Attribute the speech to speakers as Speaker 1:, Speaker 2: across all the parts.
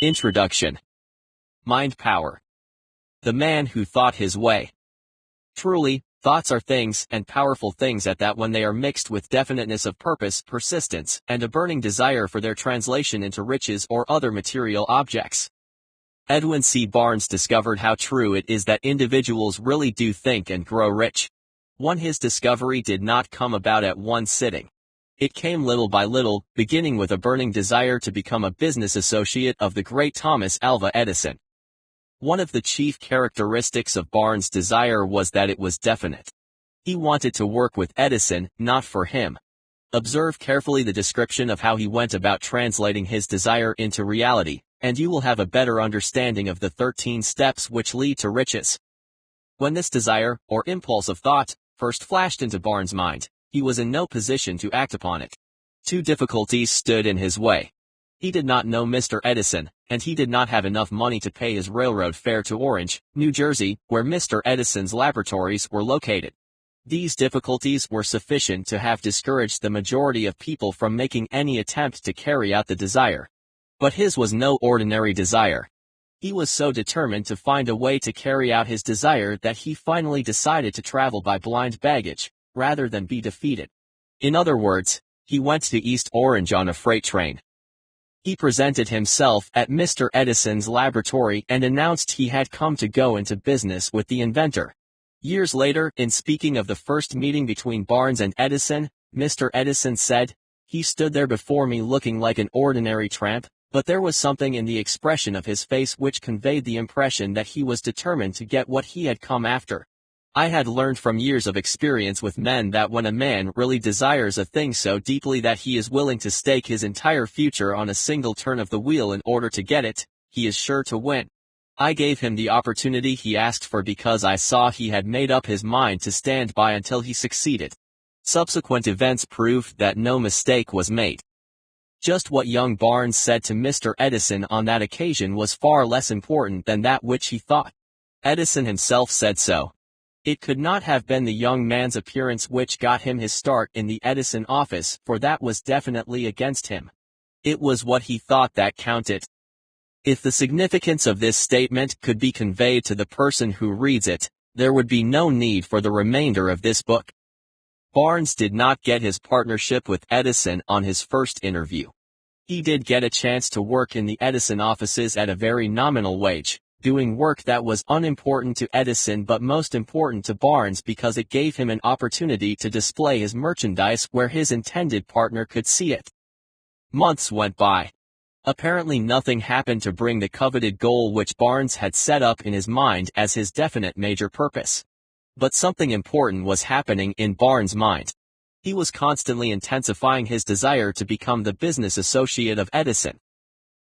Speaker 1: Introduction. Mind power. The man who thought his way. Truly, thoughts are things, and powerful things at that, when they are mixed with definiteness of purpose, persistence, and a burning desire for their translation into riches or other material objects. Edwin C. Barnes discovered how true it is that individuals really do think and grow rich. His discovery did not come about at one sitting. It came little by little, beginning with a burning desire to become a business associate of the great Thomas Alva Edison. One of the chief characteristics of Barnes' desire was that it was definite. He wanted to work with Edison, not for him. Observe carefully the description of how he went about translating his desire into reality, and you will have a better understanding of the 13 steps which lead to riches. When this desire, or impulse of thought, first flashed into Barnes' mind, he was in no position to act upon it. Two difficulties stood in his way. He did not know Mr. Edison, and he did not have enough money to pay his railroad fare to Orange, New Jersey, where Mr. Edison's laboratories were located. These difficulties were sufficient to have discouraged the majority of people from making any attempt to carry out the desire. But his was no ordinary desire. He was so determined to find a way to carry out his desire that he finally decided to travel by blind baggage, rather than be defeated. In other words, he went to East Orange on a freight train. He presented himself at Mr. Edison's laboratory and announced he had come to go into business with the inventor. Years later, in speaking of the first meeting between Barnes and Edison, Mr. Edison said, "He stood there before me looking like an ordinary tramp, but there was something in the expression of his face which conveyed the impression that he was determined to get what he had come after." I had learned from years of experience with men that when a man really desires a thing so deeply that he is willing to stake his entire future on a single turn of the wheel in order to get it, he is sure to win. I gave him the opportunity he asked for because I saw he had made up his mind to stand by until he succeeded. Subsequent events proved that no mistake was made. Just what young Barnes said to Mr. Edison on that occasion was far less important than that which he thought. Edison himself said so. It could not have been the young man's appearance which got him his start in the Edison office, for that was definitely against him. It was what he thought that counted. If the significance of this statement could be conveyed to the person who reads it, there would be no need for the remainder of this book. Barnes did not get his partnership with Edison on his first interview. He did get a chance to work in the Edison offices at a very nominal wage, doing work that was unimportant to Edison but most important to Barnes because it gave him an opportunity to display his merchandise where his intended partner could see it. Months went by. Apparently nothing happened to bring the coveted goal which Barnes had set up in his mind as his definite major purpose. But something important was happening in Barnes' mind. He was constantly intensifying his desire to become the business associate of Edison.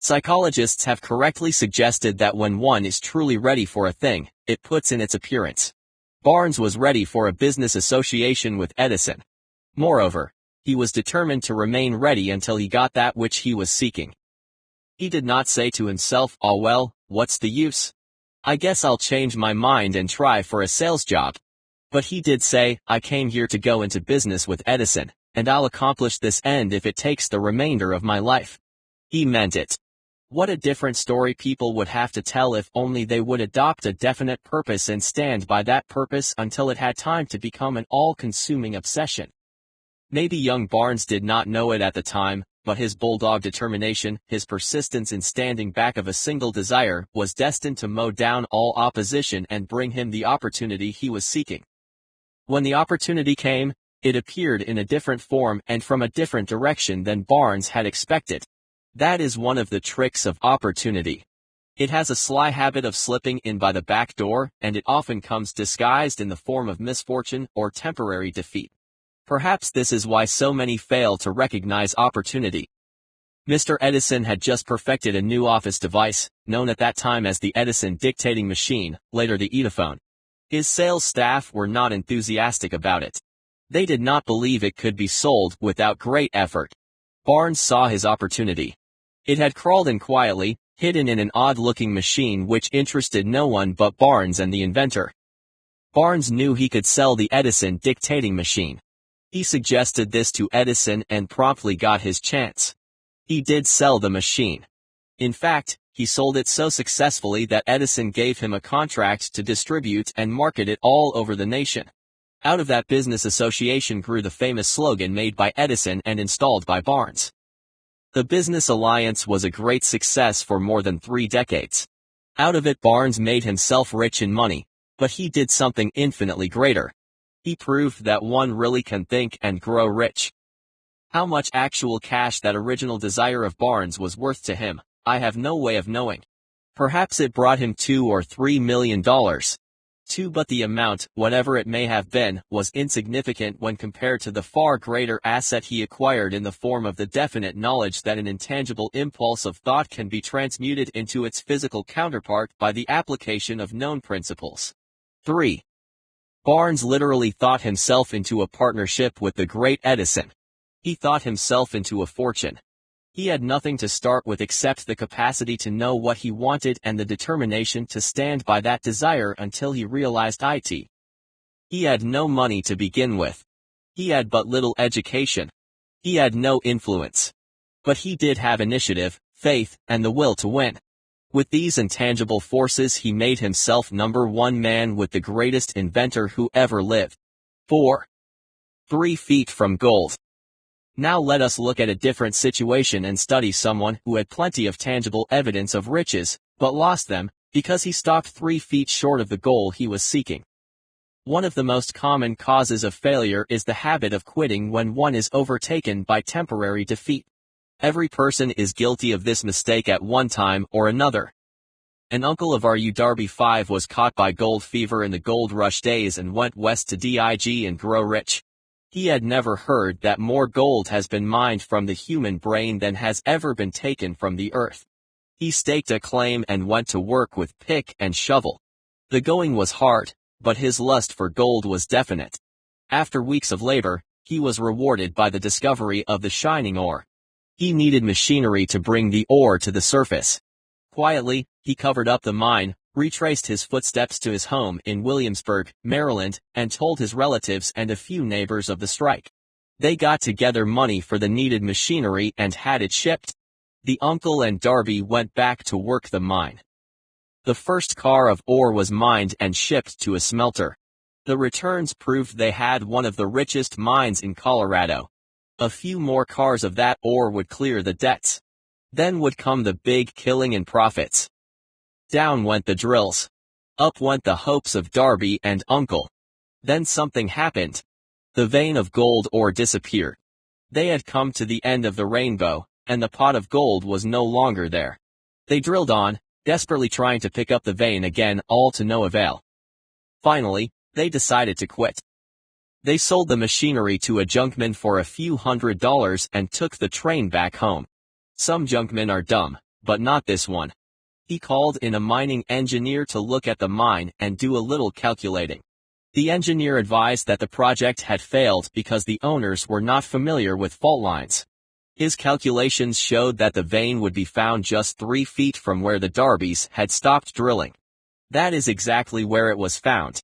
Speaker 1: Psychologists have correctly suggested that when one is truly ready for a thing, it puts in its appearance. Barnes was ready for a business association with Edison. Moreover, he was determined to remain ready until he got that which he was seeking. He did not say to himself, "Oh well, what's the use? I guess I'll change my mind and try for a sales job." But he did say, "I came here to go into business with Edison, and I'll accomplish this end if it takes the remainder of my life." He meant it. What a different story people would have to tell if only they would adopt a definite purpose and stand by that purpose until it had time to become an all-consuming obsession. Maybe young Barnes did not know it at the time, but his bulldog determination, his persistence in standing back of a single desire, was destined to mow down all opposition and bring him the opportunity he was seeking. When the opportunity came, it appeared in a different form and from a different direction than Barnes had expected. That is one of the tricks of opportunity. It has a sly habit of slipping in by the back door, and it often comes disguised in the form of misfortune or temporary defeat. Perhaps this is why so many fail to recognize opportunity. Mr. Edison had just perfected a new office device, known at that time as the Edison dictating machine, later the Edophone. His sales staff were not enthusiastic about it. They did not believe it could be sold without great effort. Barnes saw his opportunity. It had crawled in quietly, hidden in an odd-looking machine which interested no one but Barnes and the inventor. Barnes knew he could sell the Edison dictating machine. He suggested this to Edison and promptly got his chance. He did sell the machine. In fact, he sold it so successfully that Edison gave him a contract to distribute and market it all over the nation. Out of that business association grew the famous slogan made by Edison and installed by Barnes. The business alliance was a great success for more than 3 decades. Out of it, Barnes made himself rich in money, but he did something infinitely greater. He proved that one really can think and grow rich. How much actual cash that original desire of Barnes was worth to him, I have no way of knowing. Perhaps it brought him $2 or $3 million. But the amount, whatever it may have been, was insignificant when compared to the far greater asset he acquired in the form of the definite knowledge that an intangible impulse of thought can be transmuted into its physical counterpart by the application of known principles. 3. Barnes literally thought himself into a partnership with the great Edison. He thought himself into a fortune. He had nothing to start with except the capacity to know what he wanted and the determination to stand by that desire until he realized it. He had no money to begin with. He had but little education. He had no influence. But he did have initiative, faith, and the will to win. With these intangible forces he made himself #1 man with the greatest inventor who ever lived. 4. 3 feet from gold. Now let us look at a different situation and study someone who had plenty of tangible evidence of riches, but lost them, because he stopped 3 feet short of the goal he was seeking. One of the most common causes of failure is the habit of quitting when one is overtaken by temporary defeat. Every person is guilty of this mistake at one time or another. An uncle of R.U. Darby 5 was caught by gold fever in the gold rush days and went west to dig and grow rich. He had never heard that more gold has been mined from the human brain than has ever been taken from the earth. He staked a claim and went to work with pick and shovel. The going was hard, but his lust for gold was definite. After weeks of labor, he was rewarded by the discovery of the shining ore. He needed machinery to bring the ore to the surface. Quietly, he covered up the mine, retraced his footsteps to his home in Williamsburg, Maryland, and told his relatives and a few neighbors of the strike. They got together money for the needed machinery and had it shipped. The uncle and Darby went back to work the mine. The first car of ore was mined and shipped to a smelter. The returns proved they had one of the richest mines in Colorado. A few more cars of that ore would clear the debts. Then would come the big killing and profits. Down went the drills. Up went the hopes of Darby and uncle. Then something happened. The vein of gold ore disappeared. They had come to the end of the rainbow, and the pot of gold was no longer there. They drilled on, desperately trying to pick up the vein again, all to no avail. Finally, they decided to quit. They sold the machinery to a junkman for a few $100s and took the train back home. Some junkmen are dumb, but not this one. He called in a mining engineer to look at the mine and do a little calculating. The engineer advised that the project had failed because the owners were not familiar with fault lines. His calculations showed that the vein would be found just 3 feet from where the Darbys had stopped drilling. That is exactly where it was found.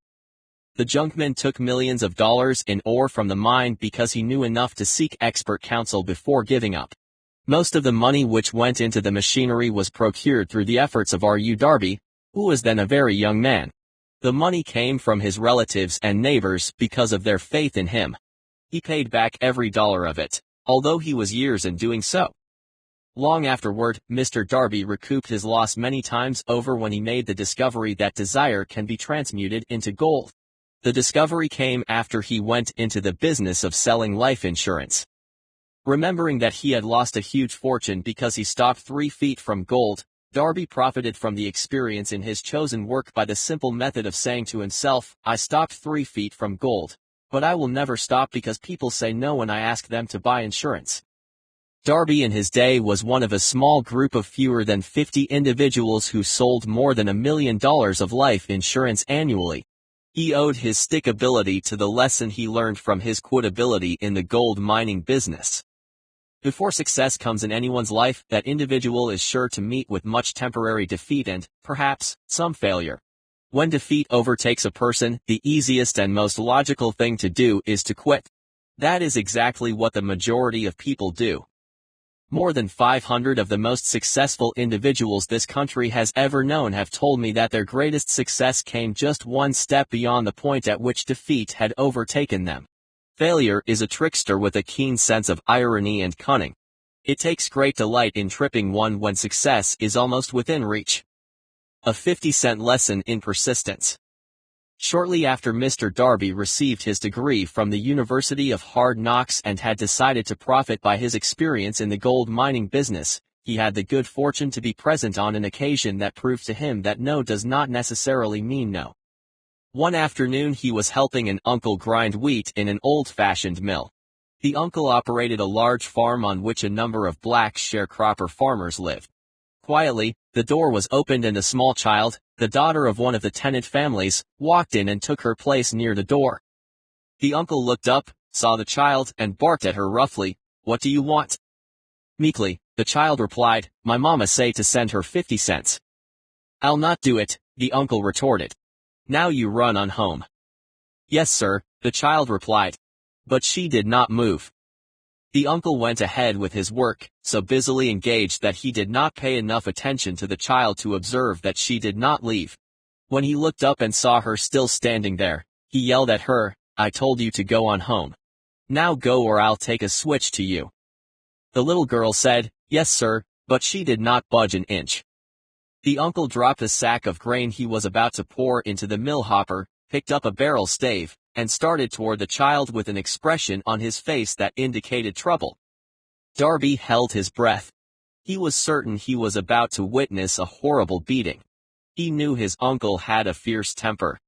Speaker 1: The junkman took millions of dollars in ore from the mine because he knew enough to seek expert counsel before giving up. Most of the money which went into the machinery was procured through the efforts of R.U. Darby, who was then a very young man. The money came from his relatives and neighbors because of their faith in him. He paid back every dollar of it, although he was years in doing so. Long afterward, Mr. Darby recouped his loss many times over when he made the discovery that desire can be transmuted into gold. The discovery came after he went into the business of selling life insurance. Remembering that he had lost a huge fortune because he stopped 3 feet from gold, Darby profited from the experience in his chosen work by the simple method of saying to himself, I stopped 3 feet from gold, but I will never stop because people say no when I ask them to buy insurance. Darby in his day was one of a small group of fewer than 50 individuals who sold more than $1 million of life insurance annually. He owed his stickability to the lesson he learned from his quotability in the gold mining business. Before success comes in anyone's life, that individual is sure to meet with much temporary defeat and, perhaps, some failure. When defeat overtakes a person, the easiest and most logical thing to do is to quit. That is exactly what the majority of people do. More than 500 of the most successful individuals this country has ever known have told me that their greatest success came just one step beyond the point at which defeat had overtaken them. Failure is a trickster with a keen sense of irony and cunning. It takes great delight in tripping one when success is almost within reach. A 50-cent lesson in persistence. Shortly after Mr. Darby received his degree from the University of Hard Knocks and had decided to profit by his experience in the gold mining business, he had the good fortune to be present on an occasion that proved to him that no does not necessarily mean no. One afternoon he was helping an uncle grind wheat in an old-fashioned mill. The uncle operated a large farm on which a number of black sharecropper farmers lived. Quietly, the door was opened and a small child, the daughter of one of the tenant families, walked in and took her place near the door. The uncle looked up, saw the child, and barked at her roughly, "What do you want?" Meekly, the child replied, "My mama say to send her 50 cents. "I'll not do it," the uncle retorted. "Now you run on home." "Yes, sir," the child replied. But she did not move. The uncle went ahead with his work, so busily engaged that he did not pay enough attention to the child to observe that she did not leave. When he looked up and saw her still standing there, he yelled at her, "I told you to go on home. Now go or I'll take a switch to you." The little girl said, "Yes, sir," but she did not budge an inch. The uncle dropped a sack of grain he was about to pour into the mill hopper, picked up a barrel stave, and started toward the child with an expression on his face that indicated trouble. Darby held his breath. He was certain he was about to witness a horrible beating. He knew his uncle had a fierce temper.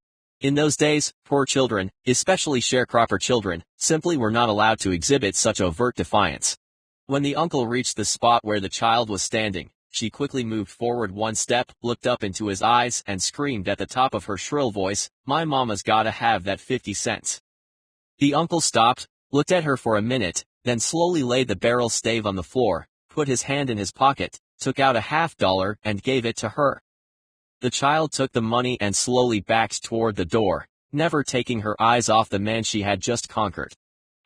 Speaker 1: In those days, poor children, especially sharecropper children, simply were not allowed to exhibit such overt defiance. When the uncle reached the spot where the child was standing, she quickly moved forward one step, looked up into his eyes, and screamed at the top of her shrill voice, "My mama's gotta have that 50 cents. The uncle stopped, looked at her for a minute, then slowly laid the barrel stave on the floor, put his hand in his pocket, took out a $50 and gave it to her. The child took the money and slowly backed toward the door, never taking her eyes off the man she had just conquered.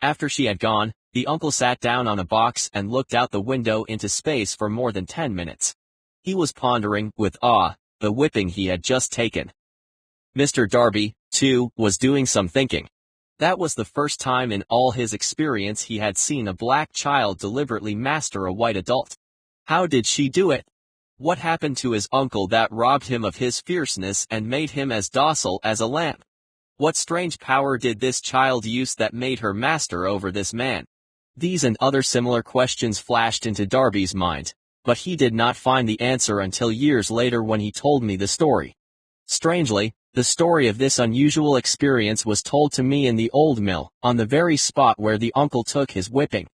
Speaker 1: After she had gone, the uncle sat down on a box and looked out the window into space for more than 10 minutes. He was pondering, with awe, the whipping he had just taken. Mr. Darby, too, was doing some thinking. That was the first time in all his experience he had seen a black child deliberately master a white adult. How did she do it? What happened to his uncle that robbed him of his fierceness and made him as docile as a lamb? What strange power did this child use that made her master over this man? These and other similar questions flashed into Darby's mind, but he did not find the answer until years later when he told me the story. Strangely, the story of this unusual experience was told to me in the old mill, on the very spot where the uncle took his whipping.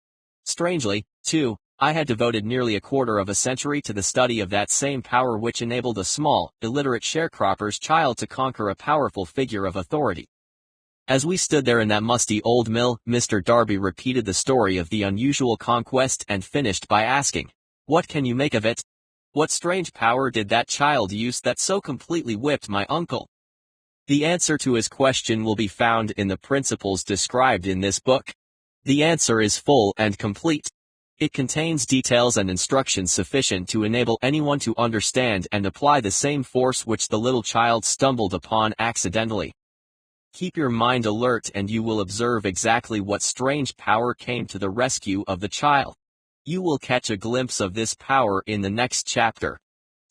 Speaker 1: Strangely, too, I had devoted nearly a quarter of a century to the study of that same power which enabled a small, illiterate sharecropper's child to conquer a powerful figure of authority. As we stood there in that musty old mill, Mr. Darby repeated the story of the unusual conquest and finished by asking, "What can you make of it? What strange power did that child use that so completely whipped my uncle?" The answer to his question will be found in the principles described in this book. The answer is full and complete. It contains details and instructions sufficient to enable anyone to understand and apply the same force which the little child stumbled upon accidentally. Keep your mind alert and you will observe exactly what strange power came to the rescue of the child. You will catch a glimpse of this power in the next chapter.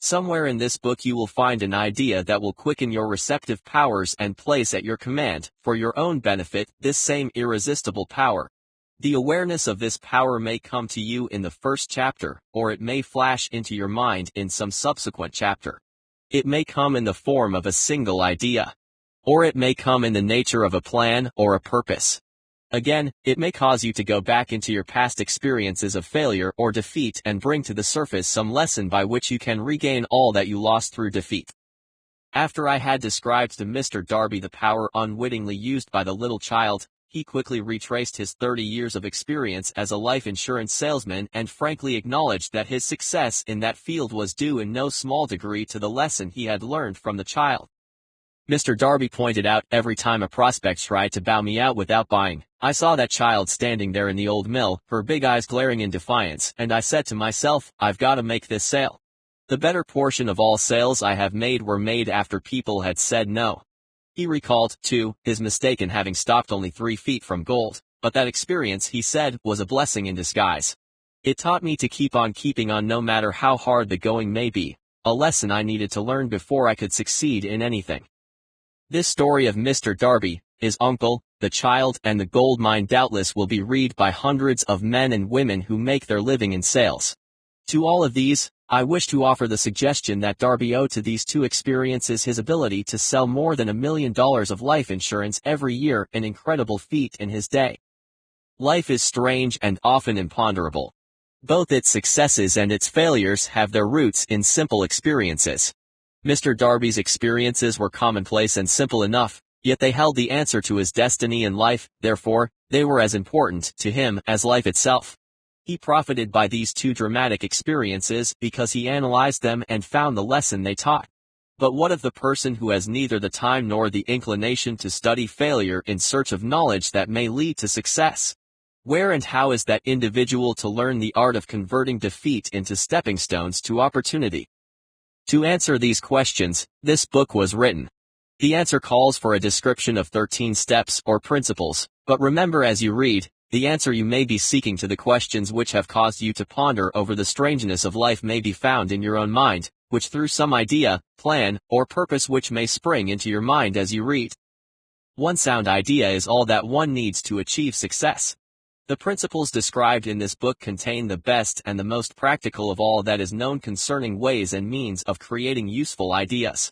Speaker 1: Somewhere in this book you will find an idea that will quicken your receptive powers and place at your command, for your own benefit, this same irresistible power. The awareness of this power may come to you in the first chapter, or it may flash into your mind in some subsequent chapter. It may come in the form of a single idea. Or it may come in the nature of a plan or a purpose. Again, it may cause you to go back into your past experiences of failure or defeat and bring to the surface some lesson by which you can regain all that you lost through defeat. After I had described to Mr. Darby the power unwittingly used by the little child, he quickly retraced his 30 years of experience as a life insurance salesman and frankly acknowledged that his success in that field was due in no small degree to the lesson he had learned from the child. Mr. Darby pointed out, every time a prospect tried to bow me out without buying, I saw that child standing there in the old mill, her big eyes glaring in defiance, and I said to myself, I've got to make this sale. The better portion of all sales I have made were made after people had said no. He recalled, too, his mistake in having stopped only 3 feet from gold, but that experience, he said, was a blessing in disguise. It taught me to keep on keeping on no matter how hard the going may be, a lesson I needed to learn before I could succeed in anything. This story of Mr. Darby, his uncle, the child, and the gold mine doubtless will be read by hundreds of men and women who make their living in sales. To all of these, I wish to offer the suggestion that Darby owed to these 2 experiences his ability to sell more than $1 million of life insurance every year, an incredible feat in his day. Life is strange and often imponderable. Both its successes and its failures have their roots in simple experiences. Mr. Darby's experiences were commonplace and simple enough, yet they held the answer to his destiny in life, therefore, they were as important to him as life itself. He profited by these 2 dramatic experiences because he analyzed them and found the lesson they taught. But what of the person who has neither the time nor the inclination to study failure in search of knowledge that may lead to success? Where and how is that individual to learn the art of converting defeat into stepping stones to opportunity? To answer these questions, this book was written. The answer calls for a description of 13 steps or principles, but remember as you read, the answer you may be seeking to the questions which have caused you to ponder over the strangeness of life may be found in your own mind, which through some idea, plan, or purpose which may spring into your mind as you read. One sound idea is all that one needs to achieve success. The principles described in this book contain the best and the most practical of all that is known concerning ways and means of creating useful ideas.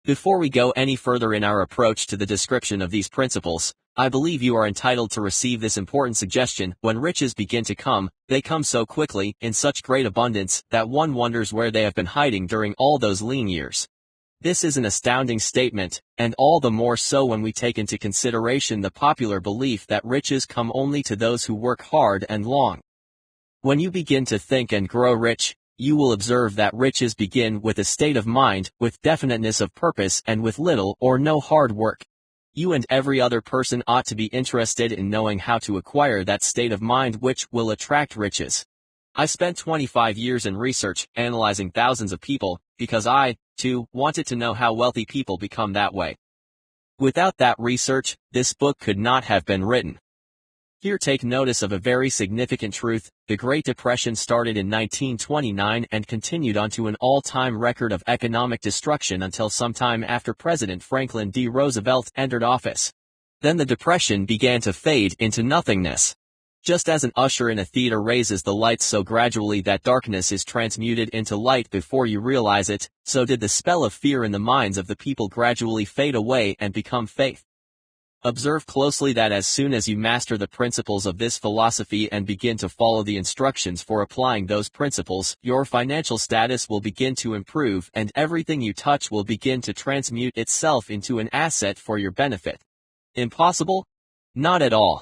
Speaker 1: Before we go any further in our approach to the description of these principles, I believe you are entitled to receive this important suggestion: when riches begin to come, they come so quickly, in such great abundance, that one wonders where they have been hiding during all those lean years. This is an astounding statement, and all the more so when we take into consideration the popular belief that riches come only to those who work hard and long. When you begin to think and grow rich, you will observe that riches begin with a state of mind, with definiteness of purpose, and with little or no hard work. You and every other person ought to be interested in knowing how to acquire that state of mind which will attract riches. I spent 25 years in research, analyzing thousands of people, because I, too, wanted to know how wealthy people become that way. Without that research, this book could not have been written. Here take notice of a very significant truth: the Great Depression started in 1929 and continued onto an all-time record of economic destruction until sometime after President Franklin D. Roosevelt entered office. Then the Depression began to fade into nothingness. Just as an usher in a theater raises the lights so gradually that darkness is transmuted into light before you realize it, so did the spell of fear in the minds of the people gradually fade away and become faith. Observe closely that as soon as you master the principles of this philosophy and begin to follow the instructions for applying those principles, your financial status will begin to improve and everything you touch will begin to transmute itself into an asset for your benefit. Impossible? Not at all.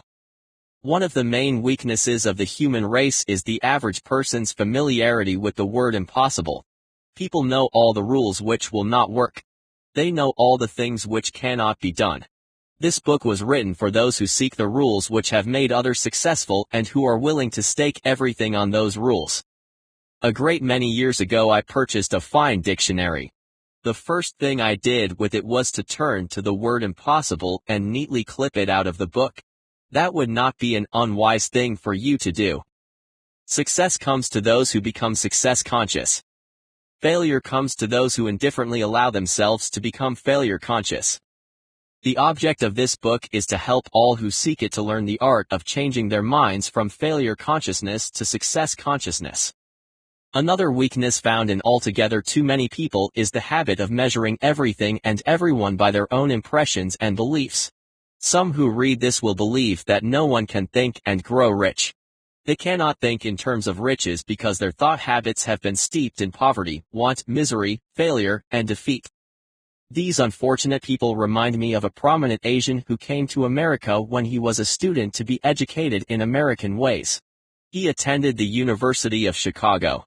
Speaker 1: One of the main weaknesses of the human race is the average person's familiarity with the word impossible. People know all the rules which will not work. They know all the things which cannot be done. This book was written for those who seek the rules which have made others successful and who are willing to stake everything on those rules. A great many years ago I purchased a fine dictionary. The first thing I did with it was to turn to the word impossible and neatly clip it out of the book. That would not be an unwise thing for you to do. Success comes to those who become success conscious. Failure comes to those who indifferently allow themselves to become failure conscious. The object of this book is to help all who seek it to learn the art of changing their minds from failure consciousness to success consciousness. Another weakness found in altogether too many people is the habit of measuring everything and everyone by their own impressions and beliefs. Some who read this will believe that no one can think and grow rich. They cannot think in terms of riches because their thought habits have been steeped in poverty, want, misery, failure, and defeat. These unfortunate people remind me of a prominent Asian who came to America when he was a student to be educated in American ways. He attended the University of Chicago.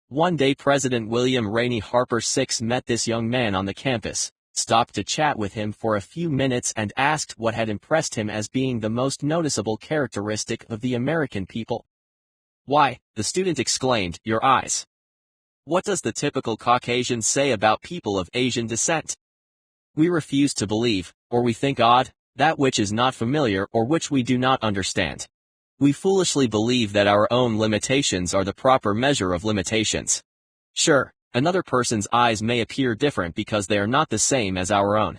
Speaker 1: One day President William Rainey Harper VI met this young man on the campus, stopped to chat with him for a few minutes and asked what had impressed him as being the most noticeable characteristic of the American people. "Why," the student exclaimed, "your eyes. What does the typical Caucasian say about people of Asian descent? We refuse to believe, or we think odd, that which is not familiar or which we do not understand. We foolishly believe that our own limitations are the proper measure of limitations. Sure, another person's eyes may appear different because they are not the same as our own.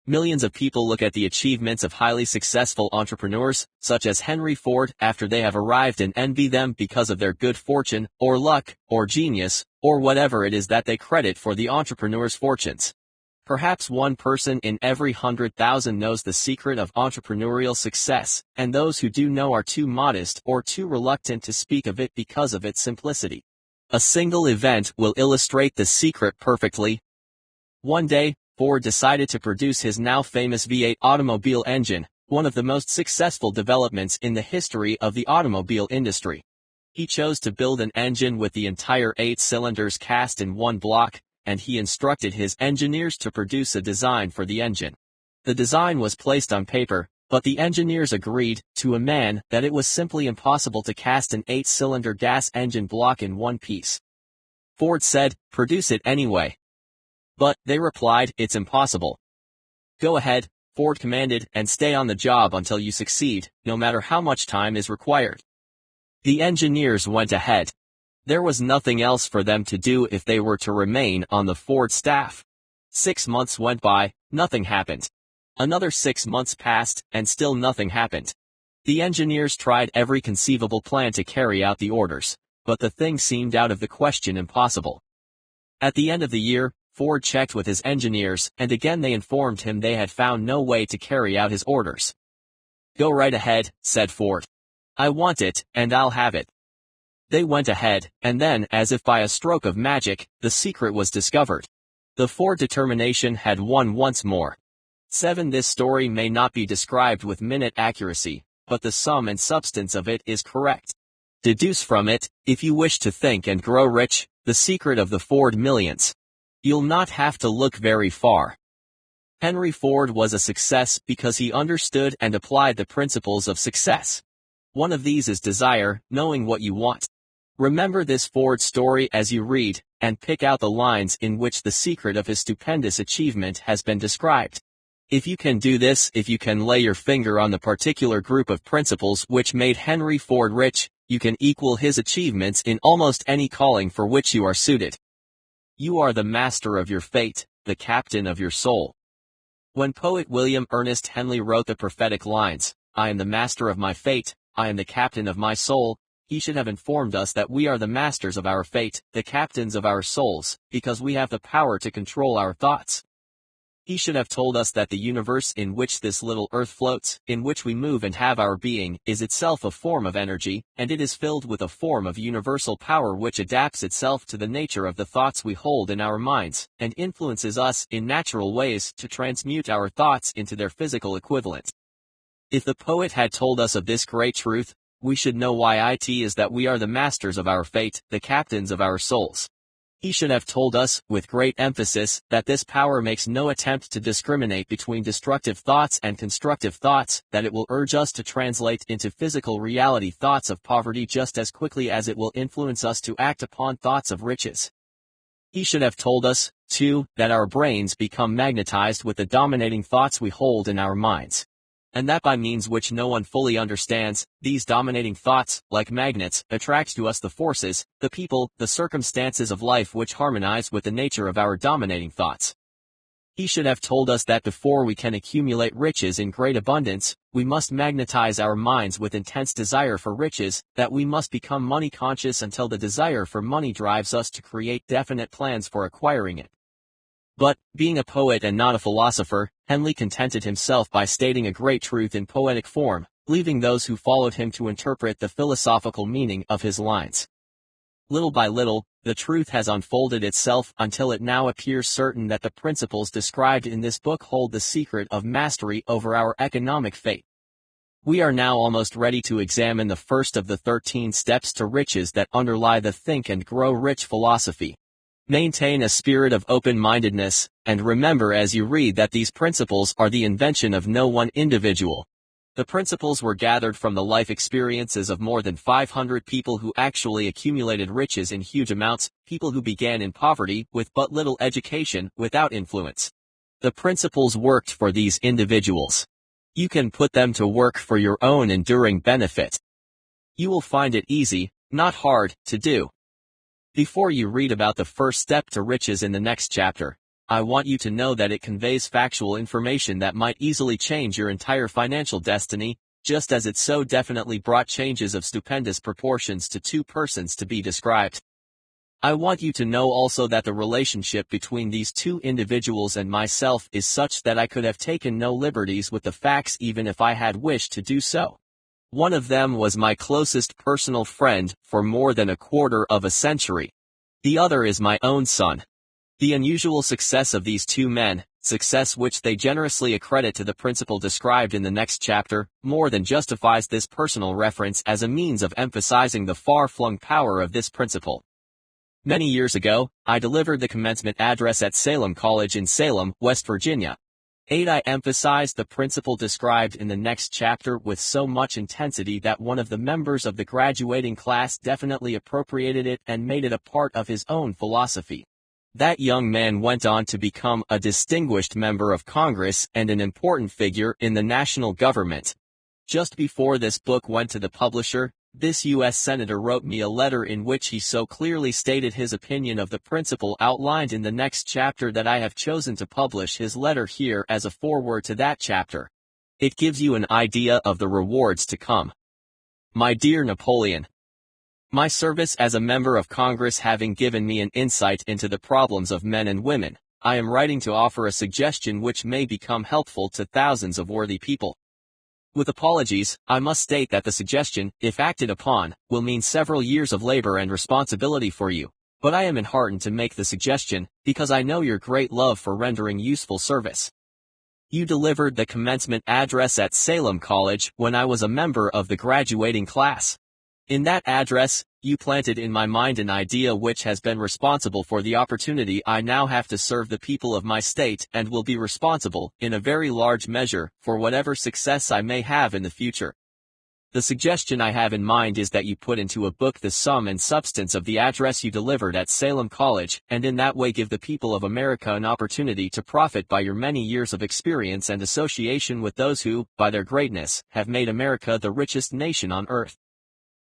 Speaker 1: Millions of people look at the achievements of highly successful entrepreneurs, such as Henry Ford, after they have arrived and envy them because of their good fortune, or luck, or genius, or whatever it is that they credit for the entrepreneur's fortunes. Perhaps one person in every 100,000 knows the secret of entrepreneurial success, and those who do know are too modest or too reluctant to speak of it because of its simplicity. A single event will illustrate the secret perfectly. One day, Ford decided to produce his now famous V8 automobile engine, one of the most successful developments in the history of the automobile industry. He chose to build an engine with the entire 8 cylinders cast in one block, and he instructed his engineers to produce a design for the engine. The design was placed on paper, but the engineers agreed, to a man, that it was simply impossible to cast an 8-cylinder gas engine block in one piece. Ford said, "Produce it anyway." But, they replied, "It's impossible." "Go ahead," Ford commanded, "and stay on the job until you succeed, no matter how much time is required." The engineers went ahead. There was nothing else for them to do if they were to remain on the Ford staff. 6 months went by, nothing happened. Another 6 months passed, and still nothing happened. The engineers tried every conceivable plan to carry out the orders, but the thing seemed out of the question impossible. At the end of the year, Ford checked with his engineers, and again they informed him they had found no way to carry out his orders. "Go right ahead," said Ford. "I want it, and I'll have it." They went ahead, and then, as if by a stroke of magic, the secret was discovered. The Ford determination had won once more. 7. This story may not be described with minute accuracy, but the sum and substance of it is correct. Deduce from it, if you wish to think and grow rich, the secret of the Ford millions. You'll not have to look very far. Henry Ford was a success because he understood and applied the principles of success. One of these is desire, knowing what you want. Remember this Ford story as you read, and pick out the lines in which the secret of his stupendous achievement has been described. If you can do this, if you can lay your finger on the particular group of principles which made Henry Ford rich, you can equal his achievements in almost any calling for which you are suited. You are the master of your fate, the captain of your soul. When poet William Ernest Henley wrote the prophetic lines, "I am the master of my fate, I am the captain of my soul," he should have informed us that we are the masters of our fate, the captains of our souls, because we have the power to control our thoughts. He should have told us that the universe in which this little earth floats, in which we move and have our being, is itself a form of energy, and it is filled with a form of universal power which adapts itself to the nature of the thoughts we hold in our minds, and influences us in natural ways to transmute our thoughts into their physical equivalent. If the poet had told us of this great truth, we should know why it is that we are the masters of our fate, the captains of our souls. He should have told us, with great emphasis, that this power makes no attempt to discriminate between destructive thoughts and constructive thoughts, that it will urge us to translate into physical reality thoughts of poverty just as quickly as it will influence us to act upon thoughts of riches. He should have told us, too, that our brains become magnetized with the dominating thoughts we hold in our minds. And that by means which no one fully understands, these dominating thoughts, like magnets, attract to us the forces, the people, the circumstances of life which harmonize with the nature of our dominating thoughts. He should have told us that before we can accumulate riches in great abundance, we must magnetize our minds with intense desire for riches, that we must become money conscious until the desire for money drives us to create definite plans for acquiring it. But, being a poet and not a philosopher, Henley contented himself by stating a great truth in poetic form, leaving those who followed him to interpret the philosophical meaning of his lines. Little by little, the truth has unfolded itself until it now appears certain that the principles described in this book hold the secret of mastery over our economic fate. We are now almost ready to examine the first of the 13 steps to riches that underlie the Think and Grow Rich philosophy. Maintain a spirit of open-mindedness, and remember as you read that these principles are the invention of no one individual. The principles were gathered from the life experiences of more than 500 people who actually accumulated riches in huge amounts, people who began in poverty with but little education, without influence. The principles worked for these individuals. You can put them to work for your own enduring benefit. You will find it easy, not hard, to do. Before you read about the first step to riches in the next chapter, I want you to know that it conveys factual information that might easily change your entire financial destiny, just as it so definitely brought changes of stupendous proportions to two persons to be described. I want you to know also that the relationship between these two individuals and myself is such that I could have taken no liberties with the facts even if I had wished to do so. One of them was my closest personal friend for more than a quarter of a century. The other is my own son. The unusual success of these two men, success which they generously accredit to the principle described in the next chapter, more than justifies this personal reference as a means of emphasizing the far-flung power of this principle. Many years ago, I delivered the commencement address at Salem College in Salem, West Virginia. I emphasized the principle described in the next chapter with so much intensity that one of the members of the graduating class definitely appropriated it and made it a part of his own philosophy. That young man went on to become a distinguished member of Congress and an important figure in the national government. Just before this book went to the publisher, this U.S. Senator wrote me a letter in which he so clearly stated his opinion of the principle outlined in the next chapter that I have chosen to publish his letter here as a foreword to that chapter. It gives you an idea of the rewards to come. My dear Napoleon, my service as a member of Congress having given me an insight into the problems of men and women, I am writing to offer a suggestion which may become helpful to thousands of worthy people. With apologies, I must state that the suggestion, if acted upon, will mean several years of labor and responsibility for you, but I am enheartened to make the suggestion, because I know your great love for rendering useful service. You delivered the commencement address at Salem College when I was a member of the graduating class. In that address, you planted in my mind an idea which has been responsible for the opportunity I now have to serve the people of my state and will be responsible, in a very large measure, for whatever success I may have in the future. The suggestion I have in mind is that you put into a book the sum and substance of the address you delivered at Salem College, and in that way give the people of America an opportunity to profit by your many years of experience and association with those who, by their greatness, have made America the richest nation on earth.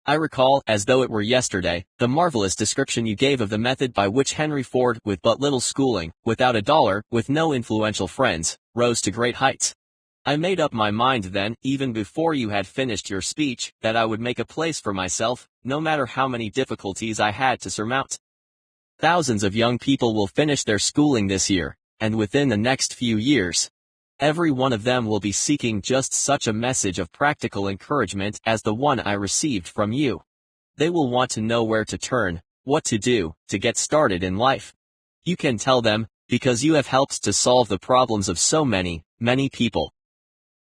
Speaker 1: I recall, as though it were yesterday, the marvelous description you gave of the method by which Henry Ford, with but little schooling, without a dollar, with no influential friends, rose to great heights. I made up my mind then, even before you had finished your speech, that I would make a place for myself, no matter how many difficulties I had to surmount. Thousands of young people will finish their schooling this year, and within the next few years, every one of them will be seeking just such a message of practical encouragement as the one I received from you. They will want to know where to turn, what to do, to get started in life. You can tell them, because you have helped to solve the problems of so many, many people.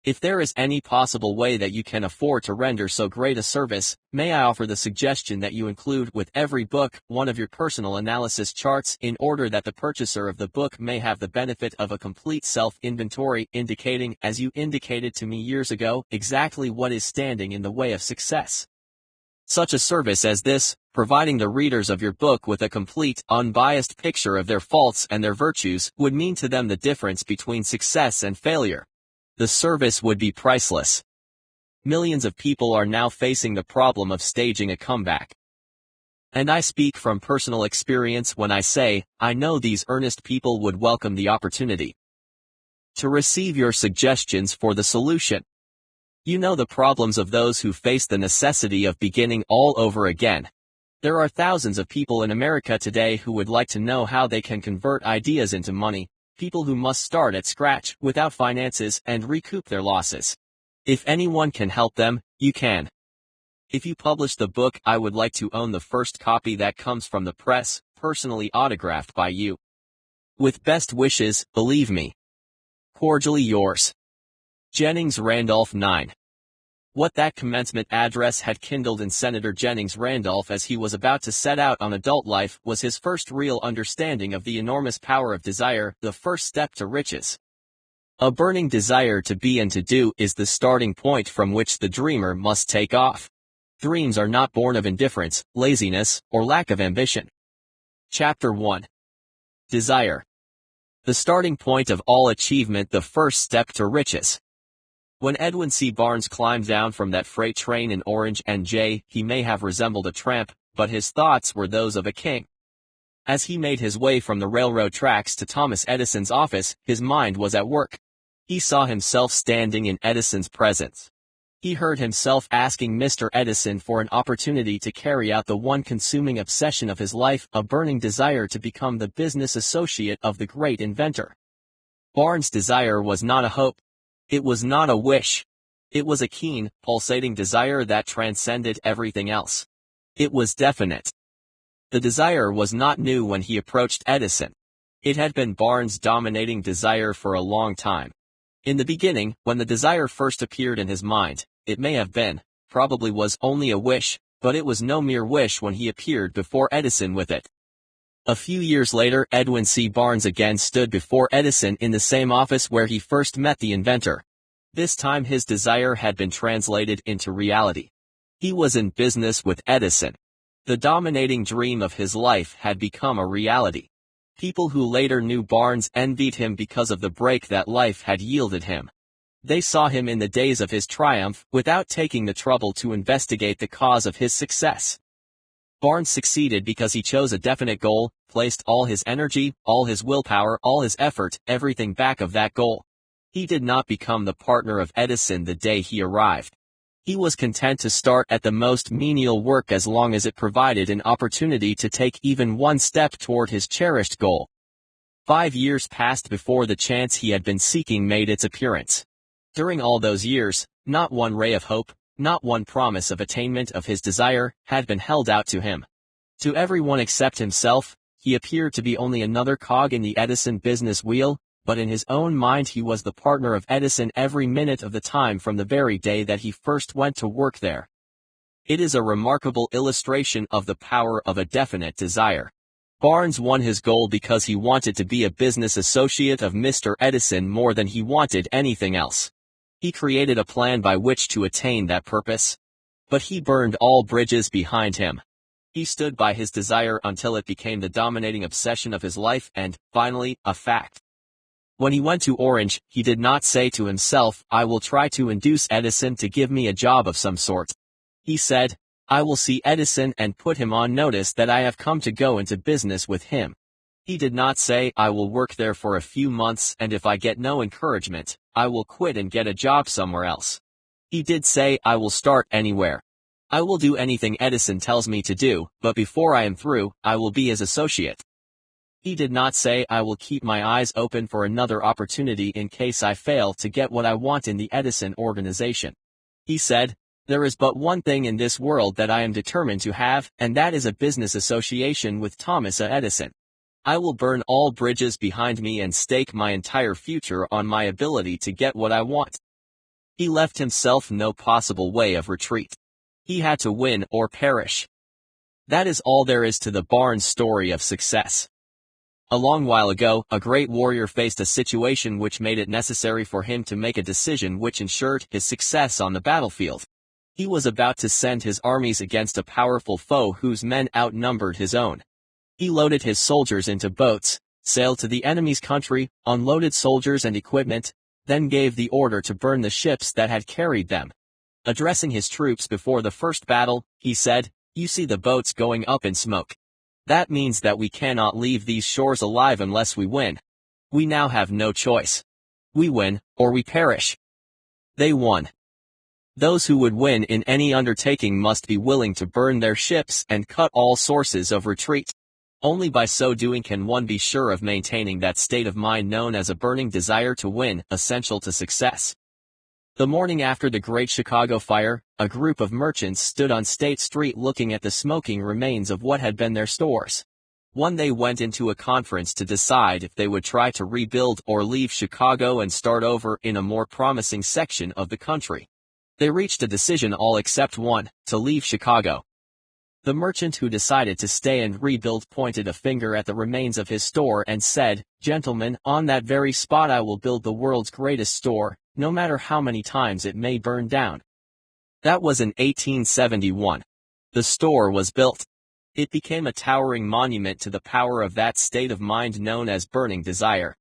Speaker 1: If there is any possible way that you can afford to render so great a service, may I offer the suggestion that you include with every book one of your personal analysis charts in order that the purchaser of the book may have the benefit of a complete self-inventory indicating, as you indicated to me years ago, exactly what is standing in the way of success. Such a service as this, providing the readers of your book with a complete, unbiased picture of their faults and their virtues, would mean to them the difference between success and failure. The service would be priceless. Millions of people are now facing the problem of staging a comeback. And I speak from personal experience when I say, I know these earnest people would welcome the opportunity to receive your suggestions for the solution. You know the problems of those who face the necessity of beginning all over again. There are thousands of people in America today who would like to know how they can convert ideas into money. People who must start at scratch, without finances, and recoup their losses. If anyone can help them, you can. If you publish the book, I would like to own the first copy that comes from the press, personally autographed by you. With best wishes, believe me. Cordially yours, Jennings Randolph 9. What that commencement address had kindled in Senator Jennings Randolph as he was about to set out on adult life was his first real understanding of the enormous power of desire, the first step to riches. A burning desire to be and to do is the starting point from which the dreamer must take off. Dreams are not born of indifference, laziness, or lack of ambition. Chapter 1. Desire. The starting point of all achievement, the first step to riches. When Edwin C. Barnes climbed down from that freight train in Orange, NJ, he may have resembled a tramp, but his thoughts were those of a king. As he made his way from the railroad tracks to Thomas Edison's office, his mind was at work. He saw himself standing in Edison's presence. He heard himself asking Mr. Edison for an opportunity to carry out the one consuming obsession of his life, a burning desire to become the business associate of the great inventor. Barnes' desire was not a hope. It was not a wish. It was a keen, pulsating desire that transcended everything else. It was definite. The desire was not new when he approached Edison. It had been Barnes' dominating desire for a long time. In the beginning, when the desire first appeared in his mind, it may have been, probably was, only a wish, but it was no mere wish when he appeared before Edison with it. A few years later, Edwin C. Barnes again stood before Edison in the same office where he first met the inventor. This time his desire had been translated into reality. He was in business with Edison. The dominating dream of his life had become a reality. People who later knew Barnes envied him because of the break that life had yielded him. They saw him in the days of his triumph, without taking the trouble to investigate the cause of his success. Barnes succeeded because he chose a definite goal, placed all his energy, all his willpower, all his effort, everything back of that goal. He did not become the partner of Edison the day he arrived. He was content to start at the most menial work as long as it provided an opportunity to take even one step toward his cherished goal. 5 years passed before the chance he had been seeking made its appearance. During all those years, not one ray of hope, not one promise of attainment of his desire, had been held out to him. To everyone except himself, he appeared to be only another cog in the Edison business wheel, but in his own mind he was the partner of Edison every minute of the time from the very day that he first went to work there. It is a remarkable illustration of the power of a definite desire. Barnes won his goal because he wanted to be a business associate of Mr. Edison more than he wanted anything else. He created a plan by which to attain that purpose. But he burned all bridges behind him. He stood by his desire until it became the dominating obsession of his life and, finally, a fact. When he went to Orange, he did not say to himself, "I will try to induce Edison to give me a job of some sort." He said, "I will see Edison and put him on notice that I have come to go into business with him." He did not say, "I will work there for a few months and if I get no encouragement, I will quit and get a job somewhere else." He did say, "I will start anywhere. I will do anything Edison tells me to do, but before I am through, I will be his associate." He did not say, "I will keep my eyes open for another opportunity in case I fail to get what I want in the Edison organization." He said, "There is but one thing in this world that I am determined to have, and that is a business association with Thomas Edison. I will burn all bridges behind me and stake my entire future on my ability to get what I want." He left himself no possible way of retreat. He had to win or perish. That is all there is to the Barnes story of success. A long while ago, a great warrior faced a situation which made it necessary for him to make a decision which ensured his success on the battlefield. He was about to send his armies against a powerful foe whose men outnumbered his own. He loaded his soldiers into boats, sailed to the enemy's country, unloaded soldiers and equipment, then gave the order to burn the ships that had carried them. Addressing his troops before the first battle, he said, "You see the boats going up in smoke. That means that we cannot leave these shores alive unless we win. We now have no choice. We win, or we perish." They won. Those who would win in any undertaking must be willing to burn their ships and cut all sources of retreat. Only by so doing can one be sure of maintaining that state of mind known as a burning desire to win, essential to success. The morning after the Great Chicago Fire, a group of merchants stood on State Street looking at the smoking remains of what had been their stores. One day went into a conference to decide if they would try to rebuild or leave Chicago and start over in a more promising section of the country. They reached a decision, all except one, to leave Chicago. The merchant who decided to stay and rebuild pointed a finger at the remains of his store and said, "Gentlemen, on that very spot I will build the world's greatest store, no matter how many times it may burn down." That was in 1871. The store was built. It became a towering monument to the power of that state of mind known as burning desire.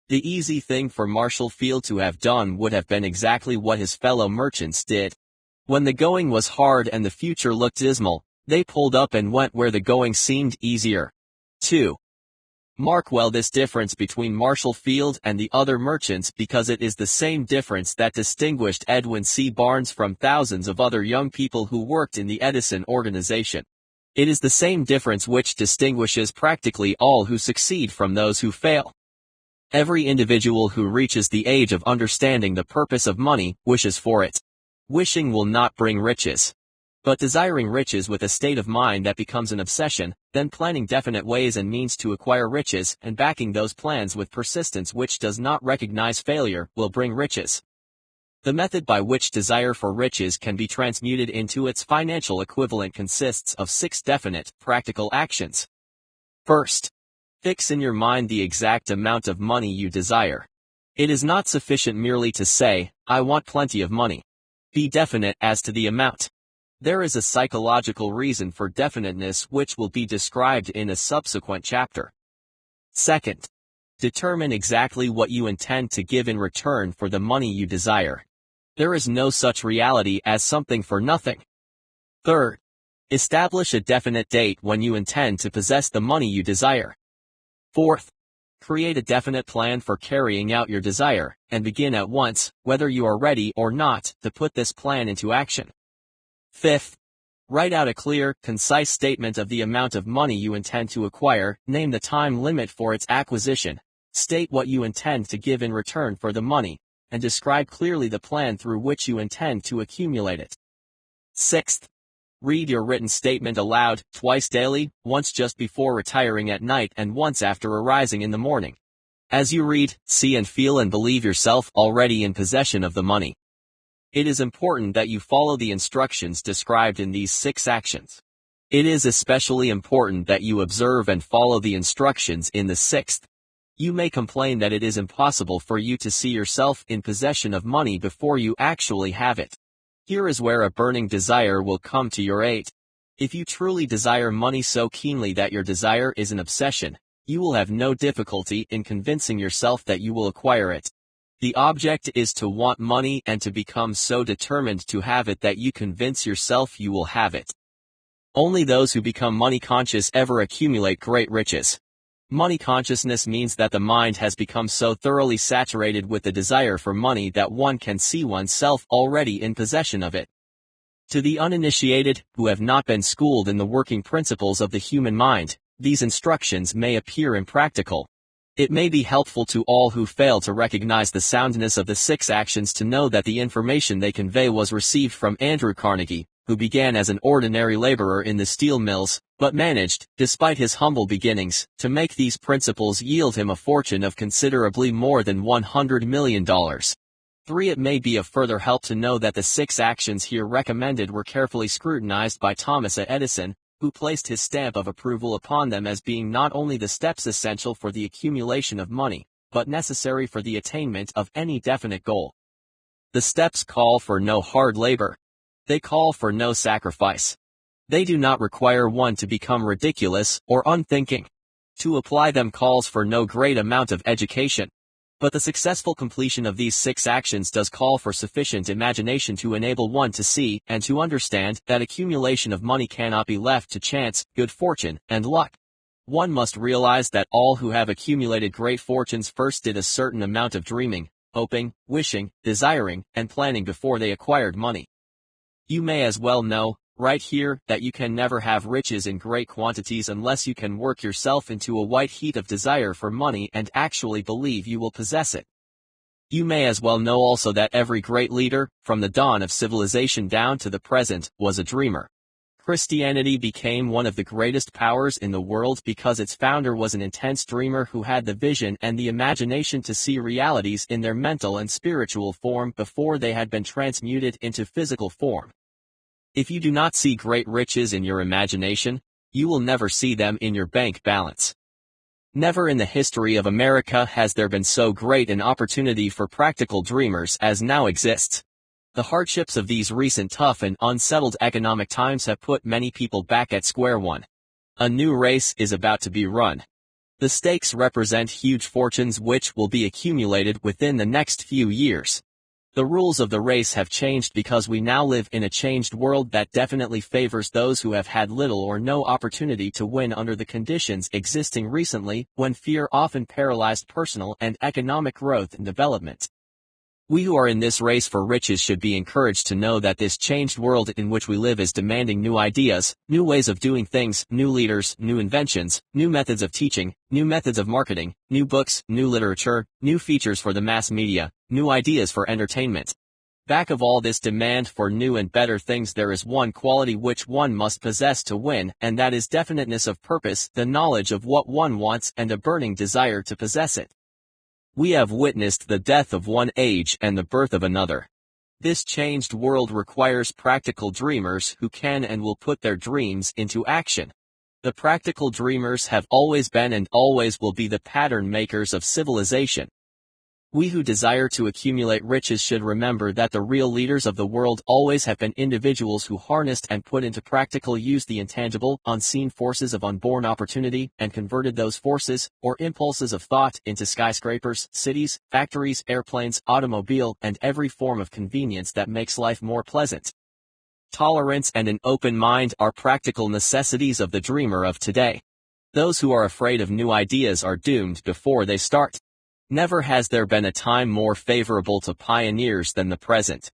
Speaker 1: The easy thing for Marshall Field to have done would have been exactly what his fellow merchants did. When the going was hard and the future looked dismal, they pulled up and went where the going seemed easier. 2. Mark well this difference between Marshall Field and the other merchants, because it is the same difference that distinguished Edwin C. Barnes from thousands of other young people who worked in the Edison organization. It is the same difference which distinguishes practically all who succeed from those who fail. Every individual who reaches the age of understanding the purpose of money wishes for it. Wishing will not bring riches. But desiring riches with a state of mind that becomes an obsession, then planning definite ways and means to acquire riches and backing those plans with persistence which does not recognize failure, will bring riches. The method by which desire for riches can be transmuted into its financial equivalent consists of 6 definite, practical actions. First, fix in your mind the exact amount of money you desire. It is not sufficient merely to say, "I want plenty of money." Be definite as to the amount. There is a psychological reason for definiteness which will be described in a subsequent chapter. Second, determine exactly what you intend to give in return for the money you desire. There is no such reality as something for nothing. Third, establish a definite date when you intend to possess the money you desire. Fourth, create a definite plan for carrying out your desire, and begin at once, whether you are ready or not, to put this plan into action. Fifth, write out a clear, concise statement of the amount of money you intend to acquire, name the time limit for its acquisition, state what you intend to give in return for the money, and describe clearly the plan through which you intend to accumulate it. Sixth, read your written statement aloud, twice daily, once just before retiring at night and once after arising in the morning. As you read, see and feel and believe yourself already in possession of the money. It is important that you follow the instructions described in these 6 actions. It is especially important that you observe and follow the instructions in the 6th. You may complain that it is impossible for you to see yourself in possession of money before you actually have it. Here is where a burning desire will come to your aid. If you truly desire money so keenly that your desire is an obsession, you will have no difficulty in convincing yourself that you will acquire it. The object is to want money and to become so determined to have it that you convince yourself you will have it. Only those who become money conscious ever accumulate great riches. Money consciousness means that the mind has become so thoroughly saturated with the desire for money that one can see oneself already in possession of it. To the uninitiated, who have not been schooled in the working principles of the human mind, these instructions may appear impractical. It may be helpful to all who fail to recognize the soundness of the 6 actions to know that the information they convey was received from Andrew Carnegie, who began as an ordinary laborer in the steel mills, but managed, despite his humble beginnings, to make these principles yield him a fortune of considerably more than $100 million. 3. It may be of further help to know that the 6 actions here recommended were carefully scrutinized by Thomas A. Edison, who placed his stamp of approval upon them as being not only the steps essential for the accumulation of money, but necessary for the attainment of any definite goal. The steps call for no hard labor. They call for no sacrifice. They do not require one to become ridiculous or unthinking. To apply them calls for no great amount of education. But the successful completion of these 6 actions does call for sufficient imagination to enable one to see and to understand that accumulation of money cannot be left to chance, good fortune, and luck. One must realize that all who have accumulated great fortunes first did a certain amount of dreaming, hoping, wishing, desiring, and planning before they acquired money. You may as well know, right here, that you can never have riches in great quantities unless you can work yourself into a white heat of desire for money and actually believe you will possess it. You may as well know also that every great leader, from the dawn of civilization down to the present, was a dreamer. Christianity became one of the greatest powers in the world because its founder was an intense dreamer who had the vision and the imagination to see realities in their mental and spiritual form before they had been transmuted into physical form. If you do not see great riches in your imagination, you will never see them in your bank balance. Never in the history of America has there been so great an opportunity for practical dreamers as now exists. The hardships of these recent tough and unsettled economic times have put many people back at square one. A new race is about to be run. The stakes represent huge fortunes which will be accumulated within the next few years. The rules of the race have changed because we now live in a changed world that definitely favors those who have had little or no opportunity to win under the conditions existing recently, when fear often paralyzed personal and economic growth and development. We who are in this race for riches should be encouraged to know that this changed world in which we live is demanding new ideas, new ways of doing things, new leaders, new inventions, new methods of teaching, new methods of marketing, new books, new literature, new features for the mass media, new ideas for entertainment. Back of all this demand for new and better things there is one quality which one must possess to win, and that is definiteness of purpose, the knowledge of what one wants and a burning desire to possess it. We have witnessed the death of one age and the birth of another. This changed world requires practical dreamers who can and will put their dreams into action. The practical dreamers have always been and always will be the pattern makers of civilization. We who desire to accumulate riches should remember that the real leaders of the world always have been individuals who harnessed and put into practical use the intangible, unseen forces of unborn opportunity, and converted those forces, or impulses of thought, into skyscrapers, cities, factories, airplanes, automobile, and every form of convenience that makes life more pleasant. Tolerance and an open mind are practical necessities of the dreamer of today. Those who are afraid of new ideas are doomed before they start. Never has there been a time more favorable to pioneers than the present.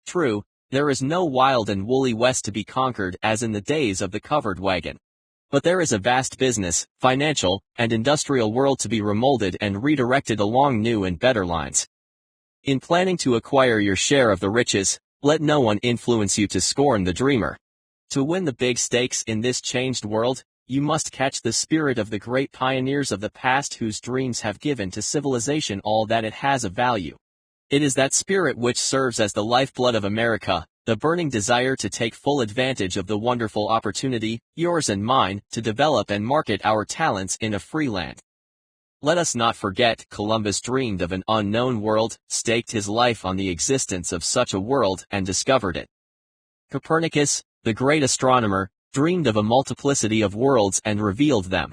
Speaker 1: True, there is no wild and woolly west to be conquered as in the days of the covered wagon. But there is a vast business, financial, and industrial world to be remolded and redirected along new and better lines. In planning to acquire your share of the riches, let no one influence you to scorn the dreamer. To win the big stakes in this changed world, you must catch the spirit of the great pioneers of the past whose dreams have given to civilization all that it has of value. It is that spirit which serves as the lifeblood of America, the burning desire to take full advantage of the wonderful opportunity, yours and mine, to develop and market our talents in a free land. Let us not forget, Columbus dreamed of an unknown world, staked his life on the existence of such a world, and discovered it. Copernicus, the great astronomer, dreamed of a multiplicity of worlds and revealed them.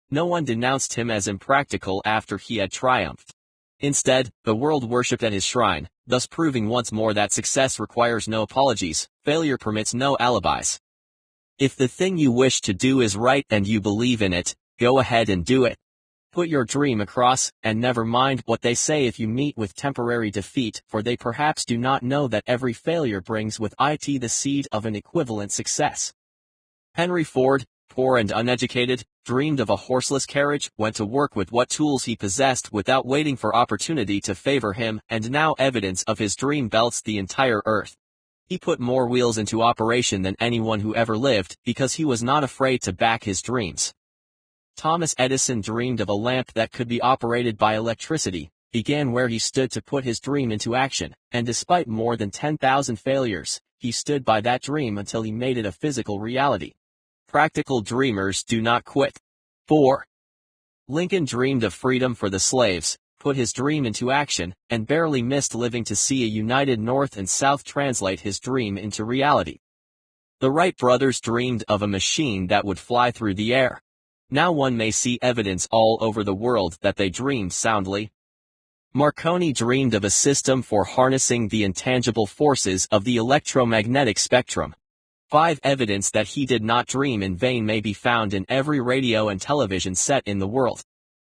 Speaker 1: No one denounced him as impractical after he had triumphed. Instead, the world worshipped at his shrine, thus proving once more that success requires no apologies, failure permits no alibis. If the thing you wish to do is right and you believe in it, go ahead and do it. Put your dream across, and never mind what they say if you meet with temporary defeat, for they perhaps do not know that every failure brings with it the seed of an equivalent success. Henry Ford, poor and uneducated, dreamed of a horseless carriage, went to work with what tools he possessed without waiting for opportunity to favor him, and now evidence of his dream belts the entire earth. He put more wheels into operation than anyone who ever lived, because he was not afraid to back his dreams. Thomas Edison dreamed of a lamp that could be operated by electricity, began where he stood to put his dream into action, and despite more than 10,000 failures, he stood by that dream until he made it a physical reality. Practical dreamers do not quit. 4. Lincoln dreamed of freedom for the slaves, put his dream into action, and barely missed living to see a united North and South translate his dream into reality. The Wright brothers dreamed of a machine that would fly through the air. Now one may see evidence all over the world that they dreamed soundly. Marconi dreamed of a system for harnessing the intangible forces of the electromagnetic spectrum. 5. Evidence that he did not dream in vain may be found in every radio and television set in the world.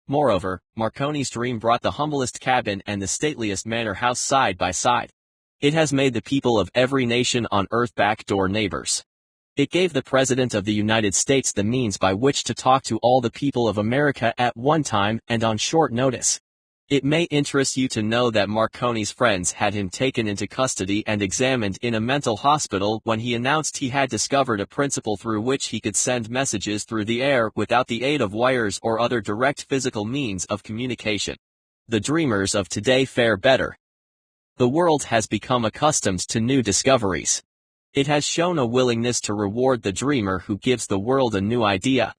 Speaker 1: Moreover, Marconi's dream brought the humblest cabin and the stateliest manor house side by side. It has made the people of every nation on earth backdoor neighbors. It gave the President of the United States the means by which to talk to all the people of America at one time and on short notice. It may interest you to know that Marconi's friends had him taken into custody and examined in a mental hospital when he announced he had discovered a principle through which he could send messages through the air without the aid of wires or other direct physical means of communication. The dreamers of today fare better. The world has become accustomed to new discoveries. It has shown a willingness to reward the dreamer who gives the world a new idea.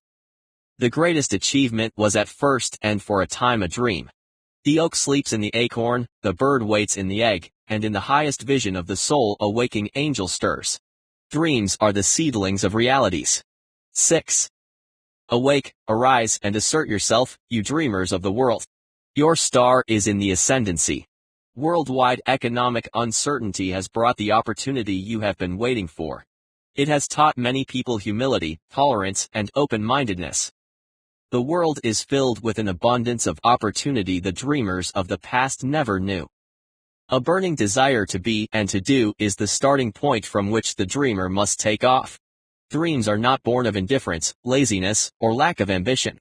Speaker 1: The greatest achievement was at first and for a time a dream. The oak sleeps in the acorn, the bird waits in the egg, and in the highest vision of the soul a waking angel stirs. Dreams are the seedlings of realities. 6. Awake, arise and assert yourself, you dreamers of the world. Your star is in the ascendancy. Worldwide economic uncertainty has brought the opportunity you have been waiting for. It has taught many people humility, tolerance, and open-mindedness. The world is filled with an abundance of opportunity the dreamers of the past never knew. A burning desire to be and to do is the starting point from which the dreamer must take off. Dreams are not born of indifference, laziness, or lack of ambition.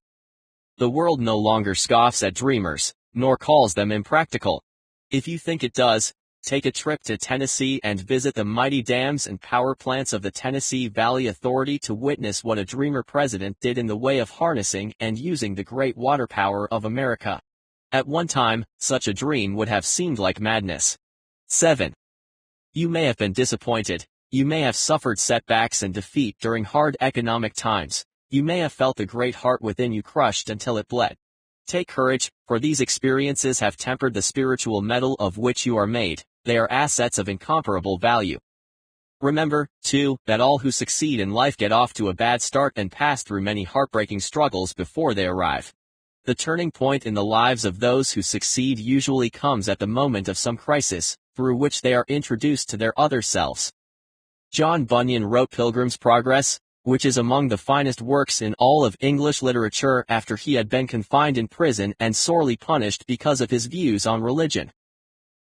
Speaker 1: The world no longer scoffs at dreamers, nor calls them impractical. If you think it does, take a trip to Tennessee and visit the mighty dams and power plants of the Tennessee Valley Authority to witness what a dreamer president did in the way of harnessing and using the great water power of America. At one time, such a dream would have seemed like madness. 7. You may have been disappointed. You may have suffered setbacks and defeat during hard economic times. You may have felt the great heart within you crushed until it bled. Take courage, for these experiences have tempered the spiritual metal of which you are made. They are assets of incomparable value. Remember, too, that all who succeed in life get off to a bad start and pass through many heartbreaking struggles before they arrive. The turning point in the lives of those who succeed usually comes at the moment of some crisis, through which they are introduced to their other selves. John Bunyan wrote Pilgrim's Progress, which is among the finest works in all of English literature, after he had been confined in prison and sorely punished because of his views on religion.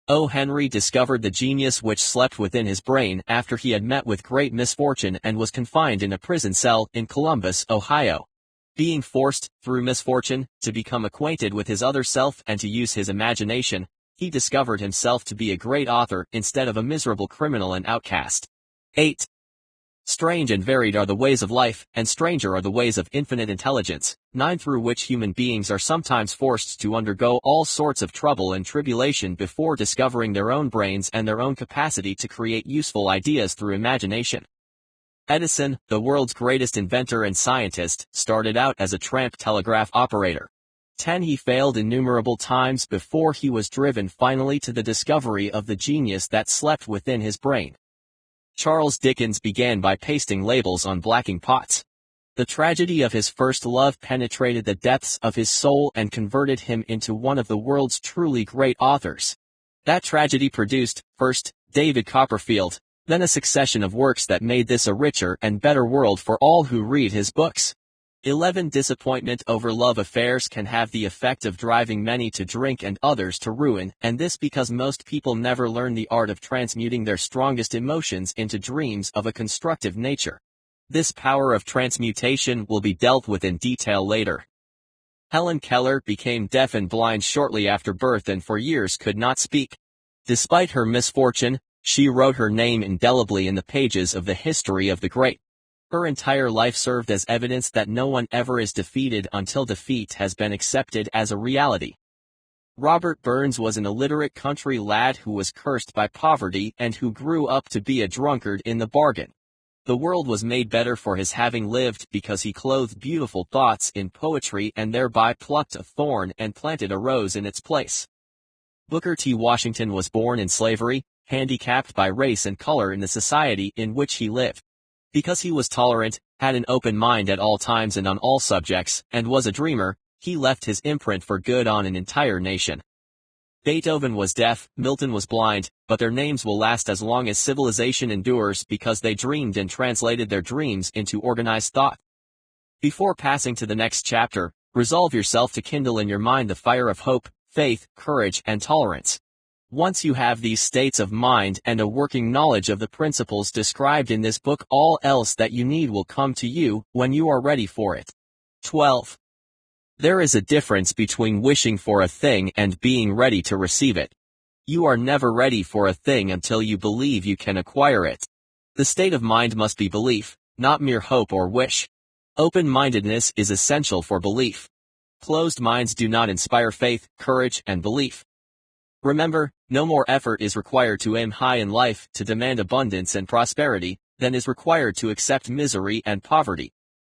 Speaker 1: O. Henry discovered the genius which slept within his brain after he had met with great misfortune and was confined in a prison cell in Columbus, Ohio. Being forced, through misfortune, to become acquainted with his other self and to use his imagination, he discovered himself to be a great author instead of a miserable criminal and outcast. 8. Strange and varied are the ways of life, and stranger are the ways of infinite intelligence. 9. Through which human beings are sometimes forced to undergo all sorts of trouble and tribulation before discovering their own brains and their own capacity to create useful ideas through imagination. Edison, the world's greatest inventor and scientist, started out as a tramp telegraph operator. 10. He failed innumerable times before he was driven finally to the discovery of the genius that slept within his brain. Charles Dickens began by pasting labels on blacking pots. The tragedy of his first love penetrated the depths of his soul and converted him into one of the world's truly great authors. That tragedy produced, first, David Copperfield, then a succession of works that made this a richer and better world for all who read his books. 11. Disappointment over love affairs can have the effect of driving many to drink and others to ruin, and this because most people never learn the art of transmuting their strongest emotions into dreams of a constructive nature. This power of transmutation will be dealt with in detail later. Helen Keller became deaf and blind shortly after birth and for years could not speak. Despite her misfortune, she wrote her name indelibly in the pages of the history of the great. Her entire life served as evidence that no one ever is defeated until defeat has been accepted as a reality. Robert Burns was an illiterate country lad who was cursed by poverty and who grew up to be a drunkard in the bargain. The world was made better for his having lived because he clothed beautiful thoughts in poetry and thereby plucked a thorn and planted a rose in its place. Booker T. Washington was born in slavery, handicapped by race and color in the society in which he lived. Because he was tolerant, had an open mind at all times and on all subjects, and was a dreamer, he left his imprint for good on an entire nation. Beethoven was deaf, Milton was blind, but their names will last as long as civilization endures because they dreamed and translated their dreams into organized thought. Before passing to the next chapter, resolve yourself to kindle in your mind the fire of hope, faith, courage, and tolerance. Once you have these states of mind and a working knowledge of the principles described in this book, all else that you need will come to you when you are ready for it. 12. There is a difference between wishing for a thing and being ready to receive it. You are never ready for a thing until you believe you can acquire it. The state of mind must be belief, not mere hope or wish. Open-mindedness is essential for belief. Closed minds do not inspire faith, courage, and belief. Remember, no more effort is required to aim high in life, to demand abundance and prosperity, than is required to accept misery and poverty.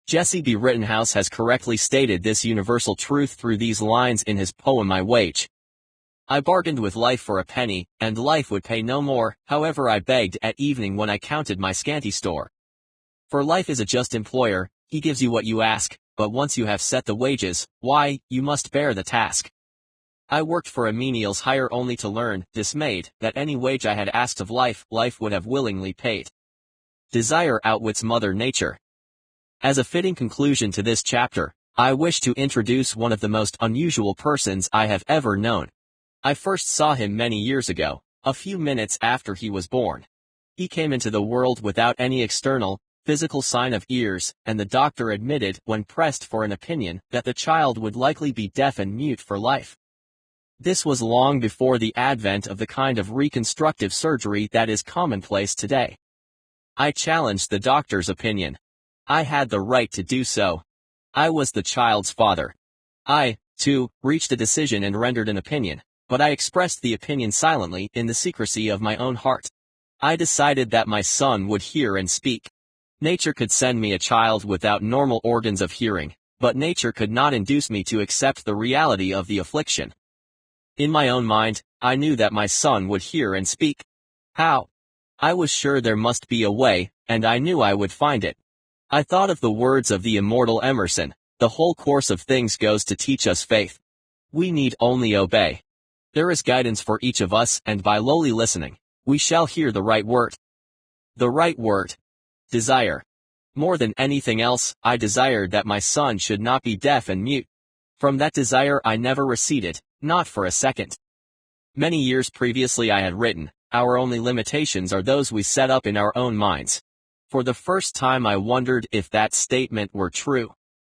Speaker 1: Jesse B. Rittenhouse has correctly stated this universal truth through these lines in his poem My Wage. I bargained with life for a penny, and life would pay no more, however I begged at evening when I counted my scanty store. For life is a just employer, he gives you what you ask, but once you have set the wages, why, you must bear the task. I worked for a menial's hire only to learn, dismayed, that any wage I had asked of life, life would have willingly paid. Desire outwits Mother Nature. As a fitting conclusion to this chapter, I wish to introduce one of the most unusual persons I have ever known. I first saw him many years ago, a few minutes after he was born. He came into the world without any external, physical sign of ears, and the doctor admitted, when pressed for an opinion, that the child would likely be deaf and mute for life. This was long before the advent of the kind of reconstructive surgery that is commonplace today. I challenged the doctor's opinion. I had the right to do so. I was the child's father. I, too, reached a decision and rendered an opinion, but I expressed the opinion silently in the secrecy of my own heart. I decided that my son would hear and speak. Nature could send me a child without normal organs of hearing, but nature could not induce me to accept the reality of the affliction. In my own mind, I knew that my son would hear and speak. How? I was sure there must be a way, and I knew I would find it. I thought of the words of the immortal Emerson, the whole course of things goes to teach us faith. We need only obey. There is guidance for each of us, and by lowly listening, we shall hear the right word. The right word. Desire. More than anything else, I desired that my son should not be deaf and mute. From that desire I never receded, not for a second. Many years previously I had written, our only limitations are those we set up in our own minds. For the first time I wondered if that statement were true.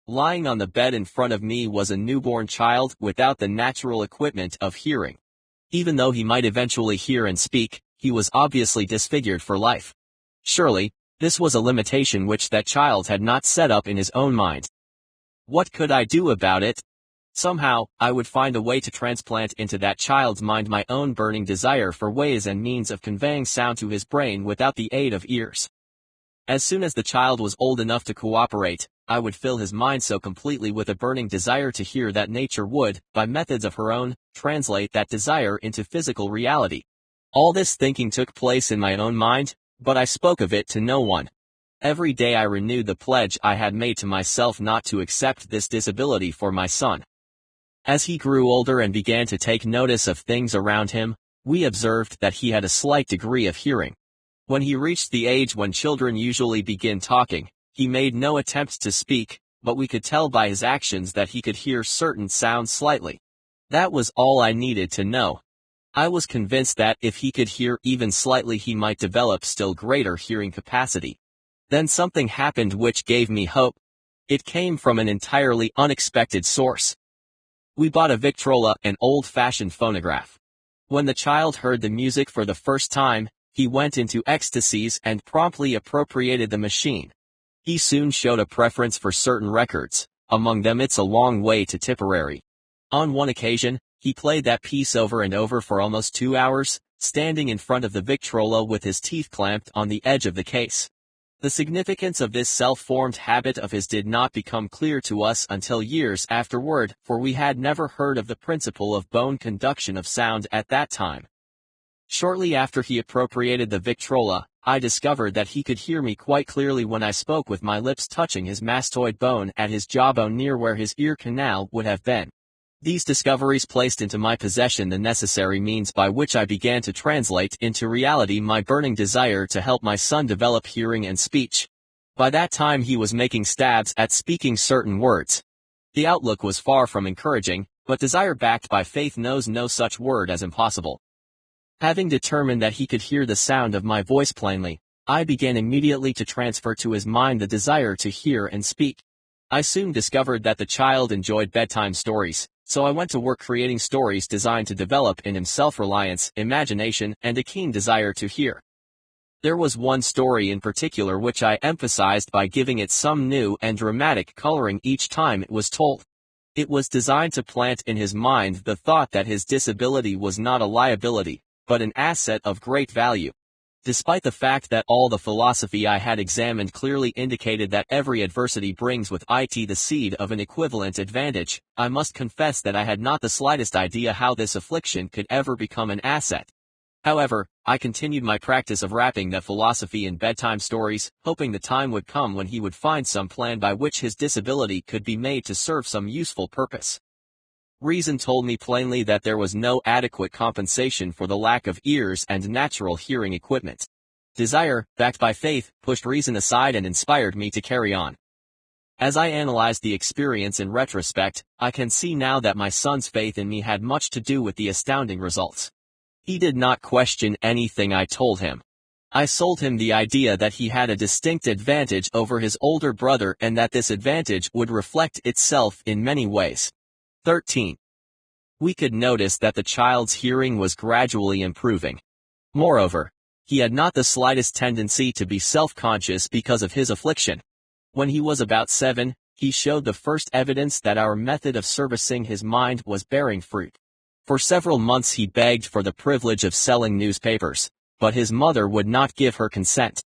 Speaker 1: Lying on the bed in front of me was a newborn child without the natural equipment of hearing. Even though he might eventually hear and speak, he was obviously disfigured for life. Surely, this was a limitation which that child had not set up in his own mind. What could I do about it? Somehow, I would find a way to transplant into that child's mind my own burning desire for ways and means of conveying sound to his brain without the aid of ears. As soon as the child was old enough to cooperate, I would fill his mind so completely with a burning desire to hear that nature would, by methods of her own, translate that desire into physical reality. All this thinking took place in my own mind, but I spoke of it to no one. Every day I renewed the pledge I had made to myself not to accept this disability for my son. As he grew older and began to take notice of things around him, we observed that he had a slight degree of hearing. When he reached the age when children usually begin talking, he made no attempt to speak, but we could tell by his actions that he could hear certain sounds slightly. That was all I needed to know. I was convinced that if he could hear even slightly he might develop still greater hearing capacity. Then something happened which gave me hope. It came from an entirely unexpected source. We bought a Victrola, an old-fashioned phonograph. When the child heard the music for the first time, he went into ecstasies and promptly appropriated the machine. He soon showed a preference for certain records, among them It's a Long Way to Tipperary. On one occasion, he played that piece over and over for almost 2 hours, standing in front of the Victrola with his teeth clamped on the edge of the case. The significance of this self-formed habit of his did not become clear to us until years afterward, for we had never heard of the principle of bone conduction of sound at that time. Shortly after he appropriated the Victrola, I discovered that he could hear me quite clearly when I spoke with my lips touching his mastoid bone at his jawbone near where his ear canal would have been. These discoveries placed into my possession the necessary means by which I began to translate into reality my burning desire to help my son develop hearing and speech. By that time he was making stabs at speaking certain words. The outlook was far from encouraging, but desire backed by faith knows no such word as impossible. Having determined that he could hear the sound of my voice plainly, I began immediately to transfer to his mind the desire to hear and speak. I soon discovered that the child enjoyed bedtime stories, so I went to work creating stories designed to develop in him self-reliance, imagination, and a keen desire to hear. There was one story in particular which I emphasized by giving it some new and dramatic coloring each time it was told. It was designed to plant in his mind the thought that his disability was not a liability, but an asset of great value. Despite the fact that all the philosophy I had examined clearly indicated that every adversity brings with it the seed of an equivalent advantage, I must confess that I had not the slightest idea how this affliction could ever become an asset. However, I continued my practice of wrapping that philosophy in bedtime stories, hoping the time would come when he would find some plan by which his disability could be made to serve some useful purpose. Reason told me plainly that there was no adequate compensation for the lack of ears and natural hearing equipment. Desire, backed by faith, pushed reason aside and inspired me to carry on. As I analyzed the experience in retrospect, I can see now that my son's faith in me had much to do with the astounding results. He did not question anything I told him. I sold him the idea that he had a distinct advantage over his older brother and that this advantage would reflect itself in many ways. 13. We could notice that the child's hearing was gradually improving. Moreover, he had not the slightest tendency to be self-conscious because of his affliction. When he was about 7, he showed the first evidence that our method of servicing his mind was bearing fruit. For several months he begged for the privilege of selling newspapers, but his mother would not give her consent.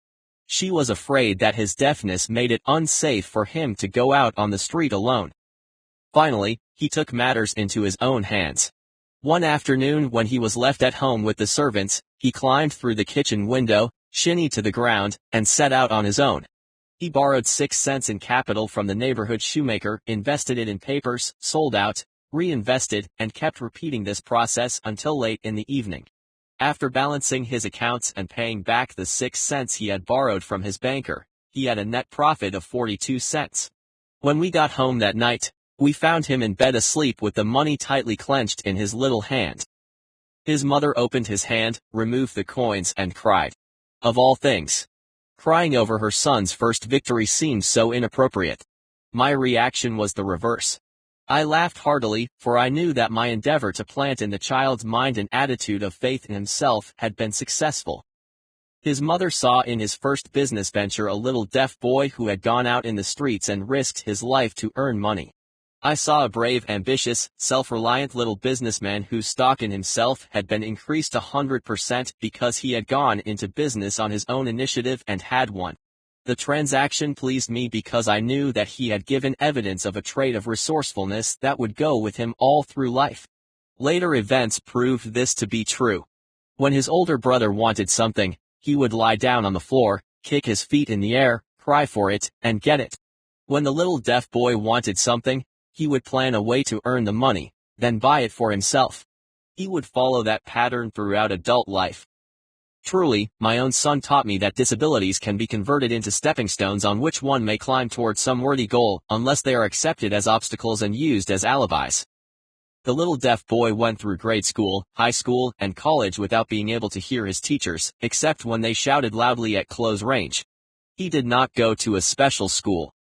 Speaker 1: She was afraid that his deafness made it unsafe for him to go out on the street alone. Finally, he took matters into his own hands. One afternoon when he was left at home with the servants, he climbed through the kitchen window, shinny to the ground, and set out on his own. He borrowed 6 cents in capital from the neighborhood shoemaker, invested it in papers, sold out, reinvested, and kept repeating this process until late in the evening. After balancing his accounts and paying back the 6 cents he had borrowed from his banker, he had a net profit of 42 cents. When we got home that night, we found him in bed asleep with the money tightly clenched in his little hand. His mother opened his hand, removed the coins, and cried. Of all things, crying over her son's first victory seemed so inappropriate. My reaction was the reverse. I laughed heartily, for I knew that my endeavor to plant in the child's mind an attitude of faith in himself had been successful. His mother saw in his first business venture a little deaf boy who had gone out in the streets and risked his life to earn money. I saw a brave, ambitious, self-reliant little businessman whose stock in himself had been increased 100% because he had gone into business on his own initiative and had won. The transaction pleased me because I knew that he had given evidence of a trait of resourcefulness that would go with him all through life. Later events proved this to be true. When his older brother wanted something, he would lie down on the floor, kick his feet in the air, cry for it, and get it. When the little deaf boy wanted something, he would plan a way to earn the money, then buy it for himself. He would follow that pattern throughout adult life. Truly, my own son taught me that disabilities can be converted into stepping stones on which one may climb towards some worthy goal, unless they are accepted as obstacles and used as alibis. The little deaf boy went through grade school, high school, and college without being able to hear his teachers, except when they shouted loudly at close range. He did not go to a special school.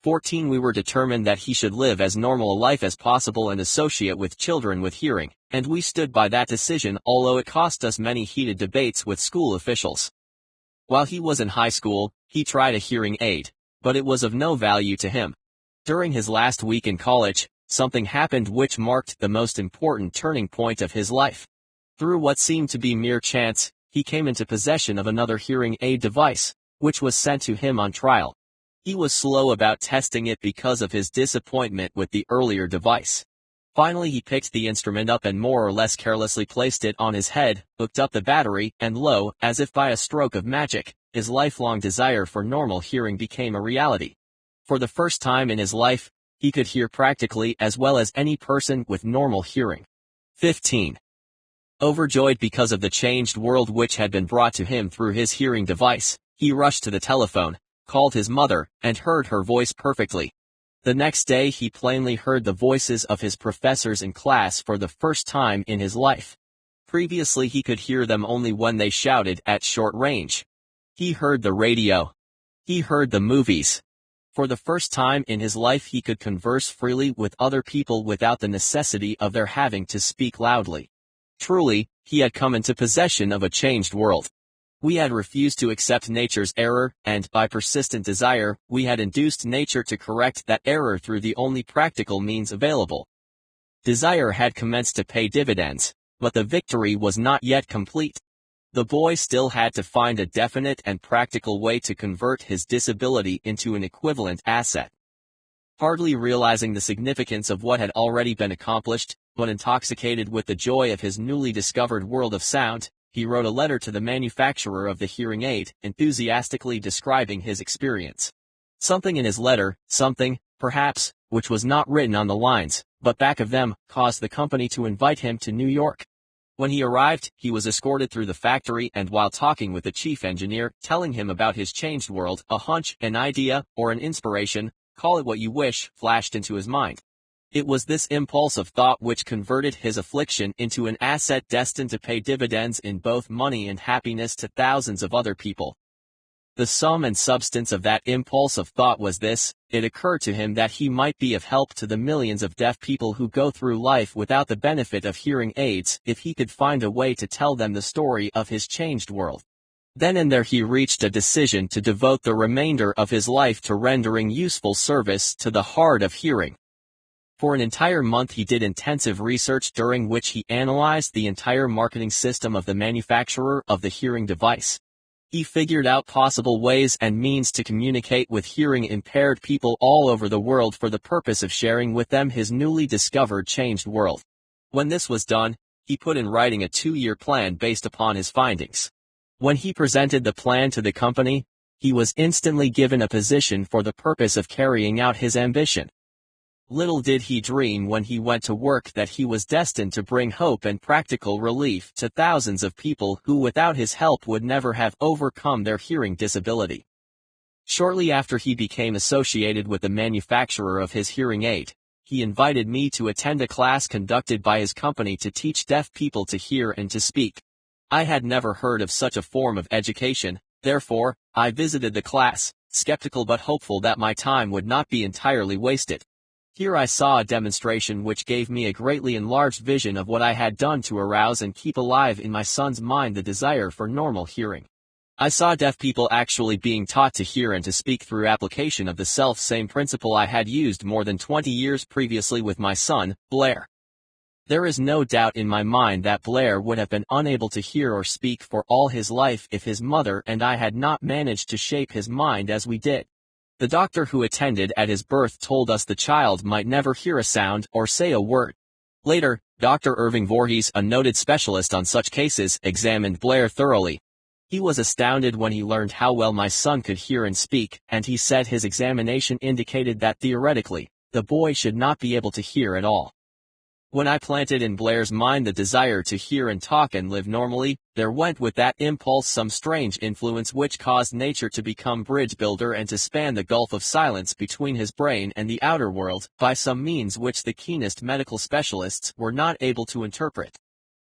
Speaker 1: 14 We were determined that he should live as normal a life as possible and associate with children with hearing, and we stood by that decision although it cost us many heated debates with school officials. While he was in high school, he tried a hearing aid, but it was of no value to him. During his last week in college, something happened which marked the most important turning point of his life. Through what seemed to be mere chance, he came into possession of another hearing aid device, which was sent to him on trial. He was slow about testing it because of his disappointment with the earlier device. Finally he picked the instrument up and more or less carelessly placed it on his head, hooked up the battery, and lo, as if by a stroke of magic, his lifelong desire for normal hearing became a reality. For the first time in his life, he could hear practically as well as any person with normal hearing. 15. Overjoyed because of the changed world which had been brought to him through his hearing device, he rushed to the telephone, called his mother, and heard her voice perfectly. The next day he plainly heard the voices of his professors in class for the first time in his life. Previously he could hear them only when they shouted at short range. He heard the radio. He heard the movies. For the first time in his life he could converse freely with other people without the necessity of their having to speak loudly. Truly, he had come into possession of a changed world. We had refused to accept nature's error, and, by persistent desire, we had induced nature to correct that error through the only practical means available. Desire had commenced to pay dividends, but the victory was not yet complete. The boy still had to find a definite and practical way to convert his disability into an equivalent asset. Hardly realizing the significance of what had already been accomplished, but intoxicated with the joy of his newly discovered world of sound, he wrote a letter to the manufacturer of the hearing aid, enthusiastically describing his experience. Something in his letter, something, perhaps, which was not written on the lines, but back of them, caused the company to invite him to New York. When he arrived, he was escorted through the factory, and while talking with the chief engineer, telling him about his changed world, a hunch, an idea, or an inspiration, call it what you wish, flashed into his mind. It was this impulse of thought which converted his affliction into an asset destined to pay dividends in both money and happiness to thousands of other people. The sum and substance of that impulse of thought was this: it occurred to him that he might be of help to the millions of deaf people who go through life without the benefit of hearing aids, if he could find a way to tell them the story of his changed world. Then and there he reached a decision to devote the remainder of his life to rendering useful service to the hard of hearing. For an entire month he did intensive research, during which he analyzed the entire marketing system of the manufacturer of the hearing device. He figured out possible ways and means to communicate with hearing-impaired people all over the world for the purpose of sharing with them his newly discovered changed world. When this was done, he put in writing a 2-year plan based upon his findings. When he presented the plan to the company, he was instantly given a position for the purpose of carrying out his ambition. Little did he dream when he went to work that he was destined to bring hope and practical relief to thousands of people who without his help would never have overcome their hearing disability. Shortly after he became associated with the manufacturer of his hearing aid, he invited me to attend a class conducted by his company to teach deaf people to hear and to speak. I had never heard of such a form of education, therefore, I visited the class, skeptical but hopeful that my time would not be entirely wasted. Here I saw a demonstration which gave me a greatly enlarged vision of what I had done to arouse and keep alive in my son's mind the desire for normal hearing. I saw deaf people actually being taught to hear and to speak through application of the self-same principle I had used more than 20 years previously with my son, Blair. There is no doubt in my mind that Blair would have been unable to hear or speak for all his life if his mother and I had not managed to shape his mind as we did. The doctor who attended at his birth told us the child might never hear a sound or say a word. Later, Dr. Irving Voorhees, a noted specialist on such cases, examined Blair thoroughly. He was astounded when he learned how well my son could hear and speak, and he said his examination indicated that theoretically, the boy should not be able to hear at all. When I planted in Blair's mind the desire to hear and talk and live normally, there went with that impulse some strange influence which caused nature to become bridge builder and to span the gulf of silence between his brain and the outer world, by some means which the keenest medical specialists were not able to interpret.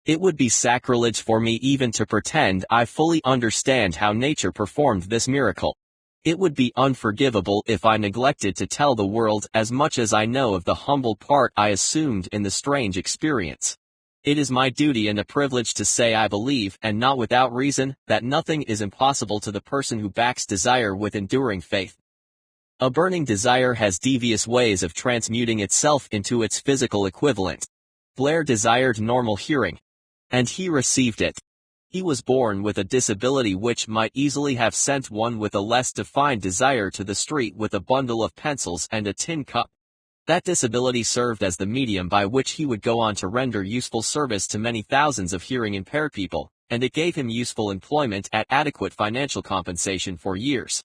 Speaker 1: It would be sacrilege for me even to pretend I fully understand how nature performed this miracle. It would be unforgivable if I neglected to tell the world as much as I know of the humble part I assumed in the strange experience. It is my duty and a privilege to say I believe, and not without reason, that nothing is impossible to the person who backs desire with enduring faith. A burning desire has devious ways of transmuting itself into its physical equivalent. Blair desired normal hearing, and he received it. He was born with a disability which might easily have sent one with a less defined desire to the street with a bundle of pencils and a tin cup. That disability served as the medium by which he would go on to render useful service to many thousands of hearing-impaired people, and it gave him useful employment at adequate financial compensation for years.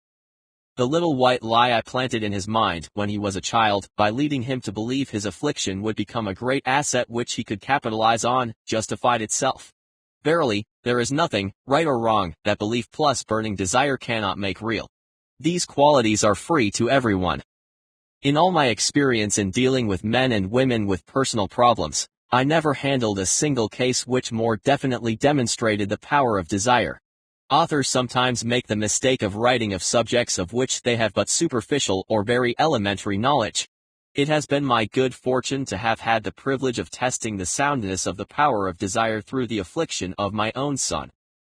Speaker 1: The little white lie I planted in his mind when he was a child, by leading him to believe his affliction would become a great asset which he could capitalize on, justified itself. Verily, there is nothing, right or wrong, that belief plus burning desire cannot make real. These qualities are free to everyone. In all my experience in dealing with men and women with personal problems, I never handled a single case which more definitely demonstrated the power of desire. Authors sometimes make the mistake of writing of subjects of which they have but superficial or very elementary knowledge. It has been my good fortune to have had the privilege of testing the soundness of the power of desire through the affliction of my own son.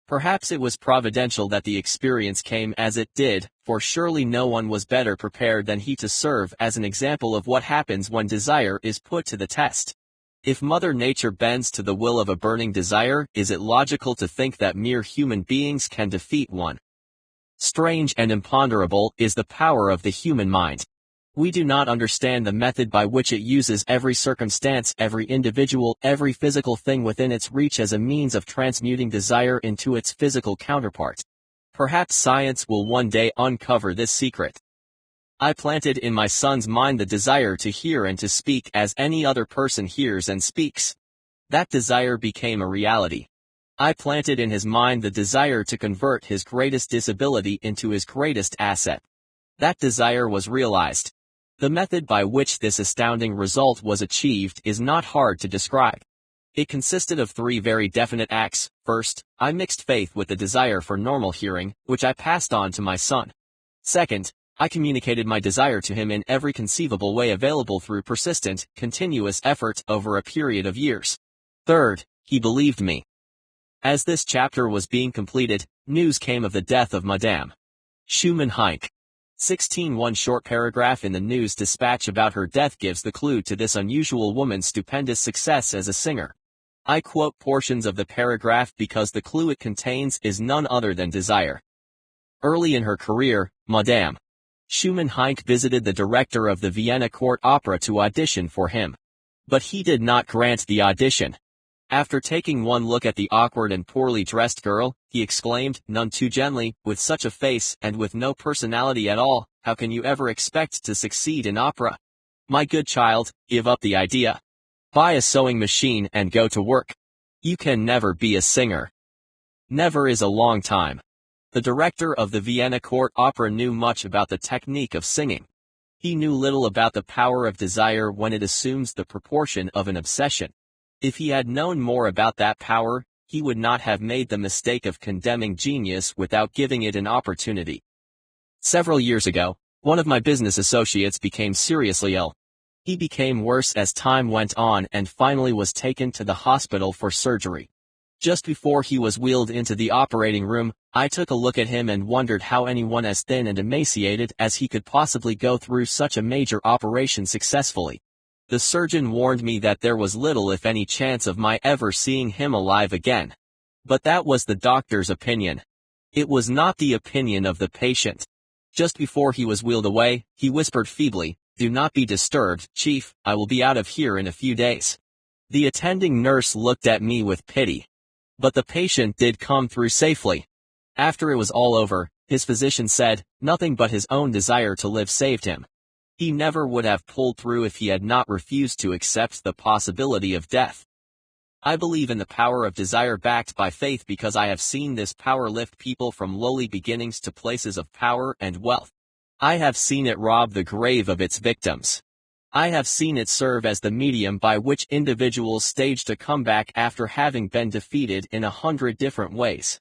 Speaker 1: Perhaps it was providential that the experience came as it did, for surely no one was better prepared than he to serve as an example of what happens when desire is put to the test. If Mother Nature bends to the will of a burning desire, is it logical to think that mere human beings can defeat one? Strange and imponderable is the power of the human mind. We do not understand the method by which it uses every circumstance, every individual, every physical thing within its reach as a means of transmuting desire into its physical counterpart. Perhaps science will one day uncover this secret. I planted in my son's mind the desire to hear and to speak as any other person hears and speaks. That desire became a reality. I planted in his mind the desire to convert his greatest disability into his greatest asset. That desire was realized. The method by which this astounding result was achieved is not hard to describe. It consisted of 3 very definite acts. First, I mixed faith with the desire for normal hearing, which I passed on to my son. Second, I communicated my desire to him in every conceivable way available through persistent, continuous effort over a period of years. Third, he believed me. As this chapter was being completed, news came of the death of Madame Schumann Heink. 16. One short paragraph in the news dispatch about her death gives the clue to this unusual woman's stupendous success as a singer. I quote portions of the paragraph because the clue it contains is none other than desire. Early in her career, Madame Schumann Heink visited the director of the Vienna Court Opera to audition for him. But he did not grant the audition. After taking one look at the awkward and poorly dressed girl, he exclaimed, none too gently, with such a face and with no personality at all, how can you ever expect to succeed in opera? My good child, give up the idea. Buy a sewing machine and go to work. You can never be a singer. Never is a long time. The director of the Vienna Court Opera knew much about the technique of singing. He knew little about the power of desire when it assumes the proportion of an obsession. If he had known more about that power, he would not have made the mistake of condemning genius without giving it an opportunity. Several years ago, one of my business associates became seriously ill. He became worse as time went on and finally was taken to the hospital for surgery. Just before he was wheeled into the operating room, I took a look at him and wondered how anyone as thin and emaciated as he could possibly go through such a major operation successfully. The surgeon warned me that there was little if any chance of my ever seeing him alive again. But that was the doctor's opinion. It was not the opinion of the patient. Just before he was wheeled away, he whispered feebly, "Do not be disturbed, Chief, I will be out of here in a few days." The attending nurse looked at me with pity. But the patient did come through safely. After it was all over, his physician said, nothing but his own desire to live saved him. He never would have pulled through if he had not refused to accept the possibility of death. I believe in the power of desire backed by faith because I have seen this power lift people from lowly beginnings to places of power and wealth. I have seen it rob the grave of its victims. I have seen it serve as the medium by which individuals staged a comeback after having been defeated in 100 different ways.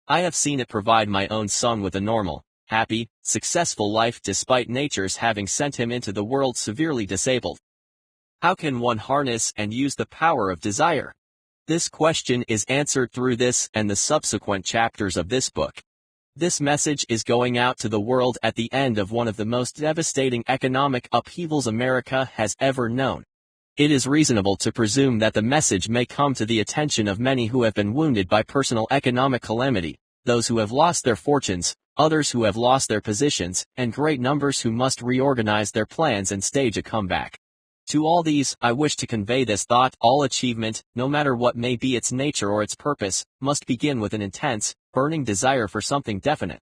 Speaker 1: I have seen it provide my own son with a normal, happy, successful life despite nature's having sent him into the world severely disabled. How can one harness and use the power of desire? This question is answered through this and the subsequent chapters of this book. This message is going out to the world at the end of one of the most devastating economic upheavals America has ever known. It is reasonable to presume that the message may come to the attention of many who have been wounded by personal economic calamity, those who have lost their fortunes, others who have lost their positions, and great numbers who must reorganize their plans and stage a comeback. To all these, I wish to convey this thought: all achievement, no matter what may be its nature or its purpose, must begin with an intense, burning desire for something definite.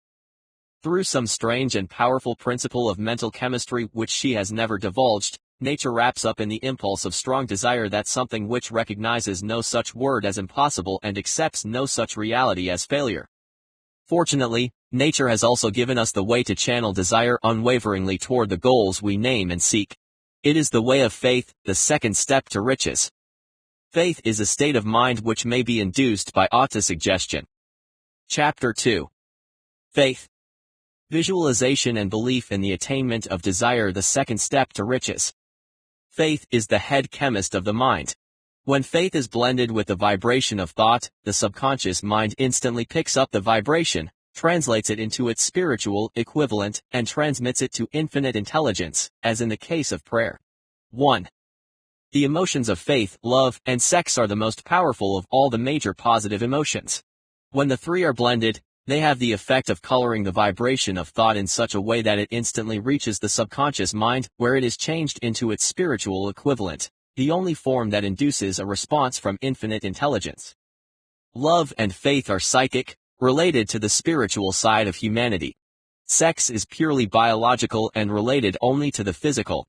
Speaker 1: Through some strange and powerful principle of mental chemistry which she has never divulged, nature wraps up in the impulse of strong desire that something which recognizes no such word as impossible and accepts no such reality as failure. Fortunately, nature has also given us the way to channel desire unwaveringly toward the goals we name and seek. It is the way of faith, the second step to riches. Faith is a state of mind which may be induced by autosuggestion. Chapter 2. Faith. Visualization and belief in the attainment of desire, the second step to riches. Faith is the head chemist of the mind. When faith is blended with the vibration of thought, the subconscious mind instantly picks up the vibration, translates it into its spiritual equivalent, and transmits it to infinite intelligence, as in the case of prayer. 1. The emotions of faith, love, and sex are the most powerful of all the major positive emotions. When the three are blended, they have the effect of coloring the vibration of thought in such a way that it instantly reaches the subconscious mind, where it is changed into its spiritual equivalent, the only form that induces a response from infinite intelligence. Love and faith are psychic, related to the spiritual side of humanity. Sex is purely biological and related only to the physical.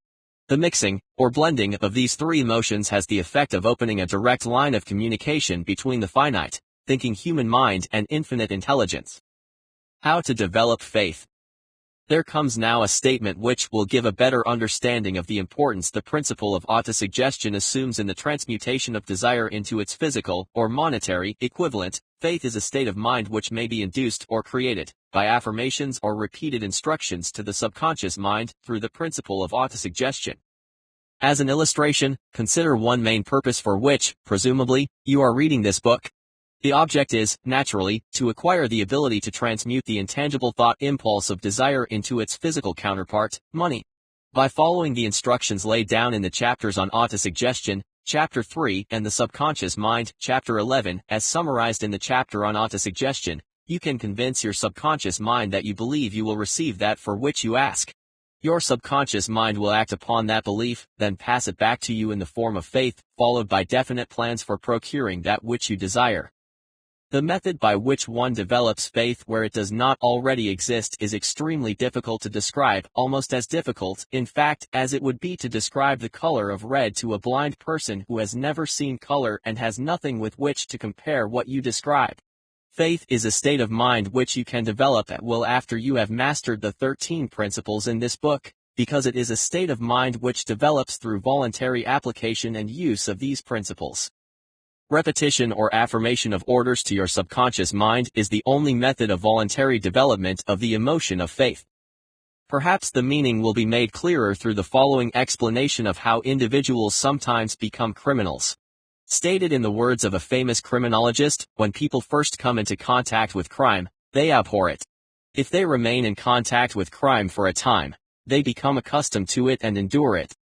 Speaker 1: The mixing, or blending, of these three emotions has the effect of opening a direct line of communication between the finite, thinking human mind and infinite intelligence. How to develop faith. There comes now a statement which will give a better understanding of the importance the principle of autosuggestion assumes in the transmutation of desire into its physical, or monetary, equivalent. Faith is a state of mind which may be induced or created, by affirmations or repeated instructions to the subconscious mind, through the principle of autosuggestion. As an illustration, consider one main purpose for which, presumably, you are reading this book. The object is, naturally, to acquire the ability to transmute the intangible thought impulse of desire into its physical counterpart, money. By following the instructions laid down in the chapters on autosuggestion, Chapter 3, and the subconscious mind, Chapter 11, as summarized in the chapter on autosuggestion, you can convince your subconscious mind that you believe you will receive that for which you ask. Your subconscious mind will act upon that belief, then pass it back to you in the form of faith, followed by definite plans for procuring that which you desire. The method by which one develops faith where it does not already exist is extremely difficult to describe, almost as difficult, in fact, as it would be to describe the color of red to a blind person who has never seen color and has nothing with which to compare what you describe. Faith is a state of mind which you can develop at will after you have mastered the 13 principles in this book, because it is a state of mind which develops through voluntary application and use of these principles. Repetition or affirmation of orders to your subconscious mind is the only method of voluntary development of the emotion of faith. Perhaps the meaning will be made clearer through the following explanation of how individuals sometimes become criminals. Stated in the words of a famous criminologist, when people first come into contact with crime, they abhor it. If they remain in contact with crime for a time, they become accustomed to it and endure it.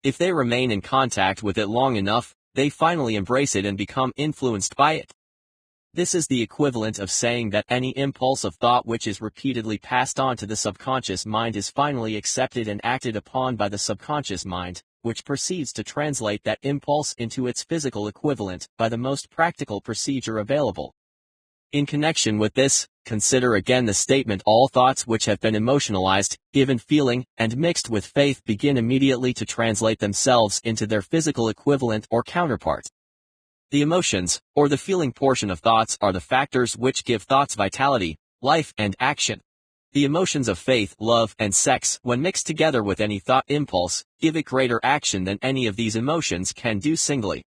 Speaker 1: If they remain in contact with it long enough, they finally embrace it and become influenced by it. This is the equivalent of saying that any impulse of thought which is repeatedly passed on to the subconscious mind is finally accepted and acted upon by the subconscious mind, which proceeds to translate that impulse into its physical equivalent by the most practical procedure available. In connection with this, consider again the statement: all thoughts which have been emotionalized, given feeling, and mixed with faith begin immediately to translate themselves into their physical equivalent or counterpart. The emotions, or the feeling portion of thoughts, are the factors which give thoughts vitality, life, and action. The emotions of faith, love, and sex, when mixed together with any thought impulse, give it greater action than any of these emotions can do singly.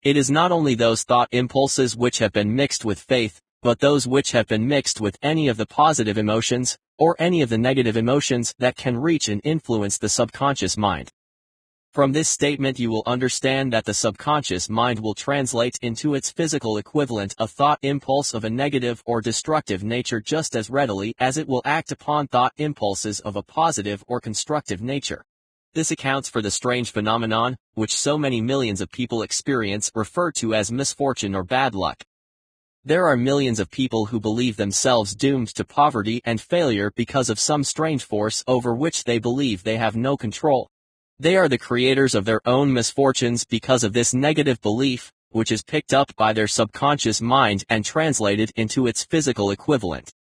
Speaker 1: It is not only those thought impulses which have been mixed with faith, but those which have been mixed with any of the positive emotions, or any of the negative emotions, that can reach and influence the subconscious mind. From this statement you will understand that the subconscious mind will translate into its physical equivalent a thought impulse of a negative or destructive nature just as readily as it will act upon thought impulses of a positive or constructive nature. This accounts for the strange phenomenon, which so many millions of people experience, referred to as misfortune or bad luck. There are millions of people who believe themselves doomed to poverty and failure because of some strange force over which they believe they have no control. They are the creators of their own misfortunes because of this negative belief, which is picked up by their subconscious mind and translated into its physical equivalent.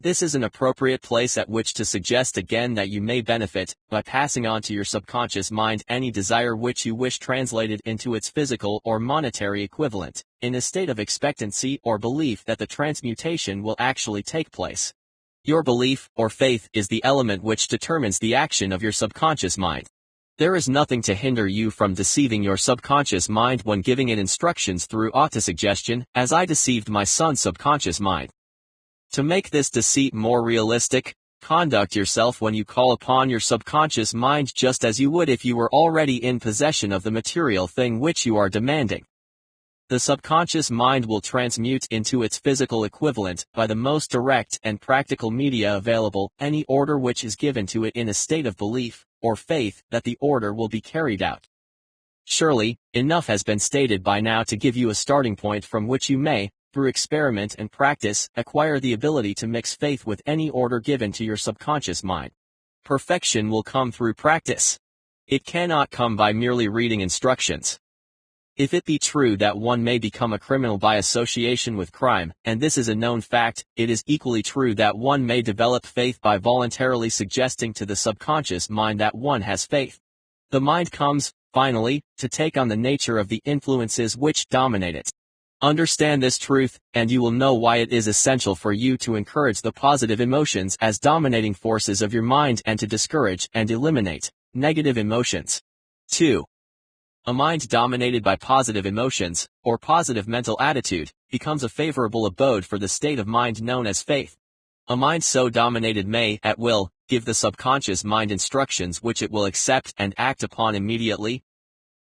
Speaker 1: This is an appropriate place at which to suggest again that you may benefit, by passing on to your subconscious mind any desire which you wish translated into its physical or monetary equivalent, in a state of expectancy or belief that the transmutation will actually take place. Your belief, or faith, is the element which determines the action of your subconscious mind. There is nothing to hinder you from deceiving your subconscious mind when giving it instructions through autosuggestion, as I deceived my son's subconscious mind. To make this deceit more realistic, conduct yourself when you call upon your subconscious mind just as you would if you were already in possession of the material thing which you are demanding. The subconscious mind will transmute into its physical equivalent, by the most direct and practical media available, any order which is given to it in a state of belief, or faith, that the order will be carried out. Surely, enough has been stated by now to give you a starting point from which you may, through experiment and practice, acquire the ability to mix faith with any order given to your subconscious mind. Perfection will come through practice. It cannot come by merely reading instructions. If it be true that one may become a criminal by association with crime, and this is a known fact, it is equally true that one may develop faith by voluntarily suggesting to the subconscious mind that one has faith. The mind comes, finally, to take on the nature of the influences which dominate it. Understand this truth, and you will know why it is essential for you to encourage the positive emotions as dominating forces of your mind and to discourage and eliminate negative emotions. 2. A mind dominated by positive emotions, or positive mental attitude, becomes a favorable abode for the state of mind known as faith. A mind so dominated may, at will, give the subconscious mind instructions which it will accept and act upon immediately.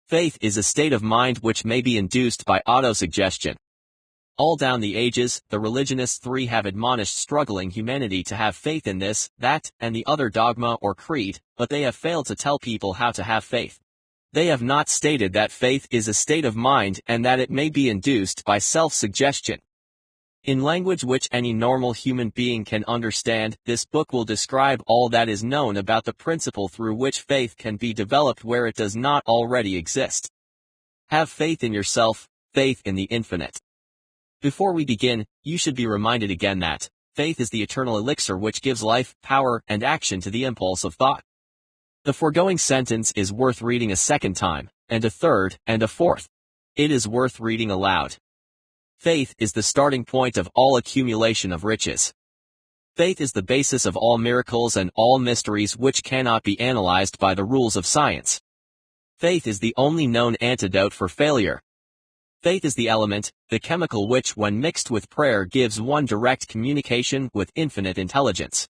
Speaker 1: Faith is a state of mind which may be induced by autosuggestion. All down the ages, the religionists have admonished struggling humanity to have faith in this, that, and the other dogma or creed, but they have failed to tell people how to have faith. They have not stated that faith is a state of mind and that it may be induced by self-suggestion. In language which any normal human being can understand, this book will describe all that is known about the principle through which faith can be developed where it does not already exist. Have faith in yourself, faith in the infinite. Before we begin, you should be reminded again that faith is the eternal elixir which gives life, power, and action to the impulse of thought. The foregoing sentence is worth reading a second time, and a third, and a fourth. It is worth reading aloud. Faith is the starting point of all accumulation of riches. Faith is the basis of all miracles and all mysteries which cannot be analyzed by the rules of science. Faith is the only known antidote for failure. Faith is the element, the chemical which when mixed with prayer gives one direct communication with infinite intelligence.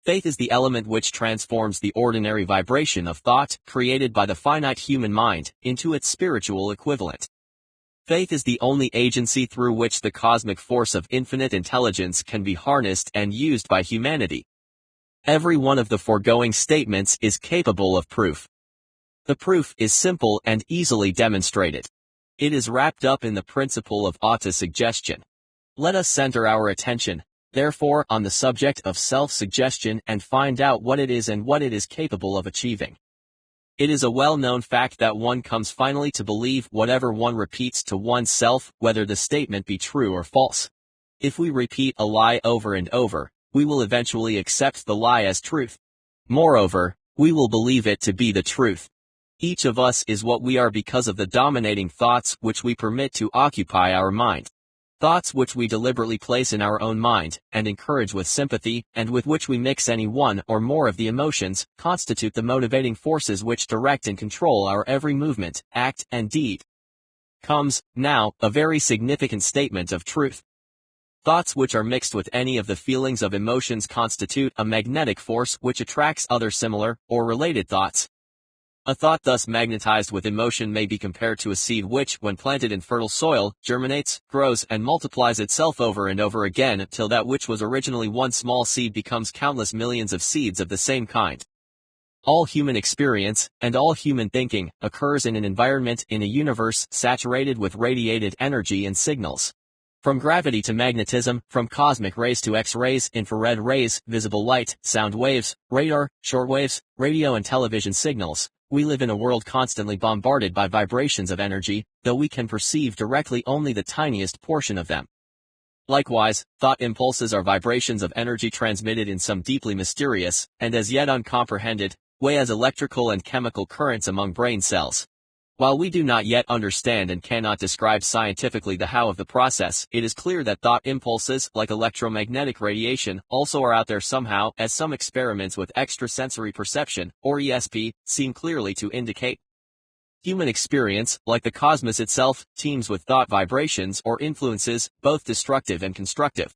Speaker 1: Faith is the element which transforms the ordinary vibration of thought, created by the finite human mind, into its spiritual equivalent. Faith is the only agency through which the cosmic force of infinite intelligence can be harnessed and used by humanity. Every one of the foregoing statements is capable of proof. The proof is simple and easily demonstrated. It is wrapped up in the principle of autosuggestion. Let us center our attention, therefore, on the subject of self-suggestion and find out what it is and what it is capable of achieving. It is a well-known fact that one comes finally to believe whatever one repeats to oneself, whether the statement be true or false. If we repeat a lie over and over, we will eventually accept the lie as truth. Moreover, we will believe it to be the truth. Each of us is what we are because of the dominating thoughts which we permit to occupy our mind. Thoughts which we deliberately place in our own mind, and encourage with sympathy, and with which we mix any one or more of the emotions, constitute the motivating forces which direct and control our every movement, act, and deed. Comes, now, a very significant statement of truth. Thoughts which are mixed with any of the feelings of emotions constitute a magnetic force which attracts other similar, or related thoughts. A thought thus magnetized with emotion may be compared to a seed which, when planted in fertile soil, germinates, grows, and multiplies itself over and over again till that which was originally one small seed becomes countless millions of seeds of the same kind. All human experience, and all human thinking, occurs in an environment in a universe saturated with radiated energy and signals. From gravity to magnetism, from cosmic rays to X-rays, infrared rays, visible light, sound waves, radar, shortwaves, radio and television signals, we live in a world constantly bombarded by vibrations of energy, though we can perceive directly only the tiniest portion of them. Likewise, thought impulses are vibrations of energy transmitted in some deeply mysterious, and as yet uncomprehended, way as electrical and chemical currents among brain cells. While we do not yet understand and cannot describe scientifically the how of the process, it is clear that thought impulses, like electromagnetic radiation, also are out there somehow, as some experiments with extrasensory perception, or ESP, seem clearly to indicate. Human experience, like the cosmos itself, teems with thought vibrations or influences, both destructive and constructive.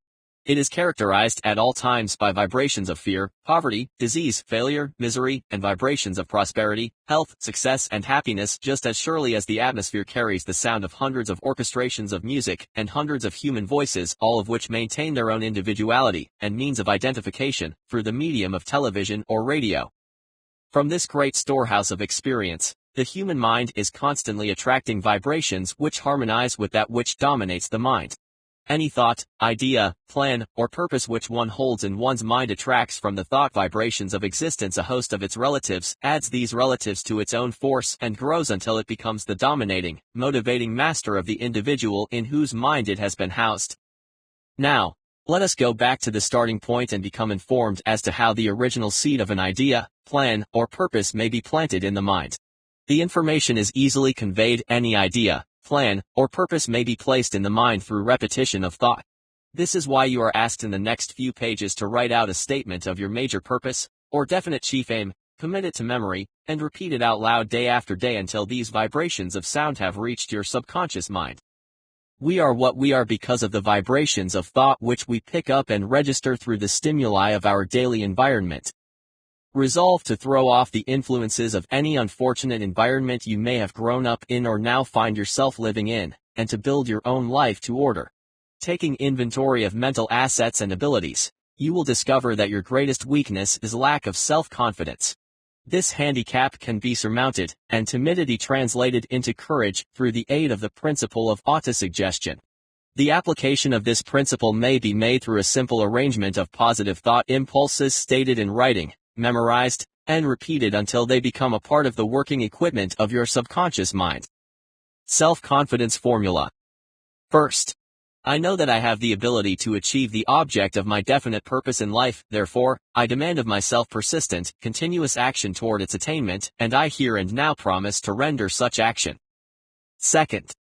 Speaker 1: It is characterized at all times by vibrations of fear, poverty, disease, failure, misery, and vibrations of prosperity, health, success, and happiness, just as surely as the atmosphere carries the sound of hundreds of orchestrations of music and hundreds of human voices, all of which maintain their own individuality and means of identification through the medium of television or radio. From this great storehouse of experience, the human mind is constantly attracting vibrations which harmonize with that which dominates the mind. Any thought, idea, plan, or purpose which one holds in one's mind attracts from the thought vibrations of existence a host of its relatives, adds these relatives to its own force, and grows until it becomes the dominating, motivating master of the individual in whose mind it has been housed. Now, let us go back to the starting point and become informed as to how the original seed of an idea, plan, or purpose may be planted in the mind. The information is easily conveyed. Any idea, plan, or purpose may be placed in the mind through repetition of thought. This is why you are asked in the next few pages to write out a statement of your major purpose, or definite chief aim, commit it to memory, and repeat it out loud day after day until these vibrations of sound have reached your subconscious mind. We are what we are because of the vibrations of thought which we pick up and register through the stimuli of our daily environment. Resolve to throw off the influences of any unfortunate environment you may have grown up in or now find yourself living in, and to build your own life to order. Taking inventory of mental assets and abilities, you will discover that your greatest weakness is lack of self-confidence. This handicap can be surmounted, and timidity translated into courage, through the aid of the principle of autosuggestion. The application of this principle may be made through a simple arrangement of positive thought impulses stated in writing, memorized, and repeated until they become a part of the working equipment of your subconscious mind. Self-confidence formula. First, I know that I have the ability to achieve the object of my definite purpose in life, therefore, I demand of myself persistent, continuous action toward its attainment, and I here and now promise to render such action. Second,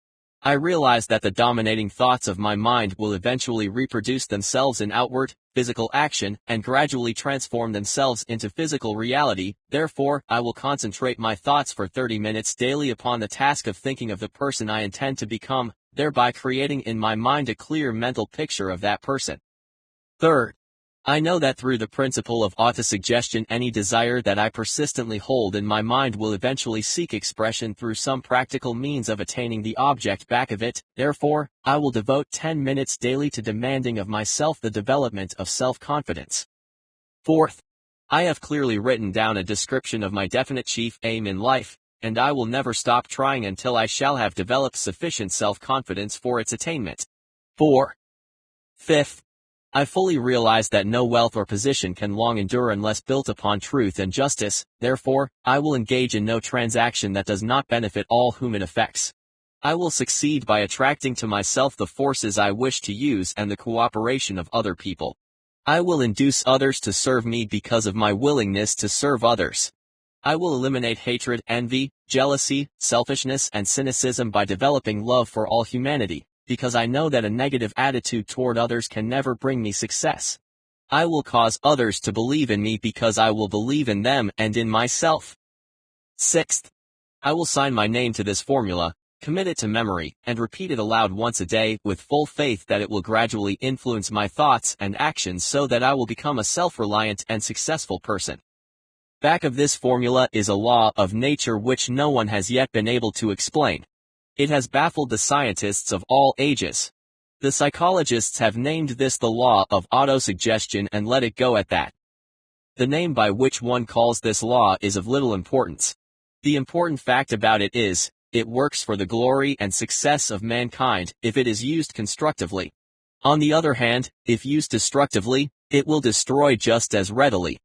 Speaker 1: I realize that the dominating thoughts of my mind will eventually reproduce themselves in outward, physical action, and gradually transform themselves into physical reality. Therefore, I will concentrate my thoughts for 30 minutes daily upon the task of thinking of the person I intend to become, thereby creating in my mind a clear mental picture of that person. Third, I know that through the principle of autosuggestion any desire that I persistently hold in my mind will eventually seek expression through some practical means of attaining the object back of it. Therefore, I will devote 10 minutes daily to demanding of myself the development of self-confidence. Fourth, I have clearly written down a description of my definite chief aim in life, and I will never stop trying until I shall have developed sufficient self-confidence for its attainment. Fifth, I fully realize that no wealth or position can long endure unless built upon truth and justice. Therefore, I will engage in no transaction that does not benefit all whom it affects. I will succeed by attracting to myself the forces I wish to use and the cooperation of other people. I will induce others to serve me because of my willingness to serve others. I will eliminate hatred, envy, jealousy, selfishness, and cynicism by developing love for all humanity, because I know that a negative attitude toward others can never bring me success. I will cause others to believe in me because I will believe in them and in myself. Sixth, I will sign my name to this formula, commit it to memory, and repeat it aloud once a day, with full faith that it will gradually influence my thoughts and actions so that I will become a self-reliant and successful person. Back of this formula is a law of nature which no one has yet been able to explain. It has baffled the scientists of all ages. The psychologists have named this the law of autosuggestion and let it go at that. The name by which one calls this law is of little importance. The important fact about it is, it works for the glory and success of mankind if it is used constructively. On the other hand, if used destructively, it will destroy just as readily.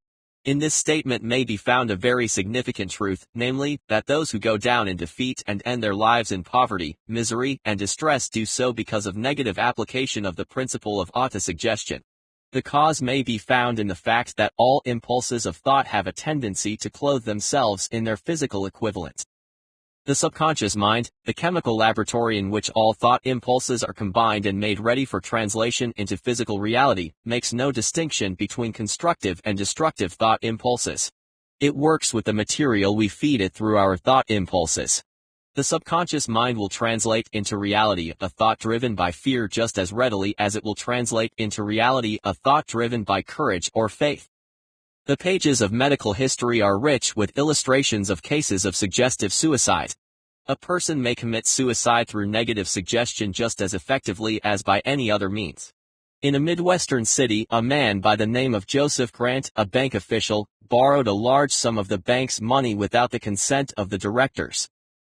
Speaker 1: In this statement may be found a very significant truth, namely, that those who go down in defeat and end their lives in poverty, misery, and distress do so because of negative application of the principle of autosuggestion. The cause may be found in the fact that all impulses of thought have a tendency to clothe themselves in their physical equivalent. The subconscious mind, the chemical laboratory in which all thought impulses are combined and made ready for translation into physical reality, makes no distinction between constructive and destructive thought impulses. It works with the material we feed it through our thought impulses. The subconscious mind will translate into reality a thought driven by fear just as readily as it will translate into reality a thought driven by courage or faith. The pages of medical history are rich with illustrations of cases of suggestive suicide. A person may commit suicide through negative suggestion just as effectively as by any other means. In a Midwestern city, a man by the name of Joseph Grant, a bank official, borrowed a large sum of the bank's money without the consent of the directors.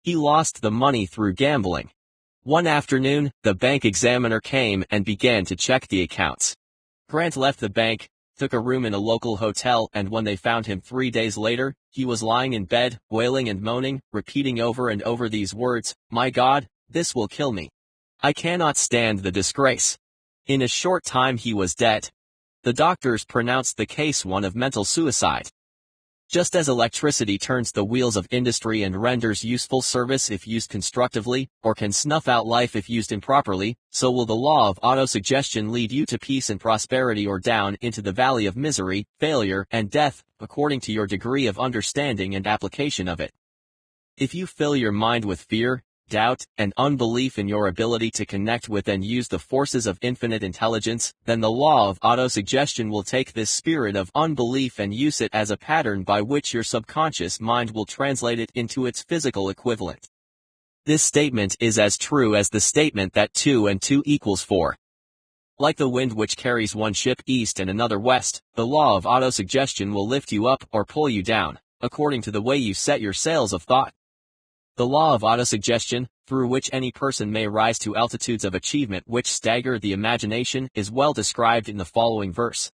Speaker 1: He lost the money through gambling. One afternoon, the bank examiner came and began to check the accounts. Grant left the bank, took a room in a local hotel, and when they found him 3 days later, he was lying in bed, wailing and moaning, repeating over and over these words, "My God, this will kill me. I cannot stand the disgrace." In a short time he was dead. The doctors pronounced the case one of mental suicide. Just as electricity turns the wheels of industry and renders useful service if used constructively, or can snuff out life if used improperly, so will the law of autosuggestion lead you to peace and prosperity or down into the valley of misery, failure, and death, according to your degree of understanding and application of it. If you fill your mind with fear, doubt, and unbelief in your ability to connect with and use the forces of infinite intelligence, then the law of autosuggestion will take this spirit of unbelief and use it as a pattern by which your subconscious mind will translate it into its physical equivalent. This statement is as true as the statement that 2 and 2 equals 4. Like the wind which carries one ship east and another west, the law of autosuggestion will lift you up or pull you down, according to the way you set your sails of thought. The law of autosuggestion, through which any person may rise to altitudes of achievement which stagger the imagination, is well described in the following verse.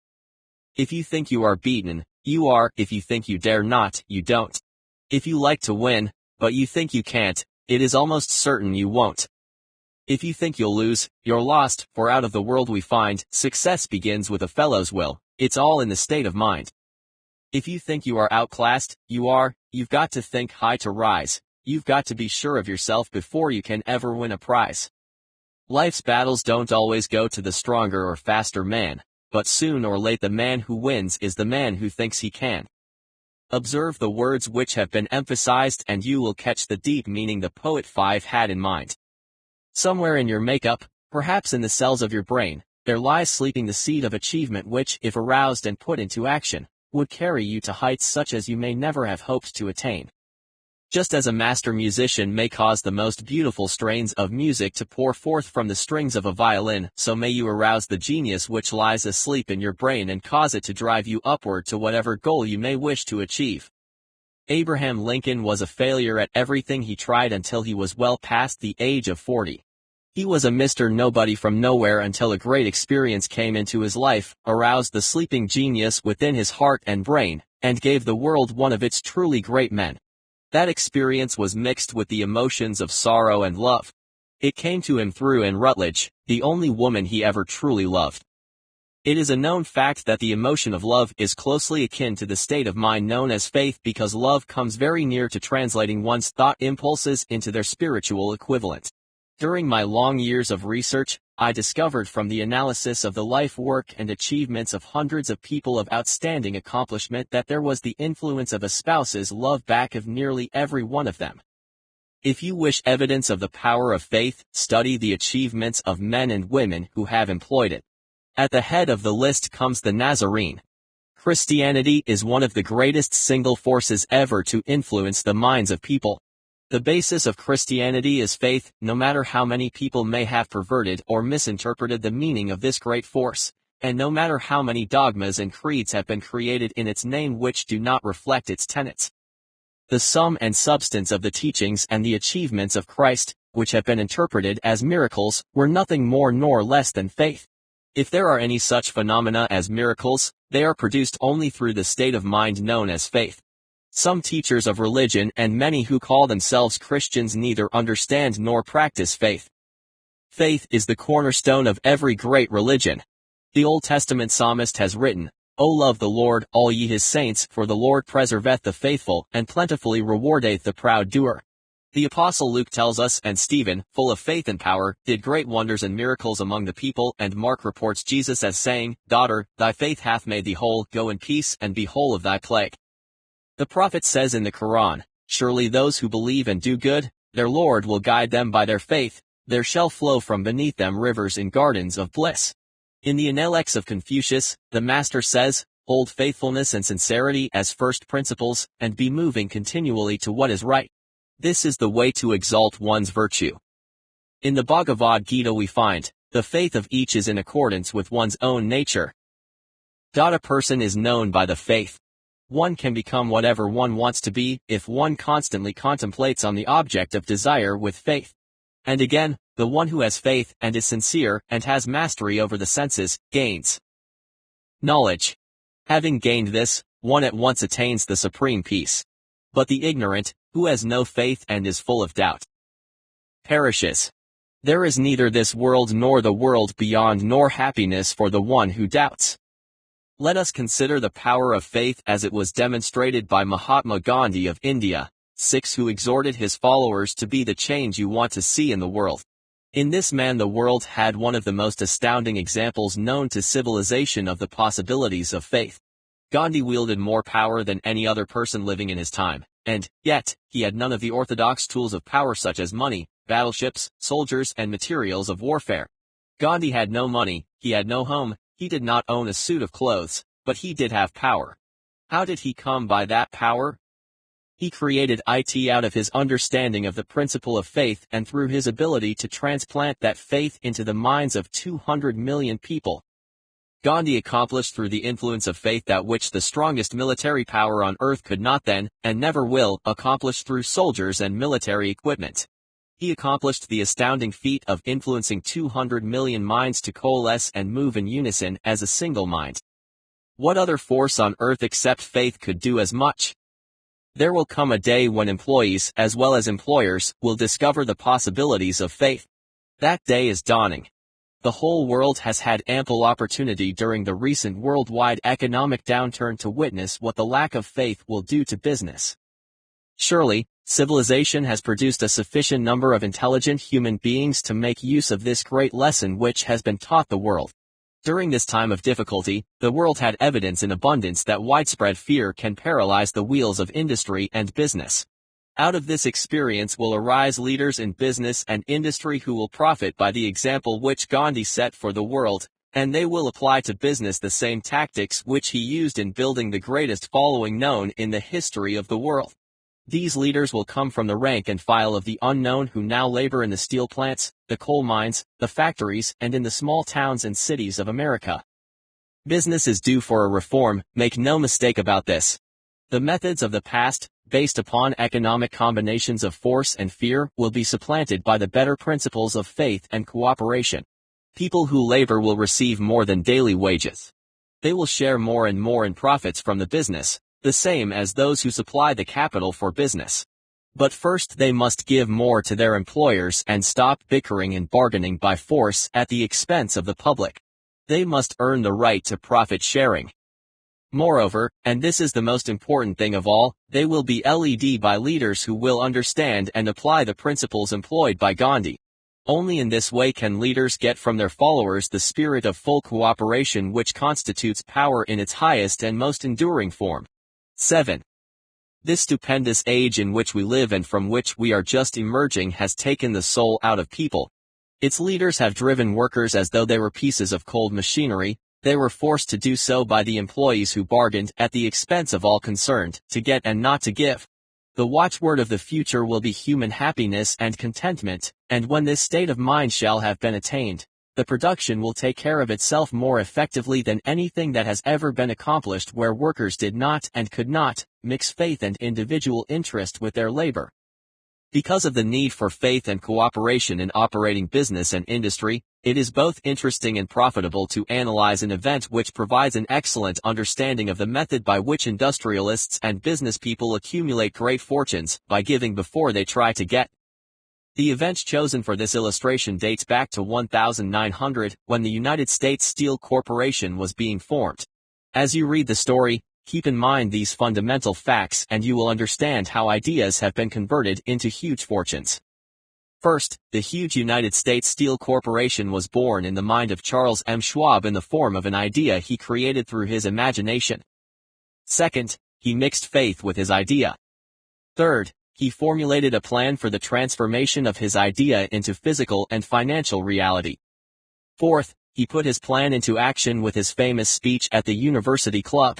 Speaker 1: If you think you are beaten, you are. If you think you dare not, you don't. If you like to win, but you think you can't, it is almost certain you won't. If you think you'll lose, you're lost, for out of the world we find, success begins with a fellow's will. It's all in the state of mind. If you think you are outclassed, you are. You've got to think high to rise. You've got to be sure of yourself before you can ever win a prize. Life's battles don't always go to the stronger or faster man, but soon or late the man who wins is the man who thinks he can. Observe the words which have been emphasized and you will catch the deep meaning the poet 5 had in mind. Somewhere in your makeup, perhaps in the cells of your brain, there lies sleeping the seed of achievement which, if aroused and put into action, would carry you to heights such as you may never have hoped to attain. Just as a master musician may cause the most beautiful strains of music to pour forth from the strings of a violin, so may you arouse the genius which lies asleep in your brain and cause it to drive you upward to whatever goal you may wish to achieve. Abraham Lincoln was a failure at everything he tried until he was well past the age of 40. He was a Mr. Nobody from nowhere until a great experience came into his life, aroused the sleeping genius within his heart and brain, and gave the world one of its truly great men. That experience was mixed with the emotions of sorrow and love. It came to him through Anne Rutledge, the only woman he ever truly loved. It is a known fact that the emotion of love is closely akin to the state of mind known as faith because love comes very near to translating one's thought impulses into their spiritual equivalent. During my long years of research, I discovered from the analysis of the life work and achievements of hundreds of people of outstanding accomplishment that there was the influence of a spouse's love back of nearly every one of them. If you wish evidence of the power of faith, study the achievements of men and women who have employed it. At the head of the list comes the Nazarene. Christianity is one of the greatest single forces ever to influence the minds of people. The basis of Christianity is faith, no matter how many people may have perverted or misinterpreted the meaning of this great force, and no matter how many dogmas and creeds have been created in its name which do not reflect its tenets. The sum and substance of the teachings and the achievements of Christ, which have been interpreted as miracles, were nothing more nor less than faith. If there are any such phenomena as miracles, they are produced only through the state of mind known as faith. Some teachers of religion and many who call themselves Christians neither understand nor practice faith. Faith is the cornerstone of every great religion. The Old Testament psalmist has written, "O love the Lord, all ye his saints, for the Lord preserveth the faithful, and plentifully rewardeth the proud doer." The Apostle Luke tells us, and Stephen, full of faith and power, did great wonders and miracles among the people, and Mark reports Jesus as saying, "Daughter, thy faith hath made thee whole, go in peace, and be whole of thy plague." The prophet says in the Quran, "Surely those who believe and do good, Their Lord will guide them by their faith, there shall flow from beneath them rivers in gardens of bliss. In the Analects of Confucius, the master says, hold faithfulness and sincerity as first principles, and be moving continually to what is right. This is the way to exalt one's virtue. In the Bhagavad Gita we find, the faith of each is in accordance with one's own nature. A person is known by the faith. One can become whatever one wants to be if one constantly contemplates on the object of desire with faith. And again, the one who has faith and is sincere and has mastery over the senses, gains knowledge. Having gained this, one at once attains the supreme peace. But the ignorant, who has no faith and is full of doubt, perishes. There is neither this world nor the world beyond nor happiness for the one who doubts. Let us consider the power of faith as it was demonstrated by Mahatma Gandhi of India, who exhorted his followers to be the change you want to see in the world. In this man the world had one of the most astounding examples known to civilization of the possibilities of faith. Gandhi wielded more power than any other person living in his time, and, yet, he had none of the orthodox tools of power such as money, battleships, soldiers and materials of warfare. Gandhi had no money, he had no home, he did not own a suit of clothes, but he did have power. How did he come by that power? He created it out of his understanding of the principle of faith and through his ability to transplant that faith into the minds of 200 million people. Gandhi accomplished through the influence of faith that which the strongest military power on earth could not then, and never will, accomplish through soldiers and military equipment. He accomplished the astounding feat of influencing 200 million minds to coalesce and move in unison as a single mind. What other force on earth except faith could do as much? There will come a day when employees, as well as employers, will discover the possibilities of faith. That day is dawning. The whole world has had ample opportunity during the recent worldwide economic downturn to witness what the lack of faith will do to business. Surely, civilization has produced a sufficient number of intelligent human beings to make use of this great lesson which has been taught the world. During this time of difficulty, the world had evidence in abundance that widespread fear can paralyze the wheels of industry and business. Out of this experience will arise leaders in business and industry who will profit by the example which Gandhi set for the world, and they will apply to business the same tactics which he used in building the greatest following known in the history of the world. These leaders will come from the rank and file of the unknown who now labor in the steel plants, the coal mines, the factories, and in the small towns and cities of America. Business is due for a reform, make no mistake about this. The methods of the past, based upon economic combinations of force and fear, will be supplanted by the better principles of faith and cooperation. People who labor will receive more than daily wages. They will share more and more in profits from the business, the same as those who supply the capital for business. But first they must give more to their employers and stop bickering and bargaining by force at the expense of the public. They must earn the right to profit sharing. Moreover, and this is the most important thing of all, they will be led by leaders who will understand and apply the principles employed by Gandhi. Only in this way can leaders get from their followers the spirit of full cooperation which constitutes power in its highest and most enduring form. 7. This stupendous age in which we live and from which we are just emerging has taken the soul out of people. Its leaders have driven workers as though they were pieces of cold machinery. They were forced to do so by the employees who bargained at the expense of all concerned, to get and not to give. The watchword of the future will be human happiness and contentment, and when this state of mind shall have been attained, the production will take care of itself more effectively than anything that has ever been accomplished where workers did not and could not mix faith and individual interest with their labor. Because of the need for faith and cooperation in operating business and industry, it is both interesting and profitable to analyze an event which provides an excellent understanding of the method by which industrialists and business people accumulate great fortunes, by giving before they try to get. The event chosen for this illustration dates back to 1900, when the United States Steel Corporation was being formed. As you read the story, keep in mind these fundamental facts and you will understand how ideas have been converted into huge fortunes. First, the huge United States Steel Corporation was born in the mind of Charles M. Schwab in the form of an idea he created through his imagination. Second, he mixed faith with his idea. Third, he formulated a plan for the transformation of his idea into physical and financial reality. Fourth, he put his plan into action with his famous speech at the University Club.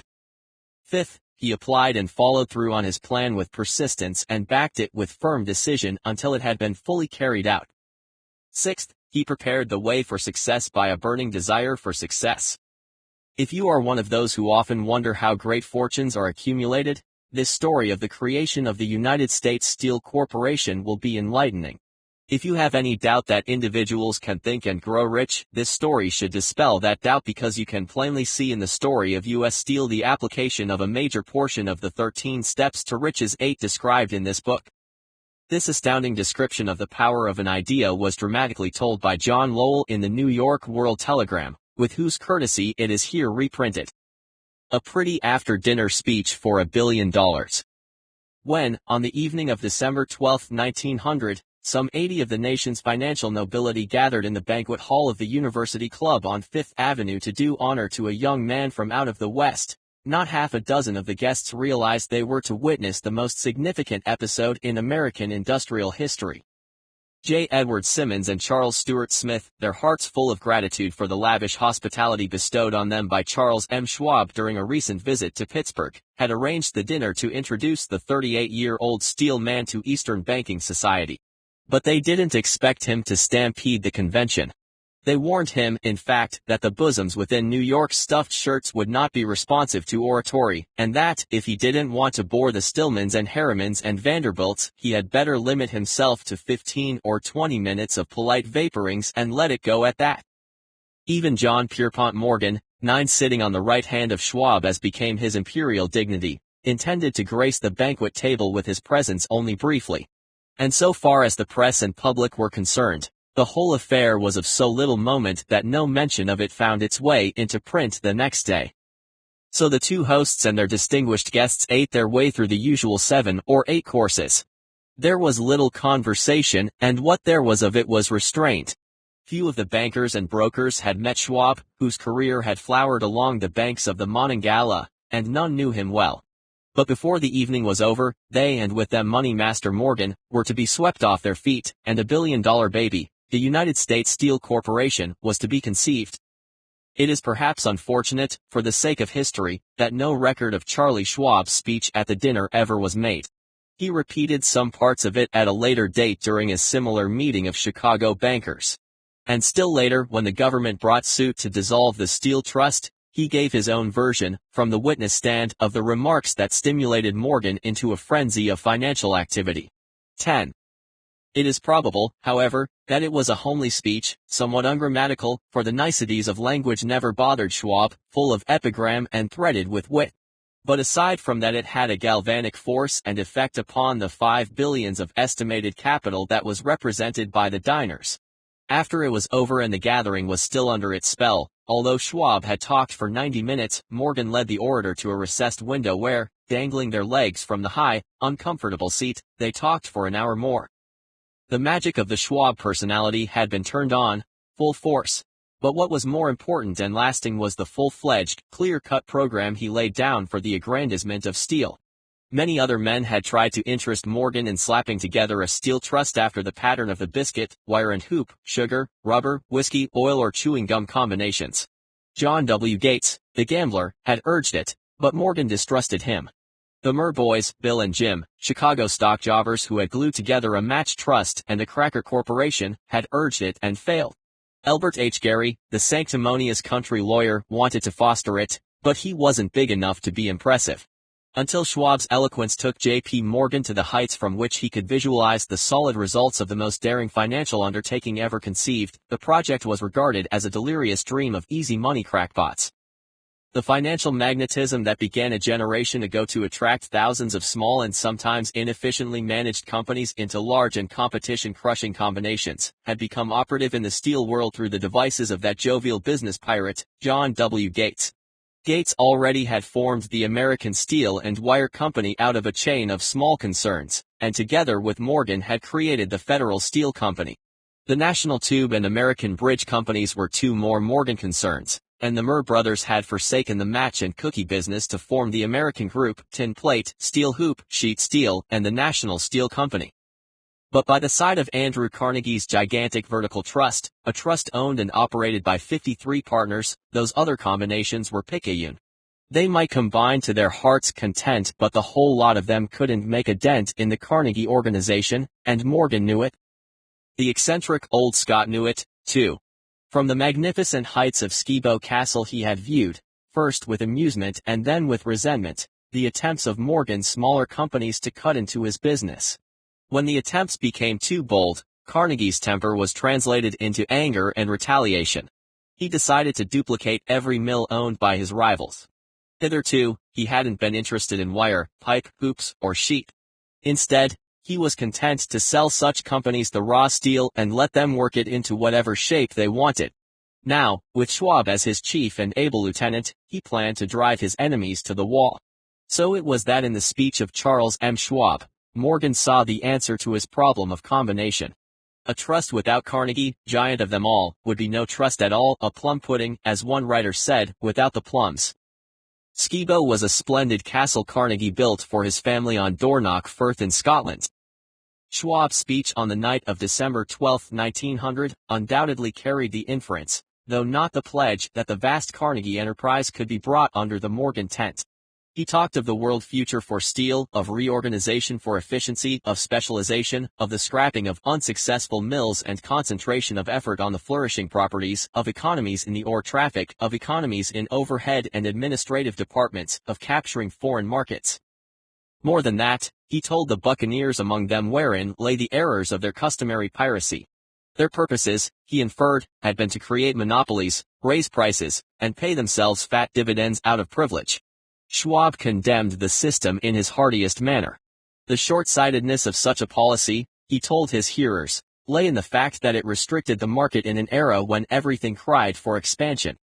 Speaker 1: Fifth, he applied and followed through on his plan with persistence and backed it with firm decision until it had been fully carried out. Sixth, he prepared the way for success by a burning desire for success. If you are one of those who often wonder how great fortunes are accumulated, this story of the creation of the United States Steel Corporation will be enlightening. If you have any doubt that individuals can think and grow rich, this story should dispel that doubt, because you can plainly see in the story of U.S. Steel the application of a major portion of the 13 steps to riches 8 described in this book. This astounding description of the power of an idea was dramatically told by John Lowell in the New York World Telegram, with whose courtesy it is here reprinted. A pretty after-dinner speech for $1 billion. When, on the evening of December 12, 1900, some 80 of the nation's financial nobility gathered in the banquet hall of the University Club on Fifth Avenue to do honor to a young man from out of the West, not half a dozen of the guests realized they were to witness the most significant episode in American industrial history. J. Edward Simmons and Charles Stuart Smith, their hearts full of gratitude for the lavish hospitality bestowed on them by Charles M. Schwab during a recent visit to Pittsburgh, had arranged the dinner to introduce the 38-year-old steel man to Eastern banking society. But they didn't expect him to stampede the convention. They warned him, in fact, that the bosoms within New York's stuffed shirts would not be responsive to oratory, and that, if he didn't want to bore the Stillmans and Harrimans and Vanderbilts, he had better limit himself to 15 or 20 minutes of polite vaporings and let it go at that. Even John Pierpont Morgan, 9, sitting on the right hand of Schwab as became his imperial dignity, intended to grace the banquet table with his presence only briefly. And so far as the press and public were concerned, the whole affair was of so little moment that no mention of it found its way into print the next day. So the two hosts and their distinguished guests ate their way through the usual 7 or 8 courses. There was little conversation, and what there was of it was restraint. Few of the bankers and brokers had met Schwab, whose career had flowered along the banks of the Monongahela, and none knew him well. But before the evening was over, they and with them Money Master Morgan, were to be swept off their feet, and a billion-dollar baby, the United States Steel Corporation, was to be conceived. It is perhaps unfortunate, for the sake of history, that no record of Charlie Schwab's speech at the dinner ever was made. He repeated some parts of it at a later date during a similar meeting of Chicago bankers. And still later, when the government brought suit to dissolve the Steel Trust, he gave his own version, from the witness stand, of the remarks that stimulated Morgan into a frenzy of financial activity. 10. It is probable, however, that it was a homely speech, somewhat ungrammatical, for the niceties of language never bothered Schwab, full of epigram and threaded with wit. But aside from that, it had a galvanic force and effect upon the 5 billions of estimated capital that was represented by the diners. After it was over and the gathering was still under its spell, although Schwab had talked for 90 minutes, Morgan led the orator to a recessed window where, dangling their legs from the high, uncomfortable seat, they talked for an hour more. The magic of the Schwab personality had been turned on, full force. But what was more important and lasting was the full-fledged, clear-cut program he laid down for the aggrandizement of steel. Many other men had tried to interest Morgan in slapping together a steel trust after the pattern of the biscuit, wire and hoop, sugar, rubber, whiskey, oil or chewing gum combinations. John W. Gates, the gambler, had urged it, but Morgan distrusted him. The Murr boys, Bill and Jim, Chicago stock jobbers who had glued together a match trust and a cracker corporation, had urged it and failed. Elbert H. Gary, the sanctimonious country lawyer, wanted to foster it, but he wasn't big enough to be impressive. Until Schwab's eloquence took J.P. Morgan to the heights from which he could visualize the solid results of the most daring financial undertaking ever conceived, the project was regarded as a delirious dream of easy money crackpots. The financial magnetism that began a generation ago to attract thousands of small and sometimes inefficiently managed companies into large and competition-crushing combinations, had become operative in the steel world through the devices of that jovial business pirate, John W. Gates. Gates already had formed the American Steel and Wire Company out of a chain of small concerns, and together with Morgan had created the Federal Steel Company. The National Tube and American Bridge Companies were two more Morgan concerns, and the Murr brothers had forsaken the match and cookie business to form the American Group, Tin Plate, Steel Hoop, Sheet Steel, and the National Steel Company. But by the side of Andrew Carnegie's gigantic vertical trust, a trust owned and operated by 53 partners, those other combinations were picayune. They might combine to their heart's content, but the whole lot of them couldn't make a dent in the Carnegie organization, and Morgan knew it. The eccentric old Scot knew it, too. From the magnificent heights of Skibo Castle he had viewed, first with amusement and then with resentment, the attempts of Morgan's smaller companies to cut into his business. When the attempts became too bold, Carnegie's temper was translated into anger and retaliation. He decided to duplicate every mill owned by his rivals. Hitherto, he hadn't been interested in wire, pipe, hoops, or sheet. Instead, he was content to sell such companies the raw steel and let them work it into whatever shape they wanted. Now, with Schwab as his chief and able lieutenant, he planned to drive his enemies to the wall. So it was that in the speech of Charles M. Schwab, Morgan saw the answer to his problem of combination. A trust without Carnegie, giant of them all, would be no trust at all, a plum pudding, as one writer said, without the plums. Skibo was a splendid castle Carnegie built for his family on Dornoch Firth in Scotland. Schwab's speech on the night of December 12, 1900, undoubtedly carried the inference, though not the pledge, that the vast Carnegie enterprise could be brought under the Morgan tent. He talked of the world future for steel, of reorganization for efficiency, of specialization, of the scrapping of unsuccessful mills and concentration of effort on the flourishing properties, of economies in the ore traffic, of economies in overhead and administrative departments, of capturing foreign markets. More than that, he told the buccaneers among them wherein lay the errors of their customary piracy. Their purposes, he inferred, had been to create monopolies, raise prices, and pay themselves fat dividends out of privilege. Schwab condemned the system in his heartiest manner. The short-sightedness of such a policy, he told his hearers, lay in the fact that it restricted the market in an era when everything cried for expansion.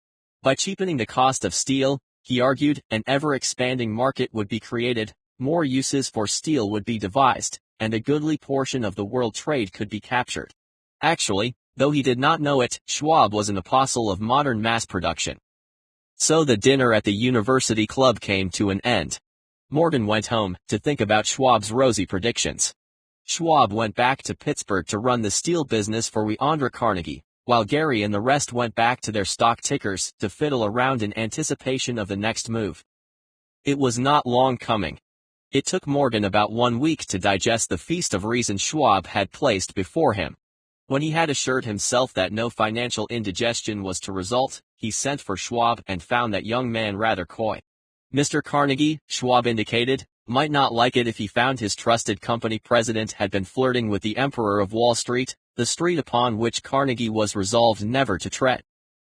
Speaker 1: By cheapening the cost of steel, he argued, an ever-expanding market would be created, more uses for steel would be devised, and a goodly portion of the world trade could be captured. Actually, though he did not know it, Schwab was an apostle of modern mass production. So the dinner at the University Club came to an end. Morgan went home to think about Schwab's rosy predictions. Schwab went back to Pittsburgh to run the steel business for Andrew Carnegie, while Gary and the rest went back to their stock tickers to fiddle around in anticipation of the next move. It was not long coming. It took Morgan about 1 week to digest the feast of reason Schwab had placed before him. When he had assured himself that no financial indigestion was to result, he sent for Schwab and found that young man rather coy. Mr. Carnegie, Schwab indicated, might not like it if he found his trusted company president had been flirting with the Emperor of Wall Street, the street upon which Carnegie was resolved never to tread.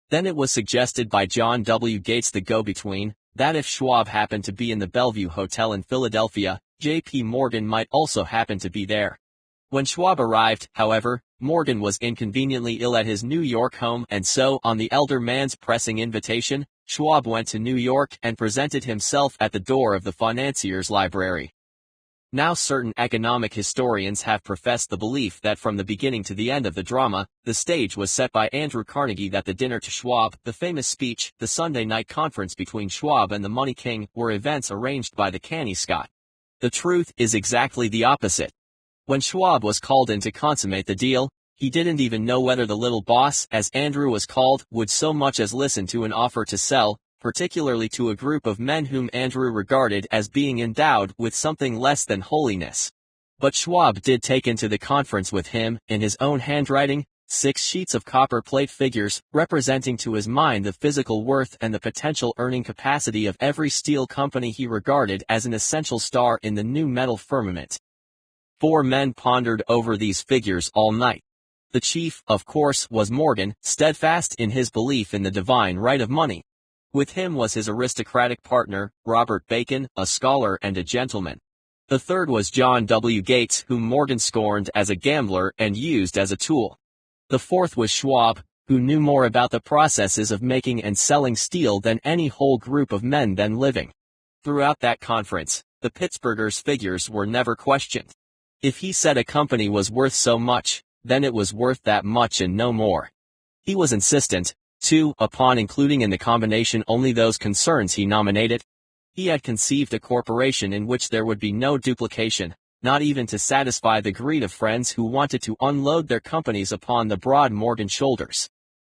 Speaker 1: Then it was suggested by John W. Gates, the go-between, that if Schwab happened to be in the Bellevue Hotel in Philadelphia, J.P. Morgan might also happen to be there. When Schwab arrived, however, Morgan was inconveniently ill at his New York home, and so, on the elder man's pressing invitation, Schwab went to New York and presented himself at the door of the financier's library. Now certain economic historians have professed the belief that from the beginning to the end of the drama, the stage was set by Andrew Carnegie, that the dinner to Schwab, the famous speech, the Sunday night conference between Schwab and the Money King, were events arranged by the canny Scot. The truth is exactly the opposite. When Schwab was called in to consummate the deal, he didn't even know whether the little boss, as Andrew was called, would so much as listen to an offer to sell, particularly to a group of men whom Andrew regarded as being endowed with something less than holiness. But Schwab did take into the conference with him, in his own handwriting, 6 sheets of copper plate figures, representing to his mind the physical worth and the potential earning capacity of every steel company he regarded as an essential star in the new metal firmament. 4 men pondered over these figures all night. The chief, of course, was Morgan, steadfast in his belief in the divine right of money. With him was his aristocratic partner, Robert Bacon, a scholar and a gentleman. The third was John W. Gates, whom Morgan scorned as a gambler and used as a tool. The fourth was Schwab, who knew more about the processes of making and selling steel than any whole group of men then living. Throughout that conference, the Pittsburghers' figures were never questioned. If he said a company was worth so much, then it was worth that much and no more. He was insistent, 2. Upon including in the combination only those concerns he nominated, he had conceived a corporation in which there would be no duplication, not even to satisfy the greed of friends who wanted to unload their companies upon the broad Morgan shoulders.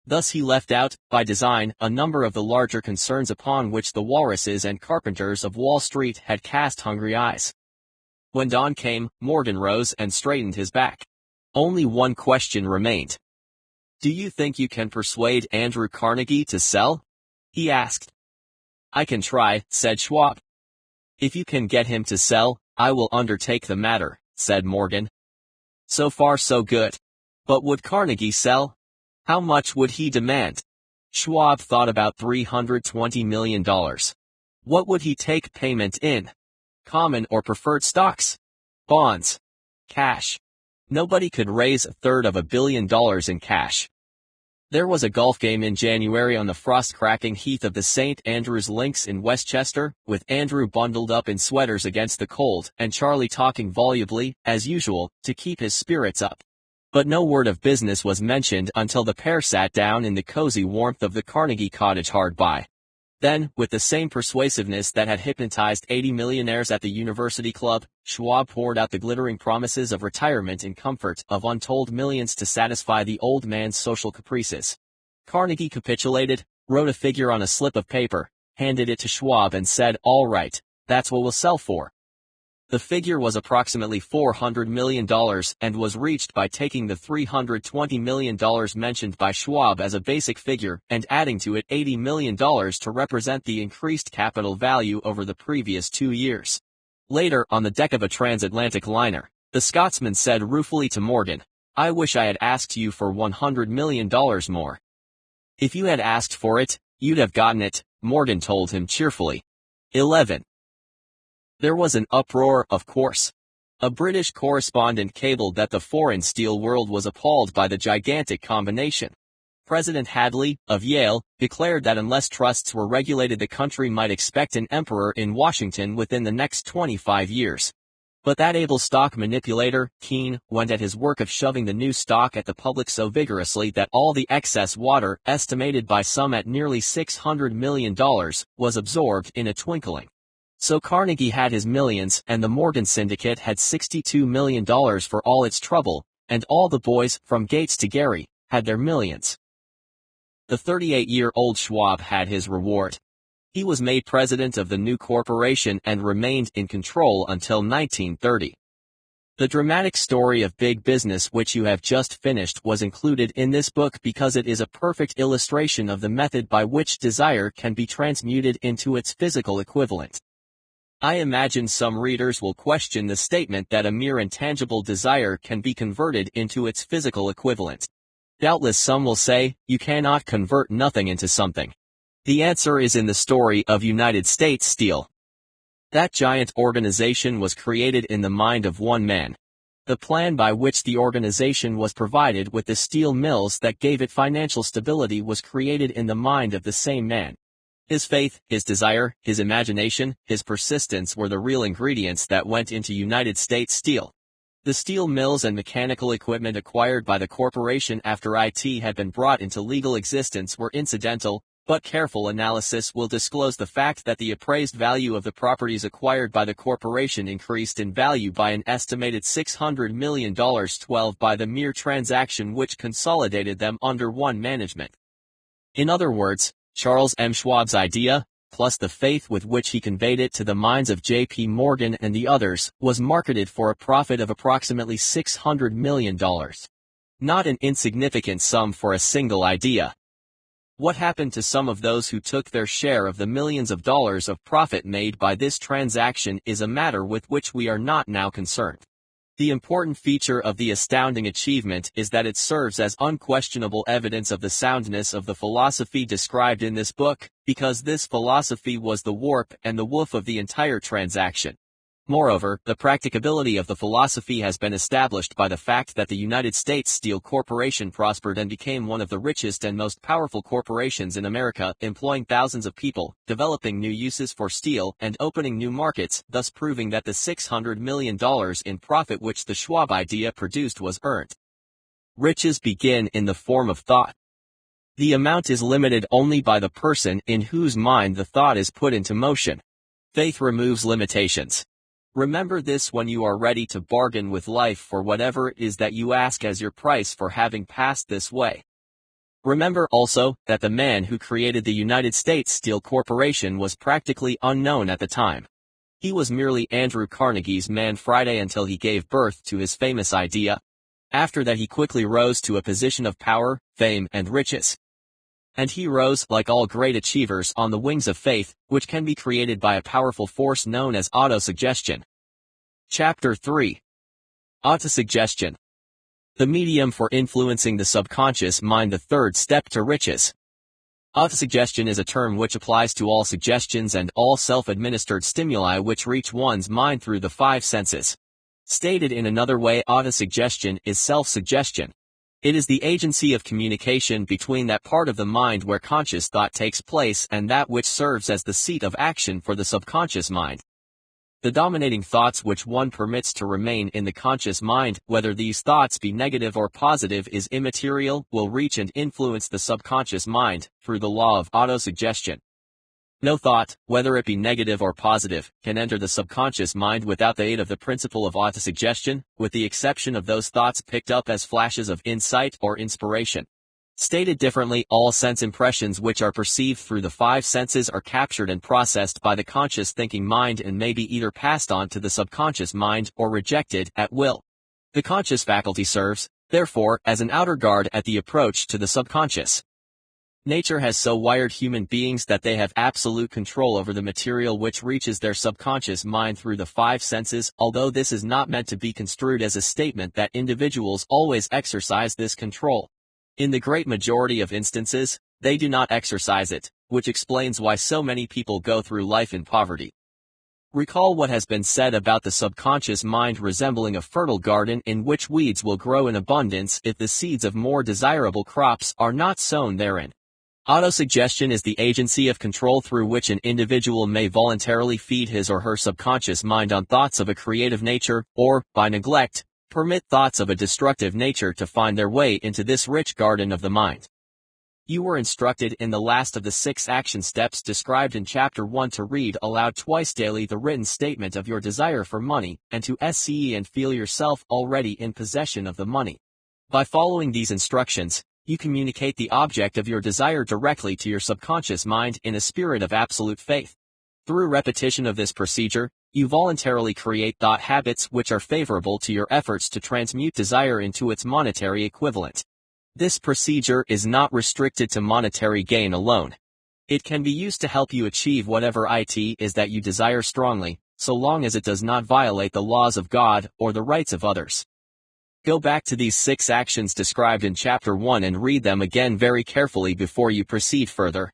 Speaker 1: Thus he left out, by design, a number of the larger concerns upon which the walruses and carpenters of Wall Street had cast hungry eyes. When dawn came, Morgan rose and straightened his back. Only one question remained. "Do you think you can persuade Andrew Carnegie to sell?" he asked. "I can try," said Schwab. "If you can get him to sell, I will undertake the matter," said Morgan. So far so good. But would Carnegie sell? How much would he demand? Schwab thought about $320 million. What would he take payment in? Common or preferred stocks? Bonds? Cash? Nobody could raise $350 million in cash. There was a golf game in January on the frost-cracking heath of the St. Andrews Links in Westchester, with Andrew bundled up in sweaters against the cold and Charlie talking volubly, as usual, to keep his spirits up. But no word of business was mentioned until the pair sat down in the cozy warmth of the Carnegie cottage hard by. Then, with the same persuasiveness that had hypnotized 80 millionaires at the University Club, Schwab poured out the glittering promises of retirement in comfort, of untold millions to satisfy the old man's social caprices. Carnegie capitulated, wrote a figure on a slip of paper, handed it to Schwab and said, "All right, that's what we'll sell for." The figure was approximately $400 million and was reached by taking the $320 million mentioned by Schwab as a basic figure and adding to it $80 million to represent the increased capital value over the previous 2 years. Later, on the deck of a transatlantic liner, the Scotsman said ruefully to Morgan, "I wish I had asked you for $100 million more." "If you had asked for it, you'd have gotten it," Morgan told him cheerfully. 11. There was an uproar, of course. A British correspondent cabled that the foreign steel world was appalled by the gigantic combination. President Hadley, of Yale, declared that unless trusts were regulated the country might expect an emperor in Washington within the next 25 years. But that able stock manipulator, Keene, went at his work of shoving the new stock at the public so vigorously that all the excess water, estimated by some at nearly $600 million, was absorbed in a twinkling. So Carnegie had his millions and the Morgan Syndicate had $62 million for all its trouble, and all the boys, from Gates to Gary, had their millions. The 38-year-old Schwab had his reward. He was made president of the new corporation and remained in control until 1930. The dramatic story of big business which you have just finished was included in this book because it is a perfect illustration of the method by which desire can be transmuted into its physical equivalent. I imagine some readers will question the statement that a mere intangible desire can be converted into its physical equivalent. Doubtless some will say, you cannot convert nothing into something. The answer is in the story of United States Steel. That giant organization was created in the mind of one man. The plan by which the organization was provided with the steel mills that gave it financial stability was created in the mind of the same man. His faith, his desire, his imagination, his persistence were the real ingredients that went into United States Steel. The steel mills and mechanical equipment acquired by the corporation after IT had been brought into legal existence were incidental, but careful analysis will disclose the fact that the appraised value of the properties acquired by the corporation increased in value by an estimated $600 million, 12 by the mere transaction which consolidated them under one management. In other words, Charles M. Schwab's idea, plus the faith with which he conveyed it to the minds of J.P. Morgan and the others, was marketed for a profit of approximately $600 million. Not an insignificant sum for a single idea. What happened to some of those who took their share of the millions of dollars of profit made by this transaction is a matter with which we are not now concerned. The important feature of the astounding achievement is that it serves as unquestionable evidence of the soundness of the philosophy described in this book, because this philosophy was the warp and the woof of the entire transaction. Moreover, the practicability of the philosophy has been established by the fact that the United States Steel Corporation prospered and became one of the richest and most powerful corporations in America, employing thousands of people, developing new uses for steel, and opening new markets, thus proving that the $600 million in profit which the Schwab idea produced was earned. Riches begin in the form of thought. The amount is limited only by the person in whose mind the thought is put into motion. Faith removes limitations. Remember this when you are ready to bargain with life for whatever it is that you ask as your price for having passed this way. Remember also that the man who created the United States Steel Corporation was practically unknown at the time. He was merely Andrew Carnegie's man Friday until he gave birth to his famous idea. After that he quickly rose to a position of power, fame, and riches. And he rose, like all great achievers, on the wings of faith, which can be created by a powerful force known as autosuggestion. Chapter 3. Autosuggestion. The medium for influencing the subconscious mind. The third step to riches. Autosuggestion is a term which applies to all suggestions and all self-administered stimuli which reach one's mind through the five senses. Stated in another way, autosuggestion is self-suggestion. It is the agency of communication between that part of the mind where conscious thought takes place and that which serves as the seat of action for the subconscious mind. The dominating thoughts which one permits to remain in the conscious mind, whether these thoughts be negative or positive is immaterial, will reach and influence the subconscious mind, through the law of autosuggestion. No thought, whether it be negative or positive, can enter the subconscious mind without the aid of the principle of autosuggestion, with the exception of those thoughts picked up as flashes of insight or inspiration. Stated differently, all sense impressions which are perceived through the five senses are captured and processed by the conscious thinking mind and may be either passed on to the subconscious mind or rejected at will. The conscious faculty serves, therefore, as an outer guard at the approach to the subconscious. Nature has so wired human beings that they have absolute control over the material which reaches their subconscious mind through the five senses, although this is not meant to be construed as a statement that individuals always exercise this control. In the great majority of instances, they do not exercise it, which explains why so many people go through life in poverty. Recall what has been said about the subconscious mind resembling a fertile garden in which weeds will grow in abundance if the seeds of more desirable crops are not sown therein. Autosuggestion is the agency of control through which an individual may voluntarily feed his or her subconscious mind on thoughts of a creative nature, or, by neglect, permit thoughts of a destructive nature to find their way into this rich garden of the mind. You were instructed in the last of the 6 action steps described in Chapter 1 to read aloud twice daily the written statement of your desire for money, and to see and feel yourself already in possession of the money. By following these instructions, you communicate the object of your desire directly to your subconscious mind in a spirit of absolute faith. Through repetition of this procedure, you voluntarily create thought habits which are favorable to your efforts to transmute desire into its monetary equivalent. This procedure is not restricted to monetary gain alone. It can be used to help you achieve whatever it is that you desire strongly, so long as it does not violate the laws of God or the rights of others. Go back to these 6 actions described in Chapter 1 and read them again very carefully before you proceed further.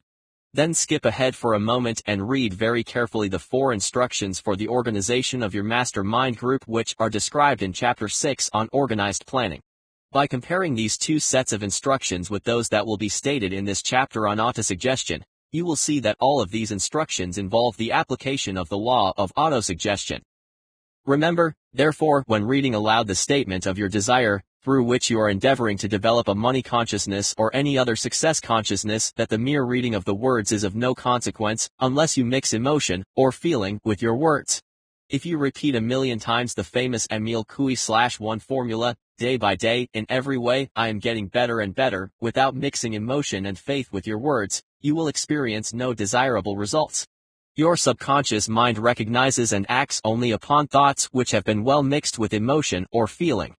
Speaker 1: Then skip ahead for a moment and read very carefully the 4 instructions for the organization of your mastermind group which are described in Chapter 6 on organized planning. By comparing these 2 sets of instructions with those that will be stated in this chapter on autosuggestion, you will see that all of these instructions involve the application of the law of autosuggestion. Remember, therefore, when reading aloud the statement of your desire, through which you are endeavoring to develop a money consciousness or any other success consciousness, that the mere reading of the words is of no consequence, unless you mix emotion, or feeling, with your words. If you repeat 1,000,000 times the famous Emile Coué/1 formula, day by day, in every way, I am getting better and better, without mixing emotion and faith with your words, you will experience no desirable results. Your subconscious mind recognizes and acts only upon thoughts which have been well mixed with emotion or feeling.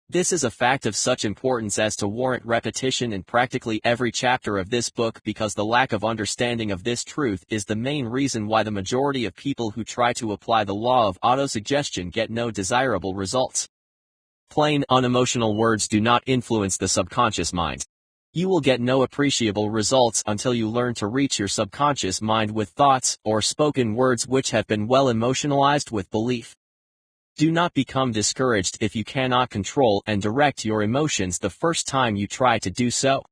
Speaker 1: This is a fact of such importance as to warrant repetition in practically every chapter of this book because the lack of understanding of this truth is the main reason why the majority of people who try to apply the law of autosuggestion get no desirable results. Plain, unemotional words do not influence the subconscious mind. You will get no appreciable results until you learn to reach your subconscious mind with thoughts or spoken words which have been well emotionalized with belief. Do not become discouraged if you cannot control and direct your emotions the first time you try to do so.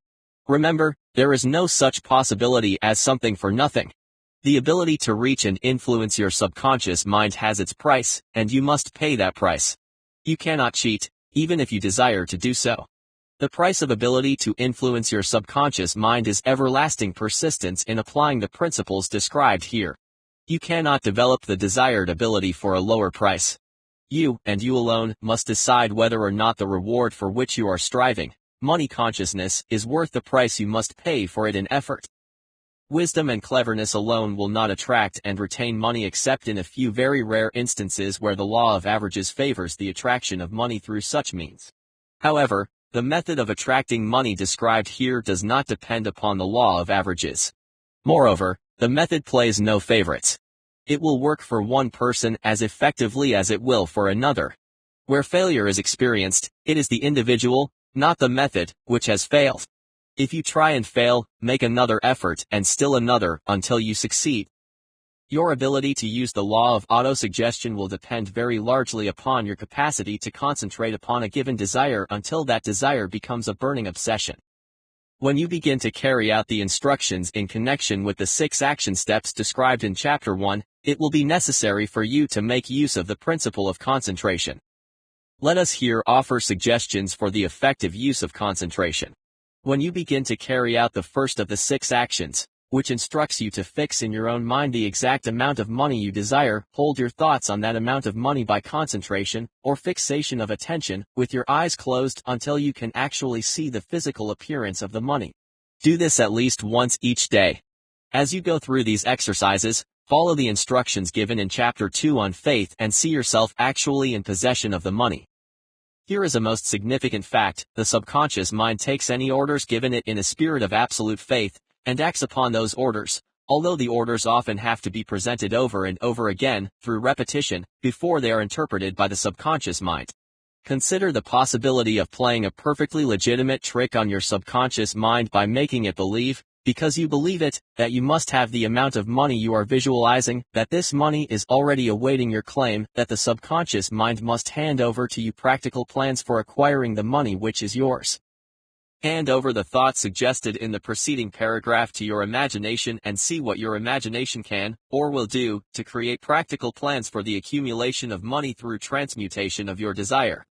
Speaker 1: Remember, there is no such possibility as something for nothing. The ability to reach and influence your subconscious mind has its price, and you must pay that price. You cannot cheat, even if you desire to do so. The price of ability to influence your subconscious mind is everlasting persistence in applying the principles described here. You cannot develop the desired ability for a lower price. You, and you alone, must decide whether or not the reward for which you are striving, money consciousness, is worth the price you must pay for it in effort. Wisdom and cleverness alone will not attract and retain money except in a few very rare instances where the law of averages favors the attraction of money through such means. However, the method of attracting money described here does not depend upon the law of averages. Moreover, the method plays no favorites. It will work for one person as effectively as it will for another. Where failure is experienced, it is the individual, not the method, which has failed. If you try and fail, make another effort and still another until you succeed. Your ability to use the law of autosuggestion will depend very largely upon your capacity to concentrate upon a given desire until that desire becomes a burning obsession. When you begin to carry out the instructions in connection with the 6 action steps described in Chapter 1, it will be necessary for you to make use of the principle of concentration. Let us here offer suggestions for the effective use of concentration. When you begin to carry out the first of the 6 actions, which instructs you to fix in your own mind the exact amount of money you desire, hold your thoughts on that amount of money by concentration, or fixation of attention, with your eyes closed until you can actually see the physical appearance of the money. Do this at least once each day. As you go through these exercises, follow the instructions given in Chapter 2 on faith and see yourself actually in possession of the money. Here is a most significant fact: the subconscious mind takes any orders given it in a spirit of absolute faith, and acts upon those orders, although the orders often have to be presented over and over again, through repetition, before they are interpreted by the subconscious mind. Consider the possibility of playing a perfectly legitimate trick on your subconscious mind by making it believe, because you believe it, that you must have the amount of money you are visualizing, that this money is already awaiting your claim, that the subconscious mind must hand over to you practical plans for acquiring the money which is yours. Hand over the thoughts suggested in the preceding paragraph to your imagination and see what your imagination can, or will do, to create practical plans for the accumulation of money through transmutation of your desire.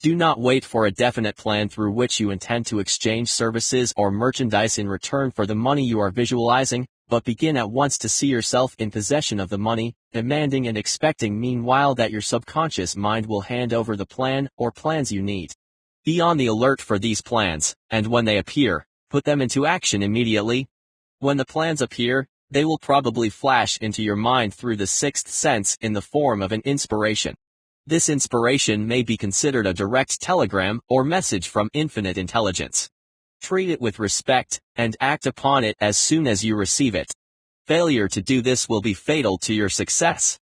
Speaker 1: Do not wait for a definite plan through which you intend to exchange services or merchandise in return for the money you are visualizing, but begin at once to see yourself in possession of the money, demanding and expecting meanwhile that your subconscious mind will hand over the plan or plans you need. Be on the alert for these plans, and when they appear, put them into action immediately. When the plans appear, they will probably flash into your mind through the 6th sense in the form of an inspiration. This inspiration may be considered a direct telegram or message from infinite intelligence. Treat it with respect, and act upon it as soon as you receive it. Failure to do this will be fatal to your success.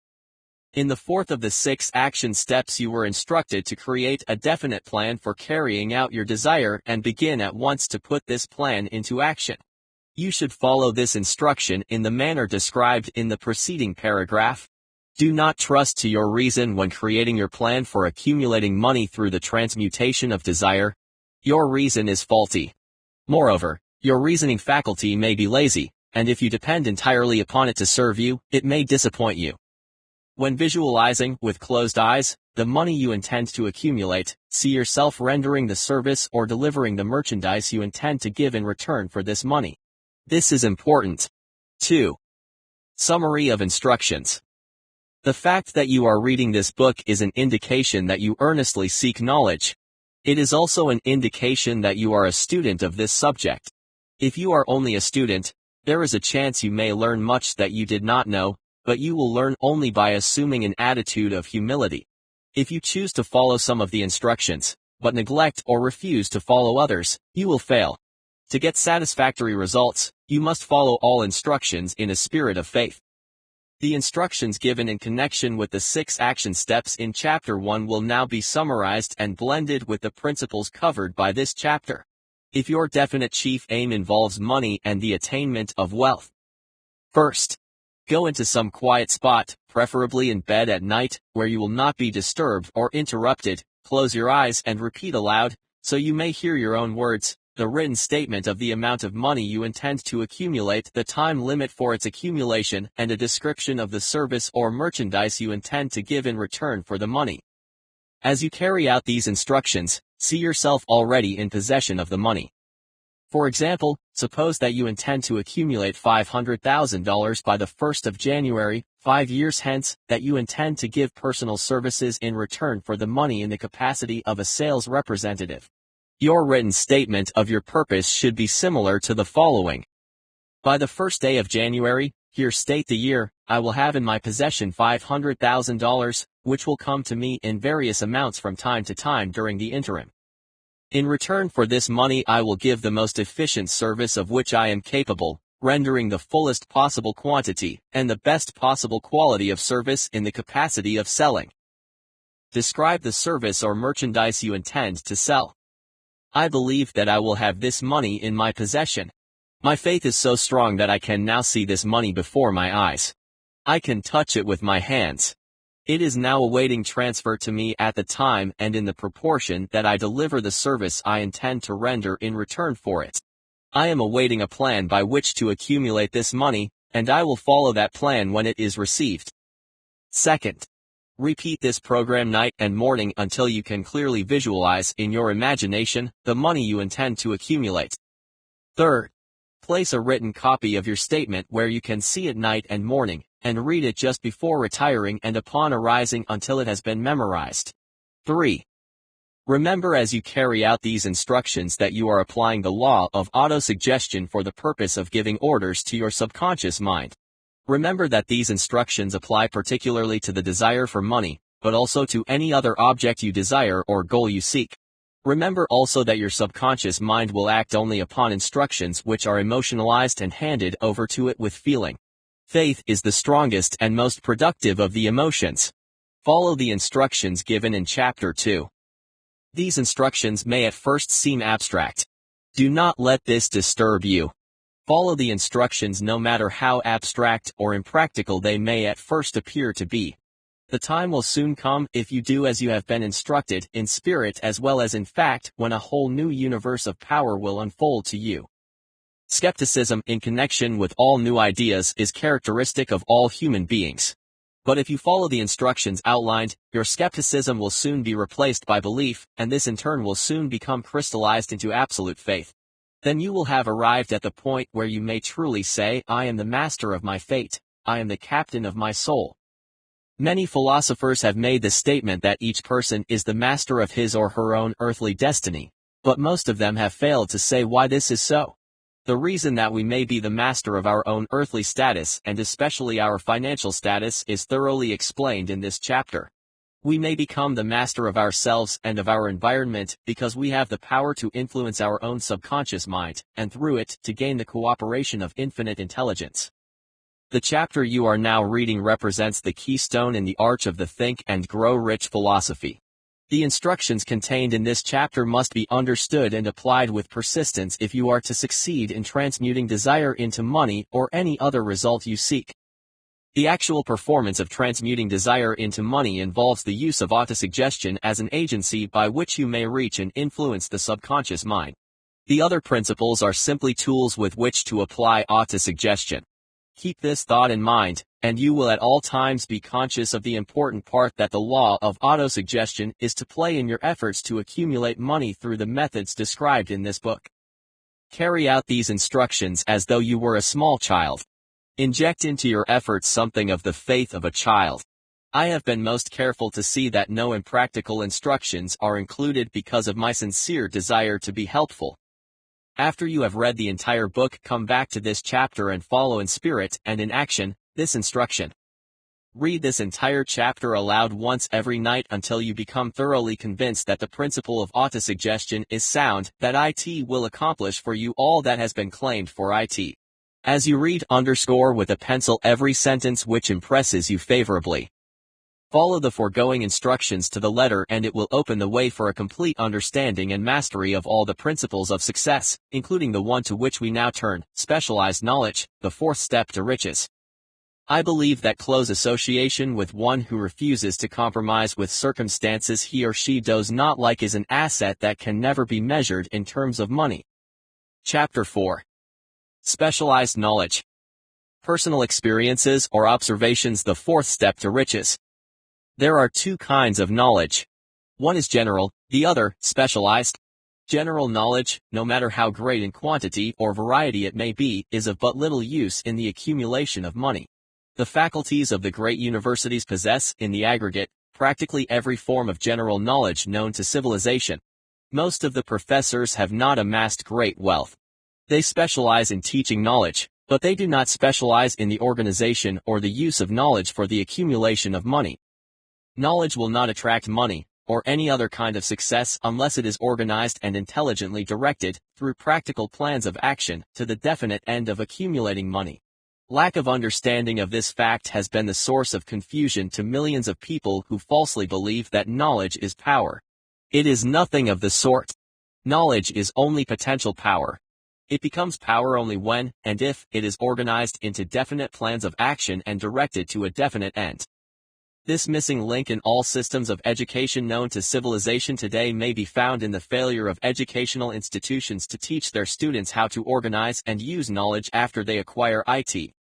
Speaker 1: In the 4th of the 6 action steps you were instructed to create a definite plan for carrying out your desire and begin at once to put this plan into action. You should follow this instruction in the manner described in the preceding paragraph. Do not trust to your reason when creating your plan for accumulating money through the transmutation of desire. Your reason is faulty. Moreover, your reasoning faculty may be lazy, and if you depend entirely upon it to serve you, it may disappoint you. When visualizing, with closed eyes, the money you intend to accumulate, see yourself rendering the service or delivering the merchandise you intend to give in return for this money. This is important. 2. Summary of instructions. The fact that you are reading this book is an indication that you earnestly seek knowledge. It is also an indication that you are a student of this subject. If you are only a student, there is a chance you may learn much that you did not know, but you will learn only by assuming an attitude of humility. If you choose to follow some of the instructions, but neglect or refuse to follow others, you will fail. To get satisfactory results, you must follow all instructions in a spirit of faith. The instructions given in connection with the 6 action steps in Chapter 1 will now be summarized and blended with the principles covered by this chapter. If your definite chief aim involves money and the attainment of wealth, first, go into some quiet spot, preferably in bed at night, where you will not be disturbed or interrupted. Close your eyes and repeat aloud, so you may hear your own words, the written statement of the amount of money you intend to accumulate, the time limit for its accumulation, and a description of the service or merchandise you intend to give in return for the money. As you carry out these instructions, See yourself already in possession of the money. For example, suppose that you intend to accumulate $500,000 by the 1st of January, 5 years hence, that you intend to give personal services in return for the money in the capacity of a sales representative. Your written statement of your purpose should be similar to the following. By the first day of January, here state the year, I will have in my possession $500,000, which will come to me in various amounts from time to time during the interim. In return for this money I will give the most efficient service of which I am capable, rendering the fullest possible quantity and the best possible quality of service in the capacity of selling. Describe the service or merchandise you intend to sell. I believe that I will have this money in my possession. My faith is so strong that I can now see this money before my eyes. I can touch it with my hands. It is now awaiting transfer to me at the time and in the proportion that I deliver the service I intend to render in return for it. I am awaiting a plan by which to accumulate this money, and I will follow that plan when it is received. Second, repeat this program night and morning until you can clearly visualize in your imagination the money you intend to accumulate. Third, place a written copy of your statement where you can see it night and morning, and read it just before retiring and upon arising until it has been memorized. 3. Remember as you carry out these instructions that you are applying the law of autosuggestion for the purpose of giving orders to your subconscious mind. Remember that these instructions apply particularly to the desire for money, but also to any other object you desire or goal you seek. Remember also that your subconscious mind will act only upon instructions which are emotionalized and handed over to it with feeling. Faith is the strongest and most productive of the emotions. Follow the instructions given in Chapter 2. These instructions may at first seem abstract. Do not let this disturb you. Follow the instructions no matter how abstract or impractical they may at first appear to be. The time will soon come, if you do as you have been instructed, in spirit as well as in fact, when a whole new universe of power will unfold to you. Skepticism in connection with all new ideas is characteristic of all human beings. But if you follow the instructions outlined, your skepticism will soon be replaced by belief, and this in turn will soon become crystallized into absolute faith. Then you will have arrived at the point where you may truly say, I am the master of my fate, I am the captain of my soul. Many philosophers have made the statement that each person is the master of his or her own earthly destiny, but most of them have failed to say why this is so. The reason that we may be the master of our own earthly status and especially our financial status is thoroughly explained in this chapter. We may become the master of ourselves and of our environment because we have the power to influence our own subconscious mind, and through it, to gain the cooperation of infinite intelligence. The chapter you are now reading represents the keystone in the arch of the Think and Grow Rich philosophy. The instructions contained in this chapter must be understood and applied with persistence if you are to succeed in transmuting desire into money or any other result you seek. The actual performance of transmuting desire into money involves the use of autosuggestion as an agency by which you may reach and influence the subconscious mind. The other principles are simply tools with which to apply autosuggestion. Keep this thought in mind, and you will at all times be conscious of the important part that the law of autosuggestion is to play in your efforts to accumulate money through the methods described in this book. Carry out these instructions as though you were a small child. Inject into your efforts something of the faith of a child. I have been most careful to see that no impractical instructions are included because of my sincere desire to be helpful. After you have read the entire book, come back to this chapter and follow in spirit and in action this instruction. Read this entire chapter aloud once every night until you become thoroughly convinced that the principle of autosuggestion is sound, that it will accomplish for you all that has been claimed for it. As you read, underscore with a pencil every sentence which impresses you favorably. Follow the foregoing instructions to the letter and it will open the way for a complete understanding and mastery of all the principles of success, including the one to which we now turn, specialized knowledge, the fourth step to riches. I believe that close association with one who refuses to compromise with circumstances he or she does not like is an asset that can never be measured in terms of money. Chapter 4. Specialized knowledge. Personal experiences or observations, the fourth step to riches. There are two kinds of knowledge. One is general, The other, specialized. General knowledge, no matter how great in quantity or variety it may be, is of but little use in the accumulation of money. The faculties of the great universities possess, in the aggregate, practically every form of general knowledge known to civilization. Most of the professors have not amassed great wealth. They specialize in teaching knowledge, but they do not specialize in the organization or the use of knowledge for the accumulation of money. Knowledge will not attract money, or any other kind of success unless it is organized and intelligently directed, through practical plans of action, to the definite end of accumulating money. Lack of understanding of this fact has been the source of confusion to millions of people who falsely believe that knowledge is power. It is nothing of the sort. Knowledge is only potential power. It becomes power only when, and if, it is organized into definite plans of action and directed to a definite end. This missing link in all systems of education known to civilization today may be found in the failure of educational institutions to teach their students how to organize and use knowledge after they acquire it.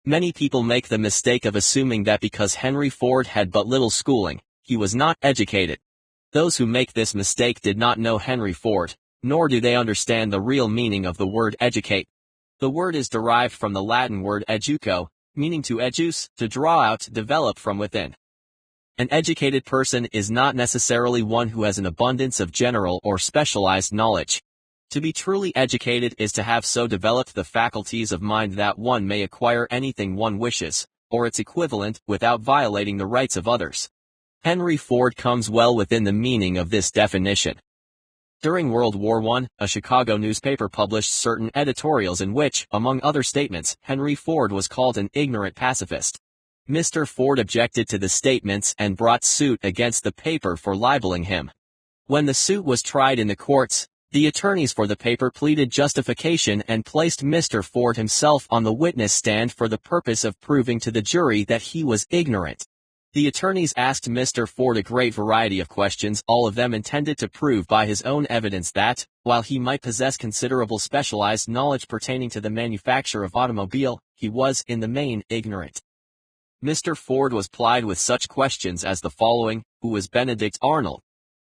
Speaker 1: Many people make the mistake of assuming that because Henry Ford had but little schooling, he was not educated. Those who make this mistake did not know Henry Ford, nor do they understand the real meaning of the word educate. The word is derived from the Latin word educo, meaning to educe, to draw out, develop from within. An educated person is not necessarily one who has an abundance of general or specialized knowledge. To be truly educated is to have so developed the faculties of mind that one may acquire anything one wishes, or its equivalent, without violating the rights of others. Henry Ford comes well within the meaning of this definition. During World War I, a Chicago newspaper published certain editorials in which, among other statements, Henry Ford was called an ignorant pacifist. Mr. Ford objected to the statements and brought suit against the paper for libeling him. When the suit was tried in the courts, the attorneys for the paper pleaded justification and placed Mr. Ford himself on the witness stand for the purpose of proving to the jury that he was ignorant. The attorneys asked Mr. Ford a great variety of questions, all of them intended to prove by his own evidence that, while he might possess considerable specialized knowledge pertaining to the manufacture of automobile, he was, in the main, ignorant. Mr. Ford was plied with such questions as the following: who was Benedict Arnold?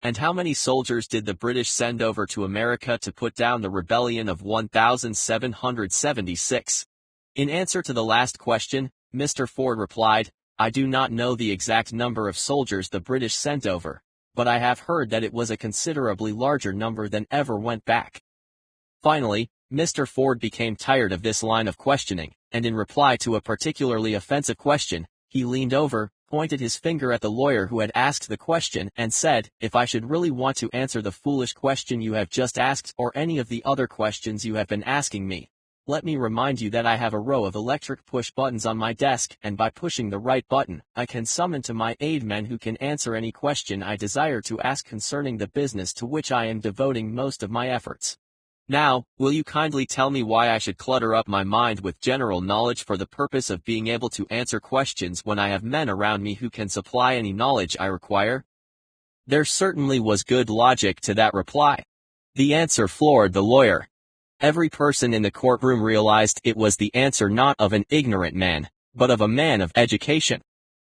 Speaker 1: And how many soldiers did the British send over to America to put down the rebellion of 1776? In answer to the last question, Mr. Ford replied, I do not know the exact number of soldiers the British sent over, but I have heard that it was a considerably larger number than ever went back. Finally, Mr. Ford became tired of this line of questioning, and in reply to a particularly offensive question, he leaned over, pointed his finger at the lawyer who had asked the question, and said, if I should really want to answer the foolish question you have just asked or any of the other questions you have been asking me, let me remind you that I have a row of electric push buttons on my desk, and by pushing the right button, I can summon to my aid men who can answer any question I desire to ask concerning the business to which I am devoting most of my efforts. Now, will you kindly tell me why I should clutter up my mind with general knowledge for the purpose of being able to answer questions when I have men around me who can supply any knowledge I require? There certainly was good logic to that reply. The answer floored the lawyer. Every person in the courtroom realized it was the answer not of an ignorant man, but of a man of education.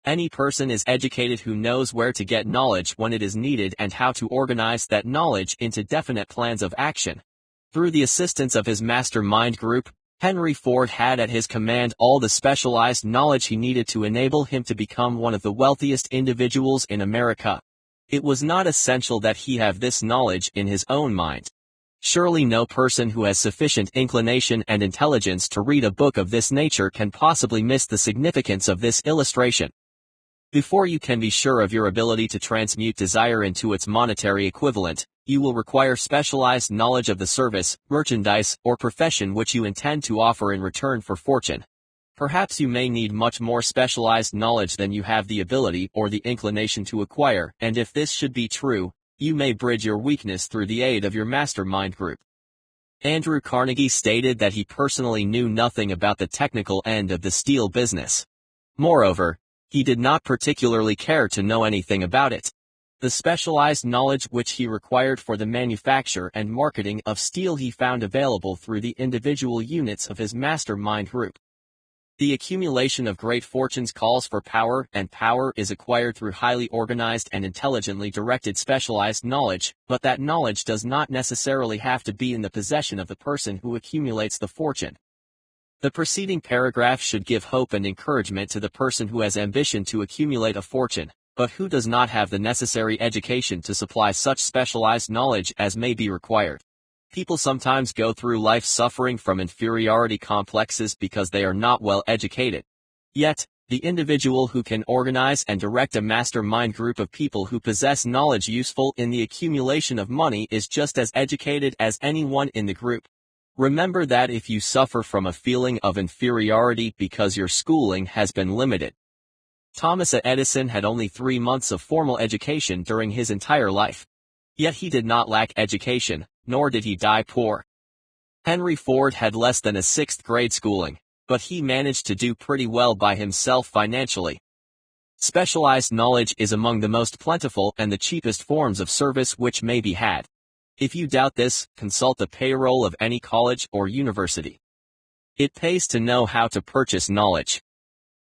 Speaker 1: Any person is educated who knows where to get knowledge when it is needed and how to organize that knowledge into definite plans of action. Through the assistance of his mastermind group, Henry Ford had at his command all the specialized knowledge he needed to enable him to become one of the wealthiest individuals in America. It was not essential that he have this knowledge in his own mind. Surely no person who has sufficient inclination and intelligence to read a book of this nature can possibly miss the significance of this illustration. Before you can be sure of your ability to transmute desire into its monetary equivalent, you will require specialized knowledge of the service, merchandise, or profession which you intend to offer in return for fortune. Perhaps you may need much more specialized knowledge than you have the ability or the inclination to acquire, and if this should be true, you may bridge your weakness through the aid of your mastermind group. Andrew Carnegie stated that he personally knew nothing about the technical end of the steel business. Moreover, he did not particularly care to know anything about it. The specialized knowledge which he required for the manufacture and marketing of steel he found available through the individual units of his mastermind group. The accumulation of great fortunes calls for power, and power is acquired through highly organized and intelligently directed specialized knowledge, but that knowledge does not necessarily have to be in the possession of the person who accumulates the fortune. The preceding paragraph should give hope and encouragement to the person who has ambition to accumulate a fortune, but who does not have the necessary education to supply such specialized knowledge as may be required. People sometimes go through life suffering from inferiority complexes because they are not well educated. Yet, the individual who can organize and direct a mastermind group of people who possess knowledge useful in the accumulation of money is just as educated as anyone in the group. Remember that if you suffer from a feeling of inferiority because your schooling has been limited. Thomas Edison had only 3 months of formal education during his entire life. Yet he did not lack education, nor did he die poor. Henry Ford had less than a 6th grade schooling, but he managed to do pretty well by himself financially. Specialized knowledge is among the most plentiful and the cheapest forms of service which may be had. If you doubt this, consult the payroll of any college or university. It pays to know how to purchase knowledge.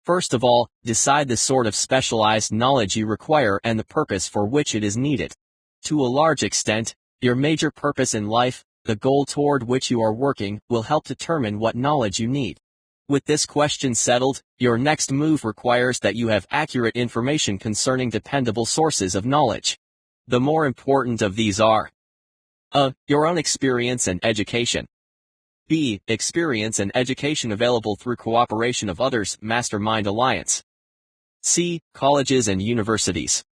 Speaker 1: First of all, decide the sort of specialized knowledge you require and the purpose for which it is needed. To a large extent, your major purpose in life, the goal toward which you are working, will help determine what knowledge you need. With this question settled, your next move requires that you have accurate information concerning dependable sources of knowledge. The more important of these are A. Your own experience and education. B. Experience and education available through cooperation of others, Mastermind Alliance. C. Colleges and universities.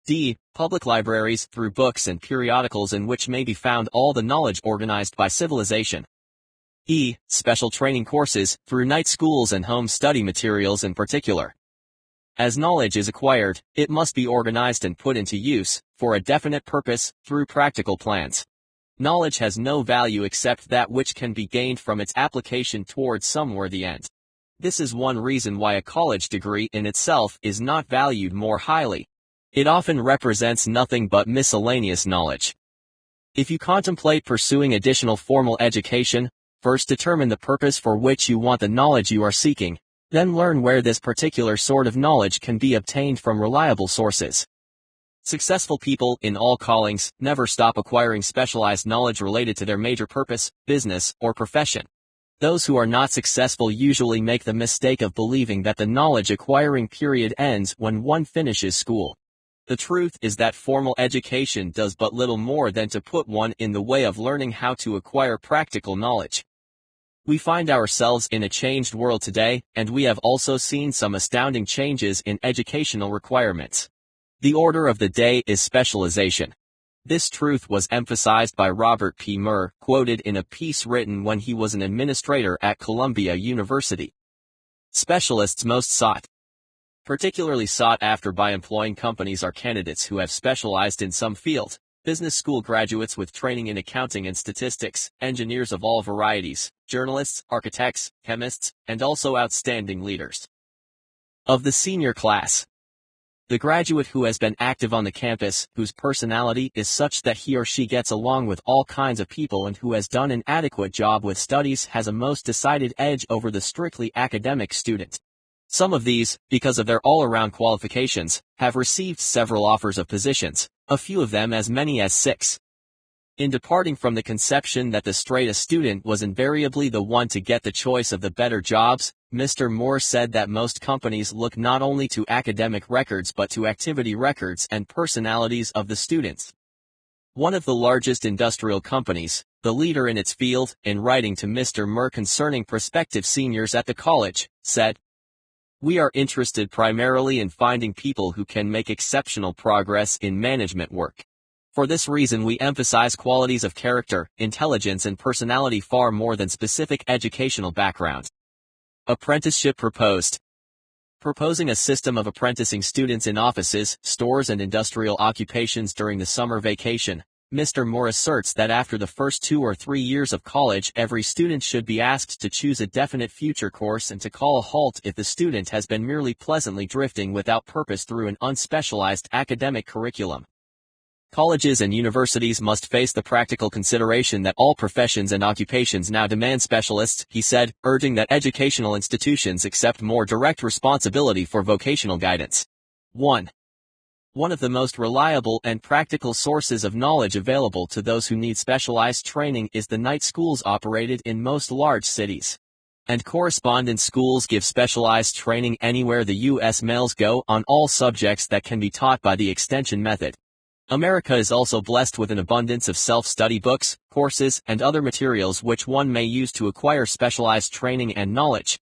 Speaker 1: D. Public libraries through books and periodicals in which may be found all the knowledge organized by civilization. E. Special training courses through night schools and home study materials in particular. As knowledge is acquired, it must be organized and put into use, for a definite purpose, through practical plans. Knowledge has no value except that which can be gained from its application towards some worthy end. This is one reason why a college degree in itself is not valued more highly. It often represents nothing but miscellaneous knowledge. If you contemplate pursuing additional formal education, first determine the purpose for which you want the knowledge you are seeking, then learn where this particular sort of knowledge can be obtained from reliable sources. Successful people in all callings never stop acquiring specialized knowledge related to their major purpose, business, or profession. Those who are not successful usually make the mistake of believing that the knowledge acquiring period ends when one finishes school. The truth is that formal education does but little more than to put one in the way of learning how to acquire practical knowledge. We find ourselves in a changed world today, and we have also seen some astounding changes in educational requirements. The order of the day is specialization. This truth was emphasized by Robert P. Murr, quoted in a piece written when he was an administrator at Columbia University. Specialists most sought. Particularly sought after by employing companies are candidates who have specialized in some field, business school graduates with training in accounting and statistics, engineers of all varieties, journalists, architects, chemists, and also outstanding leaders. Of the senior class, the graduate who has been active on the campus, whose personality is such that he or she gets along with all kinds of people and who has done an adequate job with studies has a most decided edge over the strictly academic student. Some of these, because of their all-around qualifications, have received several offers of positions, a few of them as many as 6. In departing from the conception that the straight-A student was invariably the one to get the choice of the better jobs, Mr. Moore said that most companies look not only to academic records but to activity records and personalities of the students. One of the largest industrial companies, the leader in its field, in writing to Mr. Moore concerning prospective seniors at the college, said, "We are interested primarily in finding people who can make exceptional progress in management work. For this reason we emphasize qualities of character, intelligence and personality far more than specific educational background." Apprenticeship proposed. Proposing a system of apprenticing students in offices, stores and industrial occupations during the summer vacation, Mr. Moore asserts that after the first 2 or 3 years of college every student should be asked to choose a definite future course and to call a halt if the student has been merely pleasantly drifting without purpose through an unspecialized academic curriculum. Colleges and universities must face the practical consideration that all professions and occupations now demand specialists, he said, urging that educational institutions accept more direct responsibility for vocational guidance. 1. One of the most reliable and practical sources of knowledge available to those who need specialized training is the night schools operated in most large cities. And correspondence schools give specialized training anywhere the U.S. mails go on all subjects that can be taught by the extension method. America is also blessed with an abundance of self-study books, courses, and other materials which one may use to acquire specialized training and knowledge.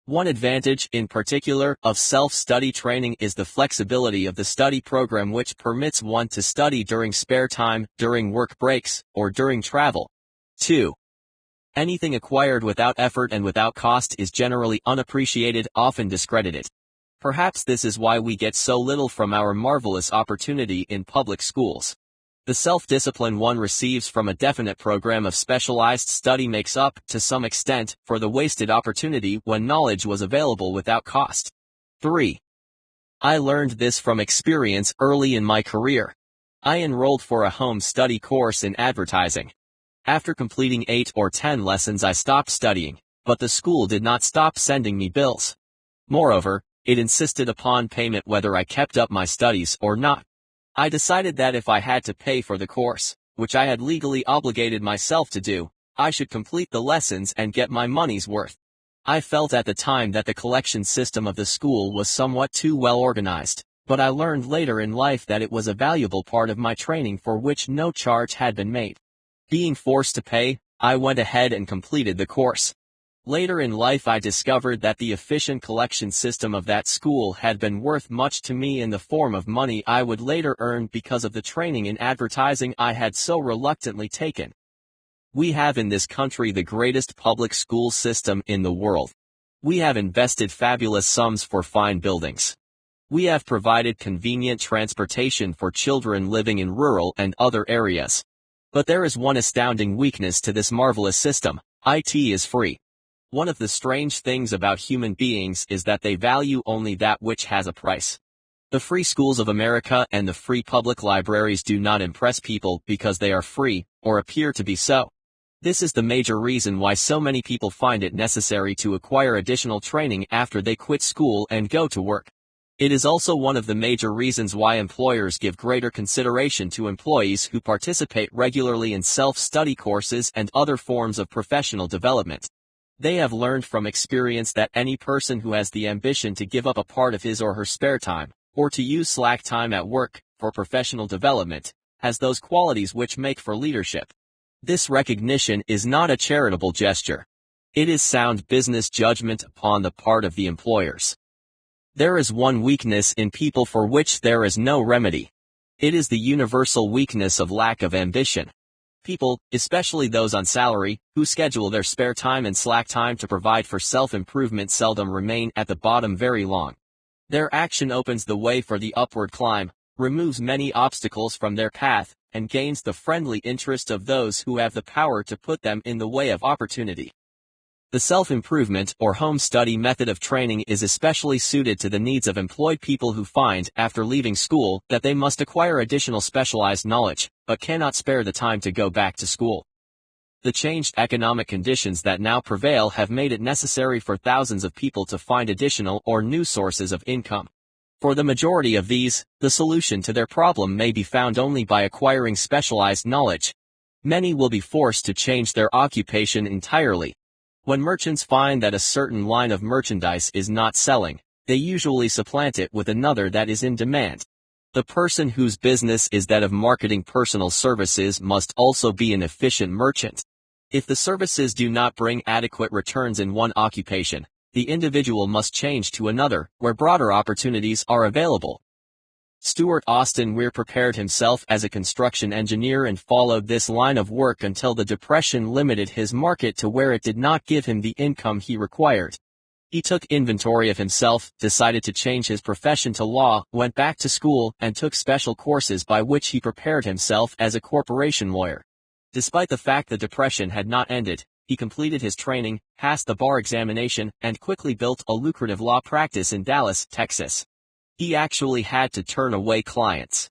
Speaker 1: One advantage, in particular, of self-study training is the flexibility of the study program, which permits one to study during spare time, during work breaks, or during travel. 2. Anything acquired without effort and without cost is generally unappreciated, often discredited. Perhaps this is why we get so little from our marvelous opportunity in public schools. The self-discipline one receives from a definite program of specialized study makes up, to some extent, for the wasted opportunity when knowledge was available without cost. 3. I learned this from experience early in my career. I enrolled for a home study course in advertising. After completing 8 or 10 lessons I stopped studying, but the school did not stop sending me bills. Moreover, it insisted upon payment whether I kept up my studies or not. I decided that if I had to pay for the course, which I had legally obligated myself to do, I should complete the lessons and get my money's worth. I felt at the time that the collection system of the school was somewhat too well organized, but I learned later in life that it was a valuable part of my training for which no charge had been made. Being forced to pay, I went ahead and completed the course. Later in life I discovered that the efficient collection system of that school had been worth much to me in the form of money I would later earn because of the training in advertising I had so reluctantly taken. We have in this country the greatest public school system in the world. We have invested fabulous sums for fine buildings. We have provided convenient transportation for children living in rural and other areas. But there is one astounding weakness to this marvelous system. It is free. One of the strange things about human beings is that they value only that which has a price. The free schools of America and the free public libraries do not impress people because they are free, or appear to be so. This is the major reason why so many people find it necessary to acquire additional training after they quit school and go to work. It is also one of the major reasons why employers give greater consideration to employees who participate regularly in self-study courses and other forms of professional development. They have learned from experience that any person who has the ambition to give up a part of his or her spare time, or to use slack time at work, for professional development, has those qualities which make for leadership. This recognition is not a charitable gesture. It is sound business judgment upon the part of the employers. There is one weakness in people for which there is no remedy. It is the universal weakness of lack of ambition. People, especially those on salary, who schedule their spare time and slack time to provide for self-improvement seldom remain at the bottom very long. Their action opens the way for the upward climb, removes many obstacles from their path, and gains the friendly interest of those who have the power to put them in the way of opportunity. The self-improvement or home study method of training is especially suited to the needs of employed people who find, after leaving school, that they must acquire additional specialized knowledge, but cannot spare the time to go back to school. The changed economic conditions that now prevail have made it necessary for thousands of people to find additional or new sources of income. For the majority of these, the solution to their problem may be found only by acquiring specialized knowledge. Many will be forced to change their occupation entirely. When merchants find that a certain line of merchandise is not selling, they usually supplant it with another that is in demand. The person whose business is that of marketing personal services must also be an efficient merchant. If the services do not bring adequate returns in one occupation, the individual must change to another, where broader opportunities are available. Stuart Austin Weir prepared himself as a construction engineer and followed this line of work until the Depression limited his market to where it did not give him the income he required. He took inventory of himself, decided to change his profession to law, went back to school, and took special courses by which he prepared himself as a corporation lawyer. Despite the fact the Depression had not ended, he completed his training, passed the bar examination, and quickly built a lucrative law practice in Dallas, Texas. He actually had to turn away clients.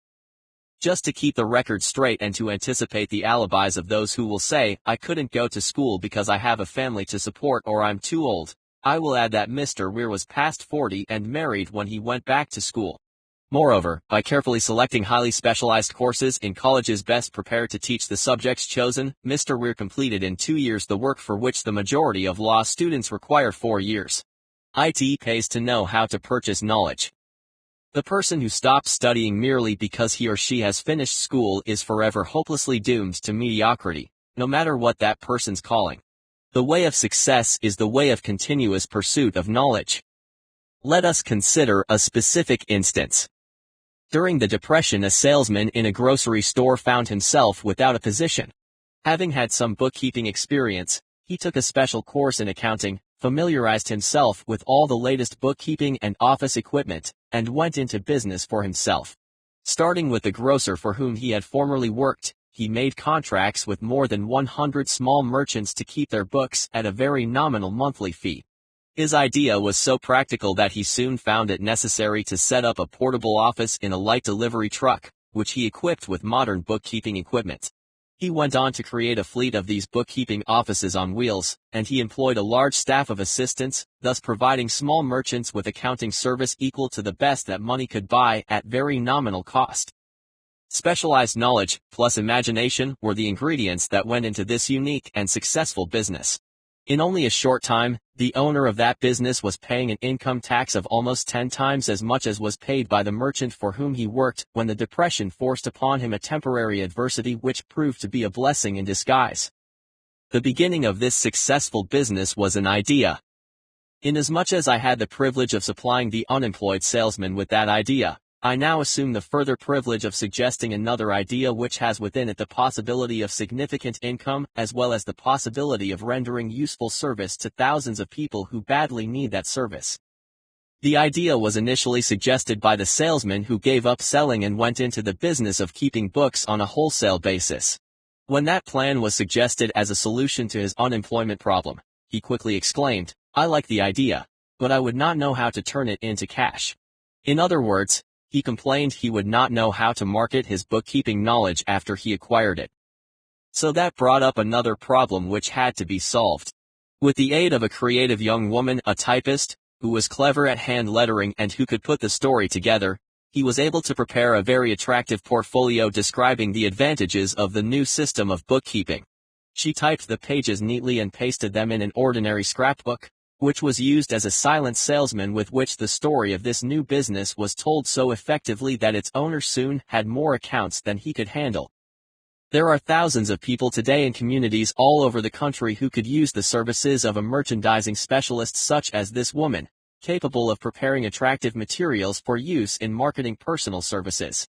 Speaker 1: just to keep the record straight and to anticipate the alibis of those who will say, I couldn't go to school because I have a family to support or I'm too old. I will add that Mr. Weir was past 40 and married when he went back to school. Moreover, by carefully selecting highly specialized courses in colleges best prepared to teach the subjects chosen, Mr. Weir completed in 2 years the work for which the majority of law students require 4 years. It pays to know how to purchase knowledge. The person who stops studying merely because he or she has finished school is forever hopelessly doomed to mediocrity, no matter what that person's calling. The way of success is the way of continuous pursuit of knowledge. Let us consider a specific instance. During the Depression, a salesman in a grocery store found himself without a position. Having had some bookkeeping experience, he took a special course in accounting, familiarized himself with all the latest bookkeeping and office equipment, and went into business for himself. Starting with the grocer for whom he had formerly worked, he made contracts with more than 100 small merchants to keep their books at a very nominal monthly fee. His idea was so practical that he soon found it necessary to set up a portable office in a light delivery truck, which he equipped with modern bookkeeping equipment. He went on to create a fleet of these bookkeeping offices on wheels, and he employed a large staff of assistants, thus providing small merchants with accounting service equal to the best that money could buy at very nominal cost. Specialized knowledge, plus imagination, were the ingredients that went into this unique and successful business. In only a short time, the owner of that business was paying an income tax of almost 10 times as much as was paid by the merchant for whom he worked when the Depression forced upon him a temporary adversity which proved to be a blessing in disguise. The beginning of this successful business was an idea. Inasmuch as I had the privilege of supplying the unemployed salesman with that idea, I now assume the further privilege of suggesting another idea which has within it the possibility of significant income as well as the possibility of rendering useful service to thousands of people who badly need that service. The idea was initially suggested by the salesman who gave up selling and went into the business of keeping books on a wholesale basis. When that plan was suggested as a solution to his unemployment problem, he quickly exclaimed, I like the idea, but I would not know how to turn it into cash. In other words, he complained he would not know how to market his bookkeeping knowledge after he acquired it. So that brought up another problem which had to be solved. With the aid of a creative young woman, a typist, who was clever at hand lettering and who could put the story together, he was able to prepare a very attractive portfolio describing the advantages of the new system of bookkeeping. She typed the pages neatly and pasted them in an ordinary scrapbook, which was used as a silent salesman with which the story of this new business was told so effectively that its owner soon had more accounts than he could handle. There are thousands of people today in communities all over the country who could use the services of a merchandising specialist such as this woman, capable of preparing attractive materials for use in marketing personal services.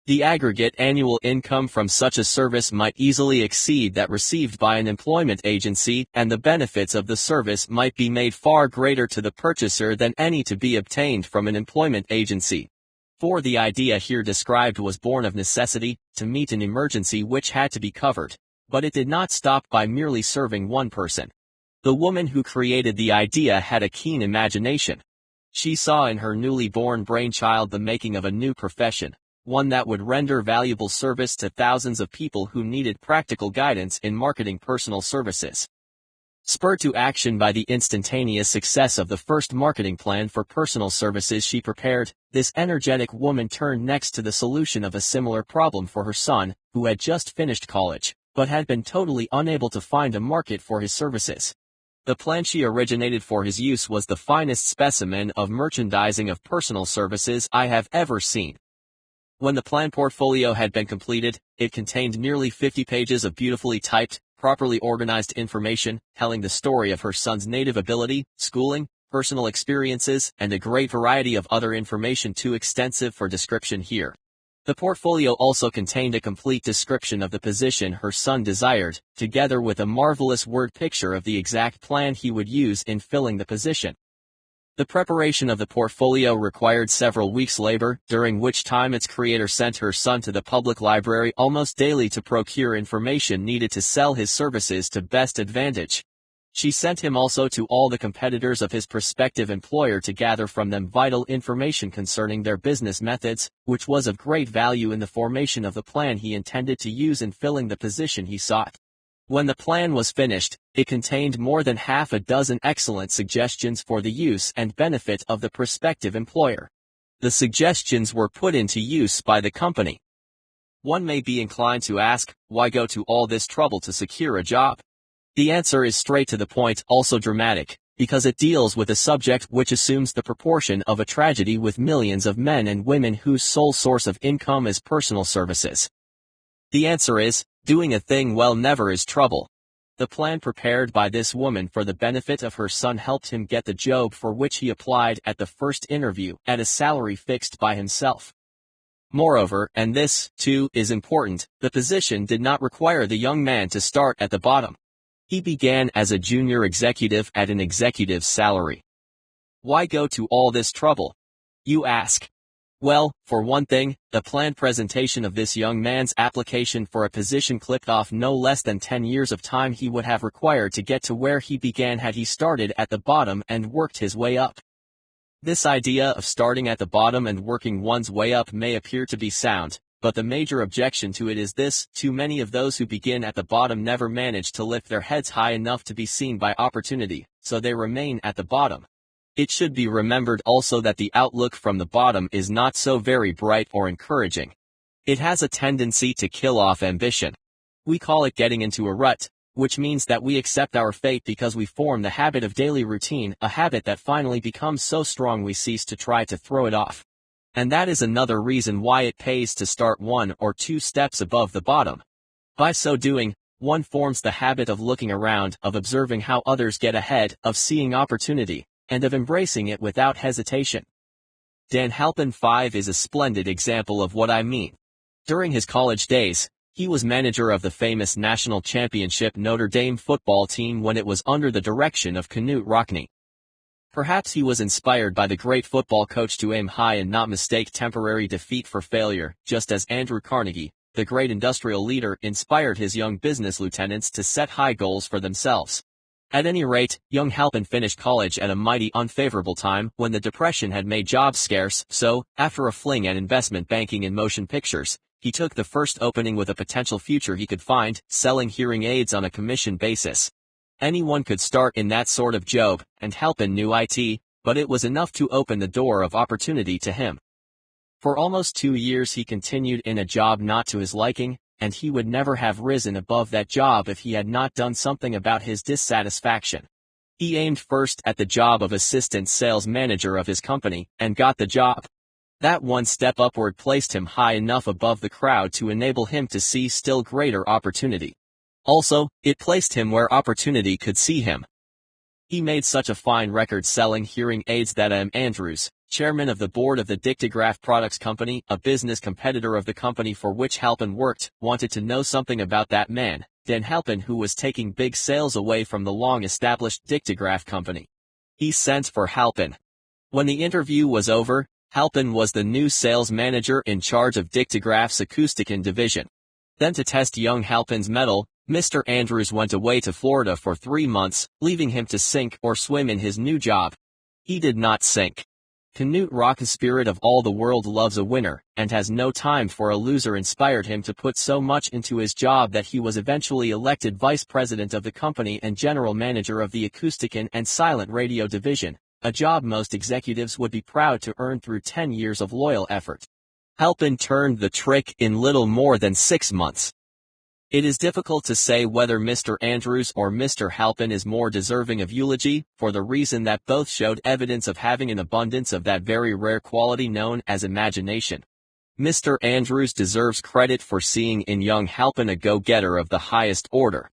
Speaker 1: The aggregate annual income from such a service might easily exceed that received by an employment agency, and the benefits of the service might be made far greater to the purchaser than any to be obtained from an employment agency. For the idea here described was born of necessity, to meet an emergency which had to be covered, but it did not stop by merely serving one person. The woman who created the idea had a keen imagination. She saw in her newly born brainchild the making of a new profession, one that would render valuable service to thousands of people who needed practical guidance in marketing personal services. Spurred to action by the instantaneous success of the first marketing plan for personal services she prepared, this energetic woman turned next to the solution of a similar problem for her son, who had just finished college, but had been totally unable to find a market for his services. The plan she originated for his use was the finest specimen of merchandising of personal services I have ever seen. When the plan portfolio had been completed, it contained nearly 50 pages of beautifully typed, properly organized information, telling the story of her son's native ability, schooling, personal experiences, and a great variety of other information too extensive for description here. The portfolio also contained a complete description of the position her son desired, together with a marvelous word picture of the exact plan he would use in filling the position. The preparation of the portfolio required several weeks' labor, during which time its creator sent her son to the public library almost daily to procure information needed to sell his services to best advantage. She sent him also to all the competitors of his prospective employer to gather from them vital information concerning their business methods, which was of great value in the formation of the plan he intended to use in filling the position he sought. When the plan was finished, it contained more than half a dozen excellent suggestions for the use and benefit of the prospective employer. The suggestions were put into use by the company. One may be inclined to ask, why go to all this trouble to secure a job? The answer is straight to the point, also dramatic, because it deals with a subject which assumes the proportion of a tragedy with millions of men and women whose sole source of income is personal services. The answer is, doing a thing well never is trouble. The plan prepared by this woman for the benefit of her son helped him get the job for which he applied at the first interview at a salary fixed by himself. Moreover, and this, too, is important, the position did not require the young man to start at the bottom. He began as a junior executive at an executive's salary. Why go to all this trouble? You ask. Well, for one thing, the planned presentation of this young man's application for a position clipped off no less than 10 years of time he would have required to get to where he began had he started at the bottom and worked his way up. This idea of starting at the bottom and working one's way up may appear to be sound, but the major objection to it is this: too many of those who begin at the bottom never manage to lift their heads high enough to be seen by opportunity, so they remain at the bottom. It should be remembered also that the outlook from the bottom is not so very bright or encouraging. It has a tendency to kill off ambition. We call it getting into a rut, which means that we accept our fate because we form the habit of daily routine, a habit that finally becomes so strong we cease to try to throw it off. And that is another reason why it pays to start 1 or 2 steps above the bottom. By so doing, one forms the habit of looking around, of observing how others get ahead, of seeing opportunity, and of embracing it without hesitation. Dan Halpin 5 is a splendid example of what I mean. During his college days, he was manager of the famous national championship Notre Dame football team when it was under the direction of Knute Rockne. Perhaps he was inspired by the great football coach to aim high and not mistake temporary defeat for failure, just as Andrew Carnegie, the great industrial leader, inspired his young business lieutenants to set high goals for themselves. At any rate, young Halpin finished college at a mighty unfavorable time when the Depression had made jobs scarce, so, after a fling at investment banking in motion pictures, he took the first opening with a potential future he could find, selling hearing aids on a commission basis. Anyone could start in that sort of job, and Halpin knew it, but it was enough to open the door of opportunity to him. For almost 2 years he continued in a job not to his liking, and he would never have risen above that job if he had not done something about his dissatisfaction. He aimed first at the job of assistant sales manager of his company, and got the job. That one step upward placed him high enough above the crowd to enable him to see still greater opportunity. Also, it placed him where opportunity could see him. He made such a fine record selling hearing aids that Andrews, chairman of the board of the Dictograph Products Company, a business competitor of the company for which Halpin worked, wanted to know something about that man, Dan Halpin, who was taking big sales away from the long-established Dictograph Company. He sent for Halpin. When the interview was over, Halpin was the new sales manager in charge of Dictograph's Acousticon division. Then, to test young Halpin's mettle, Mr. Andrews went away to Florida for 3 months, leaving him to sink or swim in his new job. He did not sink. Knute Rockne's spirit of all the world loves a winner, and has no time for a loser inspired him to put so much into his job that he was eventually elected vice president of the company and general manager of the Acousticon and Silent Radio division, a job most executives would be proud to earn through 10 years of loyal effort. Halpin turned the trick in little more than 6 months. It is difficult to say whether Mr. Andrews or Mr. Halpin is more deserving of eulogy, for the reason that both showed evidence of having an abundance of that very rare quality known as imagination. Mr. Andrews deserves credit for seeing in young Halpin a go-getter of the highest order.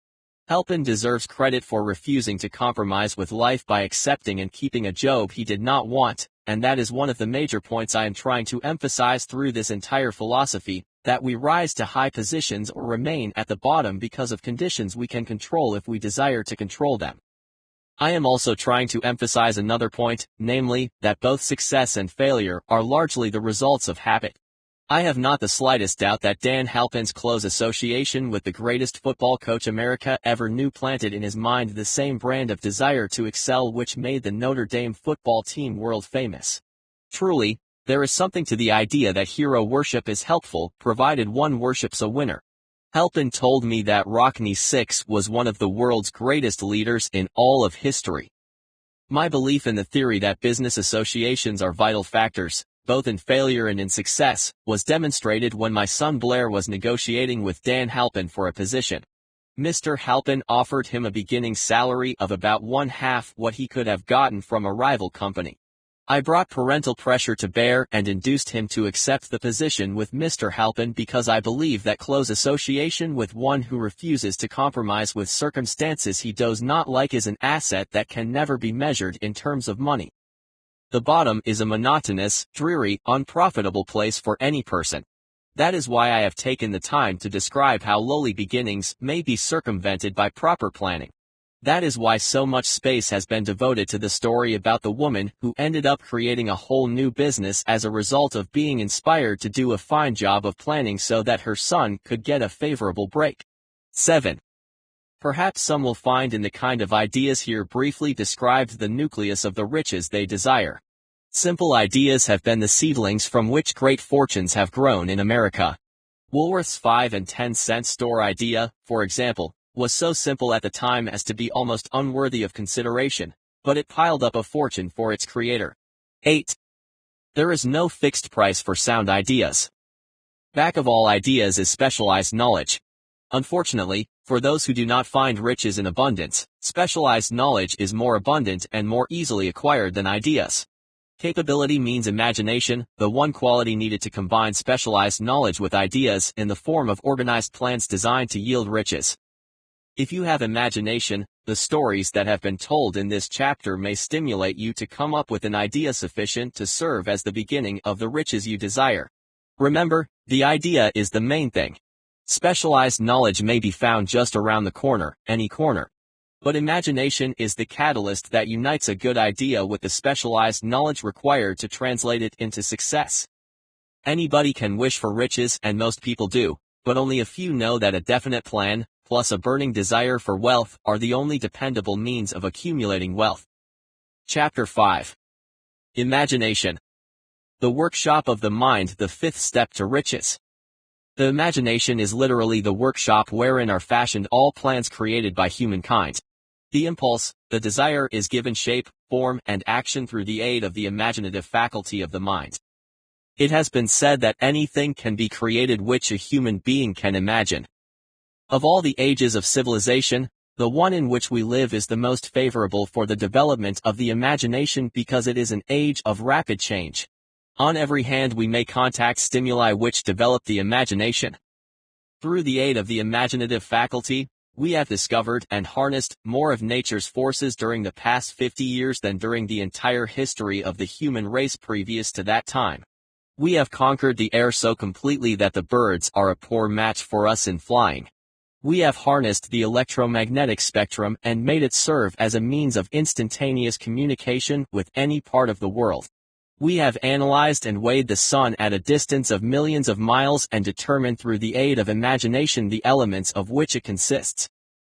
Speaker 1: Halpin deserves credit for refusing to compromise with life by accepting and keeping a job he did not want, and that is one of the major points I am trying to emphasize through this entire philosophy, that we rise to high positions or remain at the bottom because of conditions we can control if we desire to control them. I am also trying to emphasize another point, namely, that both success and failure are largely the results of habit. I have not the slightest doubt that Dan Halpin's close association with the greatest football coach America ever knew planted in his mind the same brand of desire to excel which made the Notre Dame football team world famous. Truly, there is something to the idea that hero worship is helpful, provided one worships a winner. Halpin told me that Rockne Six was one of the world's greatest leaders in all of history. My belief in the theory that business associations are vital factors, both in failure and in success, was demonstrated when my son Blair was negotiating with Dan Halpin for a position. Mr. Halpin offered him a beginning salary of about one-half what he could have gotten from a rival company. I brought parental pressure to bear and induced him to accept the position with Mr. Halpin because I believe that close association with one who refuses to compromise with circumstances he does not like is an asset that can never be measured in terms of money. The bottom is a monotonous, dreary, unprofitable place for any person. That is why I have taken the time to describe how lowly beginnings may be circumvented by proper planning. That is why so much space has been devoted to the story about the woman who ended up creating a whole new business as a result of being inspired to do a fine job of planning so that her son could get a favorable break. 7. Perhaps some will find in the kind of ideas here briefly described the nucleus of the riches they desire. Simple ideas have been the seedlings from which great fortunes have grown in America. Woolworth's 5 and 10 cent store idea, for example, was so simple at the time as to be almost unworthy of consideration, but it piled up a fortune for its creator. 8. There is no fixed price for sound ideas. Back of all ideas is specialized knowledge. Unfortunately, for those who do not find riches in abundance, specialized knowledge is more abundant and more easily acquired than ideas. Capability means imagination, the one quality needed to combine specialized knowledge with ideas in the form of organized plans designed to yield riches. If you have imagination, the stories that have been told in this chapter may stimulate you to come up with an idea sufficient to serve as the beginning of the riches you desire. Remember, the idea is the main thing. Specialized knowledge may be found just around the corner, any corner. But imagination is the catalyst that unites a good idea with the specialized knowledge required to translate it into success. Anybody can wish for riches and most people do, but only a few know that a definite plan, plus a burning desire for wealth, are the only dependable means of accumulating wealth. Chapter 5. Imagination. The workshop of the mind, the fifth step to riches. The imagination is literally the workshop wherein are fashioned all plans created by humankind. The impulse, the desire, is given shape, form, and action through the aid of the imaginative faculty of the mind. It has been said that anything can be created which a human being can imagine. Of all the ages of civilization, the one in which we live is the most favorable for the development of the imagination because it is an age of rapid change. On every hand we may contact stimuli which develop the imagination. Through the aid of the imaginative faculty, we have discovered and harnessed more of nature's forces during the past 50 years than during the entire history of the human race previous to that time. We have conquered the air so completely that the birds are a poor match for us in flying. We have harnessed the electromagnetic spectrum and made it serve as a means of instantaneous communication with any part of the world. We have analyzed and weighed the sun at a distance of millions of miles and determined through the aid of imagination the elements of which it consists.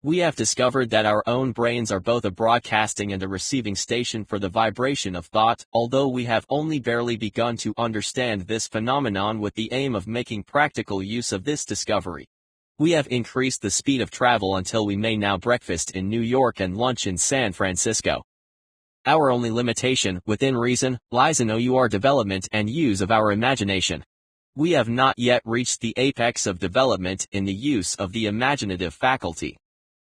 Speaker 1: We have discovered that our own brains are both a broadcasting and a receiving station for the vibration of thought, although we have only barely begun to understand this phenomenon with the aim of making practical use of this discovery. We have increased the speed of travel until we may now breakfast in New York and lunch in San Francisco. Our only limitation, within reason, lies in our development and use of our imagination. We have not yet reached the apex of development in the use of the imaginative faculty.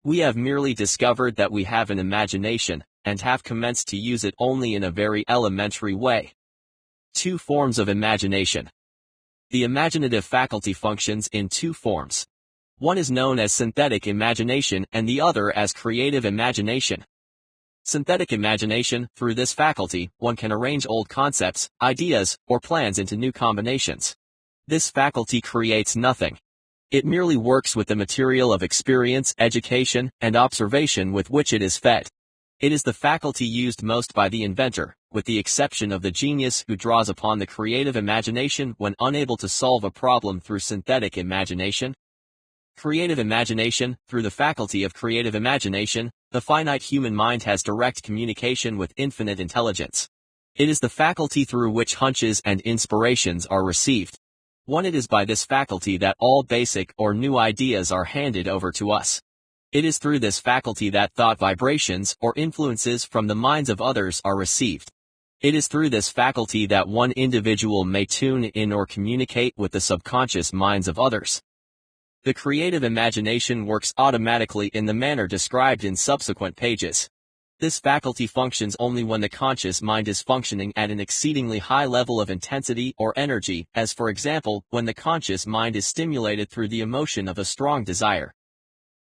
Speaker 1: We have merely discovered that we have an imagination, and have commenced to use it only in a very elementary way. 2 forms of imagination. The imaginative faculty functions in 2 forms. One is known as synthetic imagination and the other as creative imagination. Synthetic imagination, through this faculty, one can arrange old concepts, ideas, or plans into new combinations. This faculty creates nothing. It merely works with the material of experience, education, and observation with which it is fed. It is the faculty used most by the inventor, with the exception of the genius who draws upon the creative imagination when unable to solve a problem through synthetic imagination. Creative imagination. Through the faculty of creative imagination, the finite human mind has direct communication with infinite intelligence. It is the faculty through which hunches and inspirations are received. It is by this faculty that all basic or new ideas are handed over to us. It is through this faculty that thought vibrations or influences from the minds of others are received. It is through this faculty that one individual may tune in or communicate with the subconscious minds of others. The creative imagination works automatically in the manner described in subsequent pages. This faculty functions only when the conscious mind is functioning at an exceedingly high level of intensity or energy, as for example, when the conscious mind is stimulated through the emotion of a strong desire.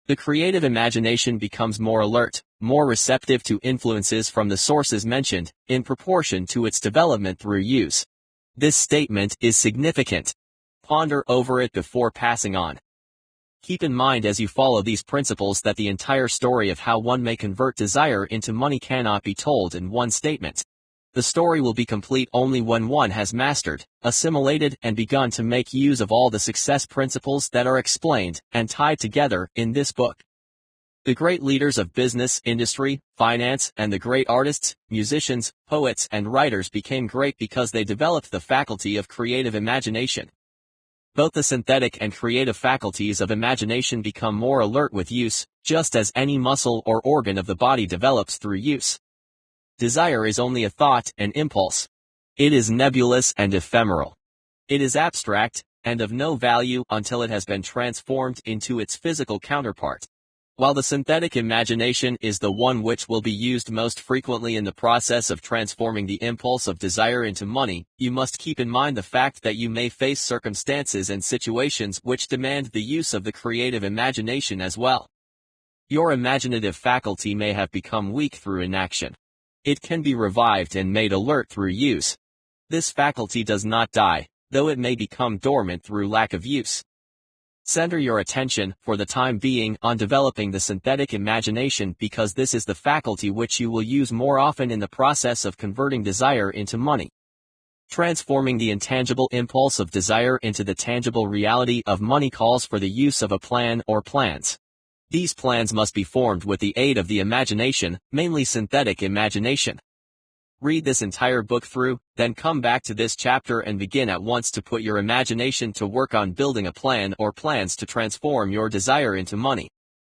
Speaker 1: The creative imagination becomes more alert, more receptive to influences from the sources mentioned, in proportion to its development through use. This statement is significant. Ponder over it before passing on. Keep in mind as you follow these principles that the entire story of how one may convert desire into money cannot be told in one statement. The story will be complete only when one has mastered, assimilated, and begun to make use of all the success principles that are explained and tied together in this book. The great leaders of business, industry, finance, and the great artists, musicians, poets, and writers became great because they developed the faculty of creative imagination. Both the synthetic and creative faculties of imagination become more alert with use, just as any muscle or organ of the body develops through use. Desire is only a thought, an impulse. It is nebulous and ephemeral. It is abstract, and of no value until it has been transformed into its physical counterpart. While the synthetic imagination is the one which will be used most frequently in the process of transforming the impulse of desire into money, you must keep in mind the fact that you may face circumstances and situations which demand the use of the creative imagination as well. Your imaginative faculty may have become weak through inaction. It can be revived and made alert through use. This faculty does not die, though it may become dormant through lack of use. Center your attention, for the time being, on developing the synthetic imagination because this is the faculty which you will use more often in the process of converting desire into money. Transforming the intangible impulse of desire into the tangible reality of money calls for the use of a plan or plans. These plans must be formed with the aid of the imagination, mainly synthetic imagination. Read this entire book through, then come back to this chapter and begin at once to put your imagination to work on building a plan or plans to transform your desire into money.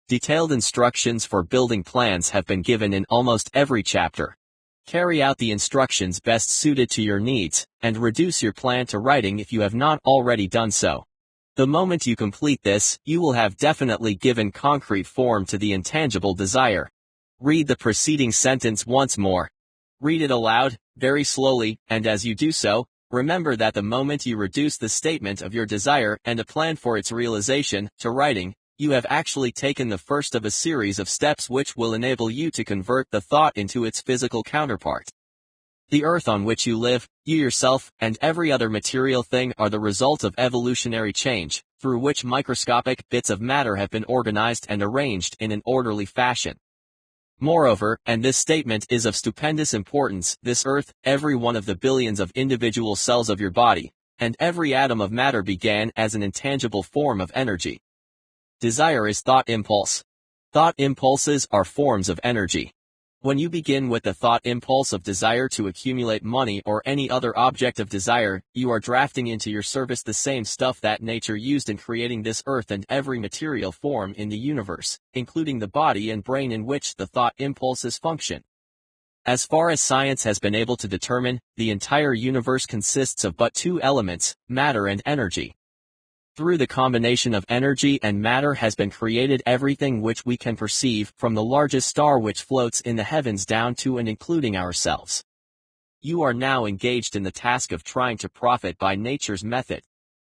Speaker 1: Detailed instructions for building plans have been given in almost every chapter. Carry out the instructions best suited to your needs, and reduce your plan to writing if you have not already done so. The moment you complete this, you will have definitely given concrete form to the intangible desire. Read the preceding sentence once more. Read it aloud, very slowly, and as you do so, remember that the moment you reduce the statement of your desire and a plan for its realization to writing, you have actually taken the first of a series of steps which will enable you to convert the thought into its physical counterpart. The earth on which you live, you yourself, and every other material thing are the result of evolutionary change, through which microscopic bits of matter have been organized and arranged in an orderly fashion. Moreover, and this statement is of stupendous importance, this earth, every one of the billions of individual cells of your body, and every atom of matter began as an intangible form of energy. Desire is thought impulse. Thought impulses are forms of energy. When you begin with the thought impulse of desire to accumulate money or any other object of desire, you are drafting into your service the same stuff that nature used in creating this earth and every material form in the universe, including the body and brain in which the thought impulses function. As far as science has been able to determine, the entire universe consists of but two elements, matter and energy. Through the combination of energy and matter has been created everything which we can perceive, from the largest star which floats in the heavens down to and including ourselves. You are now engaged in the task of trying to profit by nature's method.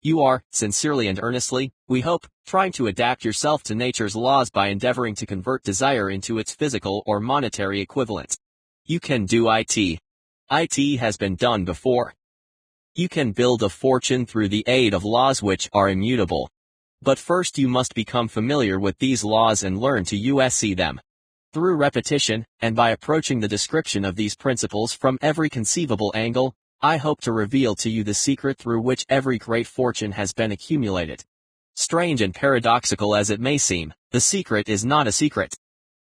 Speaker 1: You are, sincerely and earnestly, we hope, trying to adapt yourself to nature's laws by endeavoring to convert desire into its physical or monetary equivalent. You can do it. It has been done before. You can build a fortune through the aid of laws which are immutable. But first you must become familiar with these laws and learn to use them. Through repetition, and by approaching the description of these principles from every conceivable angle, I hope to reveal to you the secret through which every great fortune has been accumulated. Strange and paradoxical as it may seem, the secret is not a secret.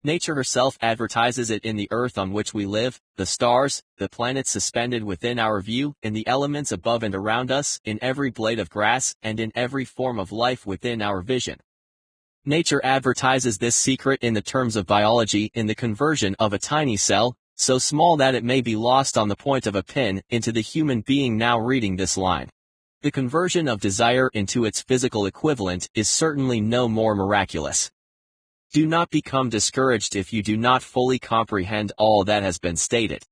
Speaker 1: Nature herself advertises it in the earth on which we live, the stars, the planets suspended within our view, in the elements above and around us, in every blade of grass, and in every form of life within our vision. Nature advertises this secret in the terms of biology in the conversion of a tiny cell, so small that it may be lost on the point of a pin, into the human being now reading this line. The conversion of desire into its physical equivalent is certainly no more miraculous. Do not become discouraged if you do not fully comprehend all that has been stated.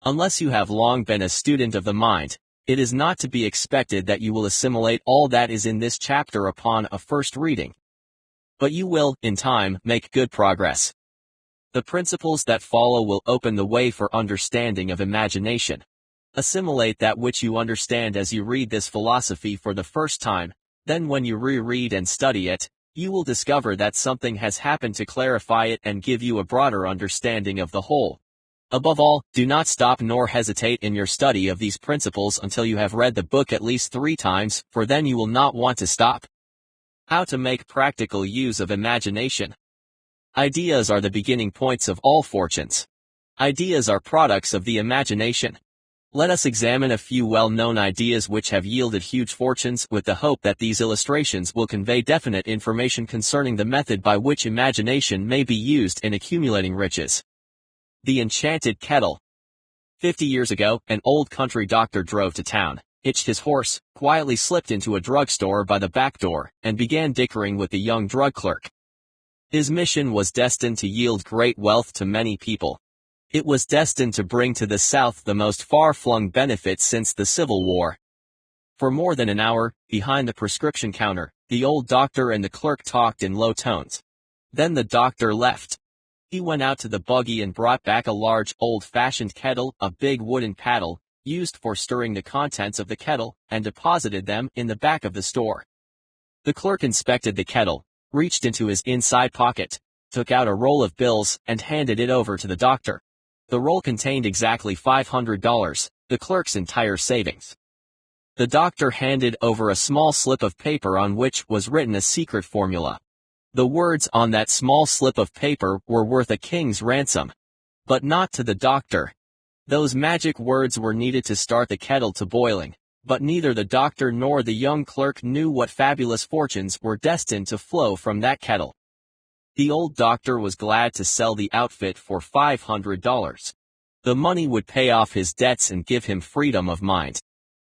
Speaker 1: Unless you have long been a student of the mind, it is not to be expected that you will assimilate all that is in this chapter upon a first reading. But you will, in time, make good progress. The principles that follow will open the way for understanding of imagination. Assimilate that which you understand as you read this philosophy for the first time, then when you reread and study it, you will discover that something has happened to clarify it and give you a broader understanding of the whole. Above all, do not stop nor hesitate in your study of these principles until you have read the book at least 3 times, for then you will not want to stop. How to make practical use of imagination. Ideas are the beginning points of all fortunes. Ideas are products of the imagination. Let us examine a few well-known ideas which have yielded huge fortunes with the hope that these illustrations will convey definite information concerning the method by which imagination may be used in accumulating riches. The Enchanted Kettle. 50 years ago, an old country doctor drove to town, hitched his horse, quietly slipped into a drugstore by the back door, and began dickering with the young drug clerk. His mission was destined to yield great wealth to many people. It was destined to bring to the South the most far-flung benefits since the Civil War. For more than an hour, behind the prescription counter, the old doctor and the clerk talked in low tones. Then the doctor left. He went out to the buggy and brought back a large, old-fashioned kettle, a big wooden paddle, used for stirring the contents of the kettle, and deposited them in the back of the store. The clerk inspected the kettle, reached into his inside pocket, took out a roll of bills, and handed it over to the doctor. The roll contained exactly $500, the clerk's entire savings. The doctor handed over a small slip of paper on which was written a secret formula. The words on that small slip of paper were worth a king's ransom. But not to the doctor. Those magic words were needed to start the kettle to boiling, but neither the doctor nor the young clerk knew what fabulous fortunes were destined to flow from that kettle. The old doctor was glad to sell the outfit for $500. The money would pay off his debts and give him freedom of mind.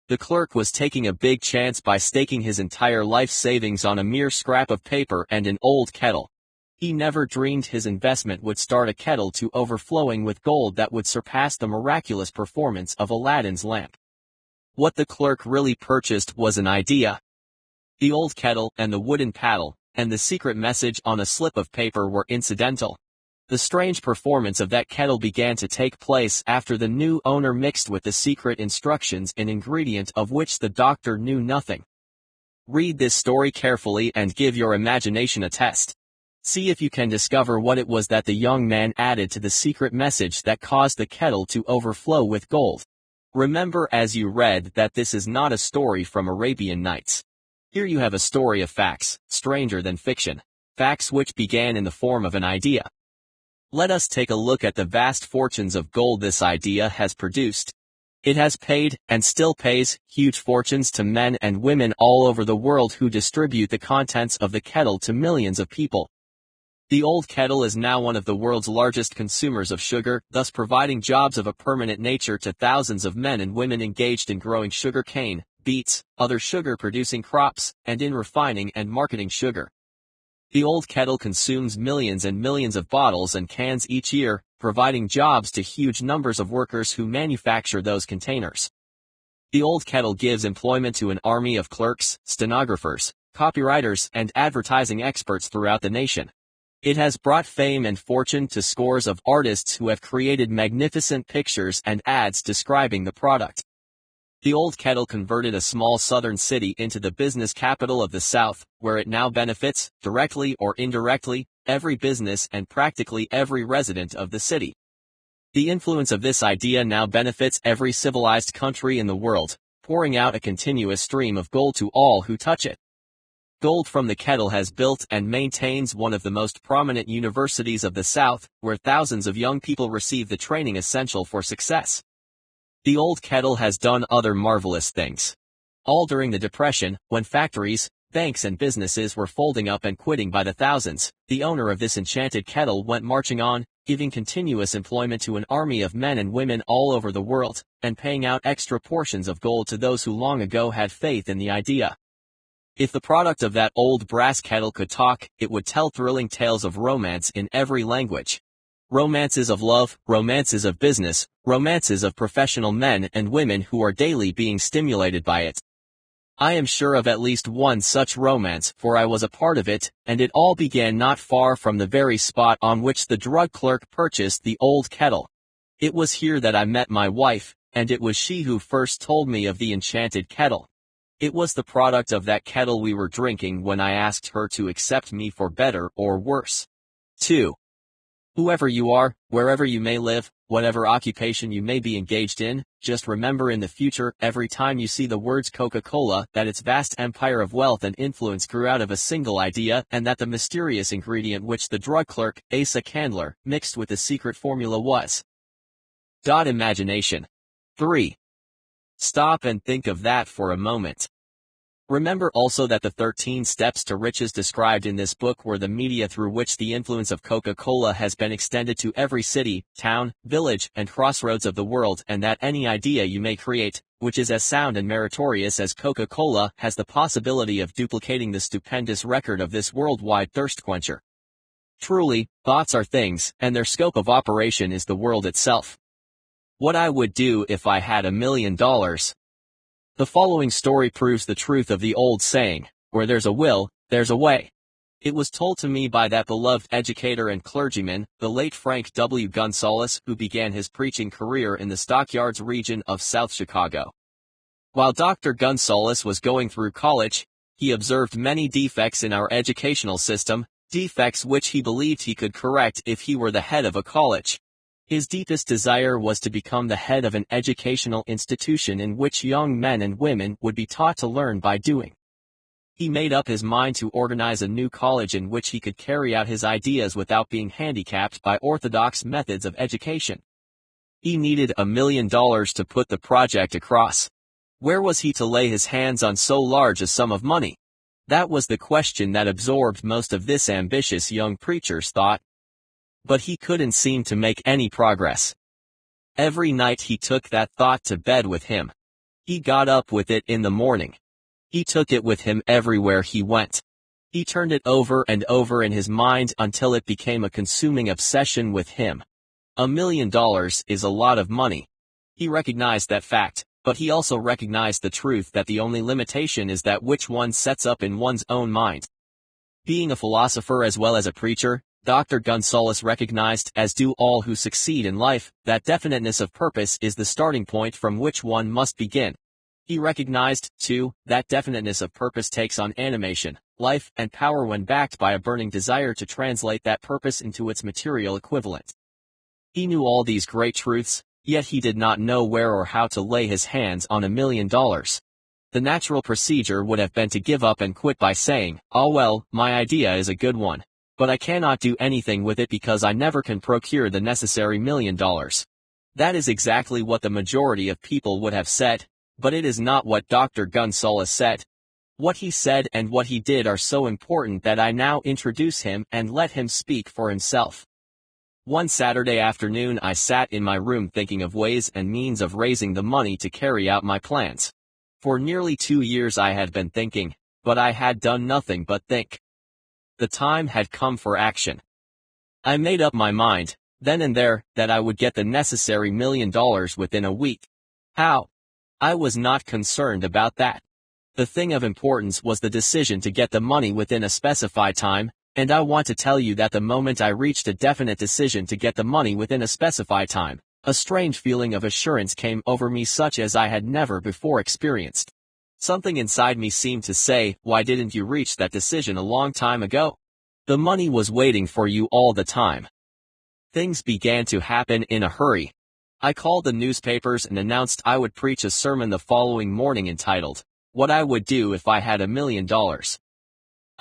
Speaker 1: The clerk was taking a big chance by staking his entire life savings on a mere scrap of paper and an old kettle. He never dreamed his investment would start a kettle to overflowing with gold that would surpass the miraculous performance of Aladdin's lamp. What the clerk really purchased was an idea. The old kettle and the wooden paddle and the secret message on a slip of paper were incidental. The strange performance of that kettle began to take place after the new owner mixed with the secret instructions an ingredient of which the doctor knew nothing. Read this story carefully and give your imagination a test. See if you can discover what it was that the young man added to the secret message that caused the kettle to overflow with gold. Remember as you read that this is not a story from Arabian Nights. Here you have a story of facts, stranger than fiction, facts which began in the form of an idea. Let us take a look at the vast fortunes of gold this idea has produced. It has paid, and still pays, huge fortunes to men and women all over the world who distribute the contents of the kettle to millions of people. The old kettle is now one of the world's largest consumers of sugar, thus providing jobs of a permanent nature to thousands of men and women engaged in growing sugar cane, beets, other sugar-producing crops, and in refining and marketing sugar. The old kettle consumes millions and millions of bottles and cans each year, providing jobs to huge numbers of workers who manufacture those containers. The old kettle gives employment to an army of clerks, stenographers, copywriters, and advertising experts throughout the nation. It has brought fame and fortune to scores of artists who have created magnificent pictures and ads describing the product. The old kettle converted a small southern city into the business capital of the South, where it now benefits, directly or indirectly, every business and practically every resident of the city. The influence of this idea now benefits every civilized country in the world, pouring out a continuous stream of gold to all who touch it. Gold from the Kettle has built and maintains one of the most prominent universities of the South, where thousands of young people receive the training essential for success. The Old Kettle has done other marvelous things. All during the Depression, when factories, banks and businesses were folding up and quitting by the thousands, the owner of this enchanted kettle went marching on, giving continuous employment to an army of men and women all over the world, and paying out extra portions of gold to those who long ago had faith in the idea. If the product of that old brass kettle could talk, it would tell thrilling tales of romance in every language. Romances of love, romances of business, romances of professional men and women who are daily being stimulated by it. I am sure of at least one such romance, for I was a part of it, and it all began not far from the very spot on which the drug clerk purchased the old kettle. It was here that I met my wife, and it was she who first told me of the enchanted kettle. It was the product of that kettle we were drinking when I asked her to accept me for better or worse. 2. Whoever you are, wherever you may live, whatever occupation you may be engaged in, just remember in the future, every time you see the words Coca-Cola, that its vast empire of wealth and influence grew out of a single idea, and that the mysterious ingredient which the drug clerk, Asa Candler, mixed with the secret formula was imagination. 3. Stop and think of that for a moment. Remember also that the 13 steps to riches described in this book were the media through which the influence of Coca-Cola has been extended to every city, town, village, and crossroads of the world, and that any idea you may create, which is as sound and meritorious as Coca-Cola, has the possibility of duplicating the stupendous record of this worldwide thirst quencher. Truly, thoughts are things, and their scope of operation is the world itself. What I would do if I had $1 million. The following story proves the truth of the old saying, where there's a will, there's a way. It was told to me by that beloved educator and clergyman, the late Frank W. Gunsaulus, who began his preaching career in the Stockyards region of South Chicago. While Dr. Gunsaulus was going through college, he observed many defects in our educational system, defects which he believed he could correct if he were the head of a college. His deepest desire was to become the head of an educational institution in which young men and women would be taught to learn by doing. He made up his mind to organize a new college in which he could carry out his ideas without being handicapped by orthodox methods of education. He needed $1 million to put the project across. Where was he to lay his hands on so large a sum of money? That was the question that absorbed most of this ambitious young preacher's thought. But he couldn't seem to make any progress. Every night he took that thought to bed with him. He got up with it in the morning. He took it with him everywhere he went. He turned it over and over in his mind until it became a consuming obsession with him. $1 million is a lot of money. He recognized that fact, but he also recognized the truth that the only limitation is that which one sets up in one's own mind. Being a philosopher as well as a preacher, Dr. Gunsaulus recognized, as do all who succeed in life, that definiteness of purpose is the starting point from which one must begin. He recognized, too, that definiteness of purpose takes on animation, life, and power when backed by a burning desire to translate that purpose into its material equivalent. He knew all these great truths, yet he did not know where or how to lay his hands on $1 million. The natural procedure would have been to give up and quit by saying, "Oh well, my idea is a good one. But I cannot do anything with it because I never can procure the necessary $1 million. That is exactly what the majority of people would have said, but it is not what Dr. Gunsaulus said. What he said and what he did are so important that I now introduce him and let him speak for himself. One Saturday afternoon I sat in my room thinking of ways and means of raising the money to carry out my plans. For nearly 2 years I had been thinking, but I had done nothing but think. The time had come for action. I made up my mind, then and there, that I would get the necessary $1 million within a week. How? I was not concerned about that. The thing of importance was the decision to get the money within a specified time, and I want to tell you that the moment I reached a definite decision to get the money within a specified time, a strange feeling of assurance came over me such as I had never before experienced. Something inside me seemed to say, "Why didn't you reach that decision a long time ago?" The money was waiting for you all the time. Things began to happen in a hurry. I called the newspapers and announced I would preach a sermon the following morning entitled, "What I Would Do If I Had $1,000,000.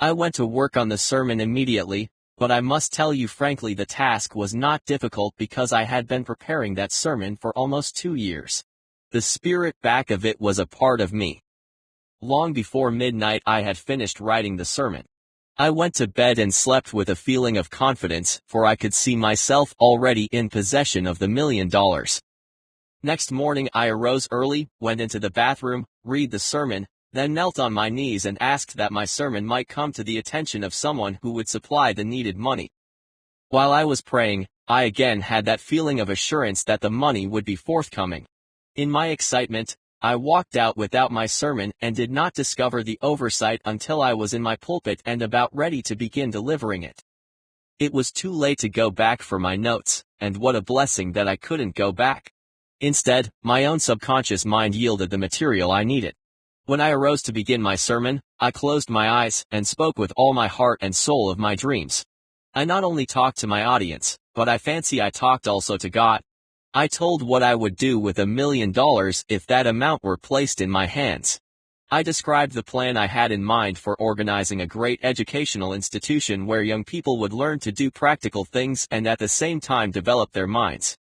Speaker 1: I went to work on the sermon immediately, but I must tell you frankly the task was not difficult because I had been preparing that sermon for almost 2 years. The spirit back of it was a part of me. Long before midnight I had finished writing the sermon. I went to bed and slept with a feeling of confidence, for I could see myself already in possession of the $1,000,000. Next morning I arose early, went into the bathroom, read the sermon, then knelt on my knees and asked that my sermon might come to the attention of someone who would supply the needed money. While I was praying, I again had that feeling of assurance that the money would be forthcoming. In my excitement, I walked out without my sermon and did not discover the oversight until I was in my pulpit and about ready to begin delivering it. It was too late to go back for my notes, and what a blessing that I couldn't go back. Instead, my own subconscious mind yielded the material I needed. When I arose to begin my sermon, I closed my eyes and spoke with all my heart and soul of my dreams. I not only talked to my audience, but I fancy I talked also to God. I told what I would do with $1,000,000 if that amount were placed in my hands. I described the plan I had in mind for organizing a great educational institution where young people would learn to do practical things and at the same time develop their minds.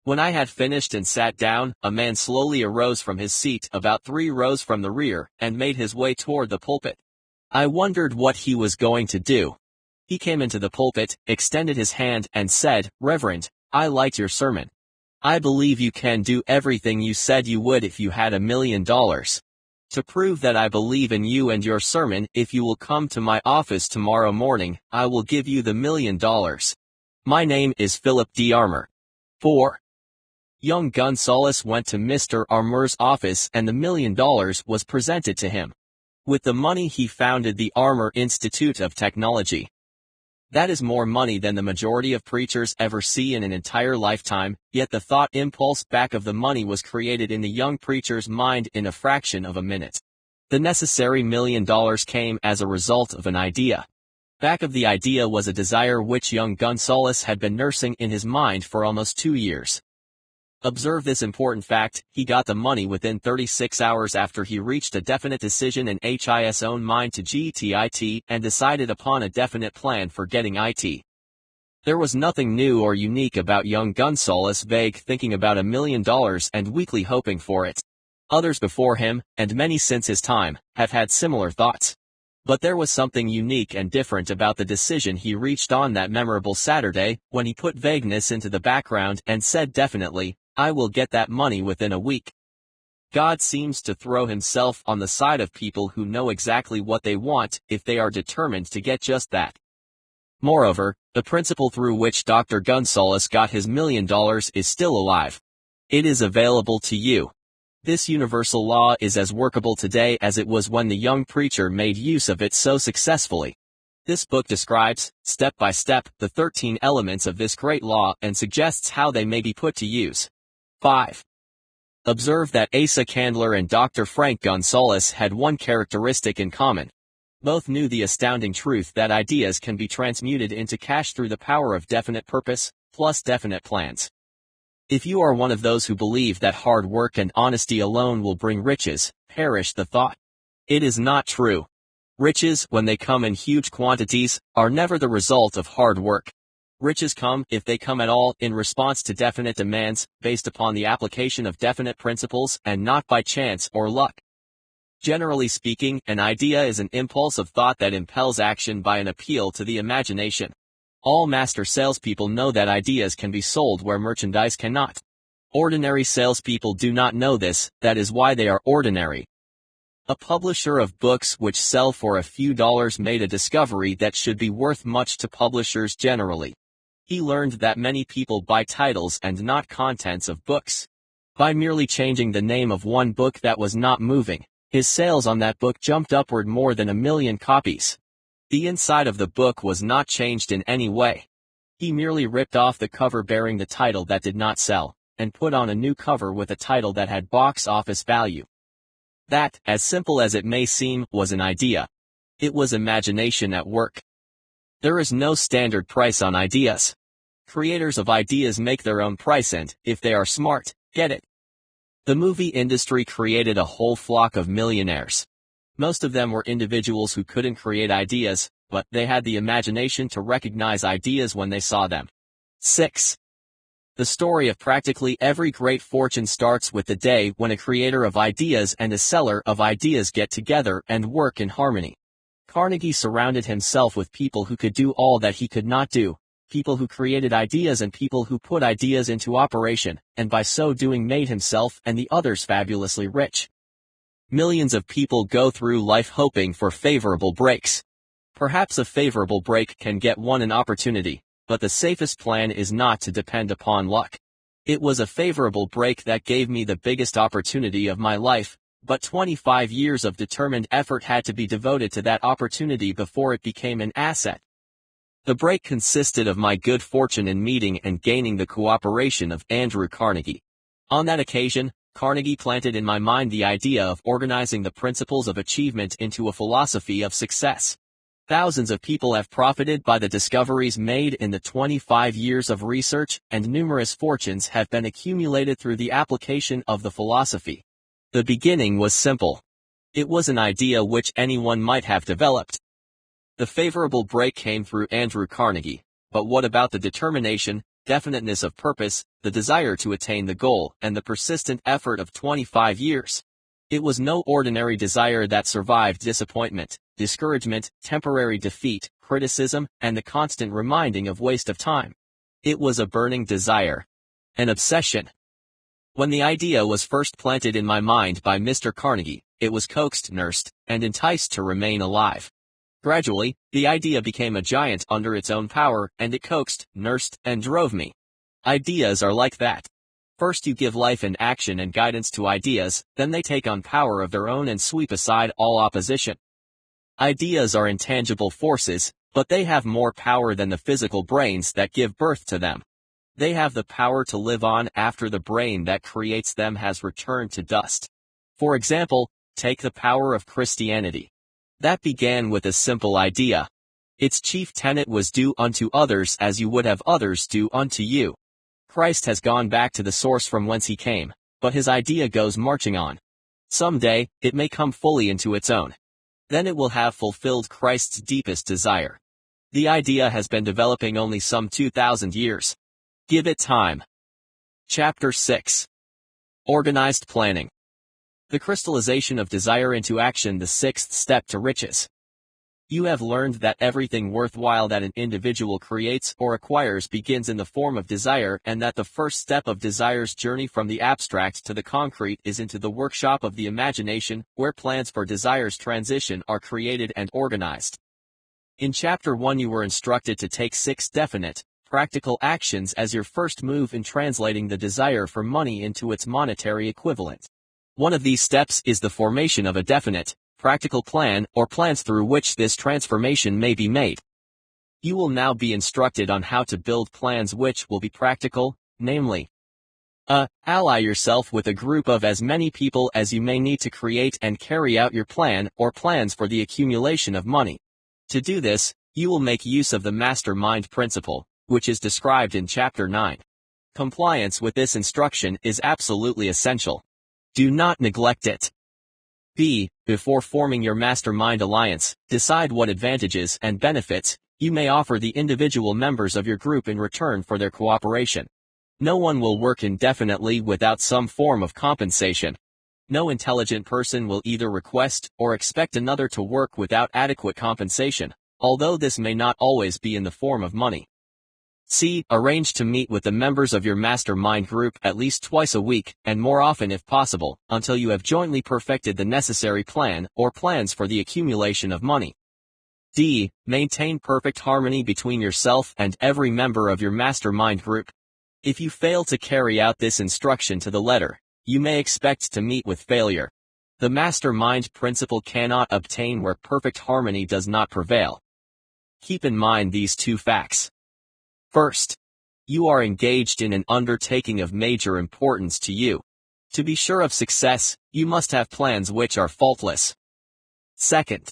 Speaker 1: When I had finished and sat down, a man slowly arose from his seat about 3 rows from the rear and made his way toward the pulpit. I wondered what he was going to do. He came into the pulpit, extended his hand, and said, "Reverend, I liked your sermon. I believe you can do everything you said you would if you had $1,000,000. To prove that I believe in you and your sermon, if you will come to my office tomorrow morning, I will give you the $1,000,000. My name is Philip D. Armour." 4. Young Gonzalez went to Mr. Armour's office and the $1,000,000 was presented to him. With the money he founded the Armour Institute of Technology. That is more money than the majority of preachers ever see in an entire lifetime, yet the thought impulse back of the money was created in the young preacher's mind in a fraction of a minute. The necessary $1,000,000 came as a result of an idea. Back of the idea was a desire which young Gonzalez had been nursing in his mind for almost 2 years. Observe this important fact: he got the money within 36 hours after he reached a definite decision in his own mind to get it and decided upon a definite plan for getting it. There was nothing new or unique about young Gonzalez' vague thinking about $1,000,000 and weakly hoping for it. Others before him, and many since his time, have had similar thoughts. But there was something unique and different about the decision he reached on that memorable Saturday, when he put vagueness into the background and said definitely, "I will get that money within a week." God seems to throw himself on the side of people who know exactly what they want, if they are determined to get just that. Moreover, the principle through which Dr. Gonzalez got his $1,000,000 is still alive. It is available to you. This universal law is as workable today as it was when the young preacher made use of it so successfully. This book describes, step by step, the 13 elements of this great law and suggests how they may be put to use. 5. Observe that Asa Candler and Dr. Frank Gonzalez had one characteristic in common. Both knew the astounding truth that ideas can be transmuted into cash through the power of definite purpose, plus definite plans. If you are one of those who believe that hard work and honesty alone will bring riches, perish the thought. It is not true. Riches, when they come in huge quantities, are never the result of hard work. Riches come, if they come at all, in response to definite demands, based upon the application of definite principles, and not by chance or luck. Generally speaking, an idea is an impulse of thought that impels action by an appeal to the imagination. All master salespeople know that ideas can be sold where merchandise cannot. Ordinary salespeople do not know this, that is why they are ordinary. A publisher of books which sell for a few dollars made a discovery that should be worth much to publishers generally. He learned that many people buy titles and not contents of books. By merely changing the name of one book that was not moving, his sales on that book jumped upward more than 1,000,000 copies. The inside of the book was not changed in any way. He merely ripped off the cover bearing the title that did not sell, and put on a new cover with a title that had box office value. That, as simple as it may seem, was an idea. It was imagination at work. There is no standard price on ideas. Creators of ideas make their own price and, if they are smart, get it. The movie industry created a whole flock of millionaires. Most of them were individuals who couldn't create ideas, but they had the imagination to recognize ideas when they saw them. 6. The story of practically every great fortune starts with the day when a creator of ideas and a seller of ideas get together and work in harmony. Carnegie surrounded himself with people who could do all that he could not do, people who created ideas and people who put ideas into operation, and by so doing made himself and the others fabulously rich. Millions of people go through life hoping for favorable breaks. Perhaps a favorable break can get one an opportunity, but the safest plan is not to depend upon luck. It was a favorable break that gave me the biggest opportunity of my life, but 25 years of determined effort had to be devoted to that opportunity before it became an asset. The break consisted of my good fortune in meeting and gaining the cooperation of Andrew Carnegie. On that occasion, Carnegie planted in my mind the idea of organizing the principles of achievement into a philosophy of success. Thousands of people have profited by the discoveries made in the 25 years of research, and numerous fortunes have been accumulated through the application of the philosophy. The beginning was simple. It was an idea which anyone might have developed. The favorable break came through Andrew Carnegie, but what about the determination, definiteness of purpose, the desire to attain the goal, and the persistent effort of 25 years? It was no ordinary desire that survived disappointment, discouragement, temporary defeat, criticism, and the constant reminding of waste of time. It was a burning desire. An obsession. When the idea was first planted in my mind by Mr. Carnegie, it was coaxed, nursed, and enticed to remain alive. Gradually, the idea became a giant under its own power, and it coaxed, nursed, and drove me. Ideas are like that. First you give life and action and guidance to ideas, then they take on power of their own and sweep aside all opposition. Ideas are intangible forces, but they have more power than the physical brains that give birth to them. They have the power to live on after the brain that creates them has returned to dust. For example, take the power of Christianity. That began with a simple idea. Its chief tenet was do unto others as you would have others do unto you. Christ has gone back to the source from whence he came, but his idea goes marching on. Someday, it may come fully into its own. Then it will have fulfilled Christ's deepest desire. The idea has been developing only some 2,000 years. Give it time. Chapter 6. Organized Planning. The crystallization of desire into action, the sixth step to riches. You have learned that everything worthwhile that an individual creates or acquires begins in the form of desire, and that the first step of desire's journey from the abstract to the concrete is into the workshop of the imagination, where plans for desire's transition are created and organized. In Chapter 1 you were instructed to take 6 definite, practical actions as your first move in translating the desire for money into its monetary equivalent. One of these steps is the formation of a definite, practical plan or plans through which this transformation may be made. You will now be instructed on how to build plans which will be practical, namely, ally yourself with a group of as many people as you may need to create and carry out your plan or plans for the accumulation of money. To do this, you will make use of the mastermind principle, which is described in Chapter 9. Compliance with this instruction is absolutely essential. Do not neglect it. B. Before forming your mastermind alliance, decide what advantages and benefits you may offer the individual members of your group in return for their cooperation. No one will work indefinitely without some form of compensation. No intelligent person will either request or expect another to work without adequate compensation, although this may not always be in the form of money. C. Arrange to meet with the members of your mastermind group at least twice a week, and more often if possible, until you have jointly perfected the necessary plan or plans for the accumulation of money. D. Maintain perfect harmony between yourself and every member of your mastermind group. If you fail to carry out this instruction to the letter, you may expect to meet with failure. The mastermind principle cannot obtain where perfect harmony does not prevail. Keep in mind these 2 facts. First, you are engaged in an undertaking of major importance to you. To be sure of success, you must have plans which are faultless. Second,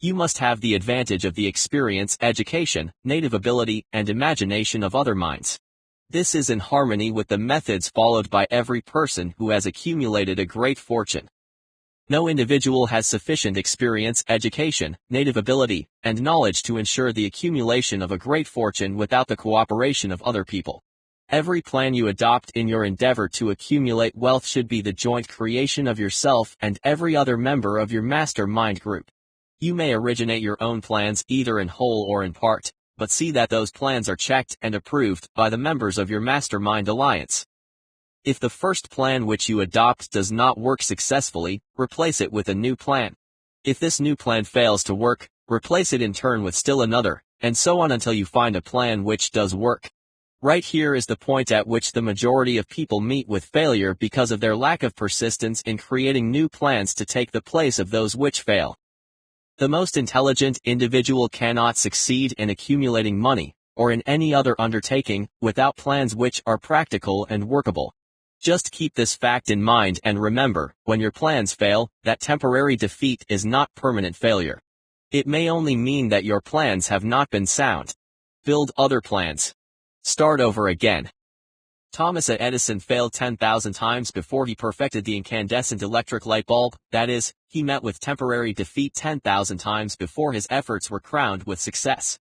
Speaker 1: You must have the advantage of the experience, education, native ability, and imagination of other minds. This is in harmony with the methods followed by every person who has accumulated a great fortune. No individual has sufficient experience, education, native ability, and knowledge to ensure the accumulation of a great fortune without the cooperation of other people. Every plan you adopt in your endeavor to accumulate wealth should be the joint creation of yourself and every other member of your mastermind group. You may originate your own plans either in whole or in part, but see that those plans are checked and approved by the members of your mastermind alliance. If the first plan which you adopt does not work successfully, replace it with a new plan. If this new plan fails to work, replace it in turn with still another, and so on until you find a plan which does work. Right here is the point at which the majority of people meet with failure because of their lack of persistence in creating new plans to take the place of those which fail. The most intelligent individual cannot succeed in accumulating money, or in any other undertaking, without plans which are practical and workable. Just keep this fact in mind and remember, when your plans fail, that temporary defeat is not permanent failure. It may only mean that your plans have not been sound. Build other plans. Start over again. Thomas Edison failed 10,000 times before he perfected the incandescent electric light bulb, that is, he met with temporary defeat 10,000 times before his efforts were crowned with success.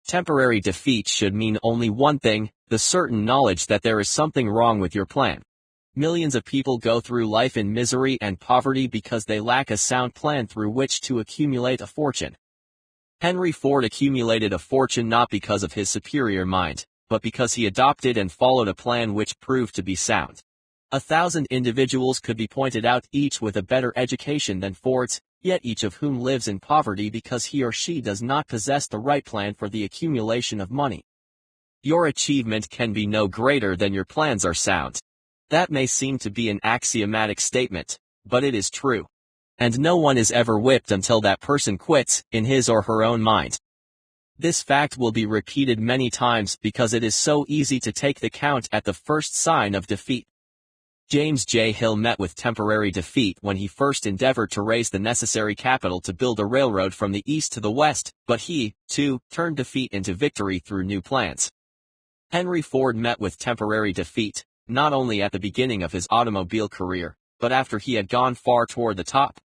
Speaker 1: Temporary defeat should mean only one thing, the certain knowledge that there is something wrong with your plan. Millions of people go through life in misery and poverty because they lack a sound plan through which to accumulate a fortune. Henry Ford accumulated a fortune not because of his superior mind, but because he adopted and followed a plan which proved to be sound. 1,000 individuals could be pointed out, each with a better education than Ford's, yet each of whom lives in poverty because he or she does not possess the right plan for the accumulation of money. Your achievement can be no greater than your plans are sound. That may seem to be an axiomatic statement, but it is true. And no one is ever whipped until that person quits, in his or her own mind. This fact will be repeated many times because it is so easy to take the count at the first sign of defeat. James J. Hill met with temporary defeat when he first endeavored to raise the necessary capital to build a railroad from the east to the west, but he, too, turned defeat into victory through new plans. Henry Ford met with temporary defeat, not only at the beginning of his automobile career, but after he had gone far toward the top.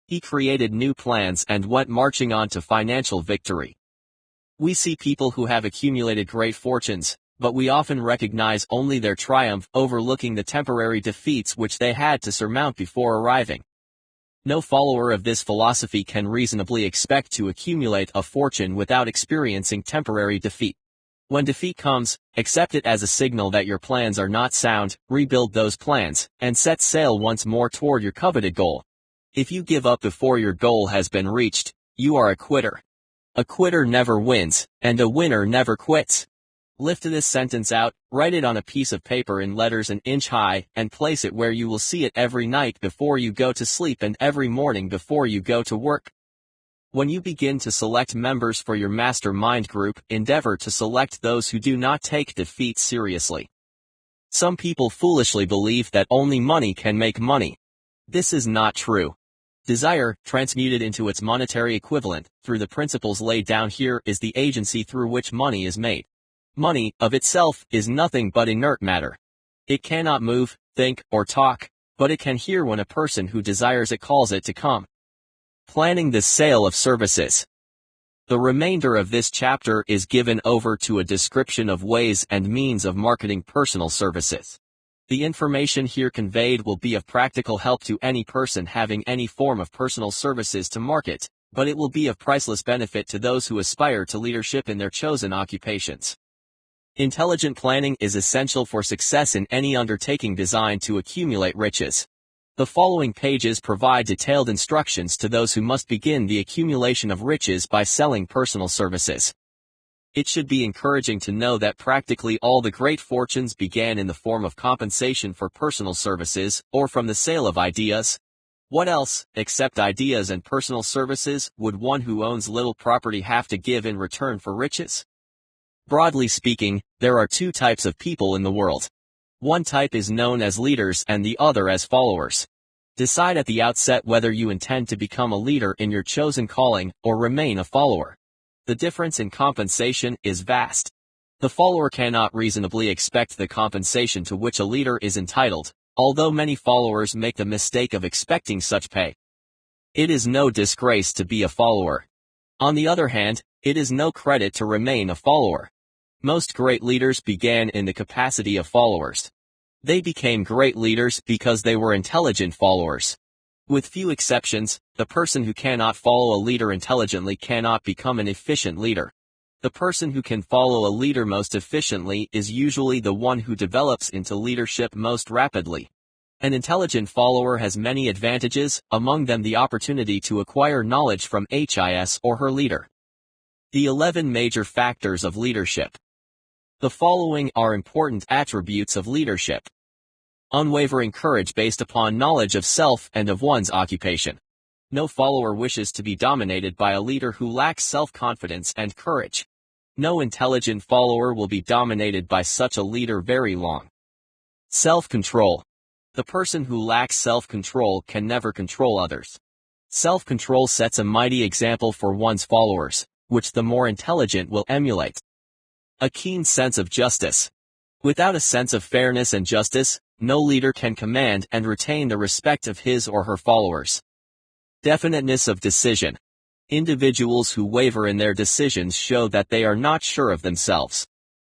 Speaker 1: He created new plans and went marching on to financial victory. We see people who have accumulated great fortunes, but we often recognize only their triumph, overlooking the temporary defeats which they had to surmount before arriving. No follower of this philosophy can reasonably expect to accumulate a fortune without experiencing temporary defeat. When defeat comes, accept it as a signal that your plans are not sound, rebuild those plans, and set sail once more toward your coveted goal. If you give up before your goal has been reached, you are a quitter. A quitter never wins, and a winner never quits. Lift this sentence out, write it on a piece of paper in letters an inch high, and place it where you will see it every night before you go to sleep and every morning before you go to work. When you begin to select members for your mastermind group, endeavor to select those who do not take defeat seriously. Some people foolishly believe that only money can make money. This is not true. Desire, transmuted into its monetary equivalent, through the principles laid down here, is the agency through which money is made. Money, of itself, is nothing but inert matter. It cannot move, think, or talk, but it can hear when a person who desires it calls it to come. Planning the sale of services. The remainder of this chapter is given over to a description of ways and means of marketing personal services. The information here conveyed will be of practical help to any person having any form of personal services to market, but it will be of priceless benefit to those who aspire to leadership in their chosen occupations. Intelligent planning is essential for success in any undertaking designed to accumulate riches. The following pages provide detailed instructions to those who must begin the accumulation of riches by selling personal services. It should be encouraging to know that practically all the great fortunes began in the form of compensation for personal services, or from the sale of ideas. What else, except ideas and personal services, would one who owns little property have to give in return for riches? Broadly speaking, there are two types of people in the world. One type is known as leaders and the other as followers. Decide at the outset whether you intend to become a leader in your chosen calling or remain a follower. The difference in compensation is vast. The follower cannot reasonably expect the compensation to which a leader is entitled, although many followers make the mistake of expecting such pay. It is no disgrace to be a follower. On the other hand, it is no credit to remain a follower. Most great leaders began in the capacity of followers. They became great leaders because they were intelligent followers. With few exceptions, the person who cannot follow a leader intelligently cannot become an efficient leader. The person who can follow a leader most efficiently is usually the one who develops into leadership most rapidly. An intelligent follower has many advantages, among them the opportunity to acquire knowledge from his or her leader. The 11 major factors of leadership. The following are important attributes of leadership. Unwavering courage based upon knowledge of self and of one's occupation. No follower wishes to be dominated by a leader who lacks self-confidence and courage. No intelligent follower will be dominated by such a leader very long. Self-control. The person who lacks self-control can never control others. Self-control sets a mighty example for one's followers, which the more intelligent will emulate. A keen sense of justice. Without a sense of fairness and justice, no leader can command and retain the respect of his or her followers. Definiteness of decision. Individuals who waver in their decisions show that they are not sure of themselves.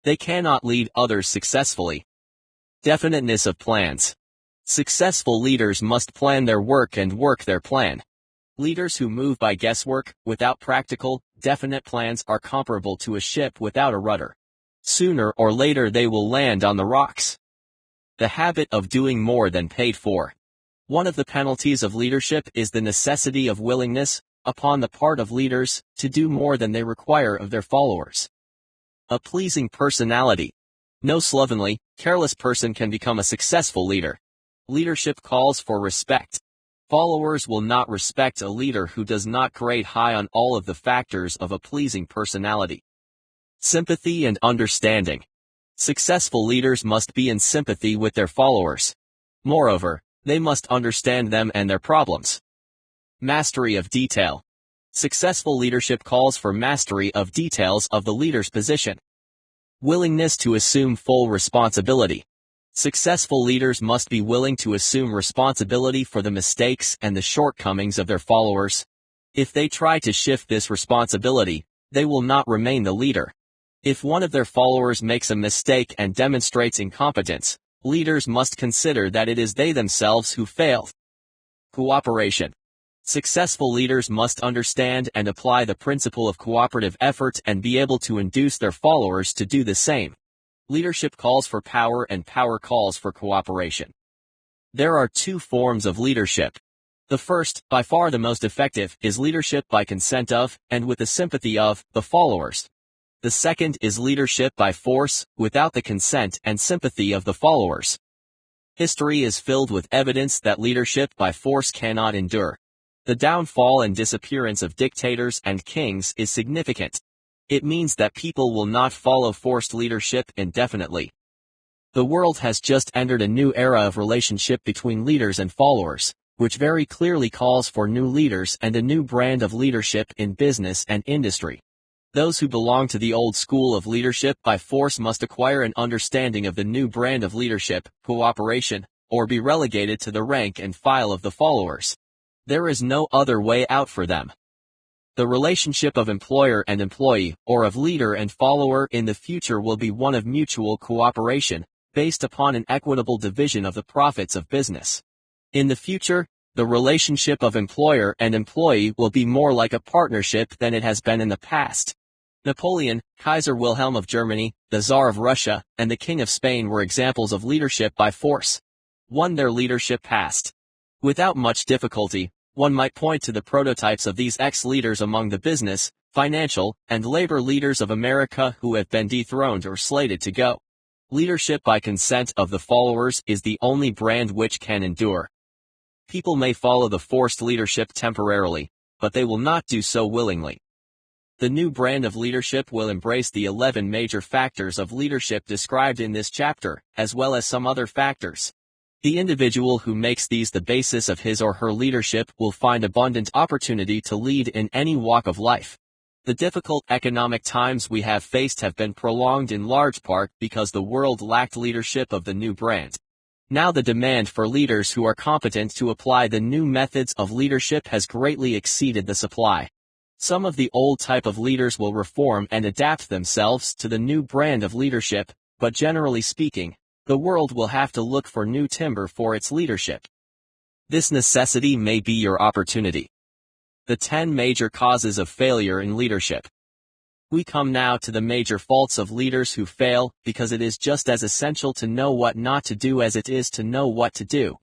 Speaker 1: They cannot lead others successfully. Definiteness of plans. Successful leaders must plan their work and work their plan. Leaders who move by guesswork, without practical, definite plans are comparable to a ship without a rudder. Sooner or later they will land on the rocks. The habit of doing more than paid for. One of the penalties of leadership is the necessity of willingness, upon the part of leaders, to do more than they require of their followers. A pleasing personality. No slovenly, careless person can become a successful leader. Leadership calls for respect. Followers will not respect a leader who does not grade high on all of the factors of a pleasing personality. Sympathy and understanding. Successful leaders must be in sympathy with their followers. Moreover, they must understand them and their problems. Mastery of detail. Successful leadership calls for mastery of details of the leader's position. Willingness to assume full responsibility. Successful leaders must be willing to assume responsibility for the mistakes and the shortcomings of their followers. If they try to shift this responsibility, they will not remain the leader. If one of their followers makes a mistake and demonstrates incompetence, leaders must consider that it is they themselves who failed. Cooperation. Successful leaders must understand and apply the principle of cooperative effort and be able to induce their followers to do the same. Leadership calls for power and power calls for cooperation. There are two forms of leadership. The first, by far the most effective, is leadership by consent of, and with the sympathy of, the followers. The second is leadership by force, without the consent and sympathy of the followers. History is filled with evidence that leadership by force cannot endure. The downfall and disappearance of dictators and kings is significant. It means that people will not follow forced leadership indefinitely. The world has just entered a new era of relationship between leaders and followers, which very clearly calls for new leaders and a new brand of leadership in business and industry. Those who belong to the old school of leadership by force must acquire an understanding of the new brand of leadership, cooperation, or be relegated to the rank and file of the followers. There is no other way out for them. The relationship of employer and employee, or of leader and follower in the future will be one of mutual cooperation, based upon an equitable division of the profits of business. In the future, the relationship of employer and employee will be more like a partnership than it has been in the past. Napoleon, Kaiser Wilhelm of Germany, the Tsar of Russia, and the King of Spain were examples of leadership by force. Their leadership passed. Without much difficulty, one might point to the prototypes of these ex-leaders among the business, financial, and labor leaders of America who have been dethroned or slated to go. Leadership by consent of the followers is the only brand which can endure. People may follow the forced leadership temporarily, but they will not do so willingly. The new brand of leadership will embrace the 11 major factors of leadership described in this chapter, as well as some other factors. The individual who makes these the basis of his or her leadership will find abundant opportunity to lead in any walk of life. The difficult economic times we have faced have been prolonged in large part because the world lacked leadership of the new brand. Now the demand for leaders who are competent to apply the new methods of leadership has greatly exceeded the supply. Some of the old type of leaders will reform and adapt themselves to the new brand of leadership, but generally speaking, the world will have to look for new timber for its leadership. This necessity may be your opportunity. The 10 major causes of failure in leadership. We come now to the major faults of leaders who fail, because it is just as essential to know what not to do as it is to know what to do.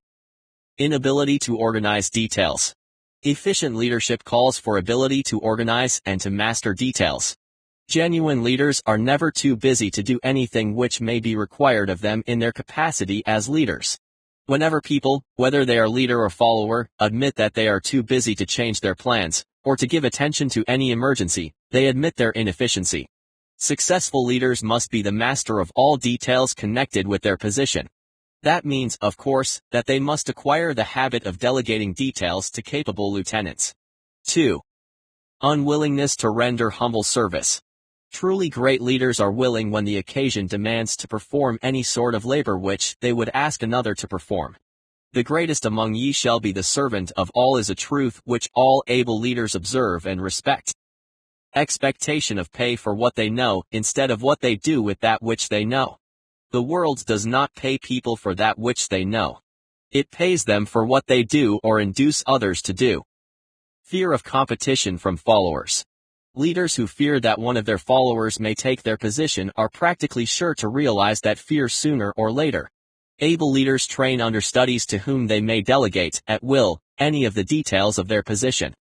Speaker 1: Inability to organize details. Efficient leadership calls for ability to organize and to master details. Genuine leaders are never too busy to do anything which may be required of them in their capacity as leaders. Whenever people, whether they are leader or follower, admit that they are too busy to change their plans, or to give attention to any emergency, they admit their inefficiency. Successful leaders must be the master of all details connected with their position. That means, of course, that they must acquire the habit of delegating details to capable lieutenants. 2. Unwillingness to render humble service. Truly great leaders are willing when the occasion demands to perform any sort of labor which they would ask another to perform. The greatest among ye shall be the servant of all is a truth which all able leaders observe and respect. Expectation of pay for what they know instead of what they do with that which they know. The world does not pay people for that which they know. It pays them for what they do or induce others to do. Fear of competition from followers. Leaders who fear that one of their followers may take their position are practically sure to realize that fear sooner or later. Able leaders train understudies to whom they may delegate, at will, any of the details of their position.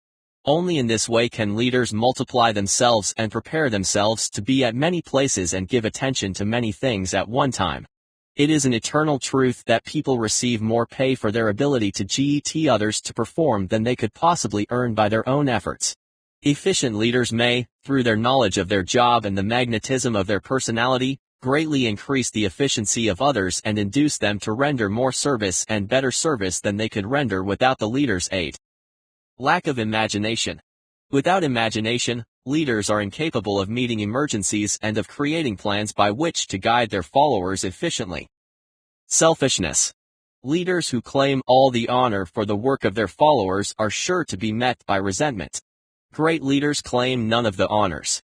Speaker 1: Only in this way can leaders multiply themselves and prepare themselves to be at many places and give attention to many things at one time. It is an eternal truth that people receive more pay for their ability to get others to perform than they could possibly earn by their own efforts. Efficient leaders may, through their knowledge of their job and the magnetism of their personality, greatly increase the efficiency of others and induce them to render more service and better service than they could render without the leader's aid. Lack of imagination. Without imagination, leaders are incapable of meeting emergencies and of creating plans by which to guide their followers efficiently. Selfishness. Leaders who claim all the honor for the work of their followers are sure to be met by resentment. Great leaders claim none of the honors.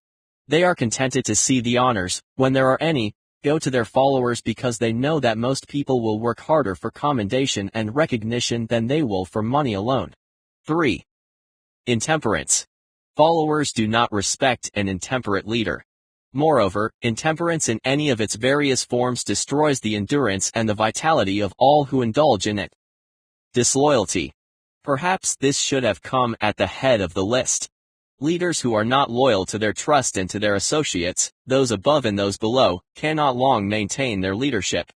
Speaker 1: They are contented to see the honors, when there are any, go to their followers because they know that most people will work harder for commendation and recognition than they will for money alone. 3. Intemperance. Followers do not respect an intemperate leader. Moreover, intemperance in any of its various forms destroys the endurance and the vitality of all who indulge in it. Disloyalty. Perhaps this should have come at the head of the list. Leaders who are not loyal to their trust and to their associates, those above and those below, cannot long maintain their leadership.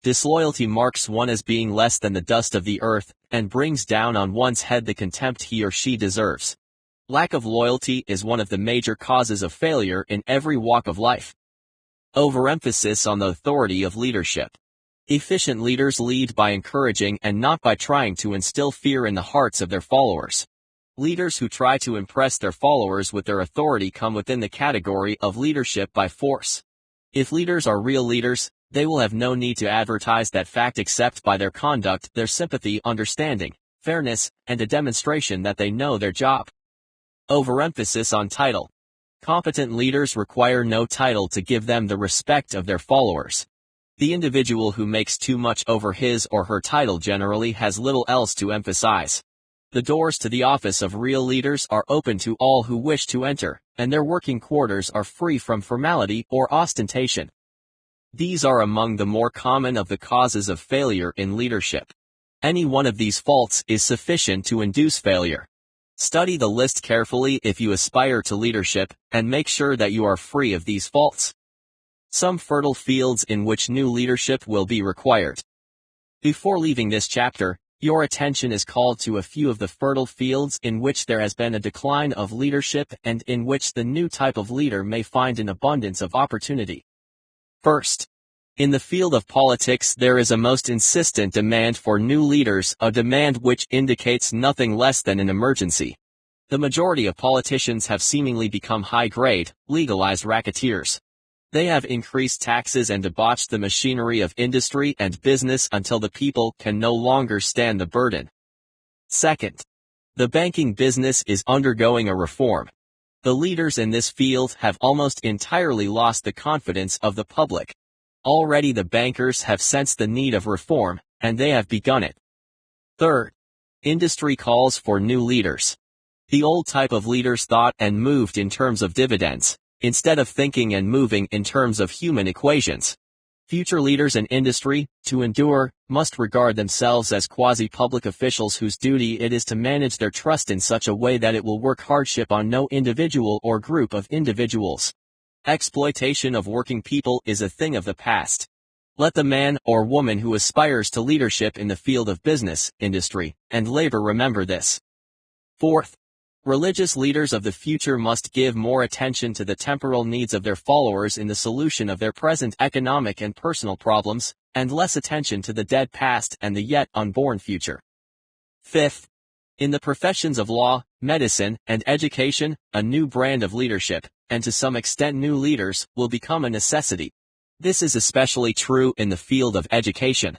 Speaker 1: Disloyalty marks one as being less than the dust of the earth, and brings down on one's head the contempt he or she deserves. Lack of loyalty is one of the major causes of failure in every walk of life. Overemphasis on the authority of leadership. Efficient leaders lead by encouraging and not by trying to instill fear in the hearts of their followers. Leaders who try to impress their followers with their authority come within the category of leadership by force. If leaders are real leaders, they will have no need to advertise that fact except by their conduct, their sympathy, understanding, fairness, and a demonstration that they know their job. Overemphasis on title. Competent leaders require no title to give them the respect of their followers. The individual who makes too much over his or her title generally has little else to emphasize. The doors to the office of real leaders are open to all who wish to enter, and their working quarters are free from formality or ostentation. These are among the more common of the causes of failure in leadership. Any one of these faults is sufficient to induce failure. Study the list carefully if you aspire to leadership, and make sure that you are free of these faults. Some fertile fields in which new leadership will be required. Before leaving this chapter, your attention is called to a few of the fertile fields in which there has been a decline of leadership and in which the new type of leader may find an abundance of opportunity. First, In the field of politics, there is a most insistent demand for new leaders, a demand which indicates nothing less than an emergency. The majority of politicians have seemingly become high-grade, legalized racketeers. They have increased taxes and debauched the machinery of industry and business until the people can no longer stand the burden. Second, the banking business is undergoing a reform. The leaders in this field have almost entirely lost the confidence of the public. Already the bankers have sensed the need of reform, and they have begun it. Third, industry calls for new leaders. The old type of leaders thought and moved in terms of dividends, instead of thinking and moving in terms of human equations. Future leaders in industry, to endure, must regard themselves as quasi-public officials whose duty it is to manage their trust in such a way that it will work hardship on no individual or group of individuals. Exploitation of working people is a thing of the past. Let the man or woman who aspires to leadership in the field of business, industry, and labor remember this. Fourth, religious leaders of the future must give more attention to the temporal needs of their followers in the solution of their present economic and personal problems, and less attention to the dead past and the yet unborn future. Fifth, in the professions of law, medicine, and education, a new brand of leadership, and to some extent new leaders, will become a necessity. This is especially true in the field of education.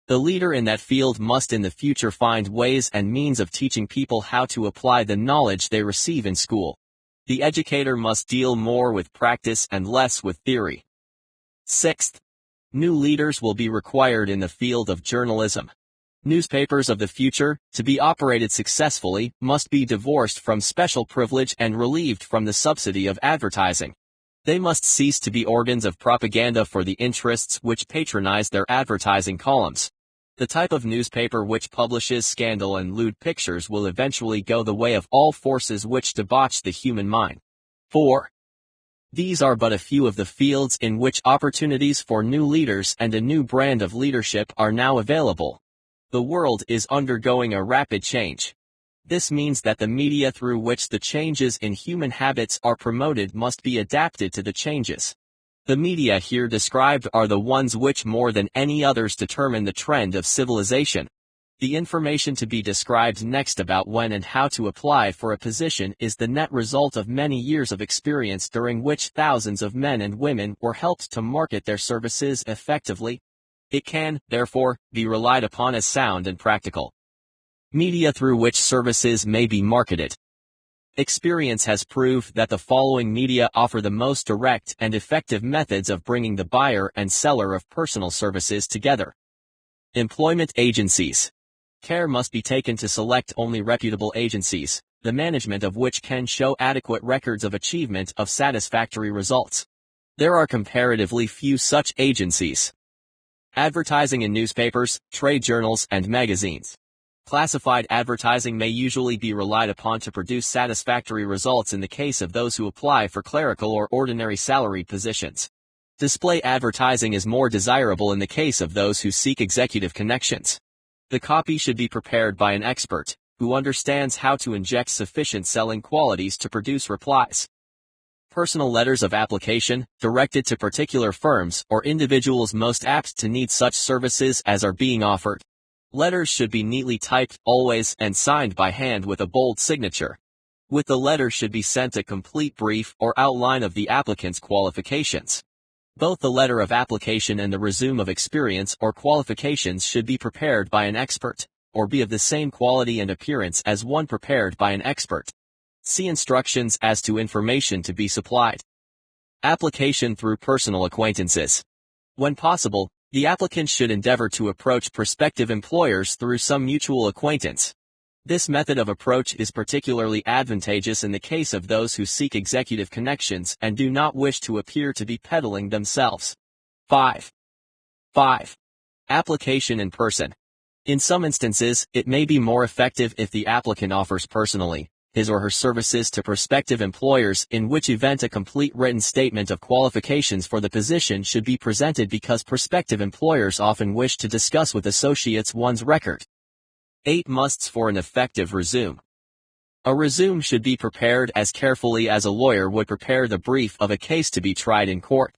Speaker 1: The leader in that field must in the future find ways and means of teaching people how to apply the knowledge they receive in school. The educator must deal more with practice and less with theory. Sixth, new leaders will be required in the field of journalism. Newspapers of the future, to be operated successfully, must be divorced from special privilege and relieved from the subsidy of advertising. They must cease to be organs of propaganda for the interests which patronize their advertising columns. The type of newspaper which publishes scandal and lewd pictures will eventually go the way of all forces which debauch the human mind. 4. These are but a few of the fields in which opportunities for new leaders and a new brand of leadership are now available. The world is undergoing a rapid change. This means that the media through which the changes in human habits are promoted must be adapted to the changes. The media here described are the ones which more than any others determine the trend of civilization. The information to be described next about when and how to apply for a position is the net result of many years of experience during which thousands of men and women were helped to market their services effectively. It can, therefore, be relied upon as sound and practical. Media through which services may be marketed. Experience has proved that the following media offer the most direct and effective methods of bringing the buyer and seller of personal services together. Employment agencies. Care must be taken to select only reputable agencies, the management of which can show adequate records of achievement of satisfactory results. There are comparatively few such agencies. Advertising in newspapers, trade journals, and magazines. Classified advertising may usually be relied upon to produce satisfactory results in the case of those who apply for clerical or ordinary salaried positions. Display advertising is more desirable in the case of those who seek executive connections. The copy should be prepared by an expert, who understands how to inject sufficient selling qualities to produce replies. Personal letters of application, directed to particular firms or individuals most apt to need such services as are being offered. Letters should be neatly typed, always, and signed by hand with a bold signature. With the letter should be sent a complete brief or outline of the applicant's qualifications. Both the letter of application and the resume of experience or qualifications should be prepared by an expert, or be of the same quality and appearance as one prepared by an expert. See instructions as to information to be supplied. Application through personal acquaintances. When possible, the applicant should endeavor to approach prospective employers through some mutual acquaintance. This method of approach is particularly advantageous in the case of those who seek executive connections and do not wish to appear to be peddling themselves. 5. Application in person. In some instances, it may be more effective if the applicant offers personally his or her services to prospective employers, in which event a complete written statement of qualifications for the position should be presented because prospective employers often wish to discuss with associates one's record. 8 musts for an effective resume. A resume should be prepared as carefully as a lawyer would prepare the brief of a case to be tried in court.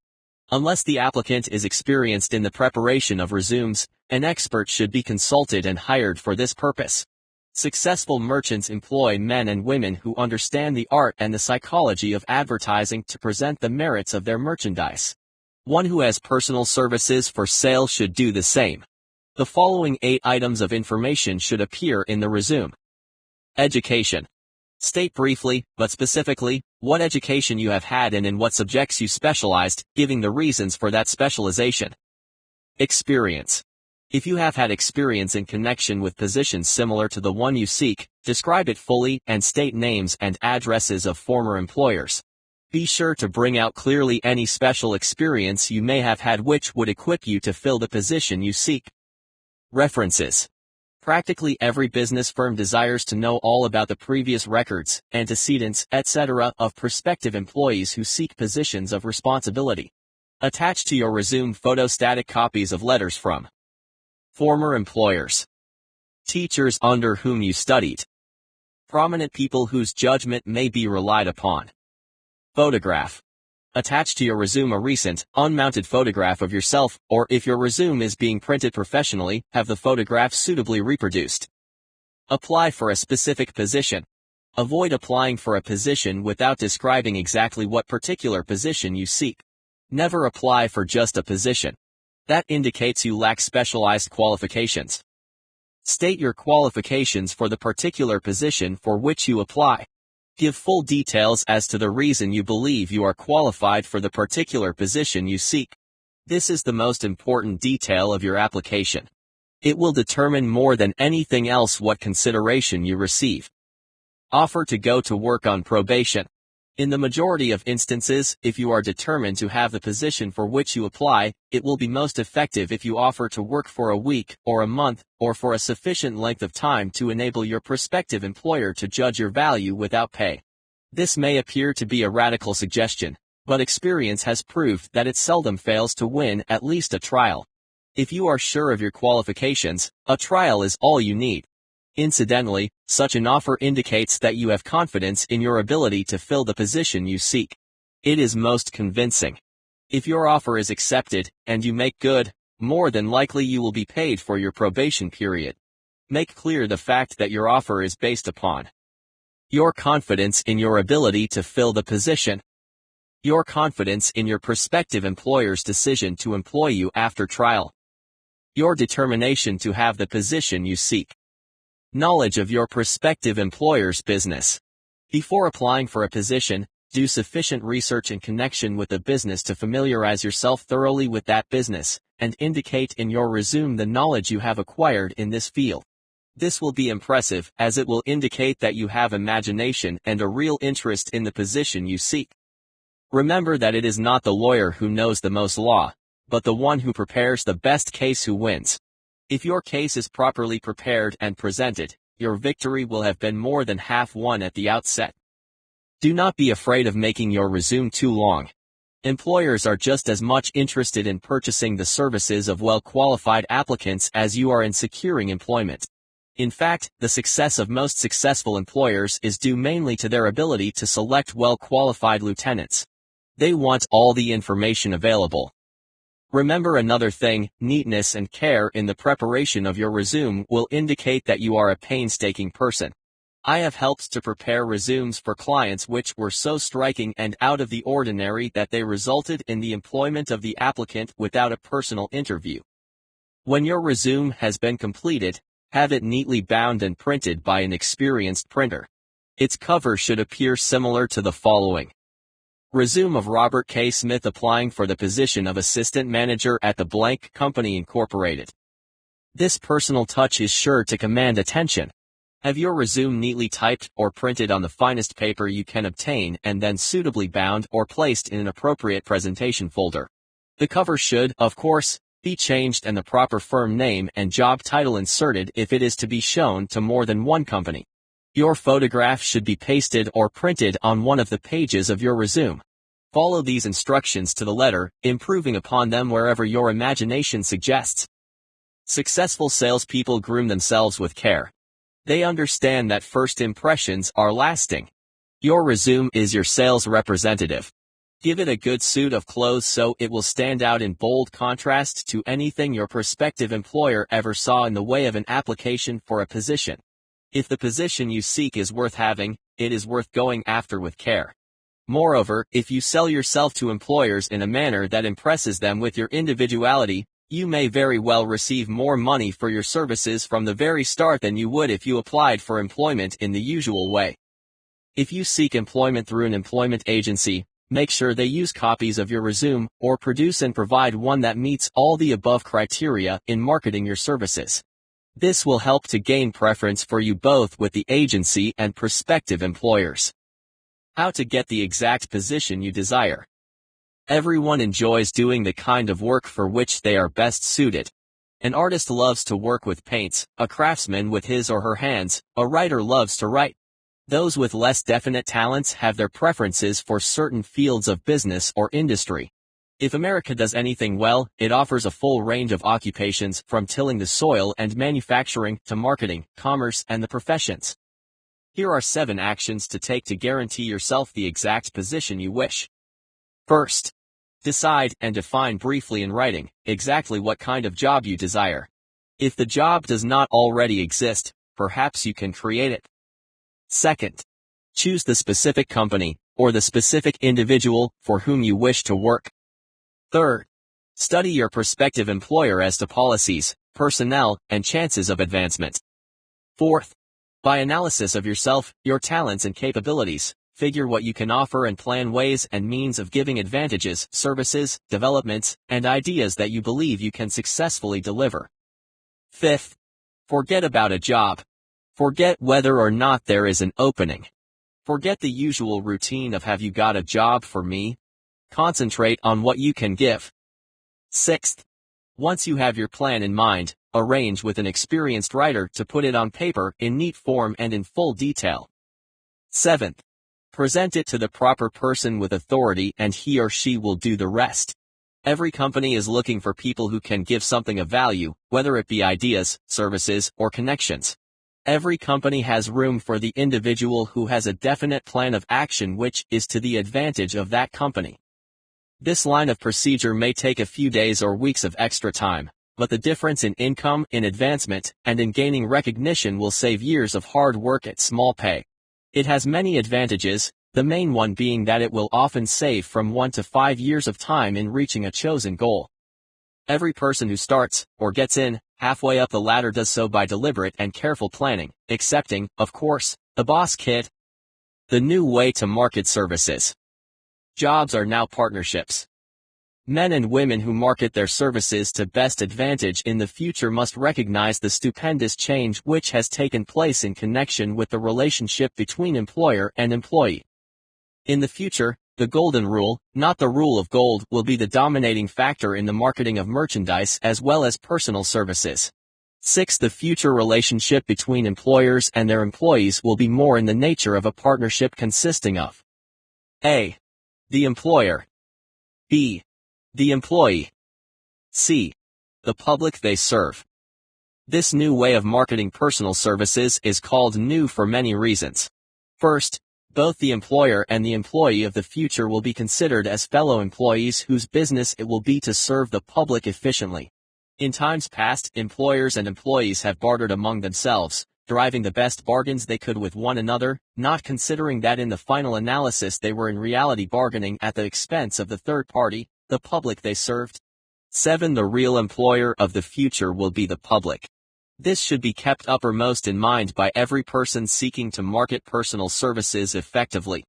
Speaker 1: Unless the applicant is experienced in the preparation of resumes, an expert should be consulted and hired for this purpose. Successful merchants employ men and women who understand the art and the psychology of advertising to present the merits of their merchandise. One who has personal services for sale should do the same. The following 8 items of information should appear in the resume. Education. State briefly, but specifically, what education you have had and in what subjects you specialized, giving the reasons for that specialization. Experience. If you have had experience in connection with positions similar to the one you seek, describe it fully and state names and addresses of former employers. Be sure to bring out clearly any special experience you may have had which would equip you to fill the position you seek. References. Practically every business firm desires to know all about the previous records, antecedents, etc. of prospective employees who seek positions of responsibility. Attach to your resume photostatic copies of letters from former employers, teachers under whom you studied, prominent people whose judgment may be relied upon. Photograph. Attach to your resume a recent, unmounted photograph of yourself, or if your resume is being printed professionally, have the photograph suitably reproduced. Apply for a specific position. Avoid applying for a position without describing exactly what particular position you seek. Never apply for just a position. That indicates you lack specialized qualifications. State your qualifications for the particular position for which you apply. Give full details as to the reason you believe you are qualified for the particular position you seek. This is the most important detail of your application. It will determine more than anything else what consideration you receive. Offer to go to work on probation. In the majority of instances, if you are determined to have the position for which you apply, it will be most effective if you offer to work for a week, or a month, or for a sufficient length of time to enable your prospective employer to judge your value without pay. This may appear to be a radical suggestion, but experience has proved that it seldom fails to win at least a trial. If you are sure of your qualifications, a trial is all you need. Incidentally, such an offer indicates that you have confidence in your ability to fill the position you seek. It is most convincing. If your offer is accepted, and you make good, more than likely you will be paid for your probation period. Make clear the fact that your offer is based upon your confidence in your ability to fill the position, your confidence in your prospective employer's decision to employ you after trial, your determination to have the position you seek. Knowledge of your prospective employer's business. Before applying for a position, do sufficient research in connection with the business to familiarize yourself thoroughly with that business, and indicate in your resume the knowledge you have acquired in this field. This will be impressive, as it will indicate that you have imagination and a real interest in the position you seek. Remember that it is not the lawyer who knows the most law, but the one who prepares the best case who wins. If your case is properly prepared and presented, your victory will have been more than half won at the outset. Do not be afraid of making your resume too long. Employers are just as much interested in purchasing the services of well-qualified applicants as you are in securing employment. In fact, the success of most successful employers is due mainly to their ability to select well-qualified lieutenants. They want all the information available. Remember another thing, neatness and care in the preparation of your resume will indicate that you are a painstaking person. I have helped to prepare resumes for clients which were so striking and out of the ordinary that they resulted in the employment of the applicant without a personal interview. When your resume has been completed, have it neatly bound and printed by an experienced printer. Its cover should appear similar to the following. Resume of Robert K. Smith applying for the position of assistant manager at the blank company incorporated. This personal touch is sure to command attention. Have your resume neatly typed or printed on the finest paper you can obtain and then suitably bound or placed in an appropriate presentation folder. The cover should, of course, be changed and the proper firm name and job title inserted if it is to be shown to more than one company. Your photograph should be pasted or printed on one of the pages of your resume. Follow these instructions to the letter, improving upon them wherever your imagination suggests. Successful salespeople groom themselves with care. They understand that first impressions are lasting. Your resume is your sales representative. Give it a good suit of clothes so it will stand out in bold contrast to anything your prospective employer ever saw in the way of an application for a position. If the position you seek is worth having, it is worth going after with care. Moreover, if you sell yourself to employers in a manner that impresses them with your individuality, you may very well receive more money for your services from the very start than you would if you applied for employment in the usual way. If you seek employment through an employment agency, make sure they use copies of your resume, or produce and provide one that meets all the above criteria in marketing your services. This will help to gain preference for you both with the agency and prospective employers. How to get the exact position you desire. Everyone enjoys doing the kind of work for which they are best suited. An artist loves to work with paints, a craftsman with his or her hands, a writer loves to write. Those with less definite talents have their preferences for certain fields of business or industry. If America does anything well, it offers a full range of occupations from tilling the soil and manufacturing to marketing, commerce, and the professions. Here are 7 actions to take to guarantee yourself the exact position you wish. First, decide and define briefly in writing exactly what kind of job you desire. If the job does not already exist, perhaps you can create it. Second, choose the specific company, or the specific individual, for whom you wish to work. Third, study your prospective employer as to policies, personnel, and chances of advancement. Fourth, by analysis of yourself, your talents and capabilities, figure what you can offer and plan ways and means of giving advantages, services, developments, and ideas that you believe you can successfully deliver. Fifth, forget about a job. Forget whether or not there is an opening. Forget the usual routine of "have you got a job for me?" Concentrate on what you can give. Sixth, once you have your plan in mind, arrange with an experienced writer to put it on paper in neat form and in full detail. Seventh, present it to the proper person with authority and he or she will do the rest. Every company is looking for people who can give something of value, whether it be ideas, services, or connections. Every company has room for the individual who has a definite plan of action which is to the advantage of that company. This line of procedure may take a few days or weeks of extra time, but the difference in income, in advancement, and in gaining recognition will save years of hard work at small pay. It has many advantages, the main one being that it will often save from 1 to 5 years of time in reaching a chosen goal. Every person who starts, or gets in, halfway up the ladder does so by deliberate and careful planning, excepting, of course, the boss kid. The new way to market services. Jobs are now partnerships. Men and women who market their services to best advantage in the future must recognize the stupendous change which has taken place in connection with the relationship between employer and employee. In the future, the golden rule, not the rule of gold, will be the dominating factor in the marketing of merchandise as well as personal services. 6. The future relationship between employers and their employees will be more in the nature of a partnership consisting of A. The employer. B. The employee. C. The public they serve. This new way of marketing personal services is called new for many reasons. First, both the employer and the employee of the future will be considered as fellow employees whose business it will be to serve the public efficiently. In times past, employers and employees have bartered among themselves, driving the best bargains they could with one another, not considering that in the final analysis they were in reality bargaining at the expense of the third party, the public they served. 7. The real employer of the future will be the public. This should be kept uppermost in mind by every person seeking to market personal services effectively.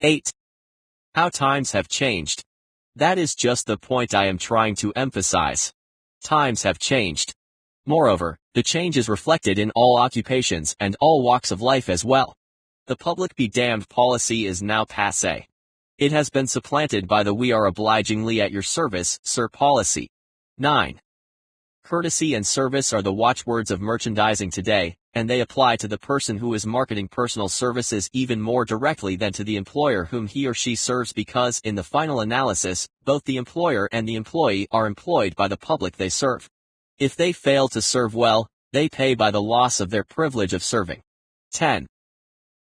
Speaker 1: 8. How times have changed. That is just the point I am trying to emphasize. Times have changed. Moreover, the change is reflected in all occupations and all walks of life as well. The public be damned policy is now passé. It has been supplanted by the "we are obligingly at your service, sir" policy. 9. Courtesy and service are the watchwords of merchandising today, and they apply to the person who is marketing personal services even more directly than to the employer whom he or she serves, because in the final analysis, both the employer and the employee are employed by the public they serve. If they fail to serve well, they pay by the loss of their privilege of serving. 10.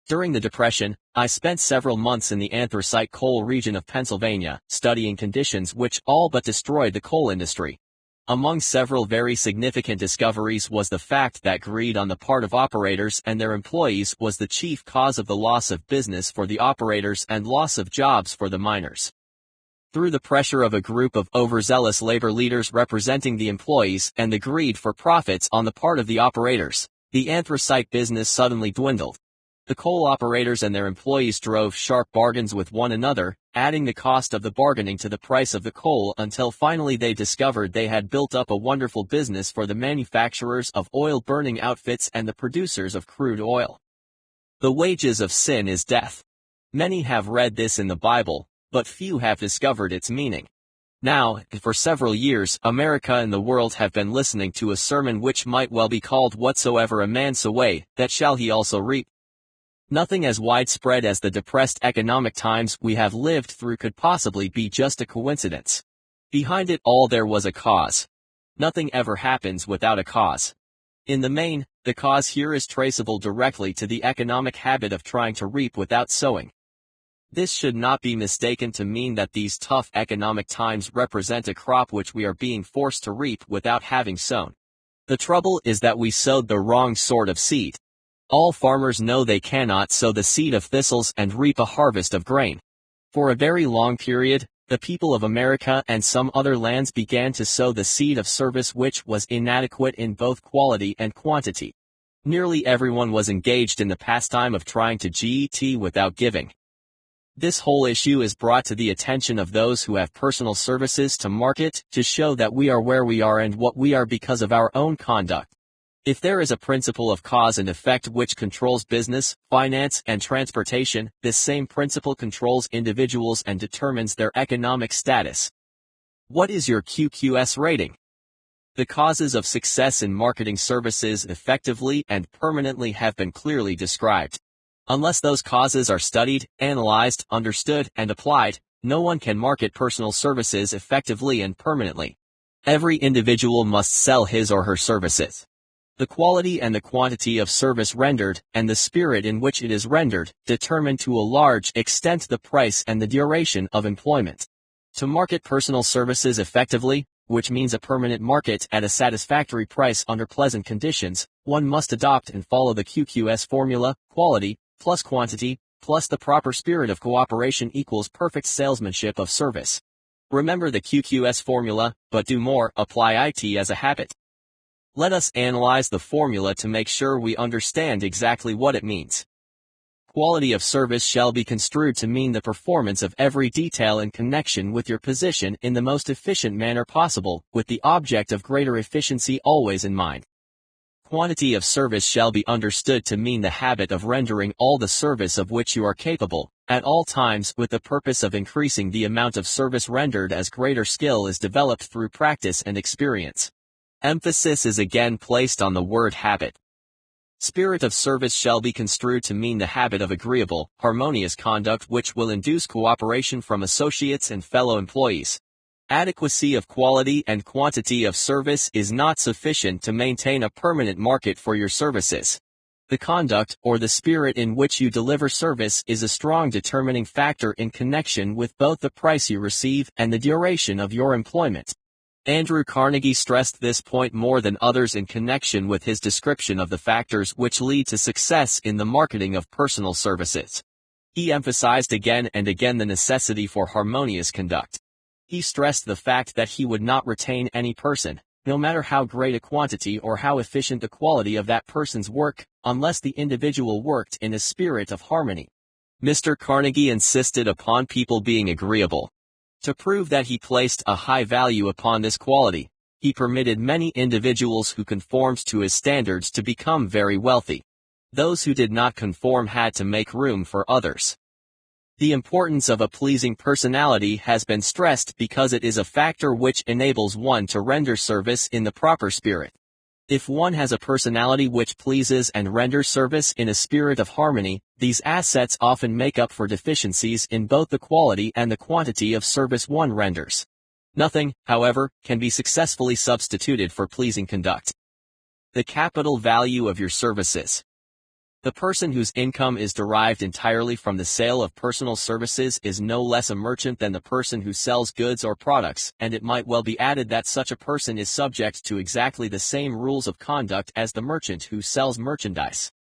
Speaker 1: During the Depression, I spent several months in the anthracite coal region of Pennsylvania, studying conditions which all but destroyed the coal industry. Among several very significant discoveries was the fact that greed on the part of operators and their employees was the chief cause of the loss of business for the operators and loss of jobs for the miners. Through the pressure of a group of overzealous labor leaders representing the employees and the greed for profits on the part of the operators, the anthracite business suddenly dwindled. The coal operators and their employees drove sharp bargains with one another, adding the cost of the bargaining to the price of the coal until finally they discovered they had built up a wonderful business for the manufacturers of oil-burning outfits and the producers of crude oil. The wages of sin is death. Many have read this in the Bible, but few have discovered its meaning. Now, for several years, America and the world have been listening to a sermon which might well be called "Whatsoever a man sow, that shall he also reap." Nothing as widespread as the depressed economic times we have lived through could possibly be just a coincidence. Behind it all there was a cause. Nothing ever happens without a cause. In the main, the cause here is traceable directly to the economic habit of trying to reap without sowing. This should not be mistaken to mean that these tough economic times represent a crop which we are being forced to reap without having sown. The trouble is that we sowed the wrong sort of seed. All farmers know they cannot sow the seed of thistles and reap a harvest of grain. For a very long period, the people of America and some other lands began to sow the seed of service which was inadequate in both quality and quantity. Nearly everyone was engaged in the pastime of trying to get without giving. This whole issue is brought to the attention of those who have personal services to market to show that we are where we are and what we are because of our own conduct. If there is a principle of cause and effect which controls business, finance, and transportation, this same principle controls individuals and determines their economic status. What is your QQS rating? The causes of success in marketing services effectively and permanently have been clearly described. Unless those causes are studied, analyzed, understood, and applied, no one can market personal services effectively and permanently. Every individual must sell his or her services. The quality and the quantity of service rendered, and the spirit in which it is rendered, determine to a large extent the price and the duration of employment. To market personal services effectively, which means a permanent market at a satisfactory price under pleasant conditions, one must adopt and follow the QQS formula: quality plus quantity plus the proper spirit of cooperation equals perfect salesmanship of service. Remember the QQS formula, but do more: apply it as a habit. Let us analyze the formula to make sure we understand exactly what it means. Quality of service shall be construed to mean the performance of every detail in connection with your position in the most efficient manner possible, with the object of greater efficiency always in mind. Quantity of service shall be understood to mean the habit of rendering all the service of which you are capable, at all times, with the purpose of increasing the amount of service rendered as greater skill is developed through practice and experience. Emphasis is again placed on the word habit. Spirit of service shall be construed to mean the habit of agreeable, harmonious conduct which will induce cooperation from associates and fellow employees. Adequacy of quality and quantity of service is not sufficient to maintain a permanent market for your services. The conduct, or the spirit in which you deliver service, is a strong determining factor in connection with both the price you receive and the duration of your employment. Andrew Carnegie stressed this point more than others in connection with his description of the factors which lead to success in the marketing of personal services. He emphasized again and again the necessity for harmonious conduct. He stressed the fact that he would not retain any person, no matter how great a quantity or how efficient the quality of that person's work, unless the individual worked in a spirit of harmony. Mr. Carnegie insisted upon people being agreeable. To prove that he placed a high value upon this quality, he permitted many individuals who conformed to his standards to become very wealthy. Those who did not conform had to make room for others. The importance of a pleasing personality has been stressed because it is a factor which enables one to render service in the proper spirit. If one has a personality which pleases and renders service in a spirit of harmony, these assets often make up for deficiencies in both the quality and the quantity of service one renders. Nothing, however, can be successfully substituted for pleasing conduct. The capital value of your services. The person whose income is derived entirely from the sale of personal services is no less a merchant than the person who sells goods or products, and it might well be added that such a person is subject to exactly the same rules of conduct as the merchant who sells merchandise.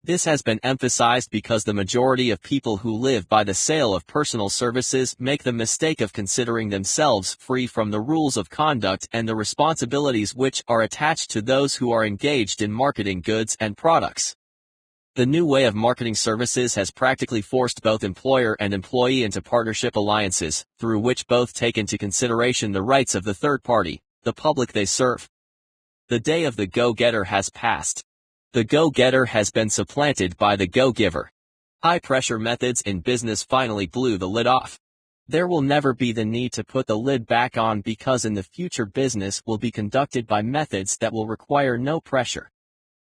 Speaker 1: This has been emphasized because the majority of people who live by the sale of personal services make the mistake of considering themselves free from the rules of conduct and the responsibilities which are attached to those who are engaged in marketing goods and products. The new way of marketing services has practically forced both employer and employee into partnership alliances, through which both take into consideration the rights of the third party, the public they serve. The day of the go-getter has passed. The go-getter has been supplanted by the go-giver. High-pressure methods in business finally blew the lid off. There will never be the need to put the lid back on because in the future business will be conducted by methods that will require no pressure.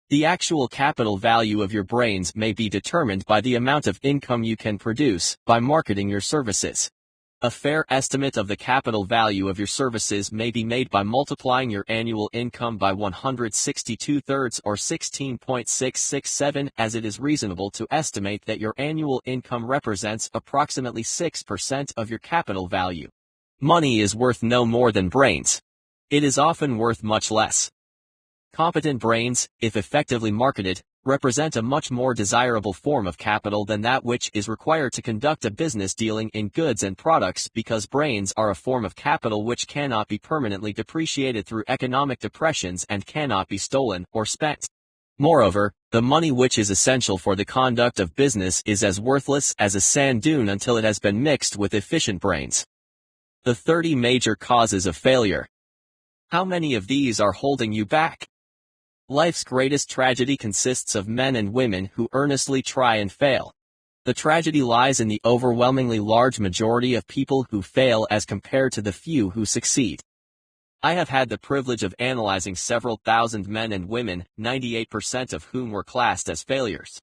Speaker 1: The actual capital value of your brains may be determined by the amount of income you can produce by marketing your services. A fair estimate of the capital value of your services may be made by multiplying your annual income by 162/3 or 16.667, as it is reasonable to estimate that your annual income represents approximately 6% of your capital value. Money is worth no more than brains. It is often worth much less. Competent brains, if effectively marketed, represent a much more desirable form of capital than that which is required to conduct a business dealing in goods and products, because brains are a form of capital which cannot be permanently depreciated through economic depressions and cannot be stolen or spent. Moreover, the money which is essential for the conduct of business is as worthless as a sand dune until it has been mixed with efficient brains. The 30 major causes of failure. How many of these are holding you back? Life's greatest tragedy consists of men and women who earnestly try and fail. The tragedy lies in the overwhelmingly large majority of people who fail as compared to the few who succeed. I have had the privilege of analyzing several thousand men and women, 98% of whom were classed as failures.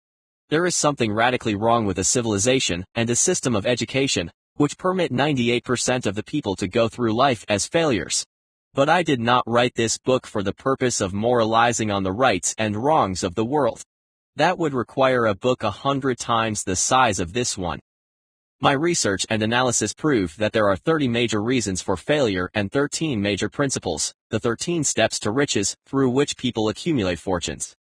Speaker 1: There is something radically wrong with a civilization and a system of education which permit 98% of the people to go through life as failures. But I did not write this book for the purpose of moralizing on the rights and wrongs of the world. That would require a book 100 times the size of this one. My research and analysis prove that there are 30 major reasons for failure and 13 major principles, the 13 steps to riches, through which people accumulate fortunes.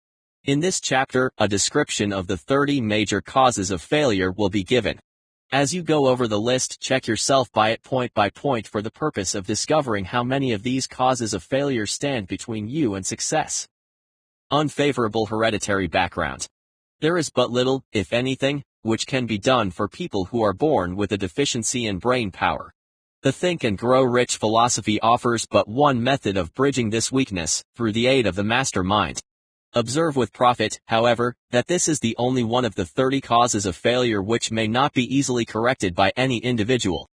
Speaker 1: In this chapter, a description of the 30 major causes of failure will be given. As you go over the list, check yourself by point for the purpose of discovering how many of these causes of failure stand between you and success. Unfavorable hereditary background. There is but little, if anything, which can be done for people who are born with a deficiency in brain power. The Think and Grow Rich philosophy offers but one method of bridging this weakness, through the aid of the master mind. Observe with profit, however, that this is the only one of the 30 causes of failure which may not be easily corrected by any individual.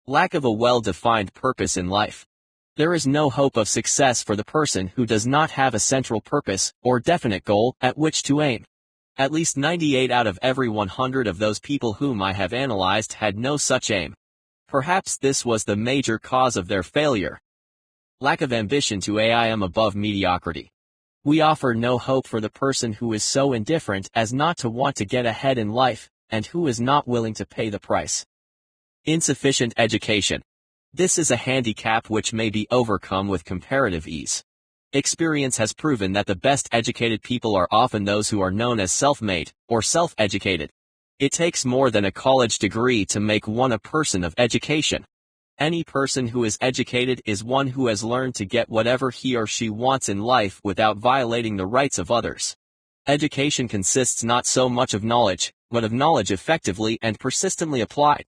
Speaker 1: Lack of a well-defined purpose in life. There is no hope of success for the person who does not have a central purpose, or definite goal, at which to aim. At least 98 out of every 100 of those people whom I have analyzed had no such aim. Perhaps this was the major cause of their failure. Lack of ambition to aim above mediocrity. We offer no hope for the person who is so indifferent as not to want to get ahead in life, and who is not willing to pay the price. Insufficient education. This is a handicap which may be overcome with comparative ease. Experience has proven that the best educated people are often those who are known as self-made, or self-educated. It takes more than a college degree to make one a person of education. Any person who is educated is one who has learned to get whatever he or she wants in life without violating the rights of others. Education consists not so much of knowledge, but of knowledge effectively and persistently applied.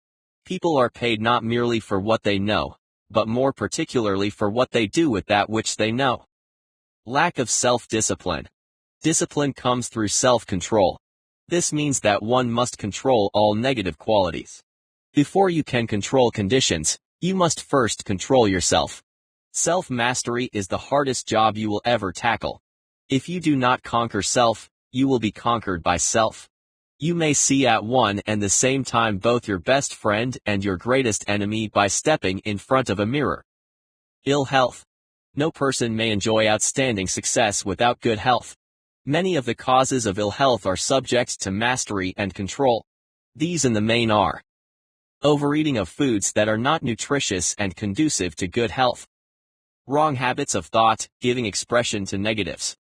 Speaker 1: People are paid not merely for what they know, but more particularly for what they do with that which they know. Lack of self-discipline. Discipline comes through self-control. This means that one must control all negative qualities. Before you can control conditions, you must first control yourself. Self-mastery is the hardest job you will ever tackle. If you do not conquer self, you will be conquered by self. You may see at one and the same time both your best friend and your greatest enemy by stepping in front of a mirror. Ill health. No person may enjoy outstanding success without good health. Many of the causes of ill health are subject to mastery and control. These in the main are: overeating of foods that are not nutritious and conducive to good health. Wrong habits of thought, giving expression to negatives.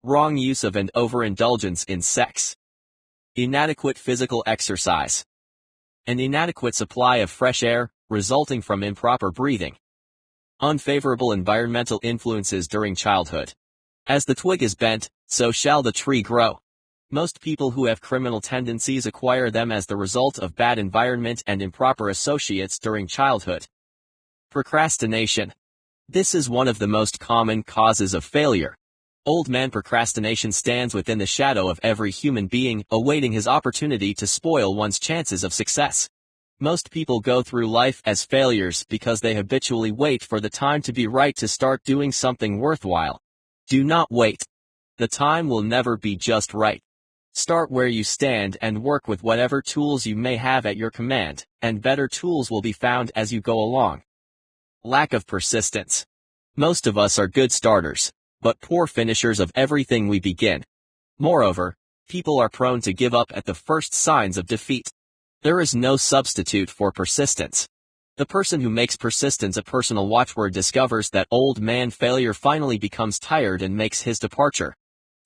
Speaker 1: Wrong use of and overindulgence in sex. Inadequate physical exercise. An inadequate supply of fresh air, resulting from improper breathing. Unfavorable environmental influences during childhood. As the twig is bent, so shall the tree grow. Most people who have criminal tendencies acquire them as the result of bad environment and improper associates during childhood. Procrastination. This is one of the most common causes of failure. Old man procrastination stands within the shadow of every human being, awaiting his opportunity to spoil one's chances of success. Most people go through life as failures because they habitually wait for the time to be right to start doing something worthwhile. Do not wait. The time will never be just right. Start where you stand and work with whatever tools you may have at your command, and better tools will be found as you go along. Lack of persistence. Most of us are good starters, but poor finishers of everything we begin. Moreover, people are prone to give up at the first signs of defeat. There is no substitute for persistence. The person who makes persistence a personal watchword discovers that old man failure finally becomes tired and makes his departure.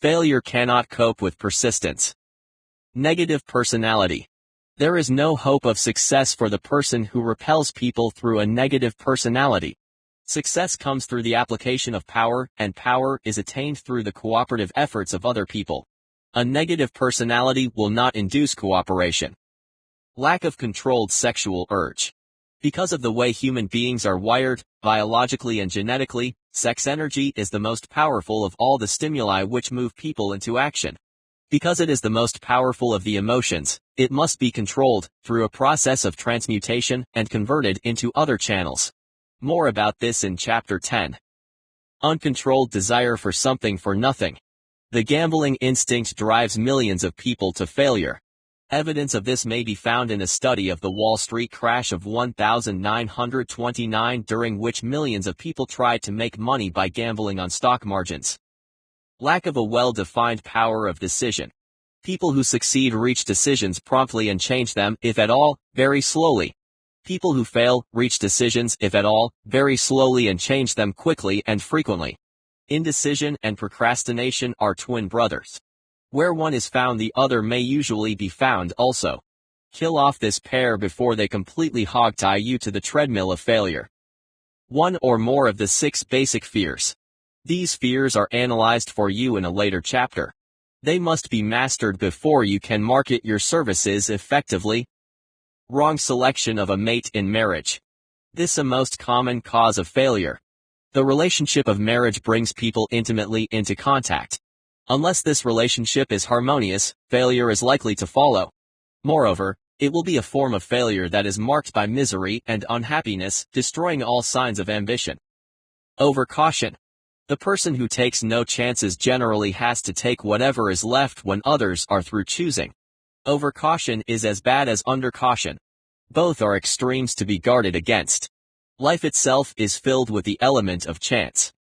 Speaker 1: Failure cannot cope with persistence. Negative personality. There is no hope of success for the person who repels people through a negative personality. Success comes through the application of power, and power is attained through the cooperative efforts of other people. A negative personality will not induce cooperation. Lack of controlled sexual urge. Because of the way human beings are wired, biologically and genetically, sex energy is the most powerful of all the stimuli which move people into action. Because it is the most powerful of the emotions, it must be controlled, through a process of transmutation, and converted into other channels. More about this in Chapter 10. Uncontrolled desire for something for nothing. The gambling instinct drives millions of people to failure. Evidence of this may be found in a study of the Wall Street crash of 1929, during which millions of people tried to make money by gambling on stock margins. Lack of a well-defined power of decision. People who succeed reach decisions promptly and change them, if at all, very slowly. People who fail reach decisions, if at all, very slowly and change them quickly and frequently. Indecision and procrastination are twin brothers. Where one is found, the other may usually be found also. Kill off this pair before they completely hogtie you to the treadmill of failure. One or more of the 6 basic fears. These fears are analyzed for you in a later chapter. They must be mastered before you can market your services effectively. Wrong selection of a mate in marriage. This is a most common cause of failure. The relationship of marriage brings people intimately into contact. Unless this relationship is harmonious, failure is likely to follow. Moreover, it will be a form of failure that is marked by misery and unhappiness, destroying all signs of ambition. Overcaution. The person who takes no chances generally has to take whatever is left when others are through choosing. Overcaution is as bad as undercaution. Both are extremes to be guarded against. Life itself is filled with the element of chance.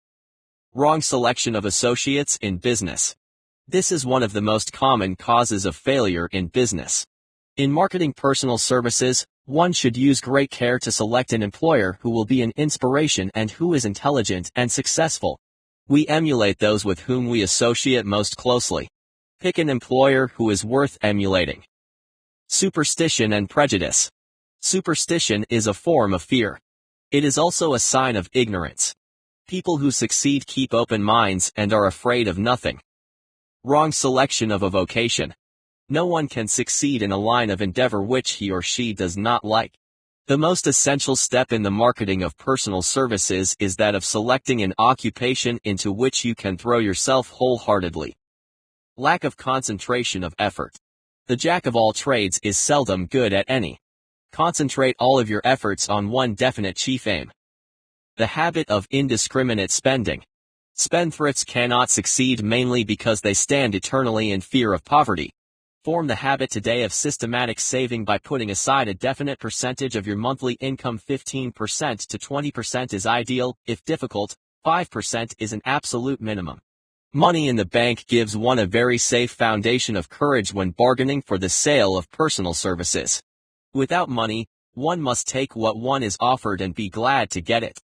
Speaker 1: Wrong selection of associates in business. This is one of the most common causes of failure in business. In marketing personal services, one should use great care to select an employer who will be an inspiration and who is intelligent and successful. We emulate those with whom we associate most closely. Pick an employer who is worth emulating. Superstition and prejudice. Superstition is a form of fear. It is also a sign of ignorance. People who succeed keep open minds and are afraid of nothing. Wrong selection of a vocation. No one can succeed in a line of endeavor which he or she does not like. The most essential step in the marketing of personal services is that of selecting an occupation into which you can throw yourself wholeheartedly. Lack of concentration of effort. The jack of all trades is seldom good at any. Concentrate all of your efforts on one definite chief aim. The habit of indiscriminate spending. Spendthrifts cannot succeed mainly because they stand eternally in fear of poverty. Form the habit today of systematic saving by putting aside a definite percentage of your monthly income. 15% to 20% is ideal. If difficult, 5% is an absolute minimum. Money in the bank gives one a very safe foundation of courage when bargaining for the sale of personal services. Without money, one must take what one is offered and be glad to get it.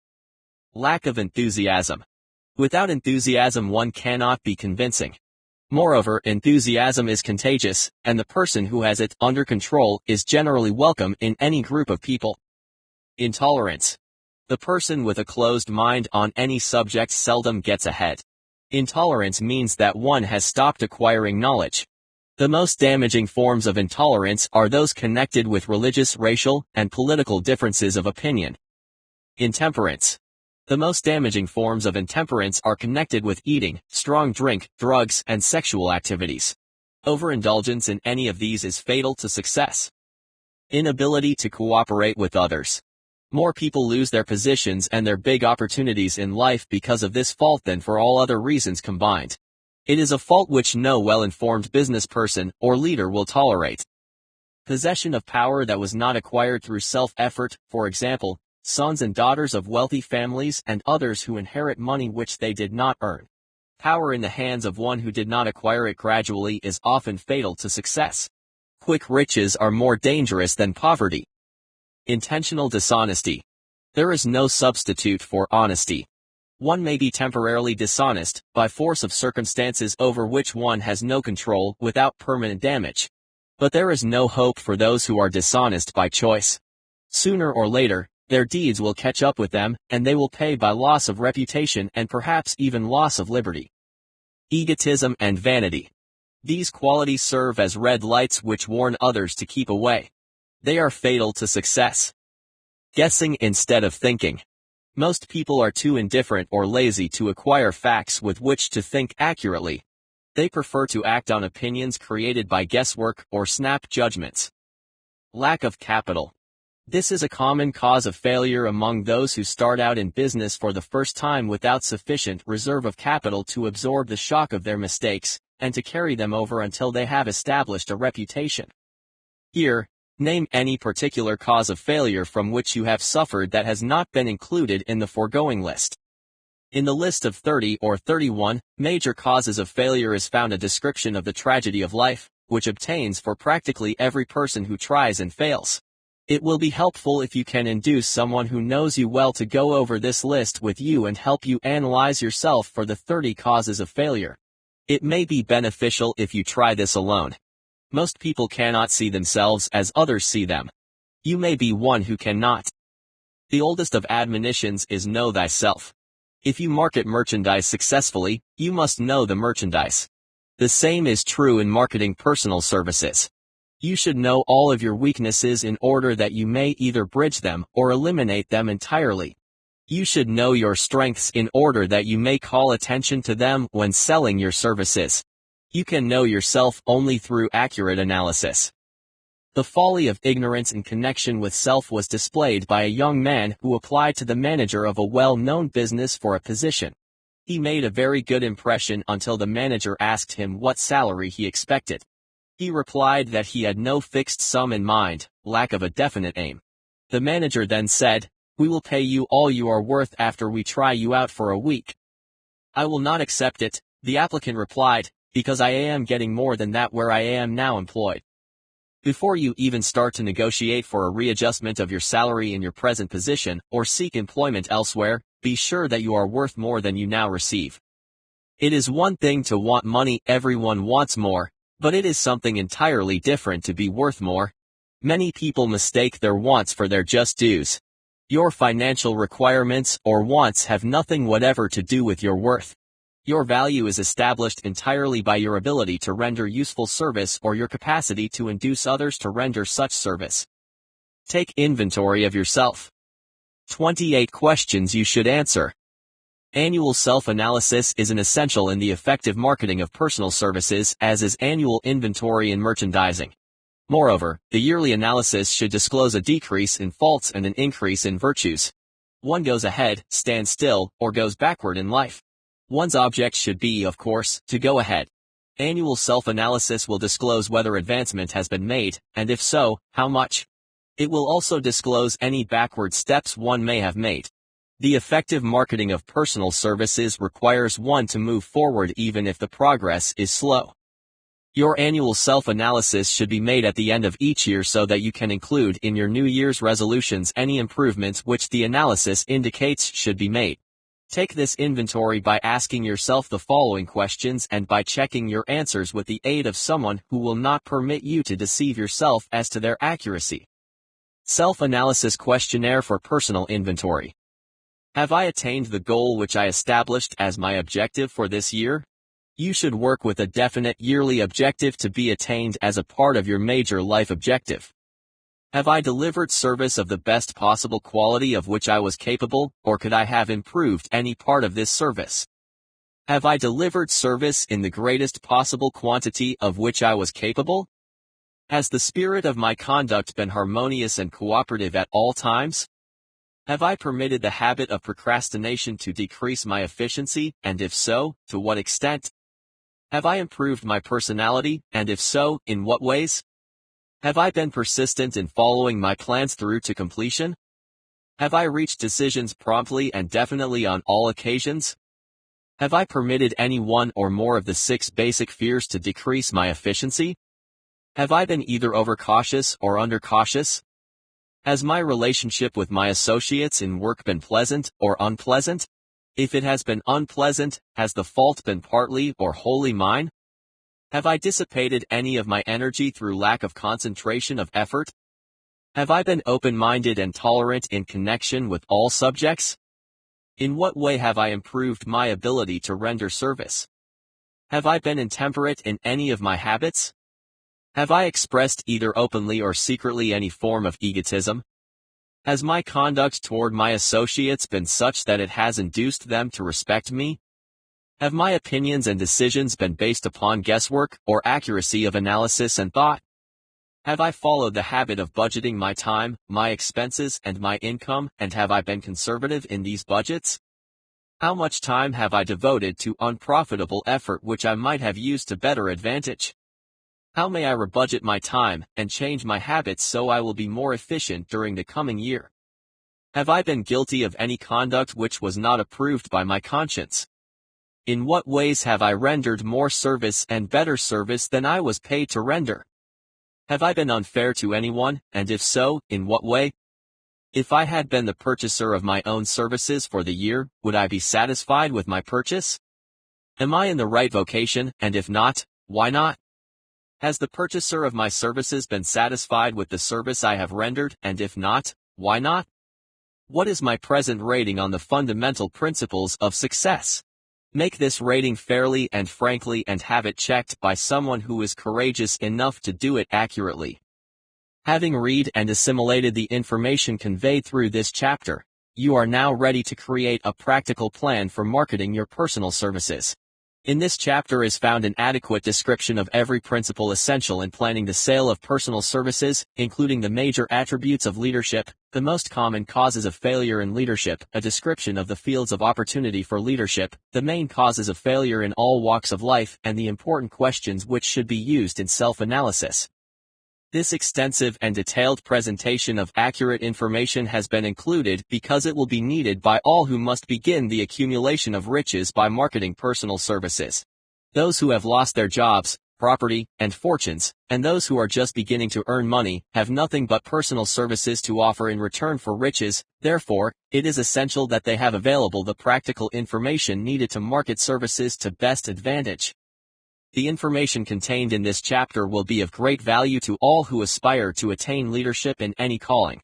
Speaker 1: Lack of enthusiasm. Without enthusiasm one cannot be convincing. Moreover, enthusiasm is contagious, and the person who has it under control is generally welcome in any group of people. Intolerance. The person with a closed mind on any subject seldom gets ahead. Intolerance means that one has stopped acquiring knowledge. The most damaging forms of intolerance are those connected with religious, racial, and political differences of opinion. Intemperance. The most damaging forms of intemperance are connected with eating, strong drink, drugs, and sexual activities. Overindulgence in any of these is fatal to success. Inability to cooperate with others. More people lose their positions and their big opportunities in life because of this fault than for all other reasons combined. It is a fault which no well-informed business person or leader will tolerate. Possession of power that was not acquired through self-effort, for example, sons and daughters of wealthy families and others who inherit money which they did not earn. Power in the hands of one who did not acquire it gradually is often fatal to success. Quick riches are more dangerous than poverty. Intentional dishonesty. There is no substitute for honesty. One may be temporarily dishonest, by force of circumstances over which one has no control, without permanent damage. But there is no hope for those who are dishonest by choice. Sooner or later, their deeds will catch up with them, and they will pay by loss of reputation and perhaps even loss of liberty. Egotism and vanity. These qualities serve as red lights which warn others to keep away. They are fatal to success. Guessing instead of thinking. Most people are too indifferent or lazy to acquire facts with which to think accurately. They prefer to act on opinions created by guesswork or snap judgments. Lack of capital. This is a common cause of failure among those who start out in business for the first time without sufficient reserve of capital to absorb the shock of their mistakes, and to carry them over until they have established a reputation. Here, name any particular cause of failure from which you have suffered that has not been included in the foregoing list. In the list of 30 or 31 major causes of failure is found a description of the tragedy of life, which obtains for practically every person who tries and fails. It will be helpful if you can induce someone who knows you well to go over this list with you and help you analyze yourself for the 30 causes of failure. It may be beneficial if you try this alone. Most people cannot see themselves as others see them. You may be one who cannot. The oldest of admonitions is know thyself. If you market merchandise successfully, you must know the merchandise. The same is true in marketing personal services. You should know all of your weaknesses in order that you may either bridge them or eliminate them entirely. You should know your strengths in order that you may call attention to them when selling your services. You can know yourself only through accurate analysis. The folly of ignorance in connection with self was displayed by a young man who applied to the manager of a well-known business for a position. He made a very good impression until the manager asked him what salary he expected. He replied that he had no fixed sum in mind, lack of a definite aim. The manager then said, "We will pay you all you are worth after we try you out for a week." "I will not accept it," the applicant replied, "because I am getting more than that where I am now employed." Before you even start to negotiate for a readjustment of your salary in your present position, or seek employment elsewhere, be sure that you are worth more than you now receive. It is one thing to want money, everyone wants more, but it is something entirely different to be worth more. Many people mistake their wants for their just dues. Your financial requirements or wants have nothing whatever to do with your worth. Your value is established entirely by your ability to render useful service or your capacity to induce others to render such service. Take inventory of yourself. 28 questions you should answer. Annual self-analysis is an essential in the effective marketing of personal services, as is annual inventory in merchandising. Moreover, the yearly analysis should disclose a decrease in faults and an increase in virtues. One goes ahead, stands still, or goes backward in life. One's object should be, of course, to go ahead. Annual self-analysis will disclose whether advancement has been made, and if so, how much. It will also disclose any backward steps one may have made. The effective marketing of personal services requires one to move forward even if the progress is slow. Your annual self-analysis should be made at the end of each year so that you can include in your New Year's resolutions any improvements which the analysis indicates should be made. Take this inventory by asking yourself the following questions and by checking your answers with the aid of someone who will not permit you to deceive yourself as to their accuracy. Self-analysis questionnaire for personal inventory. Have I attained the goal which I established as my objective for this year? You should work with a definite yearly objective to be attained as a part of your major life objective. Have I delivered service of the best possible quality of which I was capable, or could I have improved any part of this service? Have I delivered service in the greatest possible quantity of which I was capable? Has the spirit of my conduct been harmonious and cooperative at all times? Have I permitted the habit of procrastination to decrease my efficiency, and if so, to what extent? Have I improved my personality, and if so, in what ways? Have I been persistent in following my plans through to completion? Have I reached decisions promptly and definitely on all occasions? Have I permitted any one or more of the 6 basic fears to decrease my efficiency? Have I been either overcautious or undercautious? Has my relationship with my associates in work been pleasant or unpleasant? If it has been unpleasant, has the fault been partly or wholly mine? Have I dissipated any of my energy through lack of concentration of effort? Have I been open-minded and tolerant in connection with all subjects? In what way have I improved my ability to render service? Have I been intemperate in any of my habits? Have I expressed either openly or secretly any form of egotism? Has my conduct toward my associates been such that it has induced them to respect me? Have my opinions and decisions been based upon guesswork or accuracy of analysis and thought? Have I followed the habit of budgeting my time, my expenses, and my income, and have I been conservative in these budgets? How much time have I devoted to unprofitable effort which I might have used to better advantage? How may I rebudget my time, and change my habits so I will be more efficient during the coming year? Have I been guilty of any conduct which was not approved by my conscience? In what ways have I rendered more service and better service than I was paid to render? Have I been unfair to anyone, and if so, in what way? If I had been the purchaser of my own services for the year, would I be satisfied with my purchase? Am I in the right vocation, and if not, why not? Has the purchaser of my services been satisfied with the service I have rendered, and if not, why not? What is my present rating on the fundamental principles of success? Make this rating fairly and frankly and have it checked by someone who is courageous enough to do it accurately. Having read and assimilated the information conveyed through this chapter, you are now ready to create a practical plan for marketing your personal services. In this chapter is found an adequate description of every principle essential in planning the sale of personal services, including the major attributes of leadership, the most common causes of failure in leadership, a description of the fields of opportunity for leadership, the main causes of failure in all walks of life, and the important questions which should be used in self-analysis. This extensive and detailed presentation of accurate information has been included because it will be needed by all who must begin the accumulation of riches by marketing personal services. Those who have lost their jobs, property, and fortunes, and those who are just beginning to earn money, have nothing but personal services to offer in return for riches. Therefore, it is essential that they have available the practical information needed to market services to best advantage. The information contained in this chapter will be of great value to all who aspire to attain leadership in any calling.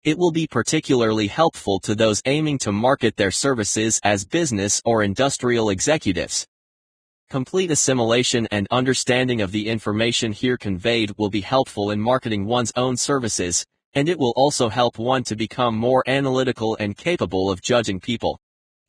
Speaker 1: It will be particularly helpful to those aiming to market their services as business or industrial executives. Complete assimilation and understanding of the information here conveyed will be helpful in marketing one's own services, and it will also help one to become more analytical and capable of judging people.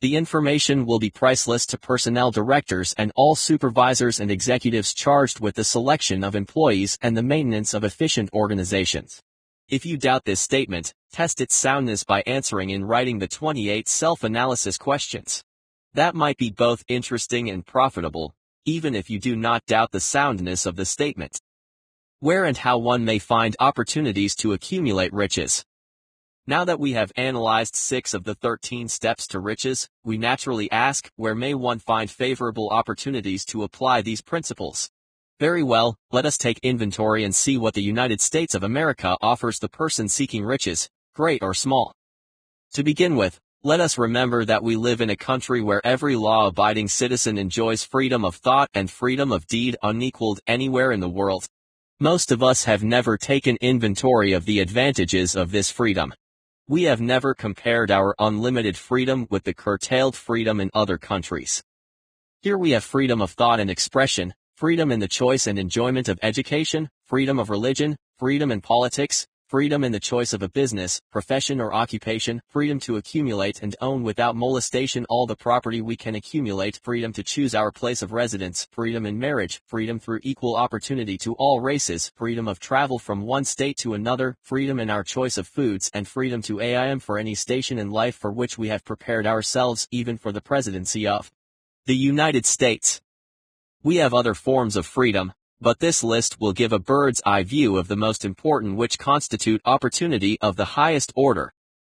Speaker 1: The information will be priceless to personnel directors and all supervisors and executives charged with the selection of employees and the maintenance of efficient organizations. If you doubt this statement, test its soundness by answering in writing the 28 self-analysis questions. That might be both interesting and profitable, even if you do not doubt the soundness of the statement. Where and how one may find opportunities to accumulate riches. Now that we have analyzed 6 of the 13 steps to riches, we naturally ask, where may one find favorable opportunities to apply these principles? Very well, let us take inventory and see what the United States of America offers the person seeking riches, great or small. To begin with, let us remember that we live in a country where every law-abiding citizen enjoys freedom of thought and freedom of deed unequaled anywhere in the world. Most of us have never taken inventory of the advantages of this freedom. We have never compared our unlimited freedom with the curtailed freedom in other countries. Here we have freedom of thought and expression, freedom in the choice and enjoyment of education, freedom of religion, freedom in politics, freedom in the choice of a business, profession or occupation, freedom to accumulate and own without molestation all the property we can accumulate, freedom to choose our place of residence, freedom in marriage, freedom through equal opportunity to all races, freedom of travel from one state to another, freedom in our choice of foods, and freedom to aim for any station in life for which we have prepared ourselves, even for the presidency of the United States. We have other forms of freedom, but this list will give a bird's eye view of the most important, which constitute opportunity of the highest order.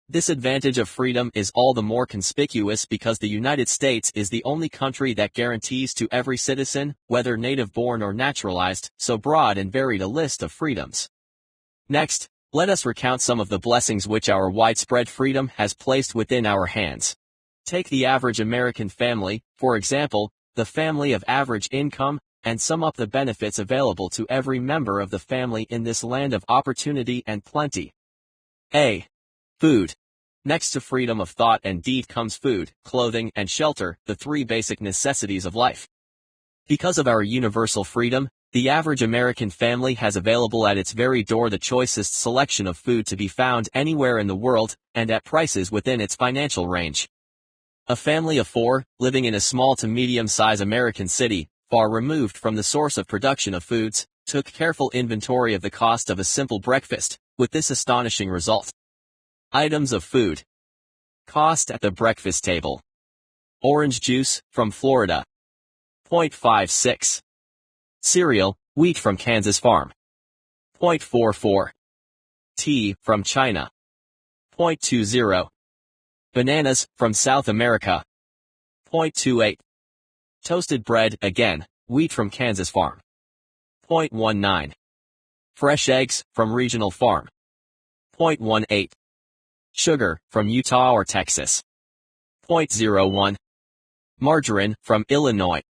Speaker 1: This advantage of freedom is all the more conspicuous because the United States is the only country that guarantees to every citizen, whether native-born or naturalized, so broad and varied a list of freedoms. Next, let us recount some of the blessings which our widespread freedom has placed within our hands. Take the average American family, for example, the family of average income, and sum up the benefits available to every member of the family in this land of opportunity and plenty. A. Food. Next to freedom of thought and deed comes food, clothing, and shelter, the 3 basic necessities of life. Because of our universal freedom, the average American family has available at its very door the choicest selection of food to be found anywhere in the world, and at prices within its financial range. A family of 4, living in a small to medium-sized American city, far removed from the source of production of foods, took careful inventory of the cost of a simple breakfast, with this astonishing result. Items of food. Cost at the breakfast table. Orange juice, from Florida. 0.56. Cereal, wheat from Kansas farm. 0.44. Tea, from China. 0.20. Bananas, from South America. 0.28. Toasted bread, again, wheat from Kansas farm. 0.19. Fresh eggs, from regional farm. 0.18. Sugar, from Utah or Texas. 0.01. Margarine, from Illinois.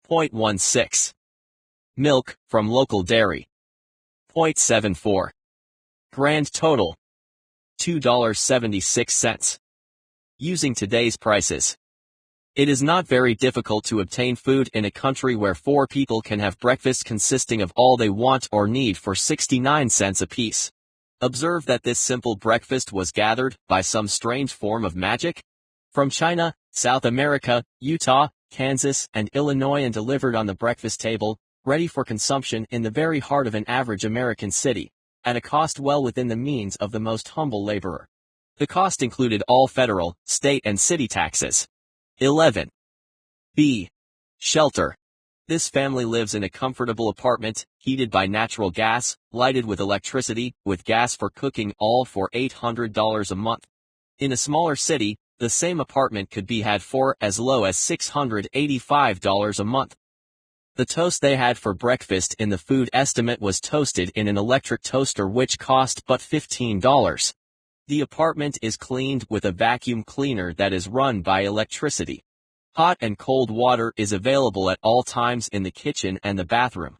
Speaker 1: 0.16. Milk, from local dairy. 0.74. Grand total, $2.76. Using today's prices, it is not very difficult to obtain food in a country where 4 people can have breakfast consisting of all they want or need for 69 cents apiece. Observe that this simple breakfast was gathered, by some strange form of magic, from China, South America, Utah, Kansas, and Illinois, and delivered on the breakfast table, ready for consumption in the very heart of an average American city, at a cost well within the means of the most humble laborer. The cost included all federal, state, and city taxes. 11. B. Shelter. This family lives in a comfortable apartment, heated by natural gas, lighted with electricity, with gas for cooking, all for $800 a month. In a smaller city, the same apartment could be had for as low as $685 a month. The toast they had for breakfast in the food estimate was toasted in an electric toaster which cost but $15. The apartment is cleaned with a vacuum cleaner that is run by electricity. Hot and cold water is available at all times in the kitchen and the bathroom.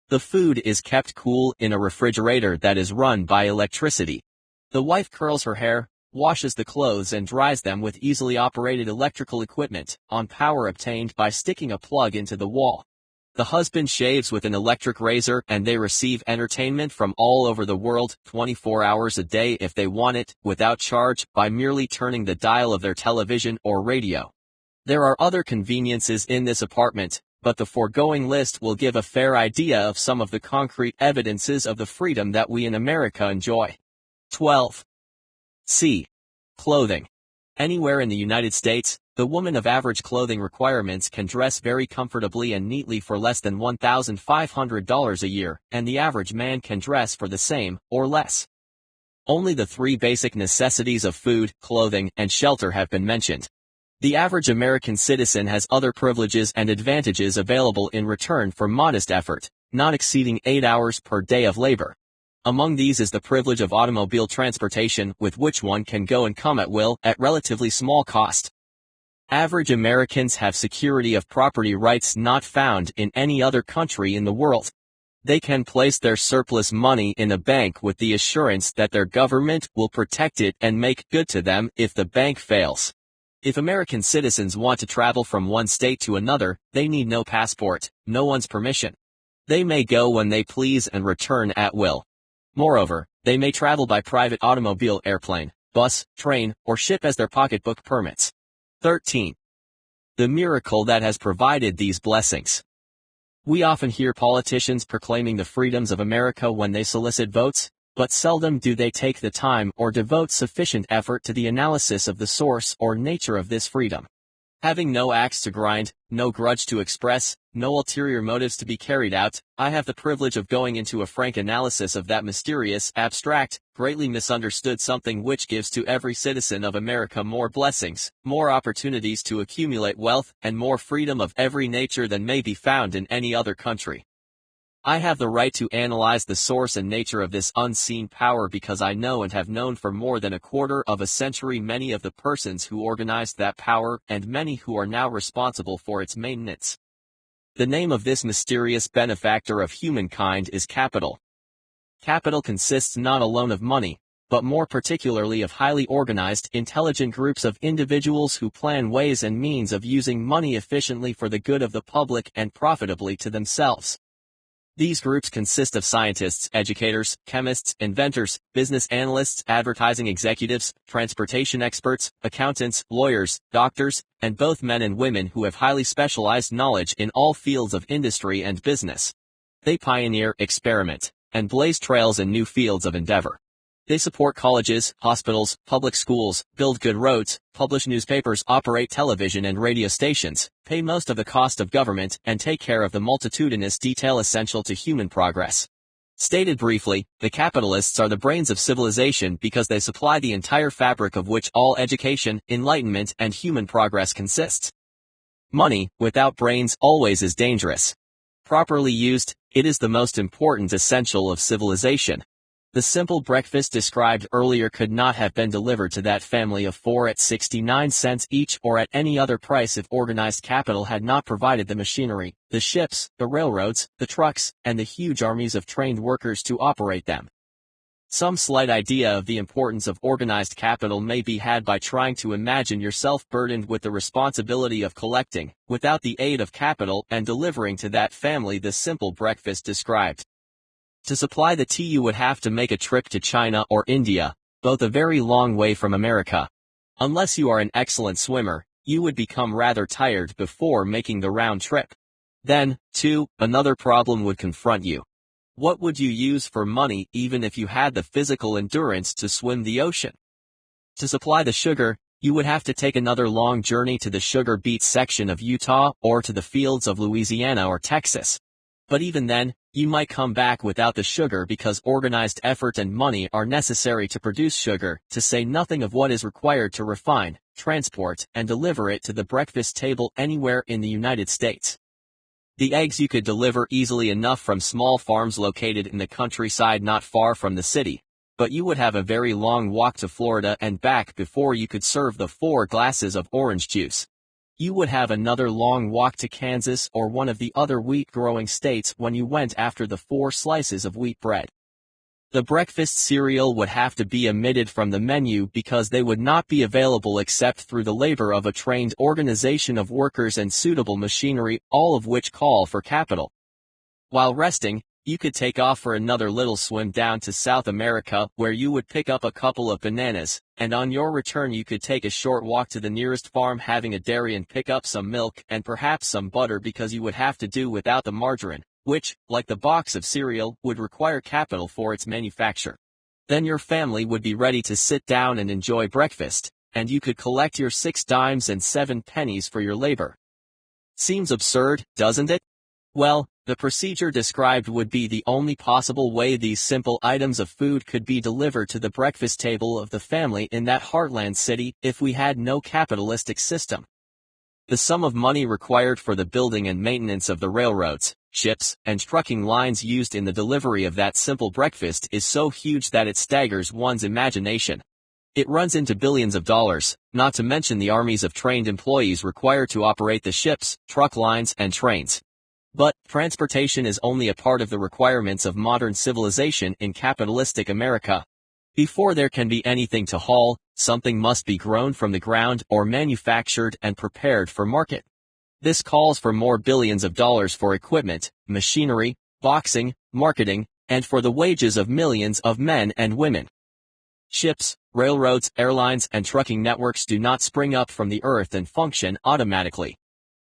Speaker 1: The food is kept cool in a refrigerator that is run by electricity. The wife curls her hair, washes the clothes, and dries them with easily operated electrical equipment, on power obtained by sticking a plug into the wall. The husband shaves with an electric razor, and they receive entertainment from all over the world, 24 hours a day if they want it, without charge, by merely turning the dial of their television or radio. There are other conveniences in this apartment, but the foregoing list will give a fair idea of some of the concrete evidences of the freedom that we in America enjoy. 12. C. Clothing. Anywhere in the United States, the woman of average clothing requirements can dress very comfortably and neatly for less than $1,500 a year, and the average man can dress for the same, or less. Only the three basic necessities of food, clothing, and shelter have been mentioned. The average American citizen has other privileges and advantages available in return for modest effort, not exceeding 8 hours per day of labor. Among these is the privilege of automobile transportation, with which one can go and come at will at relatively small cost. Average Americans have security of property rights not found in any other country in the world. They can place their surplus money in a bank with the assurance that their government will protect it and make good to them if the bank fails. If American citizens want to travel from one state to another, they need no passport, no one's permission. They may go when they please and return at will. Moreover, they may travel by private automobile, airplane, bus, train, or ship as their pocketbook permits. 13. The miracle that has provided these blessings. We often hear politicians proclaiming the freedoms of America when they solicit votes, but seldom do they take the time or devote sufficient effort to the analysis of the source or nature of this freedom. Having no axe to grind, no grudge to express, no ulterior motives to be carried out, I have the privilege of going into a frank analysis of that mysterious, abstract, greatly misunderstood something which gives to every citizen of America more blessings, more opportunities to accumulate wealth, and more freedom of every nature than may be found in any other country. I have the right to analyze the source and nature of this unseen power because I know and have known for more than a quarter of a century many of the persons who organized that power and many who are now responsible for its maintenance. The name of this mysterious benefactor of humankind is capital. Capital consists not alone of money, but more particularly of highly organized, intelligent groups of individuals who plan ways and means of using money efficiently for the good of the public and profitably to themselves. These groups consist of scientists, educators, chemists, inventors, business analysts, advertising executives, transportation experts, accountants, lawyers, doctors, and both men and women who have highly specialized knowledge in all fields of industry and business. They pioneer, experiment, and blaze trails in new fields of endeavor. They support colleges, hospitals, public schools, build good roads, publish newspapers, operate television and radio stations, pay most of the cost of government, and take care of the multitudinous detail essential to human progress. Stated briefly, the capitalists are the brains of civilization because they supply the entire fabric of which all education, enlightenment, and human progress consists. Money, without brains, always is dangerous. Properly used, it is the most important essential of civilization. The simple breakfast described earlier could not have been delivered to that family of 4 at 69 cents each or at any other price if organized capital had not provided the machinery, the ships, the railroads, the trucks, and the huge armies of trained workers to operate them. Some slight idea of the importance of organized capital may be had by trying to imagine yourself burdened with the responsibility of collecting, without the aid of capital, and delivering to that family the simple breakfast described. To supply the tea you would have to make a trip to China or India, both a very long way from America. Unless you are an excellent swimmer, you would become rather tired before making the round trip. Then, too, another problem would confront you. What would you use for money even if you had the physical endurance to swim the ocean? To supply the sugar, you would have to take another long journey to the sugar beet section of Utah or to the fields of Louisiana or Texas. But even then, you might come back without the sugar because organized effort and money are necessary to produce sugar, to say nothing of what is required to refine, transport, and deliver it to the breakfast table anywhere in the United States. The eggs you could deliver easily enough from small farms located in the countryside not far from the city, but you would have a very long walk to Florida and back before you could serve the 4 glasses of orange juice. You would have another long walk to Kansas or one of the other wheat-growing states when you went after the 4 slices of wheat bread. The breakfast cereal would have to be omitted from the menu because they would not be available except through the labor of a trained organization of workers and suitable machinery, all of which call for capital. While resting, you could take off for another little swim down to South America where you would pick up a couple of bananas, and on your return you could take a short walk to the nearest farm having a dairy and pick up some milk and perhaps some butter because you would have to do without the margarine, which, like the box of cereal, would require capital for its manufacture. Then your family would be ready to sit down and enjoy breakfast, and you could collect your 6 dimes and 7 pennies for your labor. Seems absurd, doesn't it? Well, The procedure described would be the only possible way these simple items of food could be delivered to the breakfast table of the family in that heartland city if we had no capitalistic system. The sum of money required for the building and maintenance of the railroads, ships, and trucking lines used in the delivery of that simple breakfast is so huge that it staggers one's imagination. It runs into billions of dollars, not to mention the armies of trained employees required to operate the ships, truck lines, and trains. But transportation is only a part of the requirements of modern civilization in capitalistic America. Before there can be anything to haul, something must be grown from the ground or manufactured and prepared for market. This calls for more billions of dollars for equipment, machinery, boxing, marketing, and for the wages of millions of men and women. Ships, railroads, airlines, and trucking networks do not spring up from the earth and function automatically.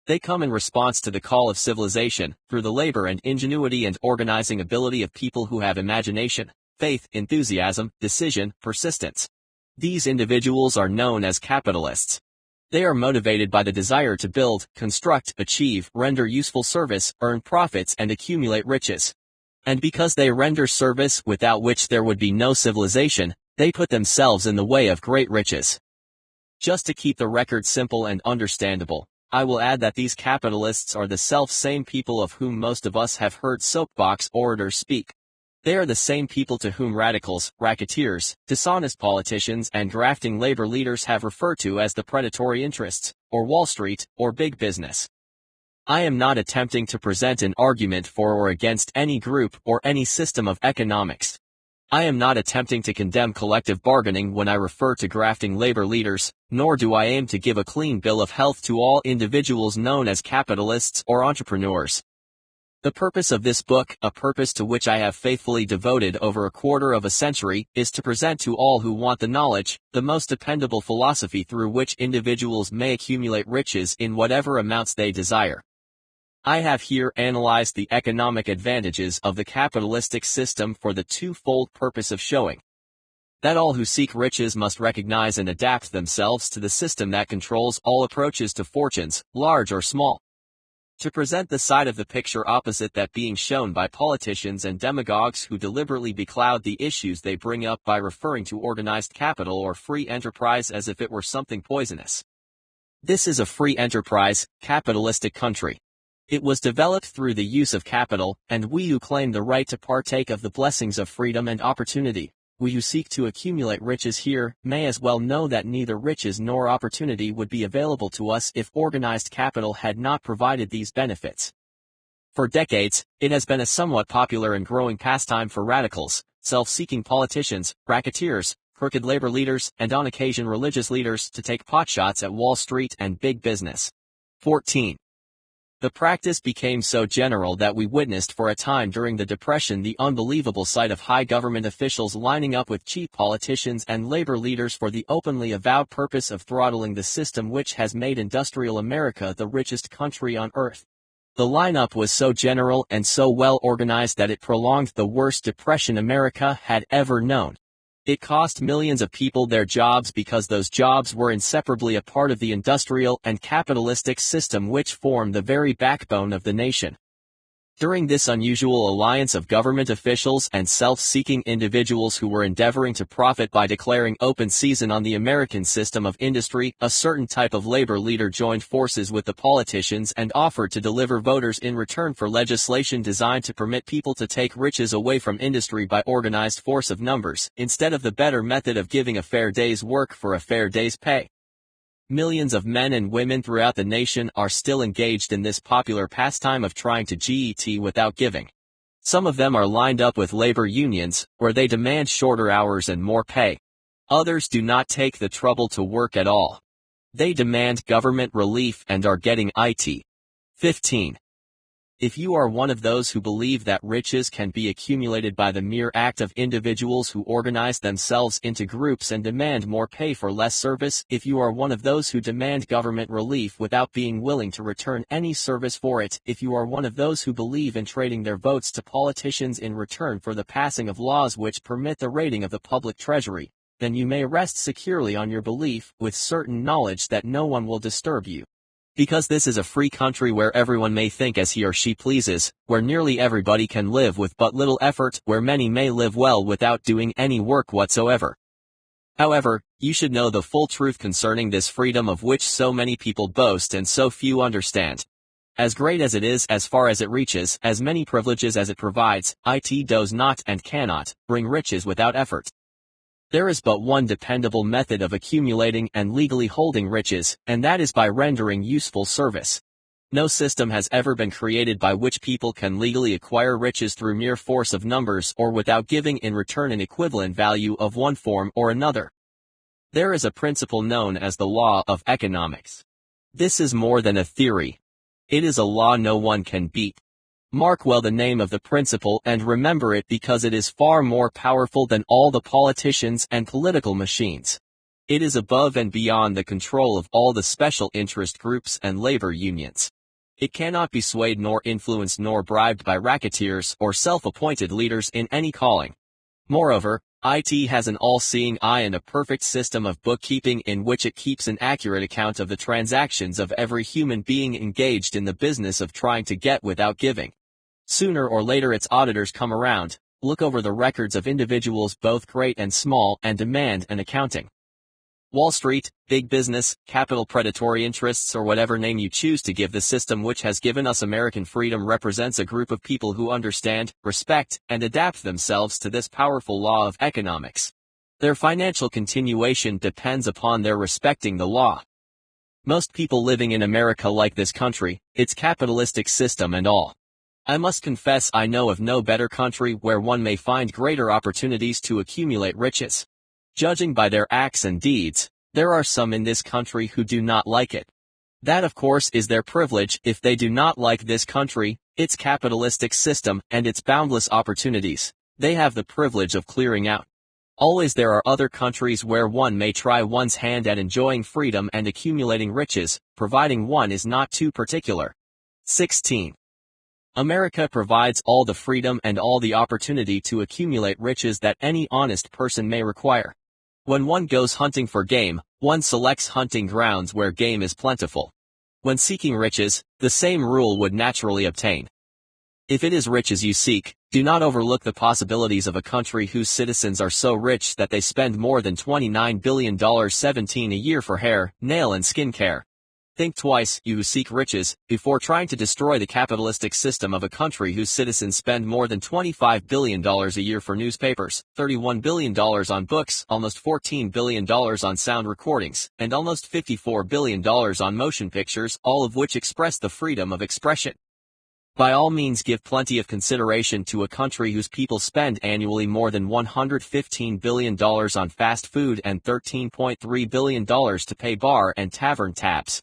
Speaker 1: They come in response to the call of civilization, through the labor and ingenuity and organizing ability of people who have imagination, faith, enthusiasm, decision, persistence. These individuals are known as capitalists. They are motivated by the desire to build, construct, achieve, render useful service, earn profits, and accumulate riches. And because they render service without which there would be no civilization, they put themselves in the way of great riches. Just to keep the record simple and understandable, I will add that these capitalists are the self-same people of whom most of us have heard soapbox orators speak. They are the same people to whom radicals, racketeers, dishonest politicians, and grafting labor leaders have referred to as the predatory interests, or Wall Street, or big business. I am not attempting to present an argument for or against any group or any system of economics. I am not attempting to condemn collective bargaining when I refer to grafting labor leaders, nor do I aim to give a clean bill of health to all individuals known as capitalists or entrepreneurs. The purpose of this book, a purpose to which I have faithfully devoted over a quarter of a century, is to present to all who want the knowledge, the most dependable philosophy through which individuals may accumulate riches in whatever amounts they desire. I have here analyzed the economic advantages of the capitalistic system for the twofold purpose of showing that all who seek riches must recognize and adapt themselves to the system that controls all approaches to fortunes, large or small. To present the side of the picture opposite that being shown by politicians and demagogues who deliberately becloud the issues they bring up by referring to organized capital or free enterprise as if it were something poisonous. This is a free enterprise, capitalistic country. It was developed through the use of capital, and we who claim the right to partake of the blessings of freedom and opportunity, we who seek to accumulate riches here, may as well know that neither riches nor opportunity would be available to us if organized capital had not provided these benefits. For decades, it has been a somewhat popular and growing pastime for radicals, self-seeking politicians, racketeers, crooked labor leaders, and on occasion religious leaders to take potshots at Wall Street and big business. 14. The practice became so general that we witnessed for a time during the Depression the unbelievable sight of high government officials lining up with cheap politicians and labor leaders for the openly avowed purpose of throttling the system which has made industrial America the richest country on earth. The lineup was so general and so well organized that it prolonged the worst depression America had ever known. It cost millions of people their jobs because those jobs were inseparably a part of the industrial and capitalistic system which formed the very backbone of the nation. During this unusual alliance of government officials and self-seeking individuals who were endeavoring to profit by declaring open season on the American system of industry, a certain type of labor leader joined forces with the politicians and offered to deliver voters in return for legislation designed to permit people to take riches away from industry by organized force of numbers, instead of the better method of giving a fair day's work for a fair day's pay. Millions of men and women throughout the nation are still engaged in this popular pastime of trying to get without giving. Some of them are lined up with labor unions, where they demand shorter hours and more pay. Others do not take the trouble to work at all. They demand government relief and are getting it. 15. If you are one of those who believe that riches can be accumulated by the mere act of individuals who organize themselves into groups and demand more pay for less service, if you are one of those who demand government relief without being willing to return any service for it, if you are one of those who believe in trading their votes to politicians in return for the passing of laws which permit the raiding of the public treasury, then you may rest securely on your belief with certain knowledge that no one will disturb you. Because this is a free country where everyone may think as he or she pleases, where nearly everybody can live with but little effort, where many may live well without doing any work whatsoever. However, you should know the full truth concerning this freedom of which so many people boast and so few understand. As great as it is as far as it reaches, as many privileges as it provides, it does not and cannot bring riches without effort. There is but one dependable method of accumulating and legally holding riches, and that is by rendering useful service. No system has ever been created by which people can legally acquire riches through mere force of numbers or without giving in return an equivalent value of one form or another. There is a principle known as the law of economics. This is more than a theory. It is a law no one can beat. Mark well the name of the principle and remember it because it is far more powerful than all the politicians and political machines. It is above and beyond the control of all the special interest groups and labor unions. It cannot be swayed nor influenced nor bribed by racketeers or self-appointed leaders in any calling. Moreover, it has an all-seeing eye and a perfect system of bookkeeping in which it keeps an accurate account of the transactions of every human being engaged in the business of trying to get without giving. Sooner or later its auditors come around, look over the records of individuals both great and small, and demand an accounting. Wall Street, big business, capital predatory interests or whatever name you choose to give the system which has given us American freedom represents a group of people who understand, respect, and adapt themselves to this powerful law of economics. Their financial continuation depends upon their respecting the law. Most people living in America like this country, its capitalistic system and all. I must confess I know of no better country where one may find greater opportunities to accumulate riches. Judging by their acts and deeds, there are some in this country who do not like it. That of course is their privilege if they do not like this country, its capitalistic system, and its boundless opportunities. They have the privilege of clearing out. Always there are other countries where one may try one's hand at enjoying freedom and accumulating riches, providing one is not too particular. 16. America provides all the freedom and all the opportunity to accumulate riches that any honest person may require. When one goes hunting for game, one selects hunting grounds where game is plentiful. When seeking riches, the same rule would naturally obtain. If it is riches you seek, do not overlook the possibilities of a country whose citizens are so rich that they spend more than $29 billion 17 a year for hair, nail and skin care. Think twice, you who seek riches, before trying to destroy the capitalistic system of a country whose citizens spend more than $25 billion a year for newspapers, $31 billion on books, almost $14 billion on sound recordings, and almost $54 billion on motion pictures, all of which express the freedom of expression. By all means give plenty of consideration to a country whose people spend annually more than $115 billion on fast food and $13.3 billion to pay bar and tavern tabs.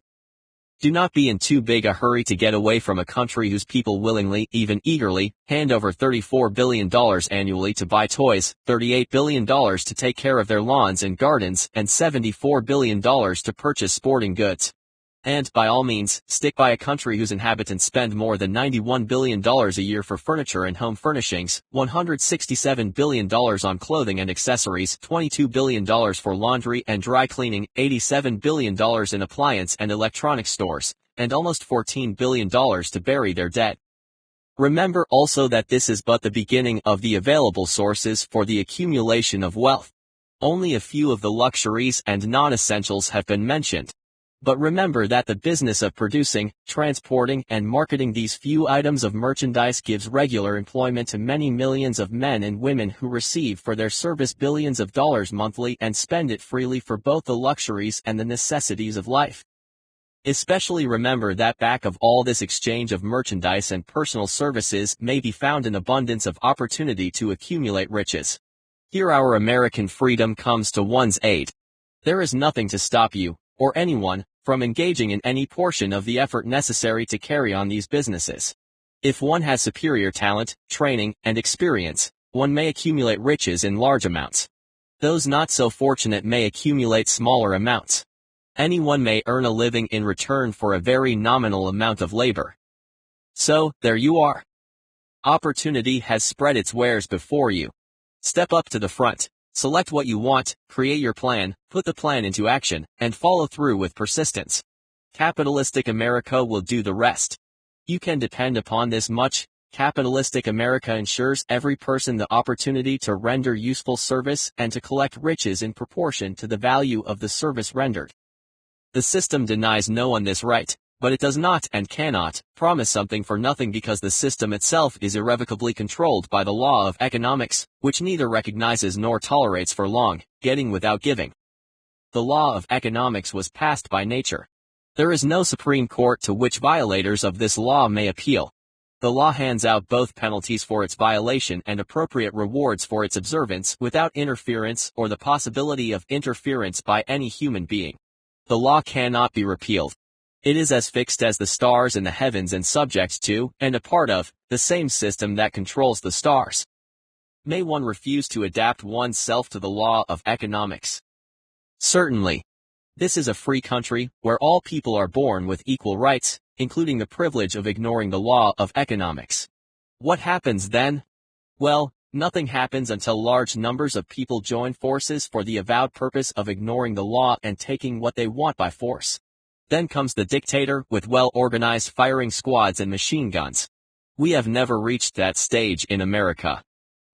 Speaker 1: Do not be in too big a hurry to get away from a country whose people willingly, even eagerly, hand over $34 billion annually to buy toys, $38 billion to take care of their lawns and gardens, and $74 billion to purchase sporting goods. And, by all means, stick by a country whose inhabitants spend more than $91 billion a year for furniture and home furnishings, $167 billion on clothing and accessories, $22 billion for laundry and dry cleaning, $87 billion in appliance and electronics stores, and almost $14 billion to bury their dead. Remember also that this is but the beginning of the available sources for the accumulation of wealth. Only a few of the luxuries and non-essentials have been mentioned. But remember that the business of producing, transporting, and marketing these few items of merchandise gives regular employment to many millions of men and women who receive for their service billions of dollars monthly and spend it freely for both the luxuries and the necessities of life. Especially remember that back of all this exchange of merchandise and personal services may be found an abundance of opportunity to accumulate riches. Here our American freedom comes to one's aid. There is nothing to stop you, or anyone, from engaging in any portion of the effort necessary to carry on these businesses. If one has superior talent, training, and experience, one may accumulate riches in large amounts. Those not so fortunate may accumulate smaller amounts. Anyone may earn a living in return for a very nominal amount of labor. So, there you are. Opportunity has spread its wares before you. Step up to the front. Select what you want, create your plan, put the plan into action, and follow through with persistence. Capitalistic America will do the rest. You can depend upon this much. Capitalistic America ensures every person the opportunity to render useful service and to collect riches in proportion to the value of the service rendered. The system denies no one this right, but it does not and cannot promise something for nothing because the system itself is irrevocably controlled by the law of economics, which neither recognizes nor tolerates for long, getting without giving. The law of economics was passed by nature. There is no Supreme Court to which violators of this law may appeal. The law hands out both penalties for its violation and appropriate rewards for its observance without interference or the possibility of interference by any human being. The law cannot be repealed. It is as fixed as the stars in the heavens and subject to, and a part of, the same system that controls the stars. May one refuse to adapt oneself to the law of economics? Certainly. This is a free country, where all people are born with equal rights, including the privilege of ignoring the law of economics. What happens then? Well, nothing happens until large numbers of people join forces for the avowed purpose of ignoring the law and taking what they want by force. Then comes the dictator with well-organized firing squads and machine guns. We have never reached that stage in America.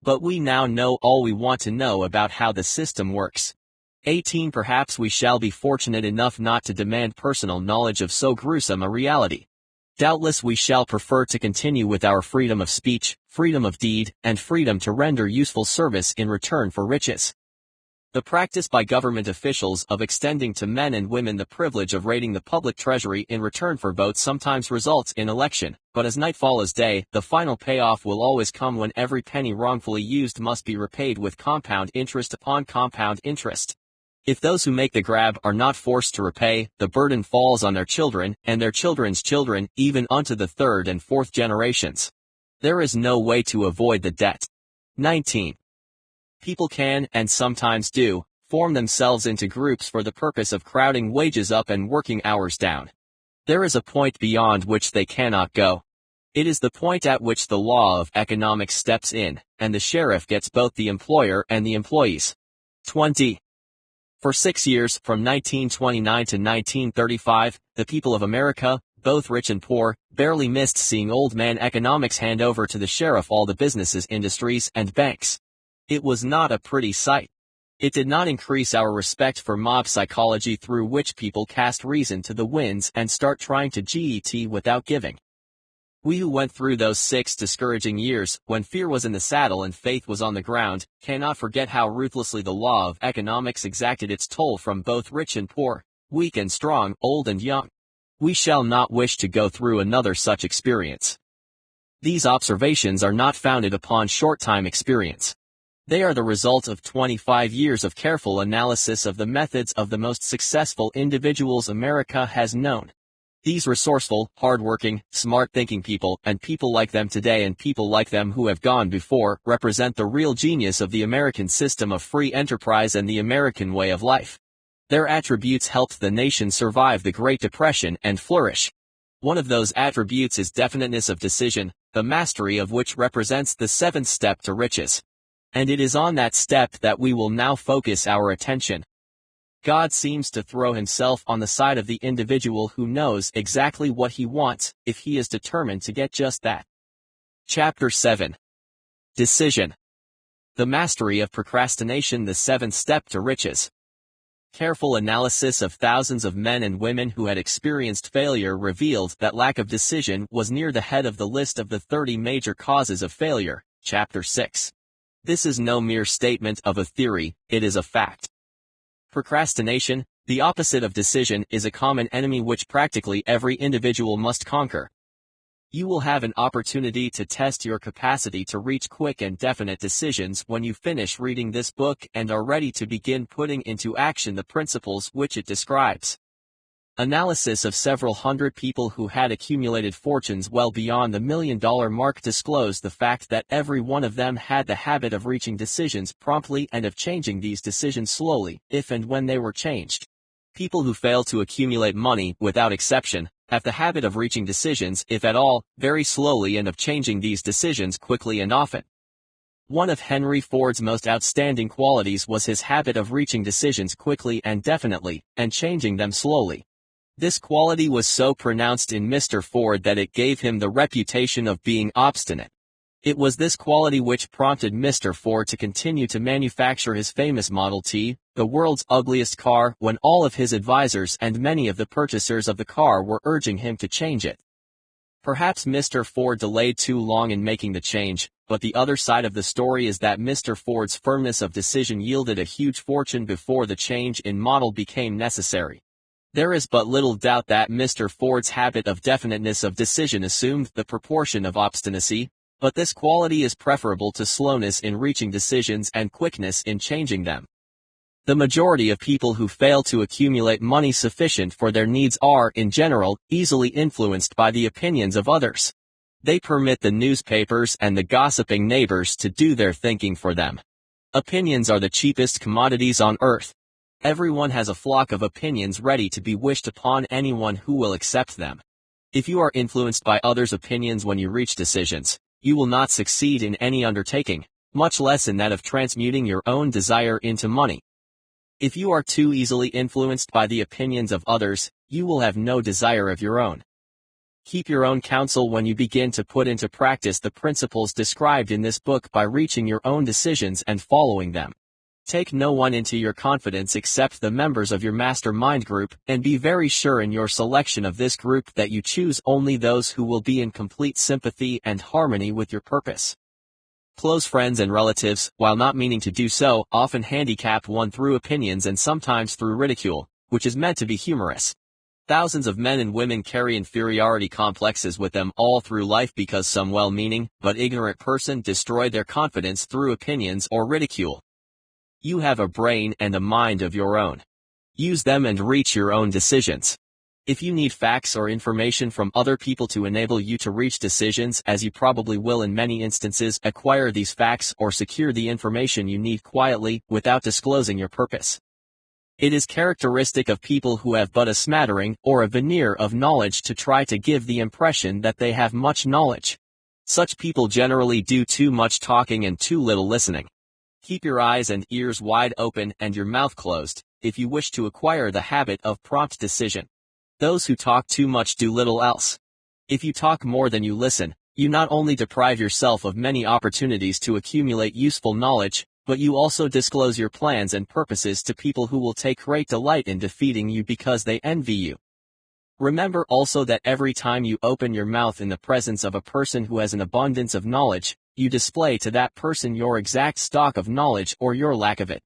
Speaker 1: But we now know all we want to know about how the system works. 18 Perhaps we shall be fortunate enough not to demand personal knowledge of so gruesome a reality. Doubtless we shall prefer to continue with our freedom of speech, freedom of deed, and freedom to render useful service in return for riches. The practice by government officials of extending to men and women the privilege of raiding the public treasury in return for votes sometimes results in election, but as night follows day, the final payoff will always come when every penny wrongfully used must be repaid with compound interest upon compound interest. If those who make the grab are not forced to repay, the burden falls on their children, and their children's children, even unto the third and fourth generations. There is no way to avoid the debt. 19. People can, and sometimes do, form themselves into groups for the purpose of crowding wages up and working hours down. There is a point beyond which they cannot go. It is the point at which the law of economics steps in, and the sheriff gets both the employer and the employees. 20. For 6 years, from 1929 to 1935, the people of America, both rich and poor, barely missed seeing old man economics hand over to the sheriff all the businesses, industries, and banks. It was not a pretty sight. It did not increase our respect for mob psychology through which people cast reason to the winds and start trying to get without giving. We who went through those 6 discouraging years, when fear was in the saddle and faith was on the ground, cannot forget how ruthlessly the law of economics exacted its toll from both rich and poor, weak and strong, old and young. We shall not wish to go through another such experience. These observations are not founded upon short-time experience. They are the result of 25 years of careful analysis of the methods of the most successful individuals America has known. These resourceful, hard-working, smart-thinking people, and people like them today and people like them who have gone before, represent the real genius of the American system of free enterprise and the American way of life. Their attributes helped the nation survive the Great Depression and flourish. One of those attributes is definiteness of decision, the mastery of which represents the 7th step to riches. And it is on that step that we will now focus our attention. God seems to throw himself on the side of the individual who knows exactly what he wants, if he is determined to get just that. Chapter 7. Decision. The mastery of procrastination, the 7th step to riches. Careful analysis of thousands of men and women who had experienced failure revealed that lack of decision was near the head of the list of the 30 major causes of failure. Chapter 6. This is no mere statement of a theory, it is a fact. Procrastination, the opposite of decision, is a common enemy which practically every individual must conquer. You will have an opportunity to test your capacity to reach quick and definite decisions when you finish reading this book and are ready to begin putting into action the principles which it describes. Analysis of several hundred people who had accumulated fortunes well beyond the $1 million mark disclosed the fact that every one of them had the habit of reaching decisions promptly and of changing these decisions slowly, if and when they were changed. People who fail to accumulate money, without exception, have the habit of reaching decisions, if at all, very slowly and of changing these decisions quickly and often. One of Henry Ford's most outstanding qualities was his habit of reaching decisions quickly and definitely, and changing them slowly. This quality was so pronounced in Mr. Ford that it gave him the reputation of being obstinate. It was this quality which prompted Mr. Ford to continue to manufacture his famous Model T, the world's ugliest car, when all of his advisors and many of the purchasers of the car were urging him to change it. Perhaps Mr. Ford delayed too long in making the change, but the other side of the story is that Mr. Ford's firmness of decision yielded a huge fortune before the change in model became necessary. There is but little doubt that Mr. Ford's habit of definiteness of decision assumed the proportion of obstinacy, but this quality is preferable to slowness in reaching decisions and quickness in changing them. The majority of people who fail to accumulate money sufficient for their needs are, in general, easily influenced by the opinions of others. They permit the newspapers and the gossiping neighbors to do their thinking for them. Opinions are the cheapest commodities on earth. Everyone has a flock of opinions ready to be wished upon anyone who will accept them. If you are influenced by others' opinions when you reach decisions, you will not succeed in any undertaking, much less in that of transmuting your own desire into money. If you are too easily influenced by the opinions of others, you will have no desire of your own. Keep your own counsel when you begin to put into practice the principles described in this book by reaching your own decisions and following them. Take no one into your confidence except the members of your mastermind group, and be very sure in your selection of this group that you choose only those who will be in complete sympathy and harmony with your purpose. Close friends and relatives, while not meaning to do so, often handicap one through opinions and sometimes through ridicule, which is meant to be humorous. Thousands of men and women carry inferiority complexes with them all through life because some well-meaning, but ignorant person destroyed their confidence through opinions or ridicule. You have a brain and a mind of your own. Use them and reach your own decisions. If you need facts or information from other people to enable you to reach decisions, as you probably will in many instances, acquire these facts or secure the information you need quietly, without disclosing your purpose. It is characteristic of people who have but a smattering or a veneer of knowledge to try to give the impression that they have much knowledge. Such people generally do too much talking and too little listening. Keep your eyes and ears wide open and your mouth closed, if you wish to acquire the habit of prompt decision. Those who talk too much do little else. If you talk more than you listen, you not only deprive yourself of many opportunities to accumulate useful knowledge, but you also disclose your plans and purposes to people who will take great delight in defeating you because they envy you. Remember also that every time you open your mouth in the presence of a person who has an abundance of knowledge, you display to that person your exact stock of knowledge or your lack of it.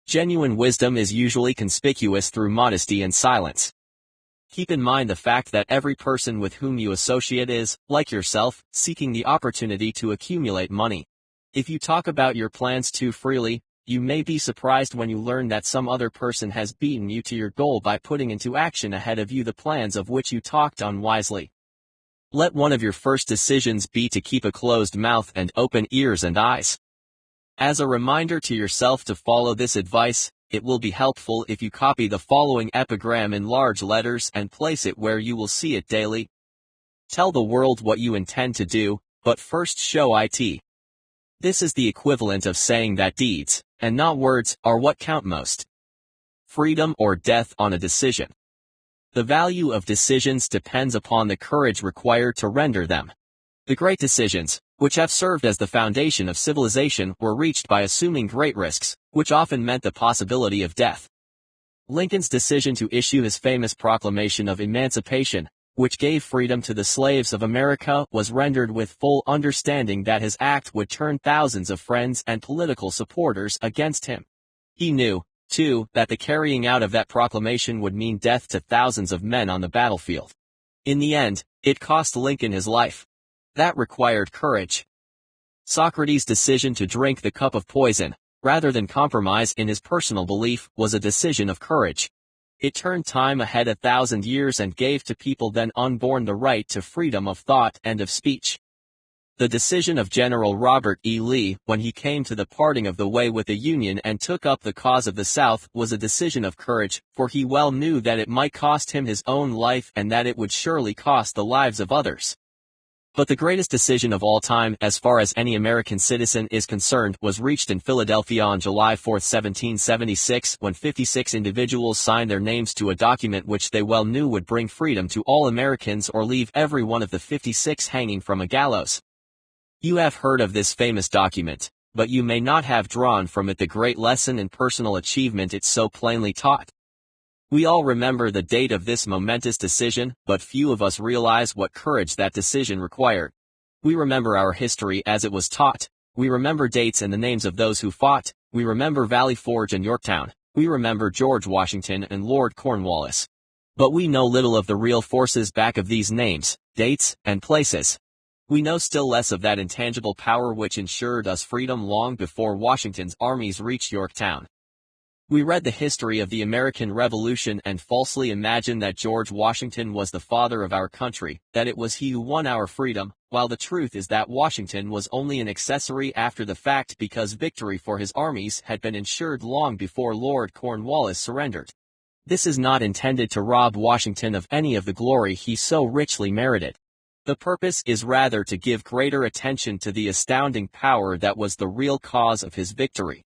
Speaker 1: Genuine wisdom is usually conspicuous through modesty and silence. Keep in mind the fact that every person with whom you associate is, like yourself, seeking the opportunity to accumulate money. If you talk about your plans too freely, you may be surprised when you learn that some other person has beaten you to your goal by putting into action ahead of you the plans of which you talked unwisely. Let one of your first decisions be to keep a closed mouth and open ears and eyes. As a reminder to yourself to follow this advice, it will be helpful if you copy the following epigram in large letters and place it where you will see it daily. Tell the world what you intend to do, but first show it. This is the equivalent of saying that deeds, and not words, are what count most. Freedom or death on a decision. The value of decisions depends upon the courage required to render them. The great decisions, which have served as the foundation of civilization, were reached by assuming great risks, which often meant the possibility of death. Lincoln's decision to issue his famous Proclamation of Emancipation, which gave freedom to the slaves of America, was rendered with full understanding that his act would turn thousands of friends and political supporters against him. He knew, too, that the carrying out of that proclamation would mean death to thousands of men on the battlefield. In the end, it cost Lincoln his life. That required courage. Socrates' decision to drink the cup of poison, rather than compromise in his personal belief, was a decision of courage. It turned time ahead 1,000 years and gave to people then unborn the right to freedom of thought and of speech. The decision of General Robert E. Lee, when he came to the parting of the way with the Union and took up the cause of the South, was a decision of courage, for he well knew that it might cost him his own life and that it would surely cost the lives of others. But the greatest decision of all time, as far as any American citizen is concerned, was reached in Philadelphia on July 4, 1776, when 56 individuals signed their names to a document which they well knew would bring freedom to all Americans or leave every one of the 56 hanging from a gallows. You have heard of this famous document, but you may not have drawn from it the great lesson in personal achievement it so plainly taught. We all remember the date of this momentous decision, but few of us realize what courage that decision required. We remember our history as it was taught. We remember dates and the names of those who fought. We remember Valley Forge and Yorktown. We remember George Washington and Lord Cornwallis. But we know little of the real forces back of these names, dates, and places. We know still less of that intangible power which ensured us freedom long before Washington's armies reached Yorktown. We read the history of the American Revolution and falsely imagined that George Washington was the father of our country, that it was he who won our freedom, while the truth is that Washington was only an accessory after the fact because victory for his armies had been ensured long before Lord Cornwallis surrendered. This is not intended to rob Washington of any of the glory he so richly merited. The purpose is rather to give greater attention to the astounding power that was the real cause of his victory.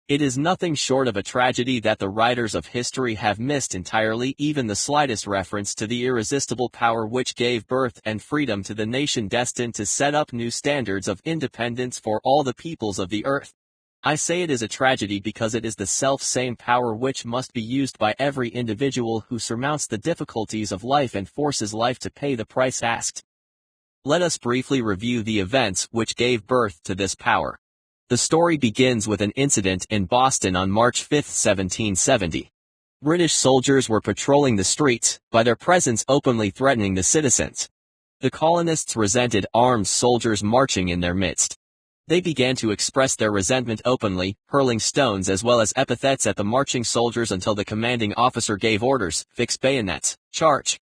Speaker 1: It is nothing short of a tragedy that the writers of history have missed entirely even the slightest reference to the irresistible power which gave birth and freedom to the nation destined to set up new standards of independence for all the peoples of the earth. I say it is a tragedy because it is the self-same power which must be used by every individual who surmounts the difficulties of life and forces life to pay the price asked. Let us briefly review the events which gave birth to this power. The story begins with an incident in Boston on March 5, 1770. British soldiers were patrolling the streets, by their presence openly threatening the citizens. The colonists resented armed soldiers marching in their midst. They began to express their resentment openly, hurling stones as well as epithets at the marching soldiers until the commanding officer gave orders, "Fix bayonets, charge."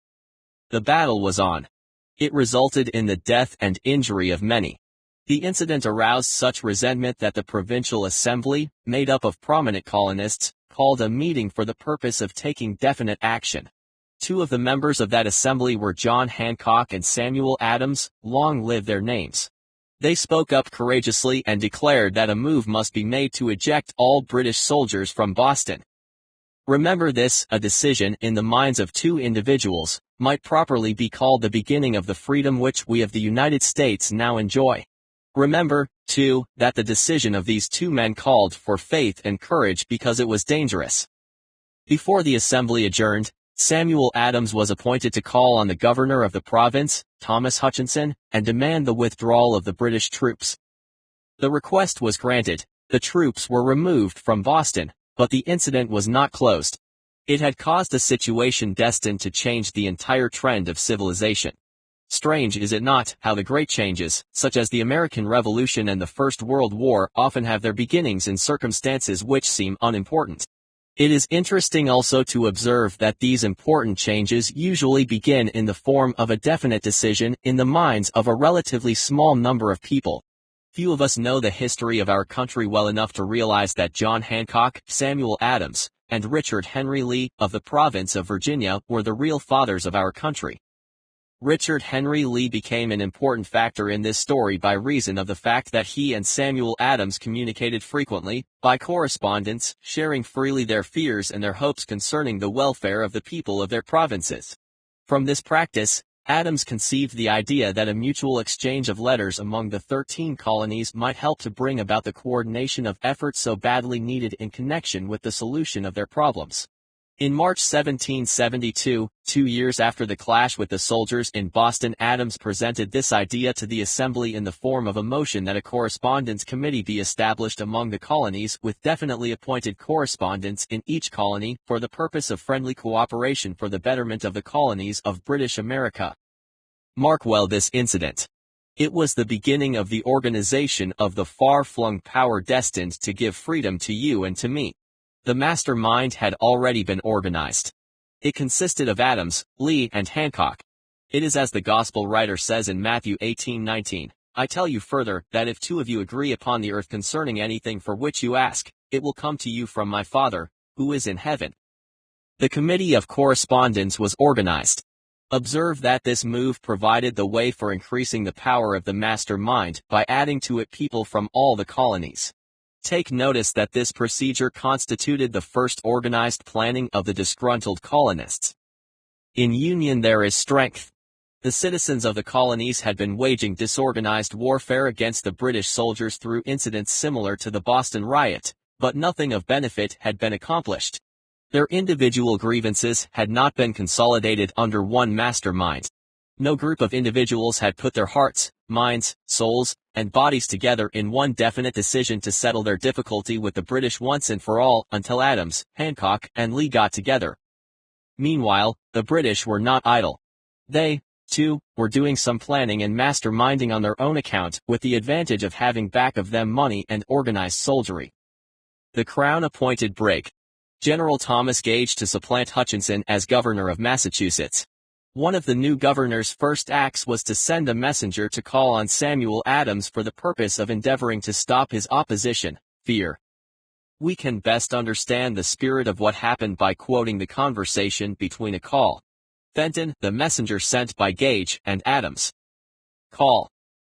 Speaker 1: The battle was on. It resulted in the death and injury of many. The incident aroused such resentment that the Provincial Assembly, made up of prominent colonists, called a meeting for the purpose of taking definite action. Two of the members of that assembly were John Hancock and Samuel Adams, long live their names. They spoke up courageously and declared that a move must be made to eject all British soldiers from Boston. Remember this, a decision in the minds of two individuals, might properly be called the beginning of the freedom which we of the United States now enjoy. Remember, too, that the decision of these two men called for faith and courage because it was dangerous. Before the assembly adjourned, Samuel Adams was appointed to call on the governor of the province, Thomas Hutchinson, and demand the withdrawal of the British troops. The request was granted, the troops were removed from Boston, but the incident was not closed. It had caused a situation destined to change the entire trend of civilization. Strange is it not, how the great changes, such as the American Revolution and the First World War, often have their beginnings in circumstances which seem unimportant. It is interesting also to observe that these important changes usually begin in the form of a definite decision in the minds of a relatively small number of people. Few of us know the history of our country well enough to realize that John Hancock, Samuel Adams, and Richard Henry Lee, of the province of Virginia, were the real fathers of our country. Richard Henry Lee became an important factor in this story by reason of the fact that he and Samuel Adams communicated frequently, by correspondence, sharing freely their fears and their hopes concerning the welfare of the people of their provinces. From this practice, Adams conceived the idea that a mutual exchange of letters among the 13 colonies might help to bring about the coordination of efforts so badly needed in connection with the solution of their problems. In March 1772, 2 years after the clash with the soldiers in Boston, Adams presented this idea to the Assembly in the form of a motion that a correspondence committee be established among the colonies with definitely appointed correspondents in each colony for the purpose of friendly cooperation for the betterment of the colonies of British America. Mark well this incident. It was the beginning of the organization of the far-flung power destined to give freedom to you and to me. The mastermind had already been organized. It consisted of Adams, Lee, and Hancock. It is as the Gospel writer says in Matthew 18:19, "I tell you further, that if two of you agree upon the earth concerning anything for which you ask, it will come to you from my Father, who is in heaven." The Committee of Correspondence was organized. Observe that this move provided the way for increasing the power of the mastermind by adding to it people from all the colonies. Take notice that this procedure constituted the first organized planning of the disgruntled colonists. In union there is strength. The citizens of the colonies had been waging disorganized warfare against the British soldiers through incidents similar to the Boston riot, but nothing of benefit had been accomplished. Their individual grievances had not been consolidated under one mastermind. No group of individuals had put their hearts, minds, souls, and bodies together in one definite decision to settle their difficulty with the British once and for all until Adams, Hancock, and Lee got together. Meanwhile, the British were not idle. They, too, were doing some planning and masterminding on their own account, with the advantage of having back of them money and organized soldiery. The Crown appointed Brig. General Thomas Gage to supplant Hutchinson as governor of Massachusetts. One of the new governor's first acts was to send a messenger to call on Samuel Adams for the purpose of endeavoring to stop his opposition, fear. We can best understand the spirit of what happened by quoting the conversation between a call. Fenton, the messenger sent by Gage, and Adams. Call.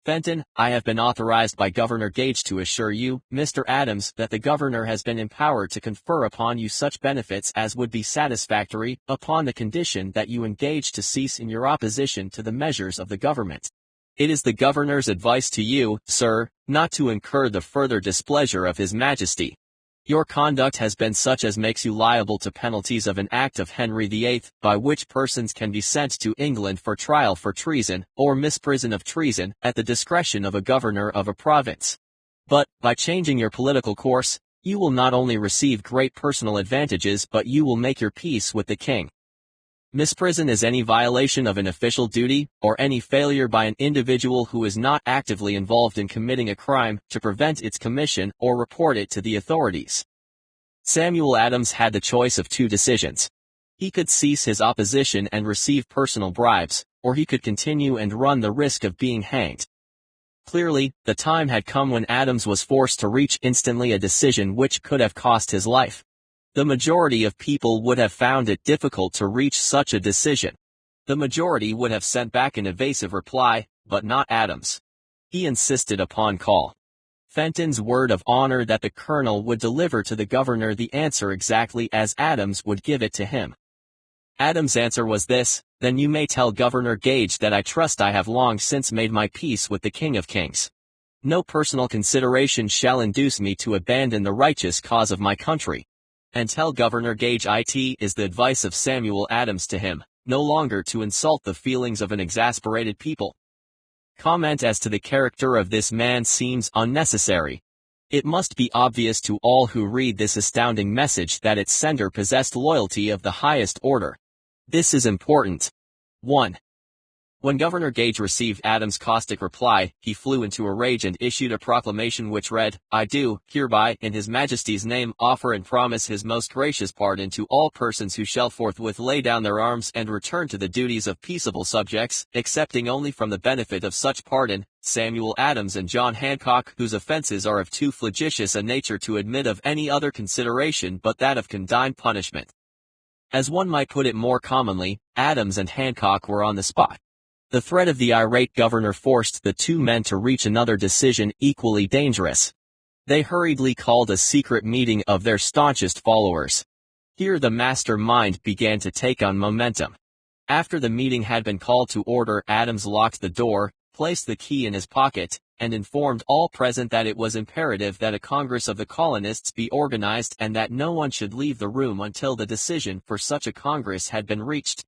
Speaker 1: Fenton, I have been authorized by Governor Gage to assure you, Mr. Adams, that the governor has been empowered to confer upon you such benefits as would be satisfactory, upon the condition that you engage to cease in your opposition to the measures of the government. It is the governor's advice to you, sir, not to incur the further displeasure of His Majesty. Your conduct has been such as makes you liable to penalties of an act of Henry VIII, by which persons can be sent to England for trial for treason, or misprision of treason, at the discretion of a governor of a province. But, by changing your political course, you will not only receive great personal advantages but you will make your peace with the king. Misprison is any violation of an official duty, or any failure by an individual who is not actively involved in committing a crime, to prevent its commission or report it to the authorities. Samuel Adams had the choice of two decisions. He could cease his opposition and receive personal bribes, or he could continue and run the risk of being hanged. Clearly, the time had come when Adams was forced to reach instantly a decision which could have cost his life. The majority of people would have found it difficult to reach such a decision. The majority would have sent back an evasive reply, but not Adams. He insisted upon call. Fenton's word of honor that the colonel would deliver to the governor the answer exactly as Adams would give it to him. Adams' answer was this: then you may tell Governor Gage that I trust I have long since made my peace with the King of Kings. No personal consideration shall induce me to abandon the righteous cause of my country. And tell Governor Gage it is the advice of Samuel Adams to him, no longer to insult the feelings of an exasperated people. Comment as to the character of this man seems unnecessary. It must be obvious to all who read this astounding message that its sender possessed loyalty of the highest order. This is important. 1. When Governor Gage received Adams' caustic reply, he flew into a rage and issued a proclamation which read, I do, hereby, in His Majesty's name, offer and promise His most gracious pardon to all persons who shall forthwith lay down their arms and return to the duties of peaceable subjects, excepting only from the benefit of such pardon, Samuel Adams and John Hancock, whose offenses are of too flagitious a nature to admit of any other consideration but that of condign punishment. As one might put it more commonly, Adams and Hancock were on the spot. The threat of the irate governor forced the two men to reach another decision equally dangerous. They hurriedly called a secret meeting of their staunchest followers. Here the mastermind began to take on momentum. After the meeting had been called to order, Adams locked the door, placed the key in his pocket, and informed all present that it was imperative that a Congress of the colonists be organized and that no one should leave the room until the decision for such a Congress had been reached.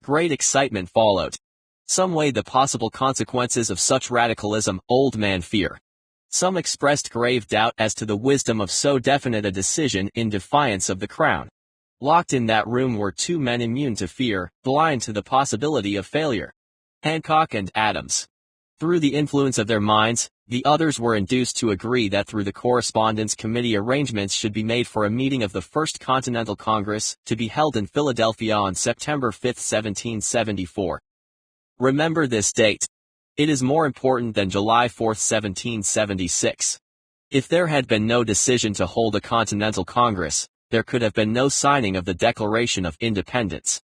Speaker 1: Great excitement followed. Some weighed the possible consequences of such radicalism, old man fear. Some expressed grave doubt as to the wisdom of so definite a decision in defiance of the Crown. Locked in that room were two men immune to fear, blind to the possibility of failure. Hancock and Adams. Through the influence of their minds, the others were induced to agree that through the Correspondence Committee arrangements should be made for a meeting of the First Continental Congress, to be held in Philadelphia on September 5, 1774. Remember this date. It is more important than July 4, 1776. If there had been no decision to hold a Continental Congress, there could have been no signing of the Declaration of Independence.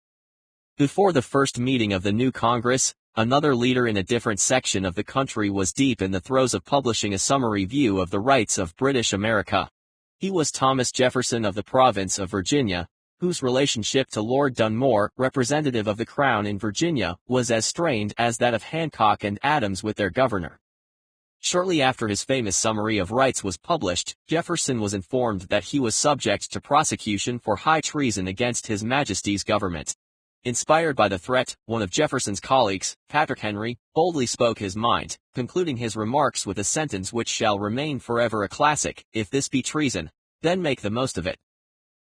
Speaker 1: Before the first meeting of the new Congress, another leader in a different section of the country was deep in the throes of publishing a summary view of the rights of British America. He was Thomas Jefferson of the province of Virginia, whose relationship to Lord Dunmore, representative of the Crown in Virginia, was as strained as that of Hancock and Adams with their governor. Shortly after his famous Summary of Rights was published, Jefferson was informed that he was subject to prosecution for high treason against His Majesty's government. Inspired by the threat, one of Jefferson's colleagues, Patrick Henry, boldly spoke his mind, concluding his remarks with a sentence which shall remain forever a classic: "If this be treason, then make the most of it."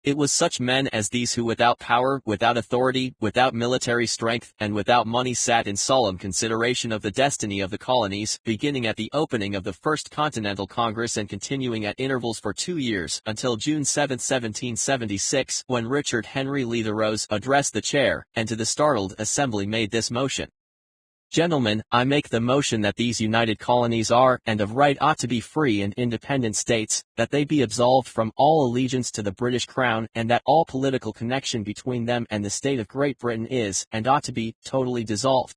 Speaker 1: It was such men as these who without power, without authority, without military strength, and without money sat in solemn consideration of the destiny of the colonies, beginning at the opening of the First Continental Congress and continuing at intervals for 2 years, until June 7, 1776, when Richard Henry Lee Thoreau addressed the chair, and to the startled assembly made this motion: "Gentlemen, I make the motion that these united colonies are, and of right ought to be free and independent states, that they be absolved from all allegiance to the British Crown, and that all political connection between them and the state of Great Britain is, and ought to be, totally dissolved."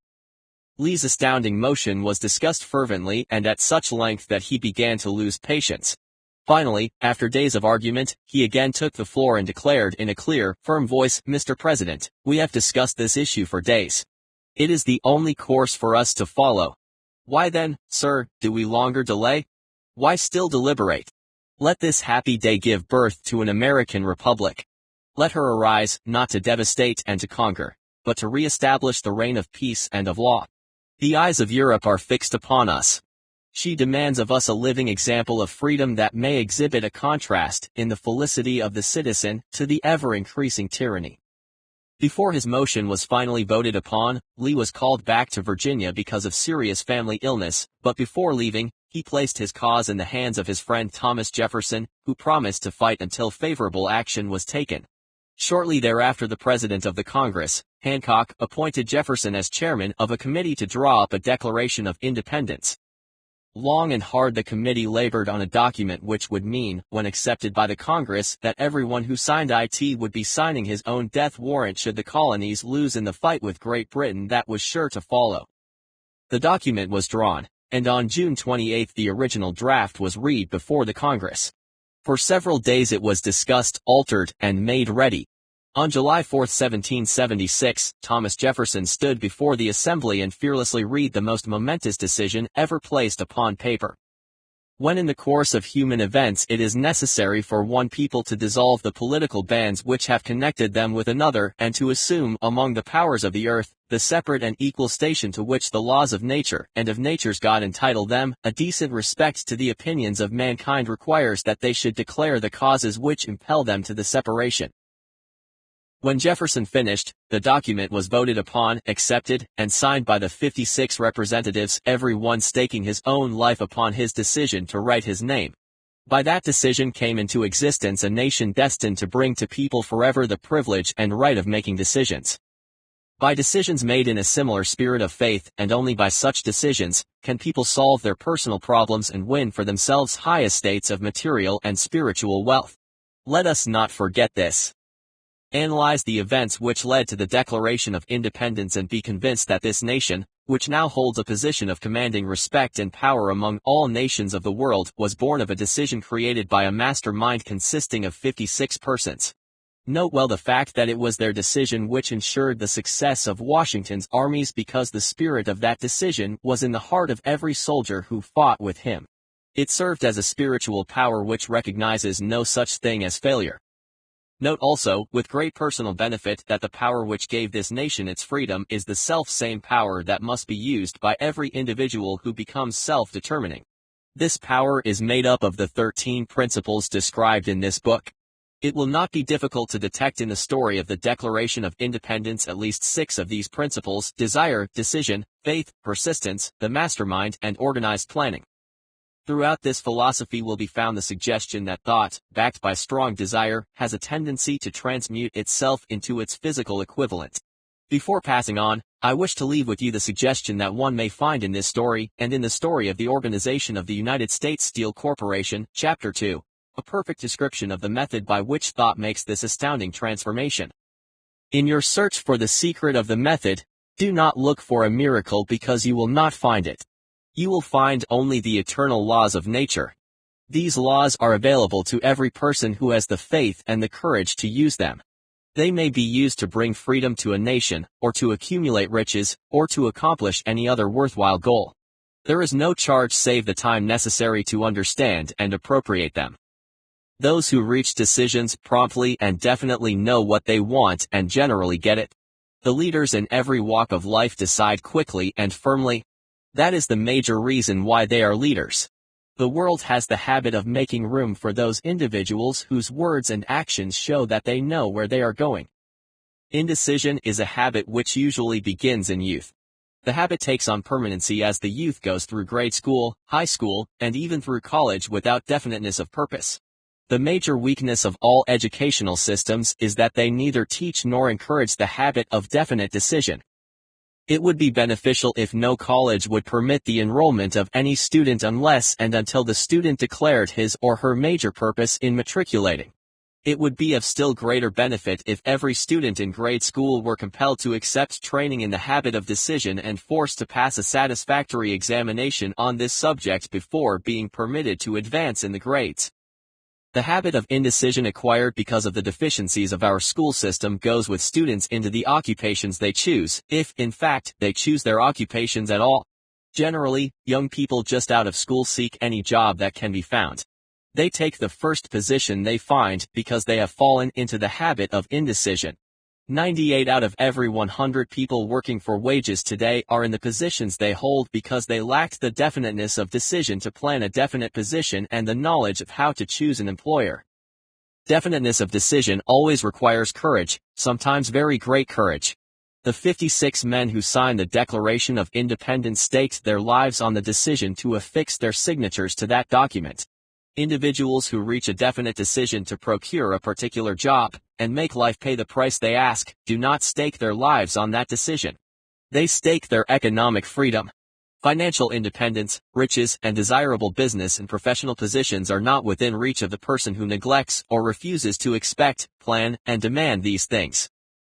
Speaker 1: Lee's astounding motion was discussed fervently and at such length that he began to lose patience. Finally, after days of argument, he again took the floor and declared in a clear, firm voice, "Mr. President, we have discussed this issue for days. It is the only course for us to follow. Why then, sir, do we longer delay? Why still deliberate? Let this happy day give birth to an American republic. Let her arise, not to devastate and to conquer, but to re-establish the reign of peace and of law. The eyes of Europe are fixed upon us. She demands of us a living example of freedom that may exhibit a contrast, in the felicity of the citizen, to the ever-increasing tyranny." Before his motion was finally voted upon, Lee was called back to Virginia because of serious family illness, but before leaving, he placed his cause in the hands of his friend Thomas Jefferson, who promised to fight until favorable action was taken. Shortly thereafter, the President of the Congress, Hancock, appointed Jefferson as chairman of a committee to draw up a Declaration of Independence. Long and hard the committee labored on a document which would mean, when accepted by the Congress, that everyone who signed it would be signing his own death warrant should the colonies lose in the fight with Great Britain that was sure to follow. The document was drawn, and on June 28 the original draft was read before the Congress. For several days it was discussed, altered, and made ready. On July 4, 1776, Thomas Jefferson stood before the assembly and fearlessly read the most momentous decision ever placed upon paper. When in the course of human events it is necessary for one people to dissolve the political bands which have connected them with another, and to assume, among the powers of the earth, the separate and equal station to which the laws of nature, and of nature's God entitle them, a decent respect to the opinions of mankind requires that they should declare the causes which impel them to the separation. When Jefferson finished, the document was voted upon, accepted, and signed by the 56 representatives, every one staking his own life upon his decision to write his name. By that decision came into existence a nation destined to bring to people forever the privilege and right of making decisions. By decisions made in a similar spirit of faith, and only by such decisions, can people solve their personal problems and win for themselves high estates of material and spiritual wealth. Let us not forget this. Analyze the events which led to the Declaration of Independence and be convinced that this nation, which now holds a position of commanding respect and power among all nations of the world, was born of a decision created by a mastermind consisting of 56 persons. Note well the fact that it was their decision which ensured the success of Washington's armies, because the spirit of that decision was in the heart of every soldier who fought with him. It served as a spiritual power which recognizes no such thing as failure. Note also, with great personal benefit, that the power which gave this nation its freedom is the self-same power that must be used by every individual who becomes self-determining. This power is made up of the 13 principles described in this book. It will not be difficult to detect in the story of the Declaration of Independence at least 6 of these principles: desire, decision, faith, persistence, the mastermind, and organized planning. Throughout this philosophy will be found the suggestion that thought, backed by strong desire, has a tendency to transmute itself into its physical equivalent. Before passing on, I wish to leave with you the suggestion that one may find in this story, and in the story of the organization of the United States Steel Corporation, Chapter 2, a perfect description of the method by which thought makes this astounding transformation. In your search for the secret of the method, do not look for a miracle because you will not find it. You will find only the eternal laws of nature. These laws are available to every person who has the faith and the courage to use them. They may be used to bring freedom to a nation, or to accumulate riches, or to accomplish any other worthwhile goal. There is no charge save the time necessary to understand and appropriate them. Those who reach decisions promptly and definitely know what they want and generally get it. The leaders in every walk of life decide quickly and firmly. That is the major reason why they are leaders. The world has the habit of making room for those individuals whose words and actions show that they know where they are going. Indecision is a habit which usually begins in youth. The habit takes on permanency as the youth goes through grade school, high school, and even through college without definiteness of purpose. The major weakness of all educational systems is that they neither teach nor encourage the habit of definite decision. It would be beneficial if no college would permit the enrollment of any student unless and until the student declared his or her major purpose in matriculating. It would be of still greater benefit if every student in grade school were compelled to accept training in the habit of decision and forced to pass a satisfactory examination on this subject before being permitted to advance in the grades. The habit of indecision acquired because of the deficiencies of our school system goes with students into the occupations they choose, if, in fact, they choose their occupations at all. Generally, young people just out of school seek any job that can be found. They take the first position they find because they have fallen into the habit of indecision. 98 out of every 100 people working for wages today are in the positions they hold because they lacked the definiteness of decision to plan a definite position and the knowledge of how to choose an employer. Definiteness of decision always requires courage, sometimes very great courage. The 56 men who signed the Declaration of Independence staked their lives on the decision to affix their signatures to that document. Individuals who reach a definite decision to procure a particular job, and make life pay the price they ask, do not stake their lives on that decision. They stake their economic freedom. Financial independence, riches, and desirable business and professional positions are not within reach of the person who neglects or refuses to expect, plan, and demand these things.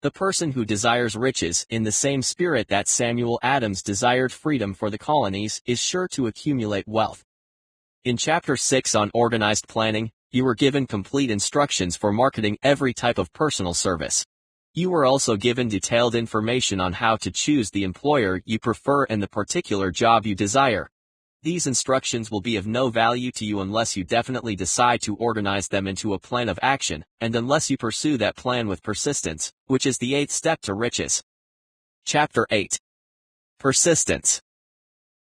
Speaker 1: The person who desires riches in the same spirit that Samuel Adams desired freedom for the colonies is sure to accumulate wealth. In Chapter 6 on Organized Planning, you were given complete instructions for marketing every type of personal service. You were also given detailed information on how to choose the employer you prefer and the particular job you desire. These instructions will be of no value to you unless you definitely decide to organize them into a plan of action, and unless you pursue that plan with persistence, which is the 8th step to riches. Chapter 8. Persistence.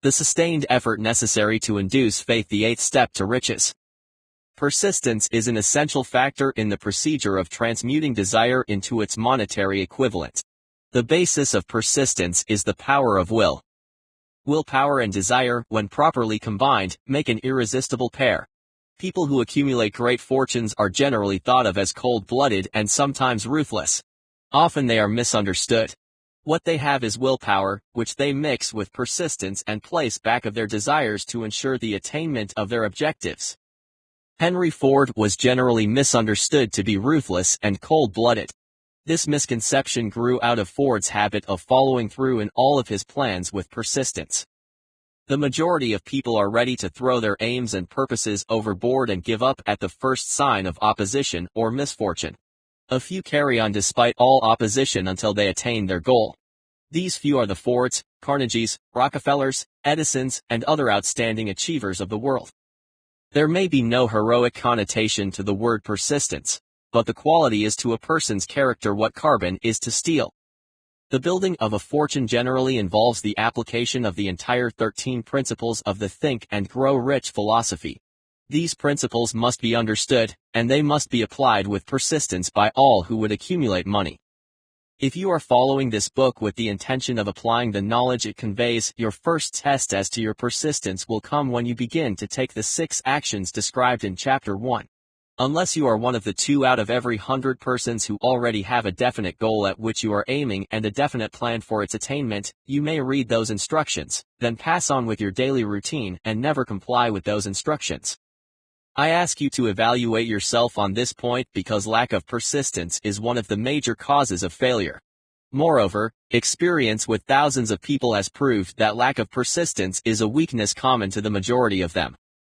Speaker 1: The sustained effort necessary to induce faith, the 8th step to riches. Persistence is an essential factor in the procedure of transmuting desire into its monetary equivalent. The basis of persistence is the power of will. Willpower and desire, when properly combined, make an irresistible pair. People who accumulate great fortunes are generally thought of as cold-blooded and sometimes ruthless. Often they are misunderstood. What they have is willpower, which they mix with persistence and place back of their desires to ensure the attainment of their objectives. Henry Ford was generally misunderstood to be ruthless and cold-blooded. This misconception grew out of Ford's habit of following through in all of his plans with persistence. The majority of people are ready to throw their aims and purposes overboard and give up at the first sign of opposition or misfortune. A few carry on despite all opposition until they attain their goal. These few are the Fords, Carnegies, Rockefellers, Edisons, and other outstanding achievers of the world. There may be no heroic connotation to the word persistence, but the quality is to a person's character what carbon is to steel. The building of a fortune generally involves the application of the entire 13 principles of the Think and Grow Rich philosophy. These principles must be understood, and they must be applied with persistence by all who would accumulate money. If you are following this book with the intention of applying the knowledge it conveys, your first test as to your persistence will come when you begin to take the 6 actions described in Chapter 1. Unless you are one of the 2 out of every 100 persons who already have a definite goal at which you are aiming and a definite plan for its attainment, you may read those instructions, then pass on with your daily routine and never comply with those instructions. I ask you to evaluate yourself on this point because lack of persistence is one of the major causes of failure. Moreover, experience with thousands of people has proved that lack of persistence is a weakness common to the majority of them.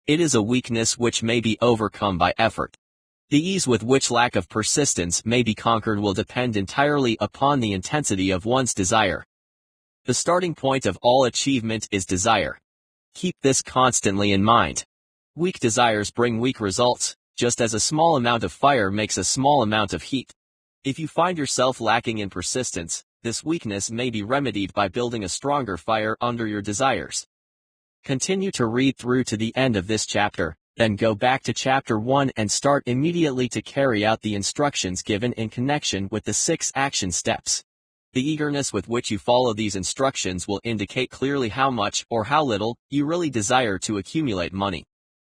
Speaker 1: It is a weakness which may be overcome by effort. The ease with which lack of persistence may be conquered will depend entirely upon the intensity of one's desire. The starting point of all achievement is desire. Keep this constantly in mind. Weak desires bring weak results, just as a small amount of fire makes a small amount of heat. If you find yourself lacking in persistence, this weakness may be remedied by building a stronger fire under your desires. Continue to read through to the end of this chapter, then go back to chapter 1 and start immediately to carry out the instructions given in connection with the 6 action steps. The eagerness with which you follow these instructions will indicate clearly how much or how little you really desire to accumulate money.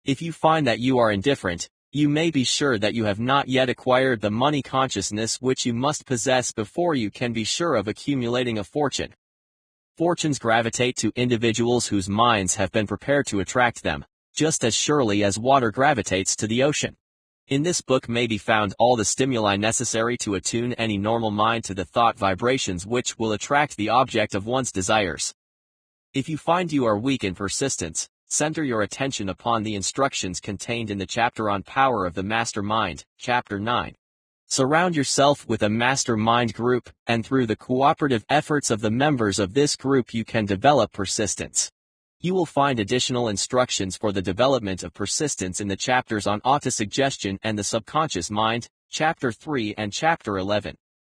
Speaker 1: If you find that you are indifferent, you may be sure that you have not yet acquired the money consciousness which you must possess before you can be sure of accumulating a fortune. Fortunes gravitate to individuals whose minds have been prepared to attract them, just as surely as water gravitates to the ocean. In this book may be found all the stimuli necessary to attune any normal mind to the thought vibrations which will attract the object of one's desires. If you find you are weak in persistence, center your attention upon the instructions contained in the chapter on Power of the Master Mind, Chapter 9. Surround yourself with a mastermind group, and through the cooperative efforts of the members of this group you can develop persistence. You will find additional instructions for the development of persistence in the chapters on autosuggestion and the subconscious mind, Chapter 3 and Chapter 11.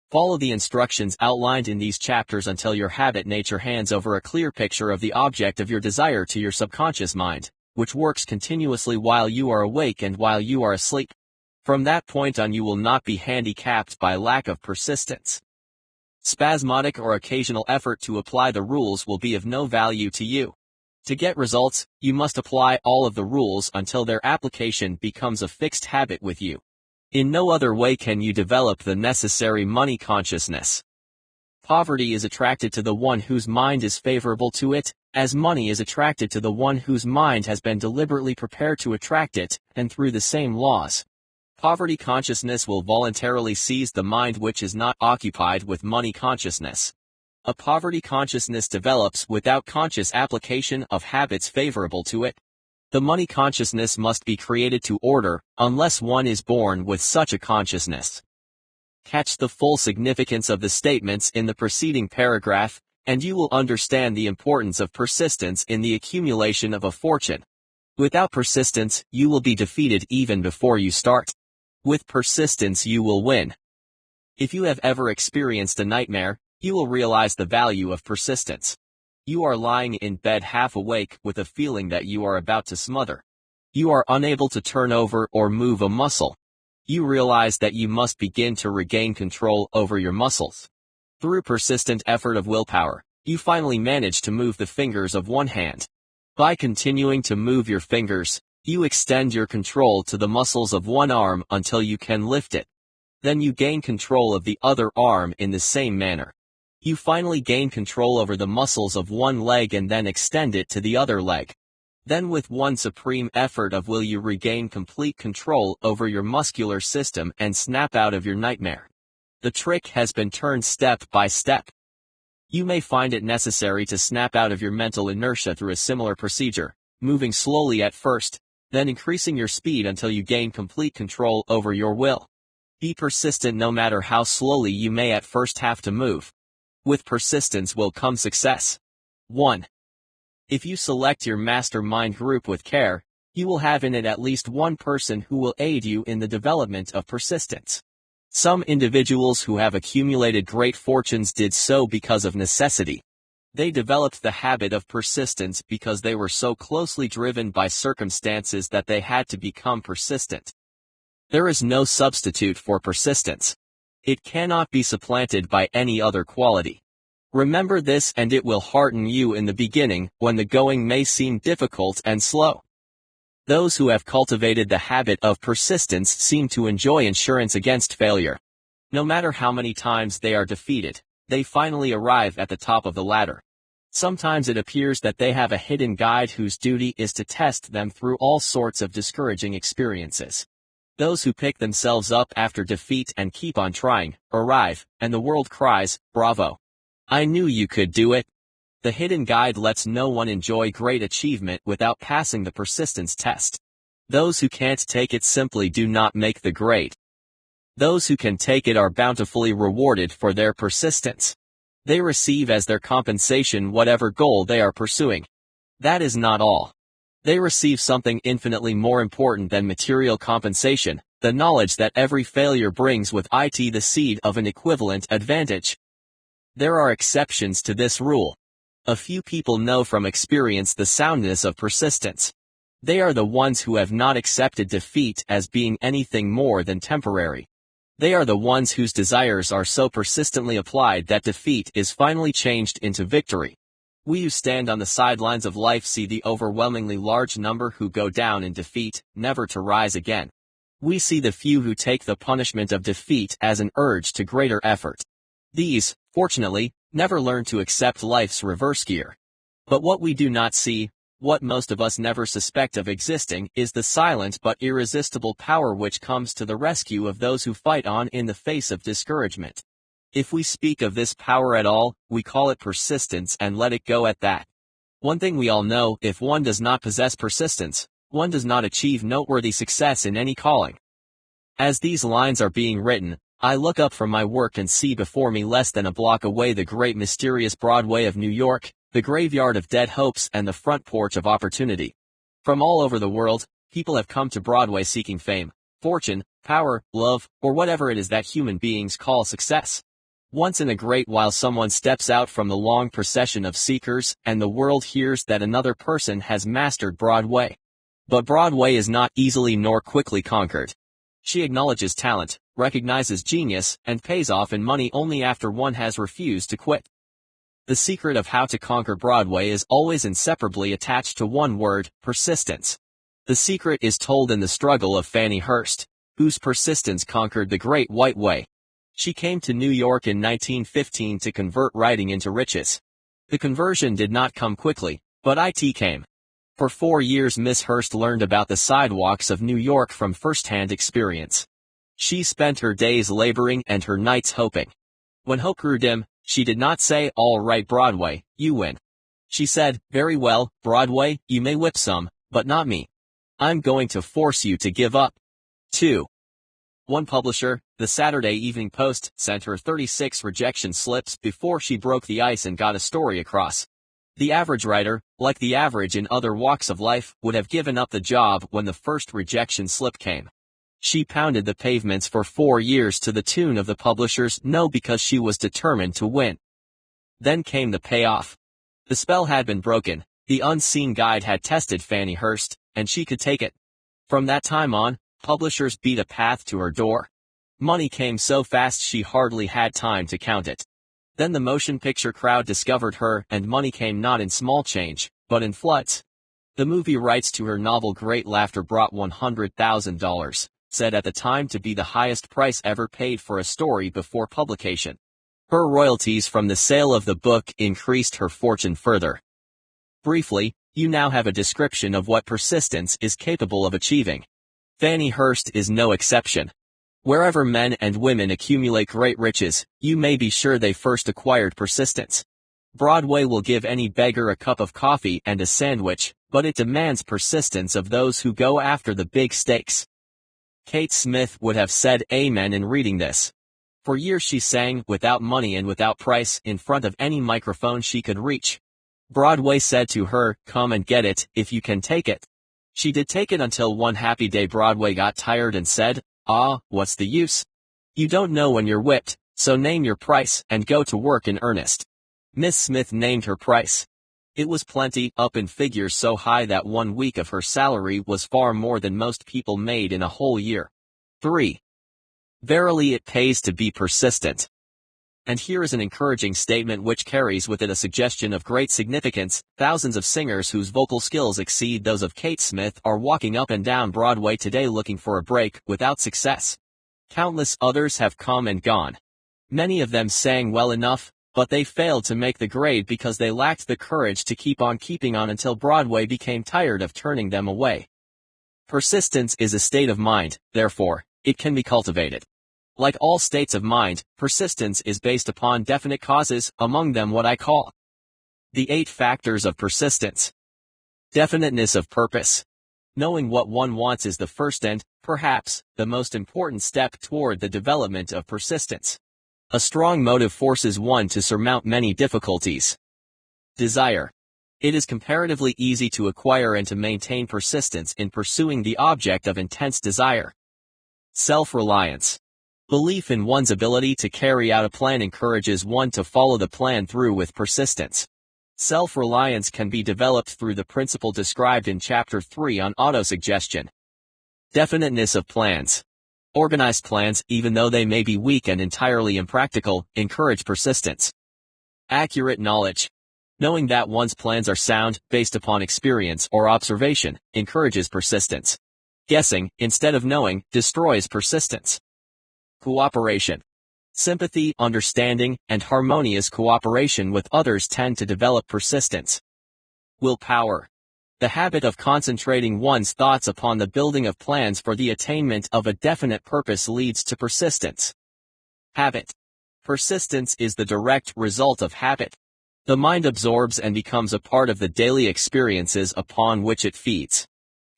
Speaker 1: Follow the instructions outlined in these chapters until your habit nature hands over a clear picture of the object of your desire to your subconscious mind, which works continuously while you are awake and while you are asleep. From that point on you will not be handicapped by lack of persistence. Spasmodic or occasional effort to apply the rules will be of no value to you. To get results, you must apply all of the rules until their application becomes a fixed habit with you. In no other way can you develop the necessary money consciousness. Poverty is attracted to the one whose mind is favorable to it, as money is attracted to the one whose mind has been deliberately prepared to attract it, and through the same laws. Poverty consciousness will voluntarily seize the mind which is not occupied with money consciousness. A poverty consciousness develops without conscious application of habits favorable to it. The money consciousness must be created to order, unless one is born with such a consciousness. Catch the full significance of the statements in the preceding paragraph, and you will understand the importance of persistence in the accumulation of a fortune. Without persistence, you will be defeated even before you start. With persistence you will win. If you have ever experienced a nightmare, you will realize the value of persistence. You are lying in bed half awake with a feeling that you are about to smother. You are unable to turn over or move a muscle. You realize that you must begin to regain control over your muscles. Through persistent effort of willpower, you finally manage to move the fingers of one hand. By continuing to move your fingers, you extend your control to the muscles of one arm until you can lift it. Then you gain control of the other arm in the same manner. You finally gain control over the muscles of one leg and then extend it to the other leg. Then with one supreme effort of will you regain complete control over your muscular system and snap out of your nightmare. The trick has been turned step by step. You may find it necessary to snap out of your mental inertia through a similar procedure, moving slowly at first, then increasing your speed until you gain complete control over your will. Be persistent no matter how slowly you may at first have to move. With persistence will come success. 1. If you select your mastermind group with care, you will have in it at least one person who will aid you in the development of persistence. Some individuals who have accumulated great fortunes did so because of necessity. They developed the habit of persistence because they were so closely driven by circumstances that they had to become persistent. There is no substitute for persistence. It cannot be supplanted by any other quality. Remember this and it will hearten you in the beginning when the going may seem difficult and slow. Those who have cultivated the habit of persistence seem to enjoy insurance against failure. No matter how many times they are defeated, they finally arrive at the top of the ladder. Sometimes it appears that they have a hidden guide whose duty is to test them through all sorts of discouraging experiences. Those who pick themselves up after defeat and keep on trying, arrive, and the world cries, "Bravo! I knew you could do it." The hidden guide lets no one enjoy great achievement without passing the persistence test. Those who can't take it simply do not make the grade. Those who can take it are bountifully rewarded for their persistence. They receive as their compensation whatever goal they are pursuing. That is not all. They receive something infinitely more important than material compensation, the knowledge that every failure brings with it the seed of an equivalent advantage. There are exceptions to this rule. A few people know from experience the soundness of persistence. They are the ones who have not accepted defeat as being anything more than temporary. They are the ones whose desires are so persistently applied that defeat is finally changed into victory. We who stand on the sidelines of life see the overwhelmingly large number who go down in defeat, never to rise again. We see the few who take the punishment of defeat as an urge to greater effort. These, fortunately, never learn to accept life's reverse gear. But what we do not see, what most of us never suspect of existing, is the silent but irresistible power which comes to the rescue of those who fight on in the face of discouragement. If we speak of this power at all, we call it persistence and let it go at that. One thing we all know, if one does not possess persistence, one does not achieve noteworthy success in any calling. As these lines are being written, I look up from my work and see before me less than a block away the great mysterious Broadway of New York, the graveyard of dead hopes and the front porch of opportunity. From all over the world, people have come to Broadway seeking fame, fortune, power, love, or whatever it is that human beings call success. Once in a great while someone steps out from the long procession of seekers, and the world hears that another person has mastered Broadway. But Broadway is not easily nor quickly conquered. She acknowledges talent, recognizes genius, and pays off in money only after one has refused to quit. The secret of how to conquer Broadway is always inseparably attached to one word: persistence. The secret is told in the struggle of Fannie Hurst, whose persistence conquered the Great White Way. She came to New York in 1915 to convert writing into riches. The conversion did not come quickly, but it came. For 4 years Miss Hurst learned about the sidewalks of New York from first-hand experience. She spent her days laboring and her nights hoping. When hope grew dim, she did not say, "All right Broadway, you win." She said, "Very well, Broadway, you may whip some, but not me. I'm going to force you to give up." 2. One publisher, the Saturday Evening Post, sent her 36 rejection slips before she broke the ice and got a story across. The average writer, like the average in other walks of life, would have given up the job when the first rejection slip came. She pounded the pavements for 4 years to the tune of the publisher's no because she was determined to win. Then came the payoff. The spell had been broken, the unseen guide had tested Fannie Hurst, and she could take it. From that time on, publishers beat a path to her door. Money came so fast she hardly had time to count it. Then the motion picture crowd discovered her, and money came not in small change, but in floods. The movie rights to her novel Great Laughter brought $100,000, said at the time to be the highest price ever paid for a story before publication. Her royalties from the sale of the book increased her fortune further. Briefly, you now have a description of what persistence is capable of achieving. Fannie Hurst is no exception. Wherever men and women accumulate great riches, you may be sure they first acquired persistence. Broadway will give any beggar a cup of coffee and a sandwich, but it demands persistence of those who go after the big stakes. Kate Smith would have said amen in reading this. For years she sang, without money and without price, in front of any microphone she could reach. Broadway said to her, "Come and get it, if you can take it." She did take it until one happy day Broadway got tired and said, "Ah, what's the use? You don't know when you're whipped, so name your price and go to work in earnest." Miss Smith named her price. It was plenty, up in figures so high that 1 week of her salary was far more than most people made in a whole year. 3. Verily it pays to be persistent. And here is an encouraging statement which carries with it a suggestion of great significance. Thousands of singers whose vocal skills exceed those of Kate Smith are walking up and down Broadway today looking for a break, without success. Countless others have come and gone. Many of them sang well enough, but they failed to make the grade because they lacked the courage to keep on keeping on until Broadway became tired of turning them away. Persistence is a state of mind, therefore, it can be cultivated. Like all states of mind, persistence is based upon definite causes, among them what I call the 8 factors of persistence. Definiteness of purpose. Knowing what one wants is the first and, perhaps, the most important step toward the development of persistence. A strong motive forces one to surmount many difficulties. Desire. It is comparatively easy to acquire and to maintain persistence in pursuing the object of intense desire. Self-reliance. Belief in one's ability to carry out a plan encourages one to follow the plan through with persistence. Self-reliance can be developed through the principle described in Chapter 3 on autosuggestion. Definiteness of plans. Organized plans, even though they may be weak and entirely impractical, encourage persistence. Accurate knowledge. Knowing that one's plans are sound, based upon experience or observation, encourages persistence. Guessing, instead of knowing, destroys persistence. Cooperation. Sympathy, understanding, and harmonious cooperation with others tend to develop persistence. Willpower. The habit of concentrating one's thoughts upon the building of plans for the attainment of a definite purpose leads to persistence. Habit. Persistence is the direct result of habit. The mind absorbs and becomes a part of the daily experiences upon which it feeds.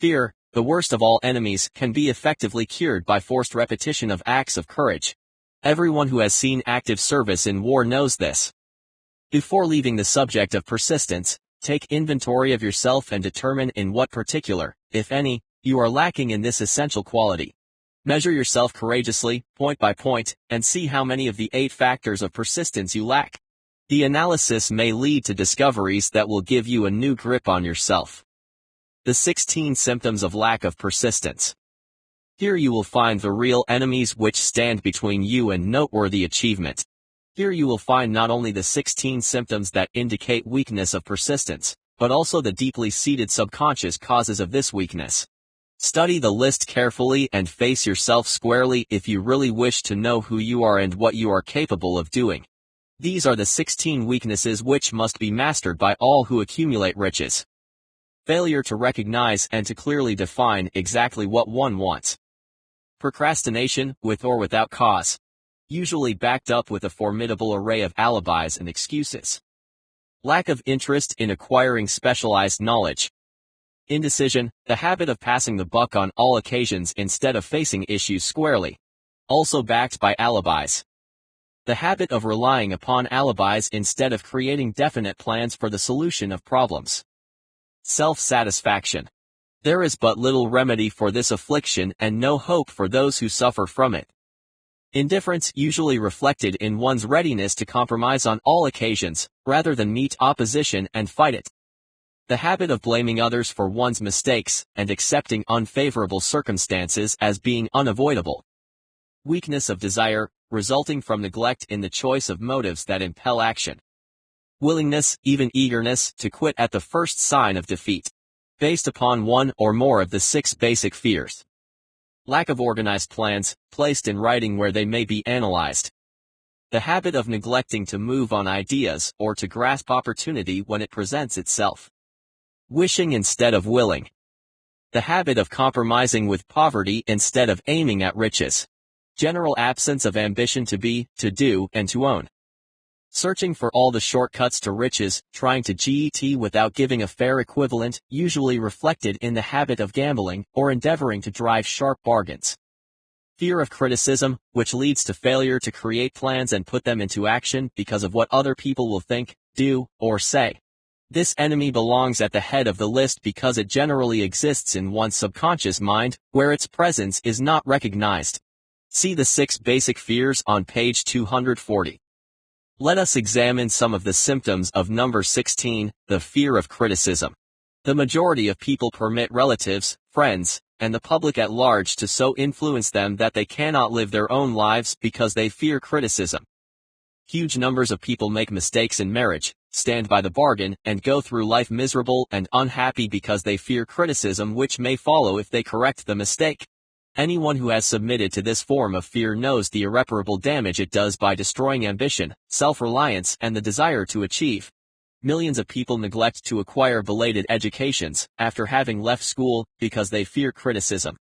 Speaker 1: Fear, the worst of all enemies, can be effectively cured by forced repetition of acts of courage. Everyone who has seen active service in war knows this. Before leaving the subject of persistence, take inventory of yourself and determine in what particular, if any, you are lacking in this essential quality. Measure yourself courageously, point by point, and see how many of the 8 factors of persistence you lack. The analysis may lead to discoveries that will give you a new grip on yourself. The 16 symptoms of lack of persistence. Here you will find the real enemies which stand between you and noteworthy achievement. Here you will find not only the 16 symptoms that indicate weakness of persistence, but also the deeply seated subconscious causes of this weakness. Study the list carefully and face yourself squarely if you really wish to know who you are and what you are capable of doing. These are the 16 weaknesses which must be mastered by all who accumulate riches. Failure to recognize and to clearly define exactly what one wants. Procrastination, with or without cause. Usually backed up with a formidable array of alibis and excuses. Lack of interest in acquiring specialized knowledge. Indecision, the habit of passing the buck on all occasions instead of facing issues squarely. Also backed by alibis. The habit of relying upon alibis instead of creating definite plans for the solution of problems. Self-satisfaction. There is but little remedy for this affliction and no hope for those who suffer from it. Indifference, usually reflected in one's readiness to compromise on all occasions, rather than meet opposition and fight it. The habit of blaming others for one's mistakes, and accepting unfavorable circumstances as being unavoidable. Weakness of desire, resulting from neglect in the choice of motives that impel action. Willingness, even eagerness, to quit at the first sign of defeat. Based upon one or more of the 6 basic fears. Lack of organized plans, placed in writing where they may be analyzed. The habit of neglecting to move on ideas or to grasp opportunity when it presents itself. Wishing instead of willing. The habit of compromising with poverty instead of aiming at riches. General absence of ambition to be, to do, and to own. Searching for all the shortcuts to riches, trying to get without giving a fair equivalent, usually reflected in the habit of gambling, or endeavoring to drive sharp bargains. Fear of criticism, which leads to failure to create plans and put them into action because of what other people will think, do, or say. This enemy belongs at the head of the list because it generally exists in one's subconscious mind, where its presence is not recognized. See the 6 basic fears on page 240. Let us examine some of the symptoms of number 16, the fear of criticism. The majority of people permit relatives, friends, and the public at large to so influence them that they cannot live their own lives because they fear criticism. Huge numbers of people make mistakes in marriage, stand by the bargain, and go through life miserable and unhappy because they fear criticism which may follow if they correct the mistake. Anyone who has submitted to this form of fear knows the irreparable damage it does by destroying ambition, self-reliance, and the desire to achieve. Millions of people neglect to acquire belated educations, after having left school, because they fear criticism.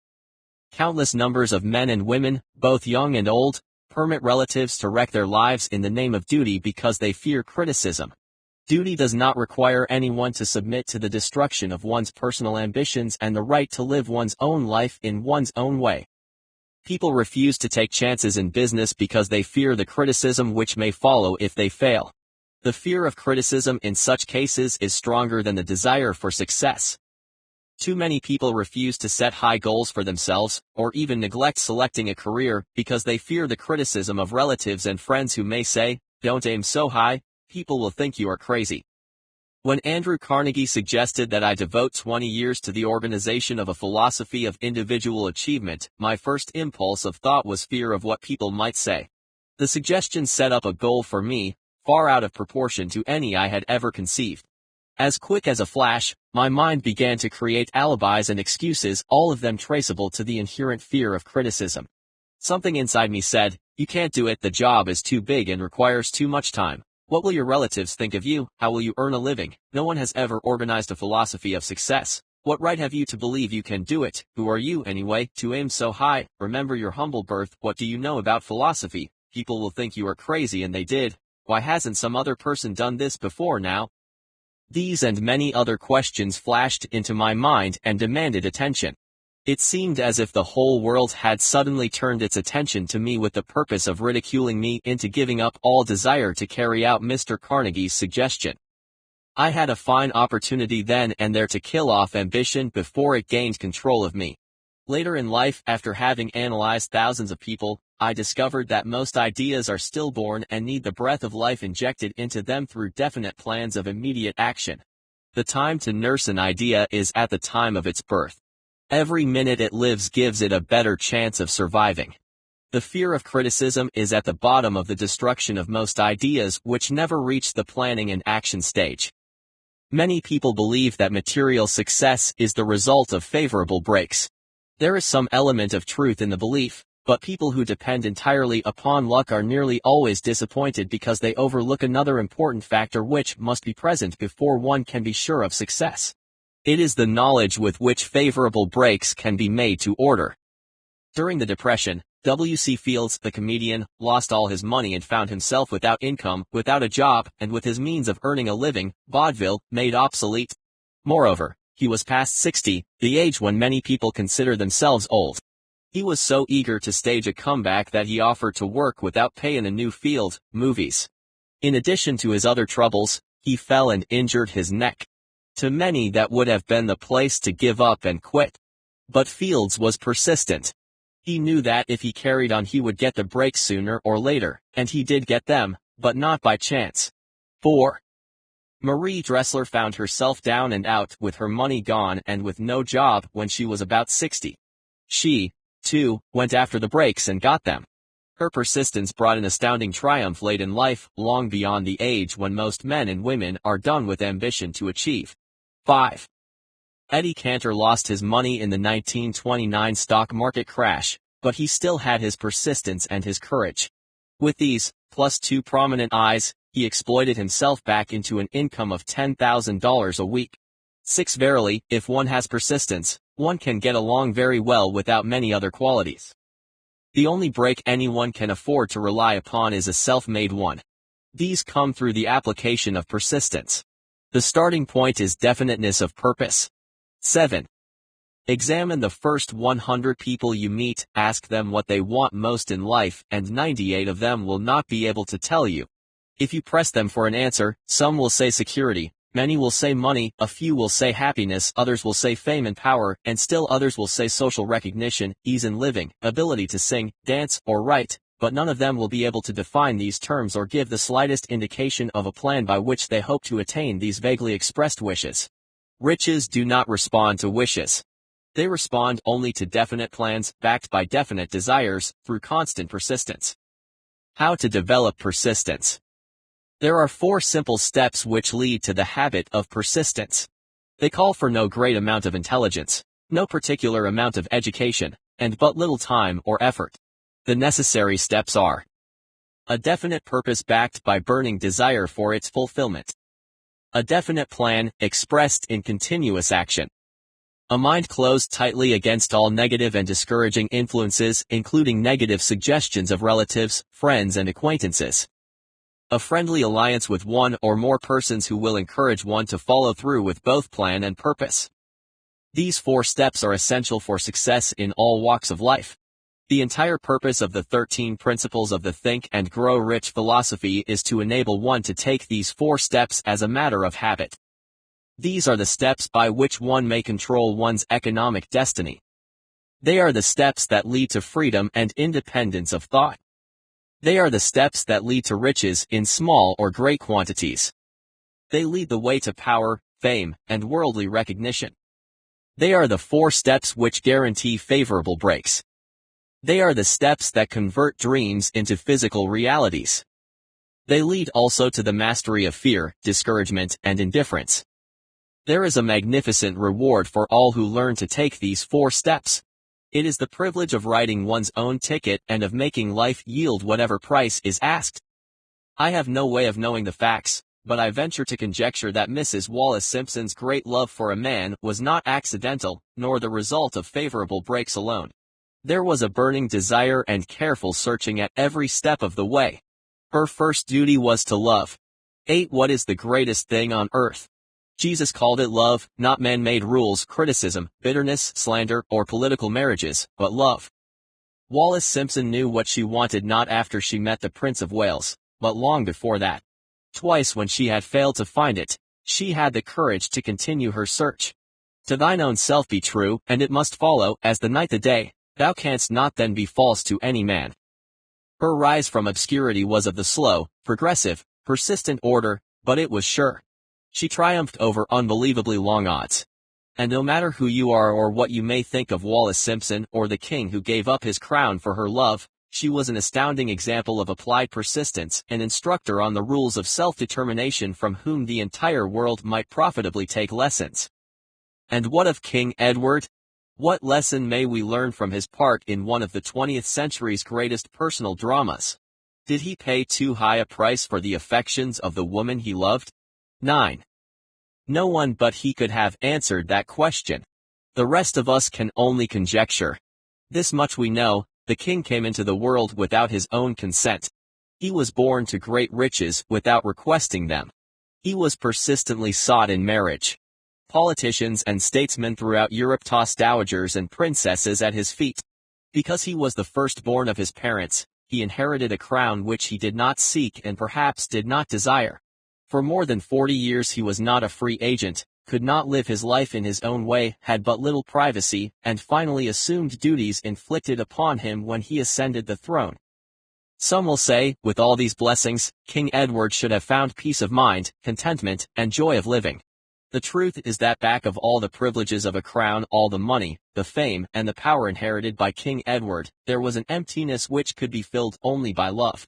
Speaker 1: Countless numbers of men and women, both young and old, permit relatives to wreck their lives in the name of duty because they fear criticism. Duty does not require anyone to submit to the destruction of one's personal ambitions and the right to live one's own life in one's own way. People refuse to take chances in business because they fear the criticism which may follow if they fail. The fear of criticism in such cases is stronger than the desire for success. Too many people refuse to set high goals for themselves, or even neglect selecting a career, because they fear the criticism of relatives and friends who may say, "Don't aim so high, people will think you are crazy." When Andrew Carnegie suggested that I devote 20 years to the organization of a philosophy of individual achievement, my first impulse of thought was fear of what people might say. The suggestion set up a goal for me, far out of proportion to any I had ever conceived. As quick as a flash, my mind began to create alibis and excuses, all of them traceable to the inherent fear of criticism. Something inside me said, "You can't do it, the job is too big and requires too much time. What will your relatives think of you? How will you earn a living? No one has ever organized a philosophy of success. What right have you to believe you can do it? Who are you, anyway, to aim so high? Remember your humble birth. What do you know about philosophy? People will think you are crazy, and they did. Why hasn't some other person done this before now?" These and many other questions flashed into my mind and demanded attention. It seemed as if the whole world had suddenly turned its attention to me with the purpose of ridiculing me into giving up all desire to carry out Mr. Carnegie's suggestion. I had a fine opportunity then and there to kill off ambition before it gained control of me. Later in life, after having analyzed thousands of people, I discovered that most ideas are stillborn and need the breath of life injected into them through definite plans of immediate action. The time to nurse an idea is at the time of its birth. Every minute it lives gives it a better chance of surviving. The fear of criticism is at the bottom of the destruction of most ideas which never reach the planning and action stage. Many people believe that material success is the result of favorable breaks. There is some element of truth in the belief, but people who depend entirely upon luck are nearly always disappointed because they overlook another important factor which must be present before one can be sure of success. It is the knowledge with which favorable breaks can be made to order. During the Depression, W.C. Fields, the comedian, lost all his money and found himself without income, without a job, and with his means of earning a living, vaudeville, made obsolete. Moreover, he was past 60, the age when many people consider themselves old. He was so eager to stage a comeback that he offered to work without pay in a new field, movies. In addition to his other troubles, he fell and injured his neck. To many that would have been the place to give up and quit. But Fields was persistent. He knew that if he carried on he would get the breaks sooner or later, and he did get them, but not by chance. 4. Marie Dressler found herself down and out, with her money gone and with no job, when she was about 60. She, too, went after the breaks and got them. Her persistence brought an astounding triumph late in life, long beyond the age when most men and women are done with ambition to achieve. 5. Eddie Cantor lost his money in the 1929 stock market crash, but he still had his persistence and his courage. With these, plus 2 prominent eyes, he exploited himself back into an income of $10,000 a week. 6. Verily, if one has persistence, one can get along very well without many other qualities. The only break anyone can afford to rely upon is a self-made one. These come through the application of persistence. The starting point is definiteness of purpose. 7. Examine the first 100 people you meet, ask them what they want most in life, and 98 of them will not be able to tell you. If you press them for an answer, some will say security, many will say money, a few will say happiness, others will say fame and power, and still others will say social recognition, ease in living, ability to sing, dance, or write, but none of them will be able to define these terms or give the slightest indication of a plan by which they hope to attain these vaguely expressed wishes. Riches do not respond to wishes. They respond only to definite plans, backed by definite desires, through constant persistence. How to develop persistence. There are 4 simple steps which lead to the habit of persistence. They call for no great amount of intelligence, no particular amount of education, and but little time or effort. The necessary steps are: a definite purpose backed by burning desire for its fulfillment. A definite plan, expressed in continuous action. A mind closed tightly against all negative and discouraging influences, including negative suggestions of relatives, friends and acquaintances. A friendly alliance with one or more persons who will encourage one to follow through with both plan and purpose. These 4 steps are essential for success in all walks of life. The entire purpose of the 13 principles of the Think and Grow Rich philosophy is to enable one to take these 4 steps as a matter of habit. These are the steps by which one may control one's economic destiny. They are the steps that lead to freedom and independence of thought. They are the steps that lead to riches in small or great quantities. They lead the way to power, fame, and worldly recognition. They are the 4 steps which guarantee favorable breaks. They are the steps that convert dreams into physical realities. They lead also to the mastery of fear, discouragement, and indifference. There is a magnificent reward for all who learn to take these 4 steps. It is the privilege of writing one's own ticket and of making life yield whatever price is asked. I have no way of knowing the facts, but I venture to conjecture that Mrs. Wallace Simpson's great love for a man was not accidental, nor the result of favorable breaks alone. There was a burning desire and careful searching at every step of the way. Her first duty was to love. 8. What is the greatest thing on earth? Jesus called it love, not man-made rules, criticism, bitterness, slander, or political marriages, but love. Wallace Simpson knew what she wanted not after she met the Prince of Wales, but long before that. Twice when she had failed to find it, she had the courage to continue her search. To thine own self be true, and it must follow, as the night the day, thou canst not then be false to any man. Her rise from obscurity was of the slow, progressive, persistent order, but it was sure. She triumphed over unbelievably long odds. And no matter who you are or what you may think of Wallace Simpson or the king who gave up his crown for her love, she was an astounding example of applied persistence, an instructor on the rules of self-determination from whom the entire world might profitably take lessons. And what of King Edward? What lesson may we learn from his part in one of the 20th century's greatest personal dramas? Did he pay too high a price for the affections of the woman he loved? 9. No one but he could have answered that question. The rest of us can only conjecture. This much we know: the king came into the world without his own consent. He was born to great riches without requesting them. He was persistently sought in marriage. Politicians and statesmen throughout Europe tossed dowagers and princesses at his feet. Because he was the firstborn of his parents, he inherited a crown which he did not seek and perhaps did not desire. For more than 40 years he was not a free agent, could not live his life in his own way, had but little privacy, and finally assumed duties inflicted upon him when he ascended the throne. Some will say, with all these blessings, King Edward should have found peace of mind, contentment, and joy of living. The truth is that back of all the privileges of a crown, all the money, the fame, and the power inherited by King Edward, there was an emptiness which could be filled only by love.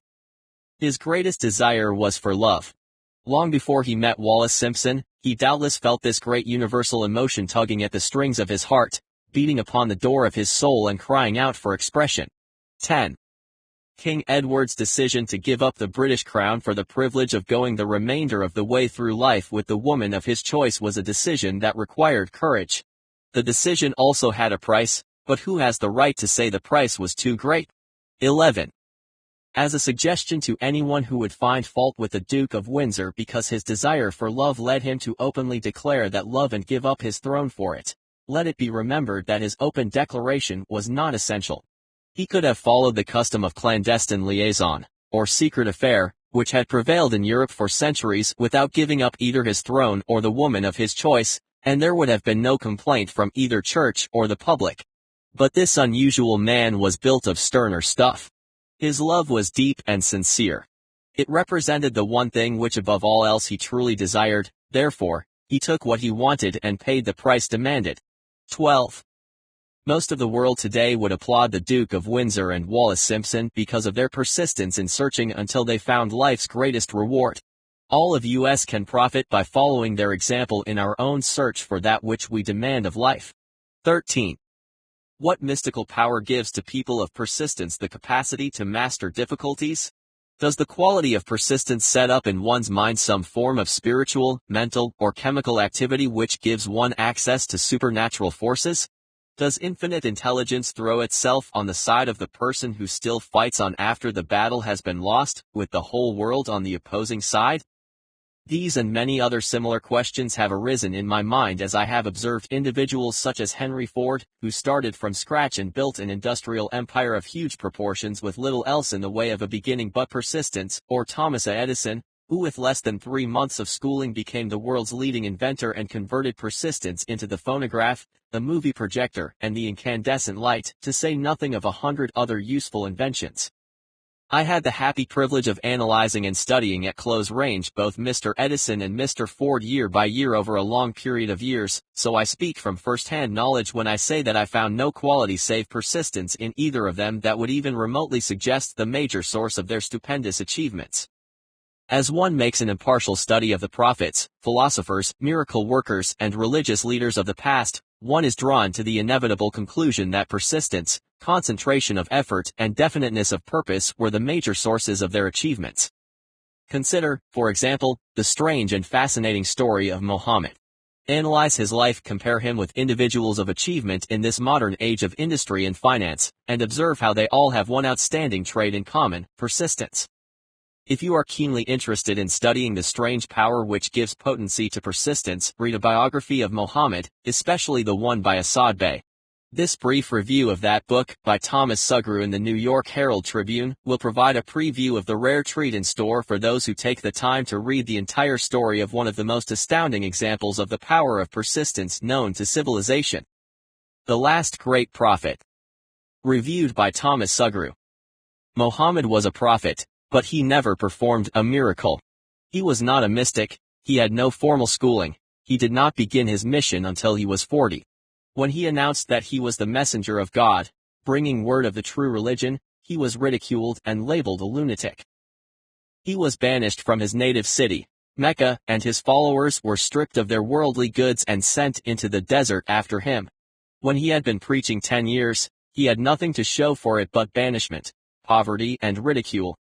Speaker 1: His greatest desire was for love. Long before he met Wallace Simpson, he doubtless felt this great universal emotion tugging at the strings of his heart, beating upon the door of his soul and crying out for expression. 10. King Edward's decision to give up the British crown for the privilege of going the remainder of the way through life with the woman of his choice was a decision that required courage. The decision also had a price, but who has the right to say the price was too great? 11. As a suggestion to anyone who would find fault with the Duke of Windsor because his desire for love led him to openly declare that love and give up his throne for it, let it be remembered that his open declaration was not essential. He could have followed the custom of clandestine liaison, or secret affair, which had prevailed in Europe for centuries without giving up either his throne or the woman of his choice, and there would have been no complaint from either church or the public. But this unusual man was built of sterner stuff. His love was deep and sincere. It represented the one thing which above all else he truly desired, therefore, he took what he wanted and paid the price demanded. 12. Most of the world today would applaud the Duke of Windsor and Wallace Simpson because of their persistence in searching until they found life's greatest reward. All of us can profit by following their example in our own search for that which we demand of life. 13. What mystical power gives to people of persistence the capacity to master difficulties? Does the quality of persistence set up in one's mind some form of spiritual, mental, or chemical activity which gives one access to supernatural forces? Does infinite intelligence throw itself on the side of the person who still fights on after the battle has been lost, with the whole world on the opposing side? These and many other similar questions have arisen in my mind as I have observed individuals such as Henry Ford, who started from scratch and built an industrial empire of huge proportions with little else in the way of a beginning but persistence, or Thomas A. Edison, who with less than 3 months of schooling became the world's leading inventor and converted persistence into the phonograph, the movie projector, and the incandescent light, to say nothing of 100 other useful inventions. I had the happy privilege of analyzing and studying at close range both Mr. Edison and Mr. Ford year by year over a long period of years, so I speak from first-hand knowledge when I say that I found no quality save persistence in either of them that would even remotely suggest the major source of their stupendous achievements. As one makes an impartial study of the prophets, philosophers, miracle workers, and religious leaders of the past, one is drawn to the inevitable conclusion that persistence, concentration of effort, and definiteness of purpose were the major sources of their achievements. Consider, for example, the strange and fascinating story of Muhammad. Analyze his life, compare him with individuals of achievement in this modern age of industry and finance, and observe how they all have one outstanding trait in common: persistence. If you are keenly interested in studying the strange power which gives potency to persistence, read a biography of Muhammad, especially the one by Asad Bey. This brief review of that book, by Thomas Sugru in the New York Herald Tribune, will provide a preview of the rare treat in store for those who take the time to read the entire story of one of the most astounding examples of the power of persistence known to civilization. The Last Great Prophet. Reviewed by Thomas Sugru. Muhammad was a prophet, but he never performed a miracle. He was not a mystic, he had no formal schooling, he did not begin his mission until he was 40. When he announced that he was the messenger of God, bringing word of the true religion, he was ridiculed and labeled a lunatic. He was banished from his native city, Mecca, and his followers were stripped of their worldly goods and sent into the desert after him. When he had been preaching 10 years, he had nothing to show for it but banishment, poverty, and ridicule.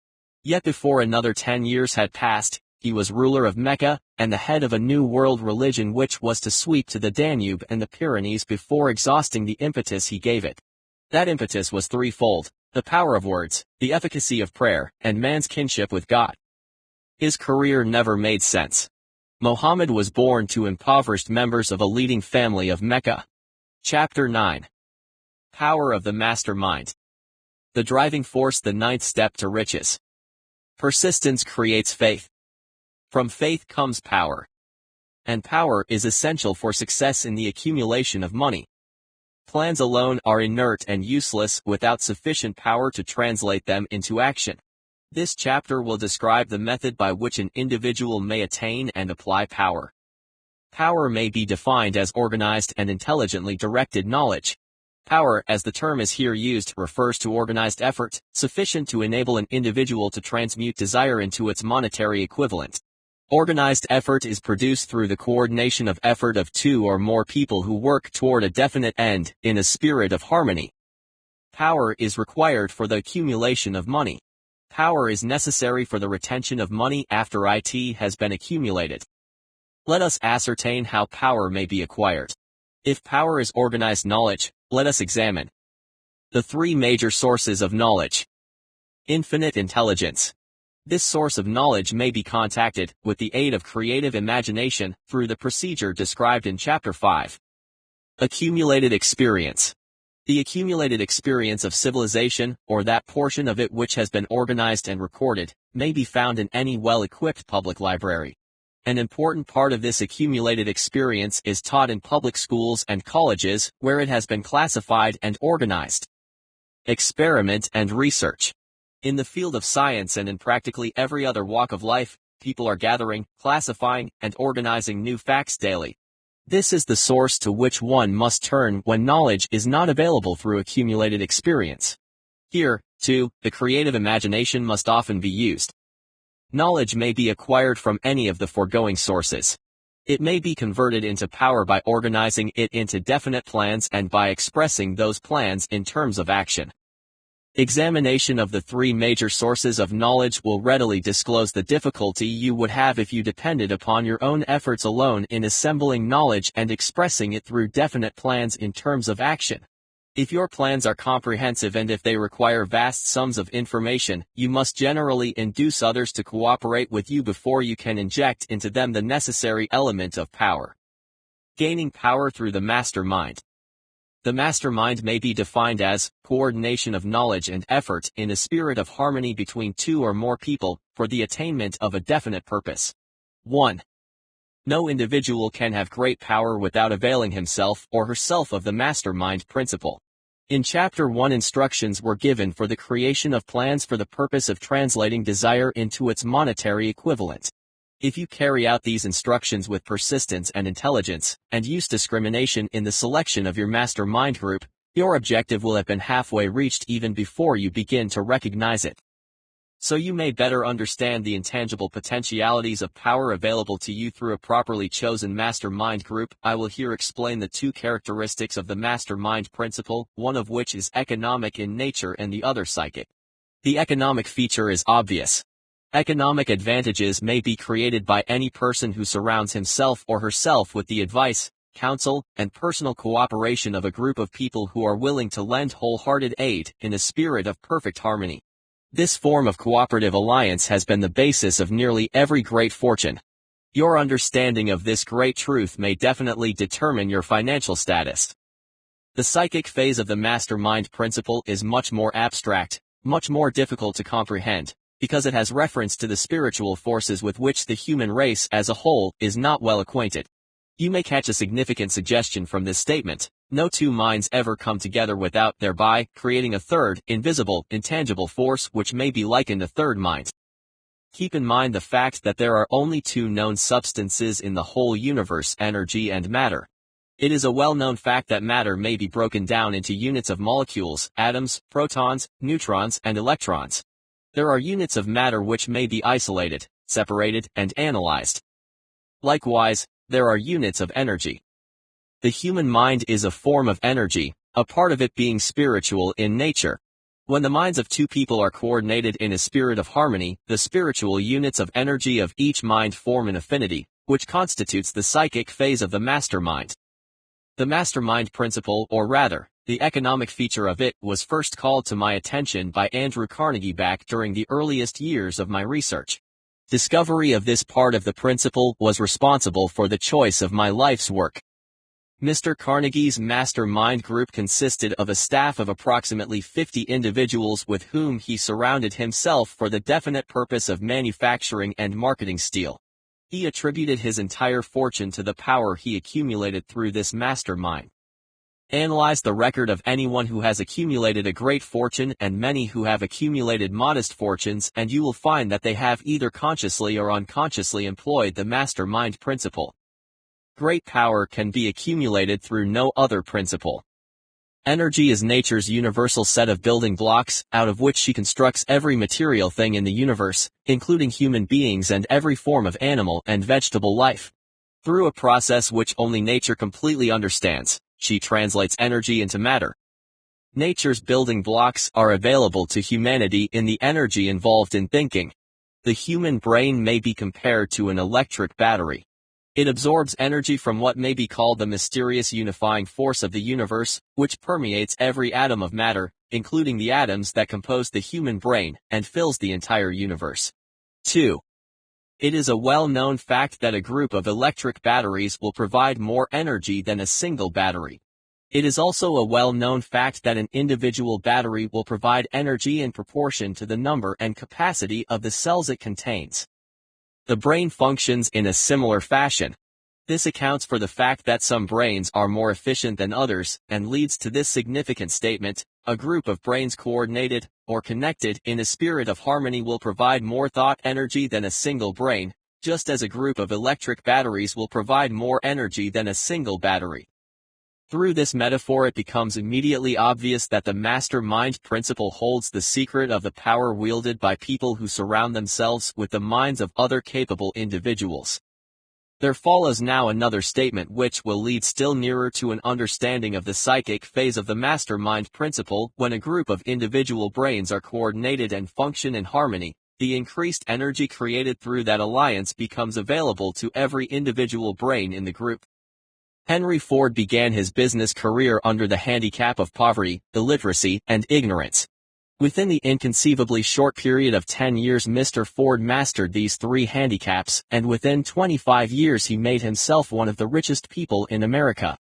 Speaker 1: Yet before another 10 years had passed, he was ruler of Mecca, and the head of a new world religion which was to sweep to the Danube and the Pyrenees before exhausting the impetus he gave it. That impetus was threefold: the power of words, the efficacy of prayer, and man's kinship with God. His career never made sense. Muhammad was born to impoverished members of a leading family of Mecca. Chapter 9. Power of the Mastermind. The driving force, the ninth step to riches. Persistence creates faith. From faith comes power. And power is essential for success in the accumulation of money. Plans alone are inert and useless without sufficient power to translate them into action. This chapter will describe the method by which an individual may attain and apply power. Power may be defined as organized and intelligently directed knowledge. Power, as the term is here used, refers to organized effort, sufficient to enable an individual to transmute desire into its monetary equivalent. Organized effort is produced through the coordination of effort of two or more people who work toward a definite end, in a spirit of harmony. Power is required for the accumulation of money. Power is necessary for the retention of money after it has been accumulated. Let us ascertain how power may be acquired. If power is organized knowledge, let us examine the three major sources of knowledge. Infinite intelligence. This source of knowledge may be contacted, with the aid of creative imagination, through the procedure described in Chapter 5. Accumulated experience. The accumulated experience of civilization, or that portion of it which has been organized and recorded, may be found in any well-equipped public library. An important part of this accumulated experience is taught in public schools and colleges, where it has been classified and organized. Experiment and research. In the field of science and in practically every other walk of life, people are gathering, classifying, and organizing new facts daily. This is the source to which one must turn when knowledge is not available through accumulated experience. Here, too, the creative imagination must often be used. Knowledge may be acquired from any of the foregoing sources. It may be converted into power by organizing it into definite plans and by expressing those plans in terms of action. Examination of the three major sources of knowledge will readily disclose the difficulty you would have if you depended upon your own efforts alone in assembling knowledge and expressing it through definite plans in terms of action. If your plans are comprehensive and if they require vast sums of information, you must generally induce others to cooperate with you before you can inject into them the necessary element of power. Gaining power through the mastermind. The mastermind may be defined as coordination of knowledge and effort in a spirit of harmony between two or more people for the attainment of a definite purpose. 1. No individual can have great power without availing himself or herself of the mastermind principle. In Chapter 1, instructions were given for the creation of plans for the purpose of translating desire into its monetary equivalent. If you carry out these instructions with persistence and intelligence, and use discrimination in the selection of your mastermind group, your objective will have been halfway reached even before you begin to recognize it. So you may better understand the intangible potentialities of power available to you through a properly chosen mastermind group, I will here explain the two characteristics of the mastermind principle, one of which is economic in nature and the other psychic. The economic feature is obvious. Economic advantages may be created by any person who surrounds himself or herself with the advice, counsel, and personal cooperation of a group of people who are willing to lend wholehearted aid in a spirit of perfect harmony. This form of cooperative alliance has been the basis of nearly every great fortune. Your understanding of this great truth may definitely determine your financial status. The psychic phase of the mastermind principle is much more abstract, much more difficult to comprehend, because it has reference to the spiritual forces with which the human race as a whole is not well acquainted. You may catch a significant suggestion from this statement: no two minds ever come together without thereby creating a third, invisible, intangible force which may be likened a third mind. Keep in mind the fact that there are only two known substances in the whole universe: energy and matter. It is a well-known fact that matter may be broken down into units of molecules, atoms, protons, neutrons, and electrons. There are units of matter which may be isolated, separated, and analyzed. Likewise, there are units of energy. The human mind is a form of energy, a part of it being spiritual in nature. When the minds of two people are coordinated in a spirit of harmony, the spiritual units of energy of each mind form an affinity, which constitutes the psychic phase of the mastermind. The mastermind principle, or rather, the economic feature of it, was first called to my attention by Andrew Carnegie back during the earliest years of my research. Discovery of this part of the principle was responsible for the choice of my life's work. Mr. Carnegie's mastermind group consisted of a staff of approximately 50 individuals with whom he surrounded himself for the definite purpose of manufacturing and marketing steel. He attributed his entire fortune to the power he accumulated through this mastermind. Analyze the record of anyone who has accumulated a great fortune and many who have accumulated modest fortunes, and you will find that they have either consciously or unconsciously employed the mastermind principle. Great power can be accumulated through no other principle. Energy is nature's universal set of building blocks, out of which she constructs every material thing in the universe, including human beings and every form of animal and vegetable life. Through a process which only nature completely understands, she translates energy into matter. Nature's building blocks are available to humanity in the energy involved in thinking. The human brain may be compared to an electric battery. It absorbs energy from what may be called the mysterious unifying force of the universe, which permeates every atom of matter, including the atoms that compose the human brain, and fills the entire universe. 2. It is a well-known fact that a group of electric batteries will provide more energy than a single battery. It is also a well-known fact that an individual battery will provide energy in proportion to the number and capacity of the cells it contains. The brain functions in a similar fashion. This accounts for the fact that some brains are more efficient than others, and leads to this significant statement: a group of brains coordinated, or connected, in a spirit of harmony will provide more thought energy than a single brain, just as a group of electric batteries will provide more energy than a single battery. Through this metaphor it becomes immediately obvious that the mastermind principle holds the secret of the power wielded by people who surround themselves with the minds of other capable individuals. There follows now another statement which will lead still nearer to an understanding of the psychic phase of the mastermind principle. When a group of individual brains are coordinated and function in harmony, the increased energy created through that alliance becomes available to every individual brain in the group. Henry Ford began his business career under the handicap of poverty, illiteracy, and ignorance. Within the inconceivably short period of 10 years, Mr. Ford mastered these three handicaps, and within 25 years he made himself one of the richest people in America.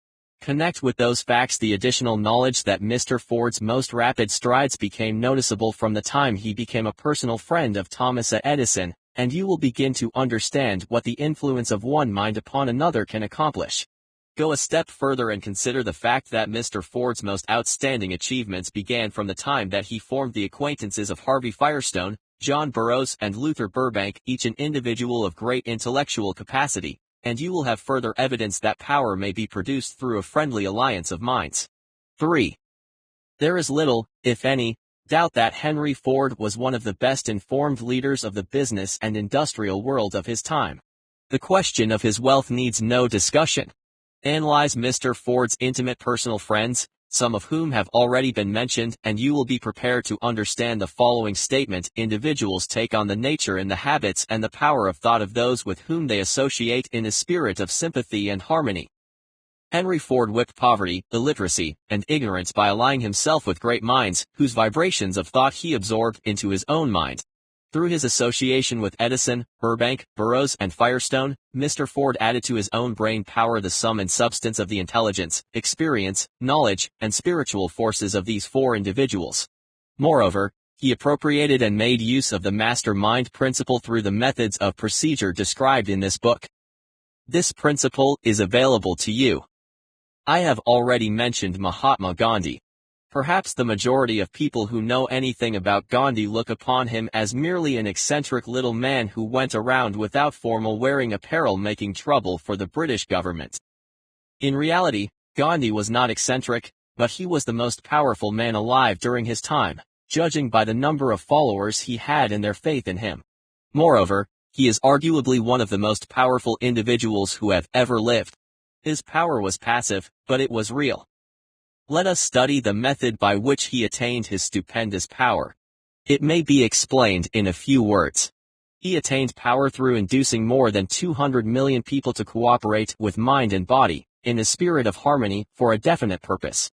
Speaker 1: Connect with those facts the additional knowledge that Mr. Ford's most rapid strides became noticeable from the time he became a personal friend of Thomas Edison, and you will begin to understand what the influence of one mind upon another can accomplish. Go a step further and consider the fact that Mr. Ford's most outstanding achievements began from the time that he formed the acquaintances of Harvey Firestone, John Burroughs, and Luther Burbank, each an individual of great intellectual capacity, and you will have further evidence that power may be produced through a friendly alliance of minds. 3. There is little, if any, doubt that Henry Ford was one of the best informed leaders of the business and industrial world of his time. The question of his wealth needs no discussion. Analyze Mr. Ford's intimate personal friends, some of whom have already been mentioned, and you will be prepared to understand the following statement: individuals take on the nature and the habits and the power of thought of those with whom they associate in a spirit of sympathy and harmony. Henry Ford whipped poverty, illiteracy, and ignorance by allying himself with great minds, whose vibrations of thought he absorbed into his own mind. Through his association with Edison, Burbank, Burroughs, and Firestone, Mr. Ford added to his own brain power the sum and substance of the intelligence, experience, knowledge, and spiritual forces of these four individuals. Moreover, he appropriated and made use of the mastermind principle through the methods of procedure described in this book. This principle is available to you. I have already mentioned Mahatma Gandhi. Perhaps the majority of people who know anything about Gandhi look upon him as merely an eccentric little man who went around without formal wearing apparel making trouble for the British government. In reality, Gandhi was not eccentric, but he was the most powerful man alive during his time, judging by the number of followers he had and their faith in him. Moreover, he is arguably one of the most powerful individuals who have ever lived. His power was passive, but it was real. Let us study the method by which he attained his stupendous power. It may be explained in a few words. He attained power through inducing more than 200 million people to cooperate with mind and body, in a spirit of harmony, for a definite purpose.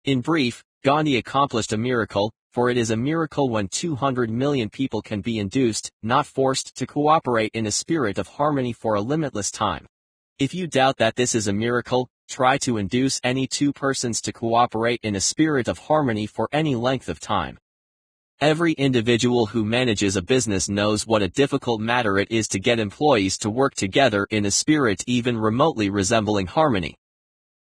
Speaker 1: In brief, Gandhi accomplished a miracle, for it is a miracle when 200 million people can be induced, not forced, to cooperate in a spirit of harmony for a limitless time. If you doubt that this is a miracle, try to induce any two persons to cooperate in a spirit of harmony for any length of time. Every individual who manages a business knows what a difficult matter it is to get employees to work together in a spirit even remotely resembling harmony.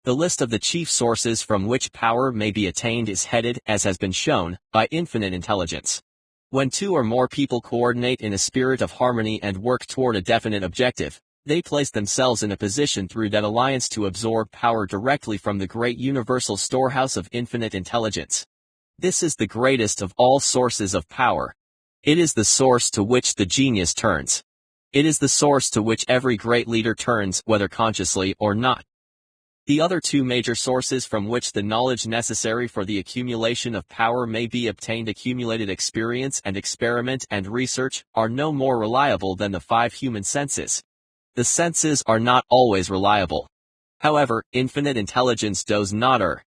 Speaker 1: The list of the chief sources from which power may be attained is headed, as has been shown, by infinite intelligence. When two or more people coordinate in a spirit of harmony and work toward a definite objective, they place themselves in a position through that alliance to absorb power directly from the great universal storehouse of infinite intelligence. This is the greatest of all sources of power. It is the source to which the genius turns. It is the source to which every great leader turns, whether consciously or not. The other two major sources from which the knowledge necessary for the accumulation of power may be obtained, accumulated experience and experiment and research, are no more reliable than the five human senses. The senses are not always reliable. However, infinite intelligence does not err.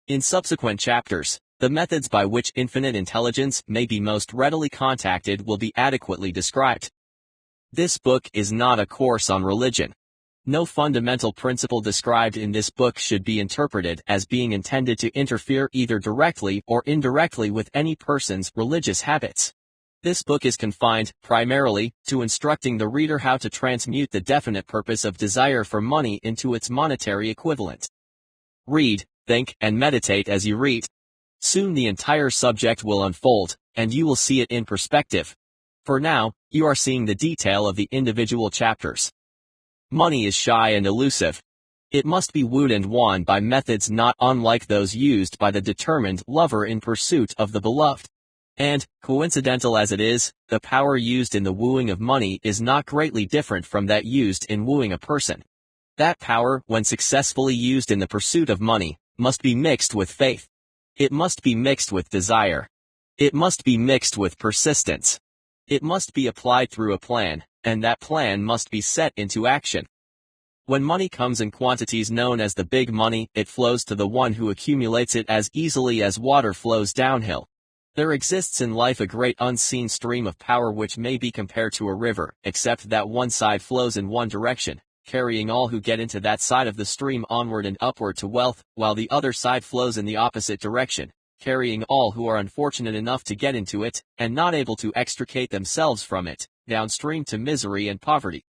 Speaker 1: In subsequent chapters, the methods by which infinite intelligence may be most readily contacted will be adequately described. This book is not a course on religion. No fundamental principle described in this book should be interpreted as being intended to interfere either directly or indirectly with any person's religious habits. This book is confined, primarily, to instructing the reader how to transmute the definite purpose of desire for money into its monetary equivalent. Read, think, and meditate as you read. Soon the entire subject will unfold, and you will see it in perspective. For now, you are seeing the detail of the individual chapters. Money is shy and elusive. It must be wooed and won by methods not unlike those used by the determined lover in pursuit of the beloved. And, coincidental as it is, the power used in the wooing of money is not greatly different from that used in wooing a person. That power, when successfully used in the pursuit of money, must be mixed with faith. It must be mixed with desire. It must be mixed with persistence. It must be applied through a plan, and that plan must be set into action. When money comes in quantities known as the big money, it flows to the one who accumulates it as easily as water flows downhill. There exists in life a great unseen stream of power which may be compared to a river, except that one side flows in one direction, carrying all who get into that side of the stream onward and upward to wealth, while the other side flows in the opposite direction, carrying all who are unfortunate enough to get into it, and not able to extricate themselves from it, downstream to misery and poverty.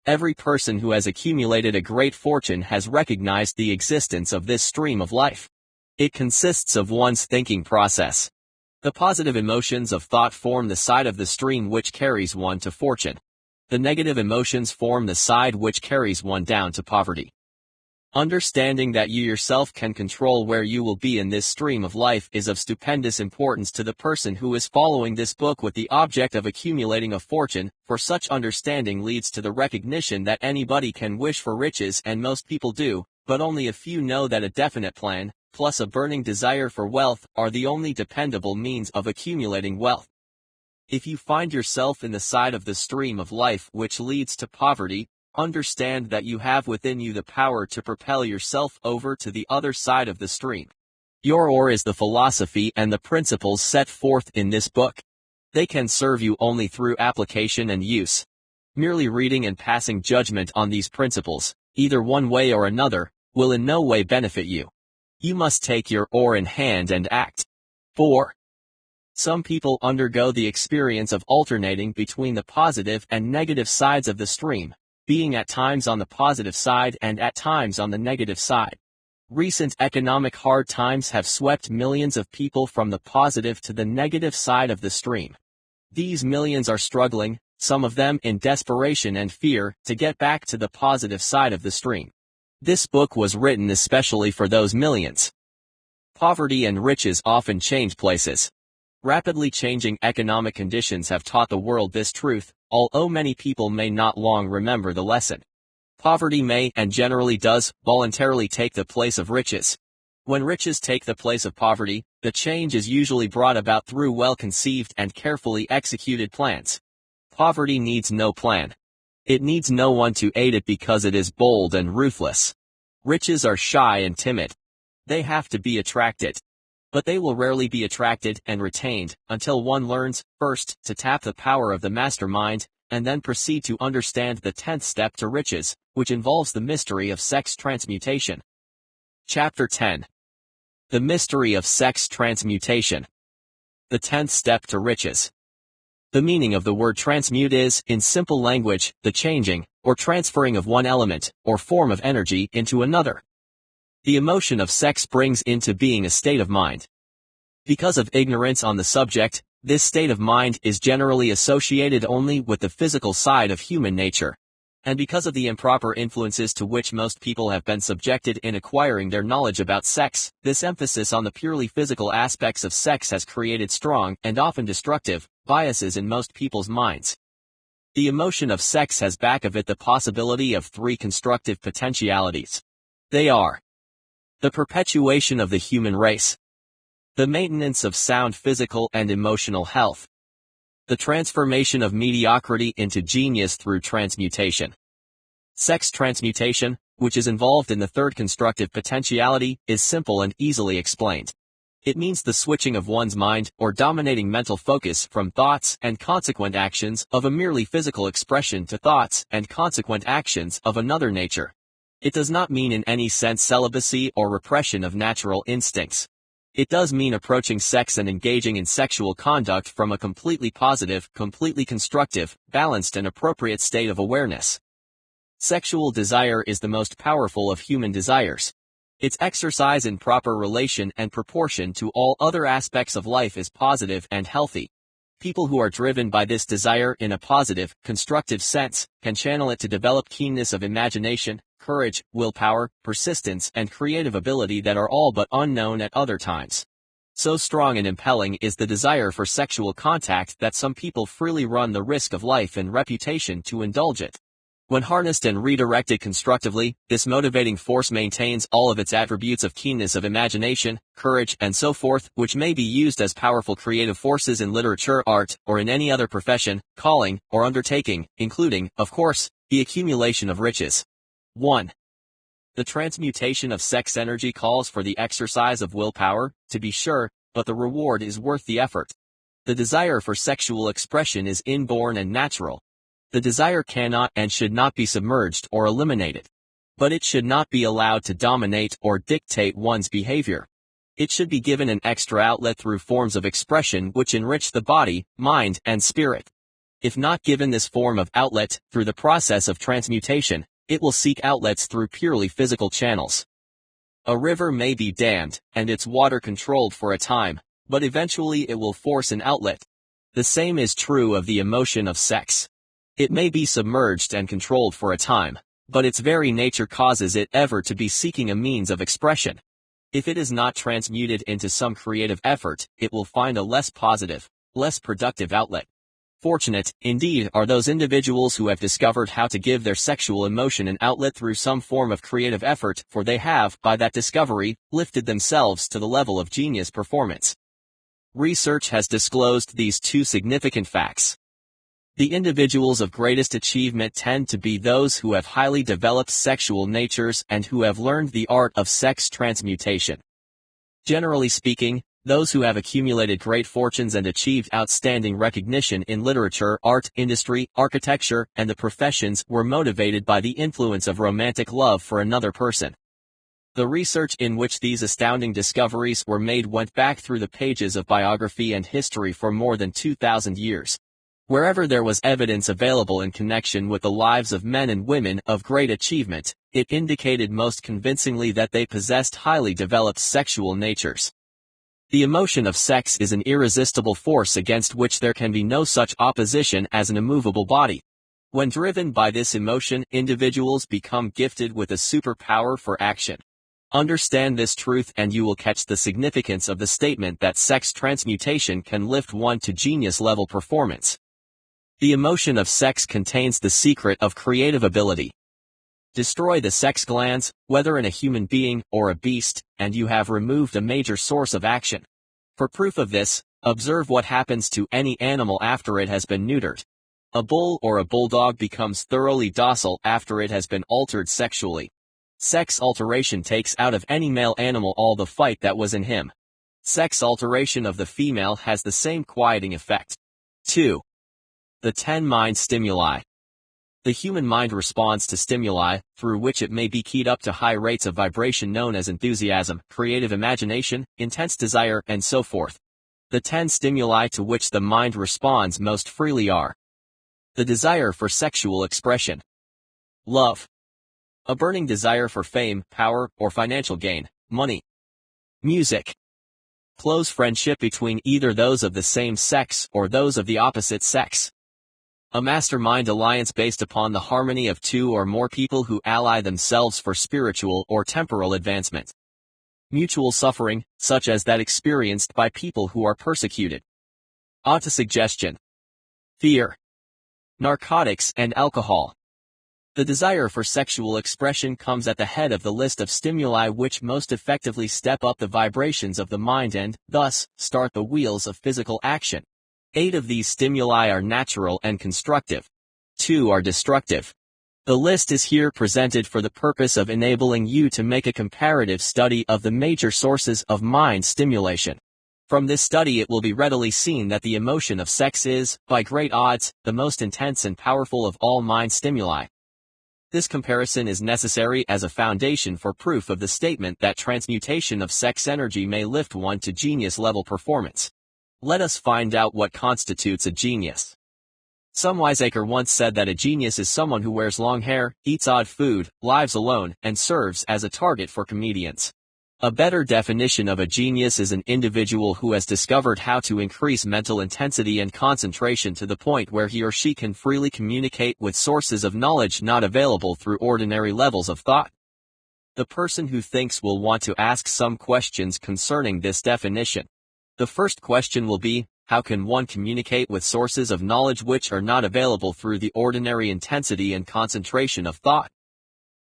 Speaker 1: Every person who has accumulated a great fortune has recognized the existence of this stream of life. It consists of one's thinking process. The positive emotions of thought form the side of the stream which carries one to fortune. The negative emotions form the side which carries one down to poverty. Understanding that you yourself can control where you will be in this stream of life is of stupendous importance to the person who is following this book with the object of accumulating a fortune, for such understanding leads to the recognition that anybody can wish for riches and most people do, but only a few know that a definite plan, plus a burning desire for wealth, are the only dependable means of accumulating wealth. If you find yourself in the side of the stream of life which leads to poverty, understand that you have within you the power to propel yourself over to the other side of the stream. Your oar is the philosophy and the principles set forth in this book. They can serve you only through application and use. Merely reading and passing judgment on these principles, either one way or another, will in no way benefit you. You must take your oar in hand and act. 4. Some people undergo the experience of alternating between the positive and negative sides of the stream, being at times on the positive side and at times on the negative side. Recent economic hard times have swept millions of people from the positive to the negative side of the stream. These millions are struggling, some of them in desperation and fear, to get back to the positive side of the stream. This book was written especially for those millions. Poverty and riches often change places. Rapidly changing economic conditions have taught the world this truth, although many people may not long remember the lesson. Poverty may, and generally does, voluntarily take the place of riches. When riches take the place of poverty, the change is usually brought about through well-conceived and carefully executed plans. Poverty needs no plan. It needs no one to aid it because it is bold and ruthless. Riches are shy and timid. They have to be attracted. But they will rarely be attracted and retained until one learns, first, to tap the power of the mastermind, and then proceed to understand the 10th step to riches, which involves the mystery of sex transmutation. Chapter 10. The mystery of sex transmutation. The 10th step to riches. The meaning of the word transmute is, in simple language, the changing, or transferring of one element, or form of energy, into another. The emotion of sex brings into being a state of mind. Because of ignorance on the subject, this state of mind is generally associated only with the physical side of human nature. And because of the improper influences to which most people have been subjected in acquiring their knowledge about sex, this emphasis on the purely physical aspects of sex has created strong, and often destructive, biases in most people's minds. The emotion of sex has back of it the possibility of 3 constructive potentialities. They are: the perpetuation of the human race, the maintenance of sound physical and emotional health, the transformation of mediocrity into genius through transmutation. Sex transmutation, which is involved in the 3rd constructive potentiality, is simple and easily explained. It means the switching of one's mind, or dominating mental focus, from thoughts and consequent actions of a merely physical expression to thoughts and consequent actions of another nature. It does not mean in any sense celibacy or repression of natural instincts. It does mean approaching sex and engaging in sexual conduct from a completely positive, completely constructive, balanced and appropriate state of awareness. Sexual desire is the most powerful of human desires. Its exercise in proper relation and proportion to all other aspects of life is positive and healthy. People who are driven by this desire in a positive, constructive sense, can channel it to develop keenness of imagination, courage, willpower, persistence, and creative ability that are all but unknown at other times. So strong and impelling is the desire for sexual contact that some people freely run the risk of life and reputation to indulge it. When harnessed and redirected constructively, this motivating force maintains all of its attributes of keenness of imagination, courage, and so forth, which may be used as powerful creative forces in literature, art, or in any other profession, calling, or undertaking, including, of course, the accumulation of riches. 1. The transmutation of sex energy calls for the exercise of willpower, to be sure, but the reward is worth the effort. The desire for sexual expression is inborn and natural. The desire cannot and should not be submerged or eliminated. But it should not be allowed to dominate or dictate one's behavior. It should be given an extra outlet through forms of expression which enrich the body, mind, and spirit. If not given this form of outlet, through the process of transmutation, it will seek outlets through purely physical channels. A river may be dammed, and its water controlled for a time, but eventually it will force an outlet. The same is true of the emotion of sex. It may be submerged and controlled for a time, but its very nature causes it ever to be seeking a means of expression. If it is not transmuted into some creative effort, it will find a less positive, less productive outlet. Fortunate, indeed, are those individuals who have discovered how to give their sexual emotion an outlet through some form of creative effort, for they have, by that discovery, lifted themselves to the level of genius performance. Research has disclosed these two significant facts. The individuals of greatest achievement tend to be those who have highly developed sexual natures and who have learned the art of sex transmutation. Generally speaking, those who have accumulated great fortunes and achieved outstanding recognition in literature, art, industry, architecture, and the professions were motivated by the influence of romantic love for another person. The research in which these astounding discoveries were made went back through the pages of biography and history for more than 2,000 years. Wherever there was evidence available in connection with the lives of men and women of great achievement, it indicated most convincingly that they possessed highly developed sexual natures. The emotion of sex is an irresistible force against which there can be no such opposition as an immovable body. When driven by this emotion, individuals become gifted with a superpower for action. Understand this truth and you will catch the significance of the statement that sex transmutation can lift one to genius-level performance. The emotion of sex contains the secret of creative ability. Destroy the sex glands, whether in a human being or a beast, and you have removed a major source of action. For proof of this, observe what happens to any animal after it has been neutered. A bull or a bulldog becomes thoroughly docile after it has been altered sexually. Sex alteration takes out of any male animal all the fight that was in him. Sex alteration of the female has the same quieting effect. 2. The 10 mind stimuli. The human mind responds to stimuli, through which it may be keyed up to high rates of vibration known as enthusiasm, creative imagination, intense desire, and so forth. The 10 stimuli to which the mind responds most freely are: the desire for sexual expression, love, a burning desire for fame, power, or financial gain, money, music, close friendship between either those of the same sex or those of the opposite sex, a mastermind alliance based upon the harmony of two or more people who ally themselves for spiritual or temporal advancement, mutual suffering, such as that experienced by people who are persecuted, autosuggestion, fear, narcotics and alcohol. The desire for sexual expression comes at the head of the list of stimuli which most effectively step up the vibrations of the mind and, thus, start the wheels of physical action. 8 of these stimuli are natural and constructive. 2 are destructive. The list is here presented for the purpose of enabling you to make a comparative study of the major sources of mind stimulation. From this study it will be readily seen that the emotion of sex is, by great odds, the most intense and powerful of all mind stimuli. This comparison is necessary as a foundation for proof of the statement that transmutation of sex energy may lift one to genius-level performance. Let us find out what constitutes a genius. Some wiseacre once said that a genius is someone who wears long hair, eats odd food, lives alone, and serves as a target for comedians. A better definition of a genius is an individual who has discovered how to increase mental intensity and concentration to the point where he or she can freely communicate with sources of knowledge not available through ordinary levels of thought. The person who thinks will want to ask some questions concerning this definition. The first question will be, how can one communicate with sources of knowledge which are not available through the ordinary intensity and concentration of thought?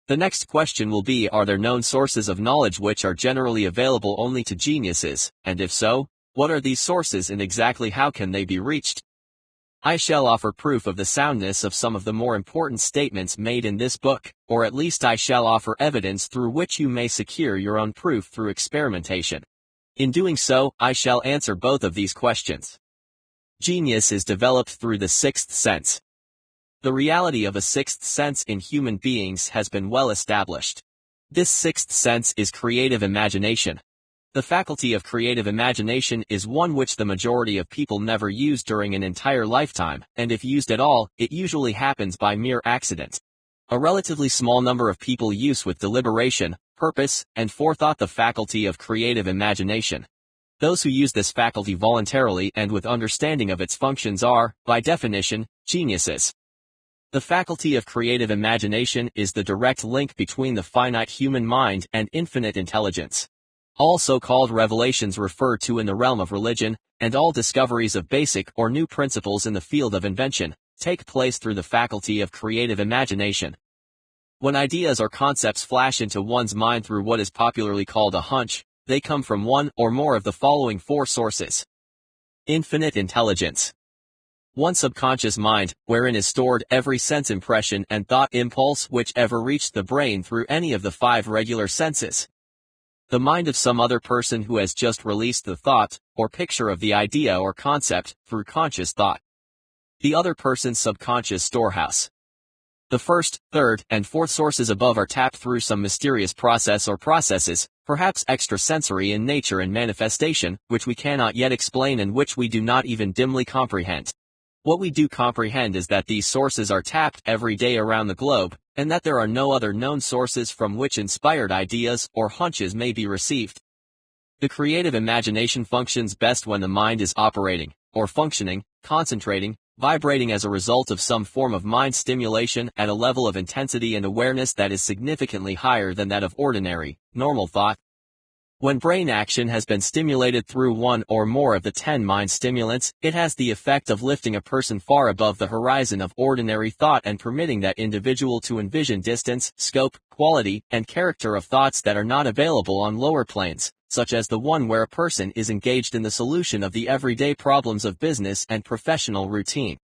Speaker 1: The next question will be, are there known sources of knowledge which are generally available only to geniuses, and if so, what are these sources and exactly how can they be reached? I shall offer proof of the soundness of some of the more important statements made in this book, or at least I shall offer evidence through which you may secure your own proof through experimentation. In doing so, I shall answer both of these questions. Genius is developed through the sixth sense. The reality of a sixth sense in human beings has been well established. This sixth sense is creative imagination. The faculty of creative imagination is one which the majority of people never use during an entire lifetime, and if used at all, it usually happens by mere accident. A relatively small number of people use with deliberation, purpose, and forethought the faculty of creative imagination. Those who use this faculty voluntarily and with understanding of its functions are, by definition, geniuses. The faculty of creative imagination is the direct link between the finite human mind and infinite intelligence. All so-called revelations referred to in the realm of religion, and all discoveries of basic or new principles in the field of invention, take place through the faculty of creative imagination. When ideas or concepts flash into one's mind through what is popularly called a hunch, they come from one or more of the following four sources. Infinite intelligence. One subconscious mind, wherein is stored every sense impression and thought impulse which ever reached the brain through any of the five regular senses. The mind of some other person who has just released the thought, or picture of the idea or concept, through conscious thought. The other person's subconscious storehouse. The first, third, and fourth sources above are tapped through some mysterious process or processes, perhaps extrasensory in nature and manifestation, which we cannot yet explain and which we do not even dimly comprehend. What we do comprehend is that these sources are tapped every day around the globe, and that there are no other known sources from which inspired ideas or hunches may be received. The creative imagination functions best when the mind is operating, or functioning, concentrating, vibrating as a result of some form of mind stimulation at a level of intensity and awareness that is significantly higher than that of ordinary, normal thought. When brain action has been stimulated through one or more of the 10 mind stimulants, it has the effect of lifting a person far above the horizon of ordinary thought and permitting that individual to envision distance, scope, quality, and character of thoughts that are not available on lower planes, such as the one where a person is engaged in the solution of the everyday problems of business and professional routine.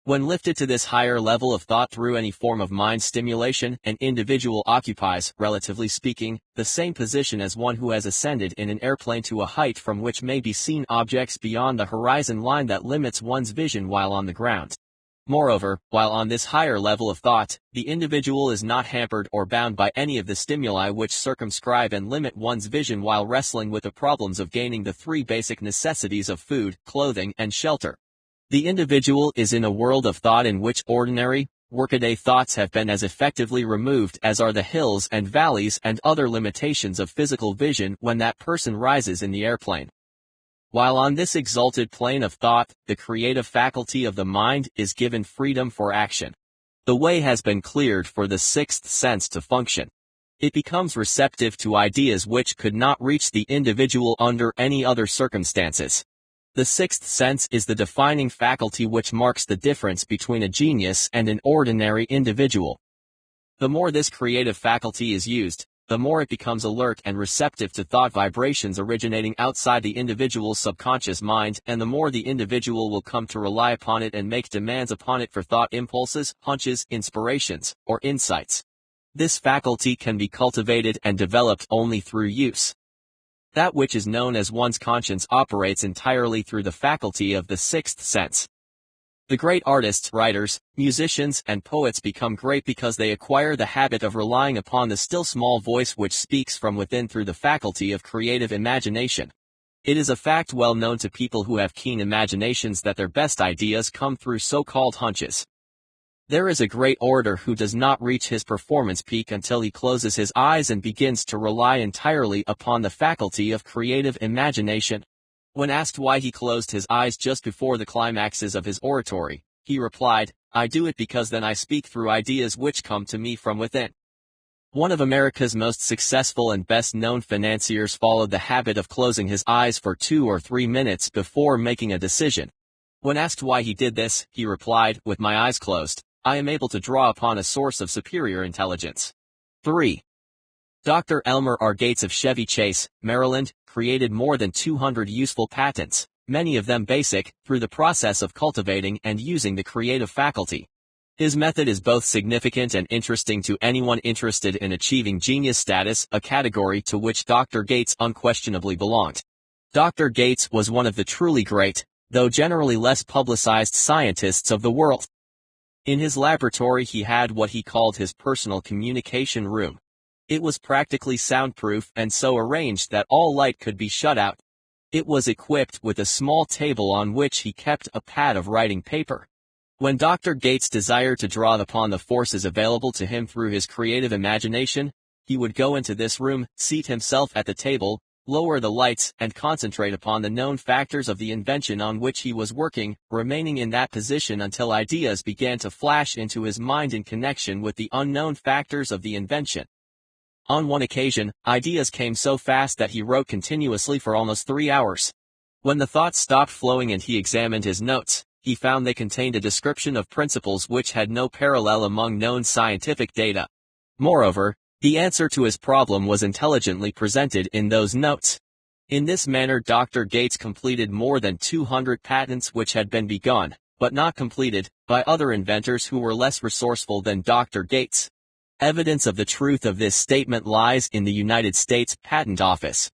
Speaker 1: When lifted to this higher level of thought through any form of mind stimulation, an individual occupies, relatively speaking, the same position as one who has ascended in an airplane to a height from which may be seen objects beyond the horizon line that limits one's vision while on the ground. Moreover, while on this higher level of thought, the individual is not hampered or bound by any of the stimuli which circumscribe and limit one's vision while wrestling with the problems of gaining the three basic necessities of food, clothing, and shelter. The individual is in a world of thought in which ordinary, workaday thoughts have been as effectively removed as are the hills and valleys and other limitations of physical vision when that person rises in the airplane. While on this exalted plane of thought, the creative faculty of the mind is given freedom for action. The way has been cleared for the sixth sense to function. It becomes receptive to ideas which could not reach the individual under any other circumstances. The sixth sense is the defining faculty which marks the difference between a genius and an ordinary individual. The more this creative faculty is used, the more it becomes alert and receptive to thought vibrations originating outside the individual's subconscious mind, and the more the individual will come to rely upon it and make demands upon it for thought impulses, hunches, inspirations, or insights. This faculty can be cultivated and developed only through use. That which is known as one's conscience operates entirely through the faculty of the sixth sense. The great artists, writers, musicians, and poets become great because they acquire the habit of relying upon the still small voice which speaks from within through the faculty of creative imagination. It is a fact well known to people who have keen imaginations that their best ideas come through so-called hunches. There is a great orator who does not reach his performance peak until he closes his eyes and begins to rely entirely upon the faculty of creative imagination. When asked why he closed his eyes just before the climaxes of his oratory, he replied, "I do it because then I speak through ideas which come to me from within." One of America's most successful and best-known financiers followed the habit of closing his eyes for 2 or 3 minutes before making a decision. When asked why he did this, he replied, "With my eyes closed, I am able to draw upon a source of superior intelligence." 3. Dr. Elmer R. Gates of Chevy Chase, Maryland, created more than 200 useful patents, many of them basic, through the process of cultivating and using the creative faculty. His method is both significant and interesting to anyone interested in achieving genius status, a category to which Dr. Gates unquestionably belonged. Dr. Gates was one of the truly great, though generally less publicized scientists of the world. In his laboratory he had what he called his personal communication room. It was practically soundproof and so arranged that all light could be shut out. It was equipped with a small table on which he kept a pad of writing paper. When Dr. Gates desired to draw upon the forces available to him through his creative imagination, he would go into this room, seat himself at the table, lower the lights, and concentrate upon the known factors of the invention on which he was working, remaining in that position until ideas began to flash into his mind in connection with the unknown factors of the invention. On one occasion, ideas came so fast that he wrote continuously for almost 3 hours. When the thoughts stopped flowing and he examined his notes, he found they contained a description of principles which had no parallel among known scientific data. Moreover, the answer to his problem was intelligently presented in those notes. In this manner Dr. Gates completed more than 200 patents which had been begun, but not completed, by other inventors who were less resourceful than Dr. Gates. Evidence of the truth of this statement lies in the United States Patent Office.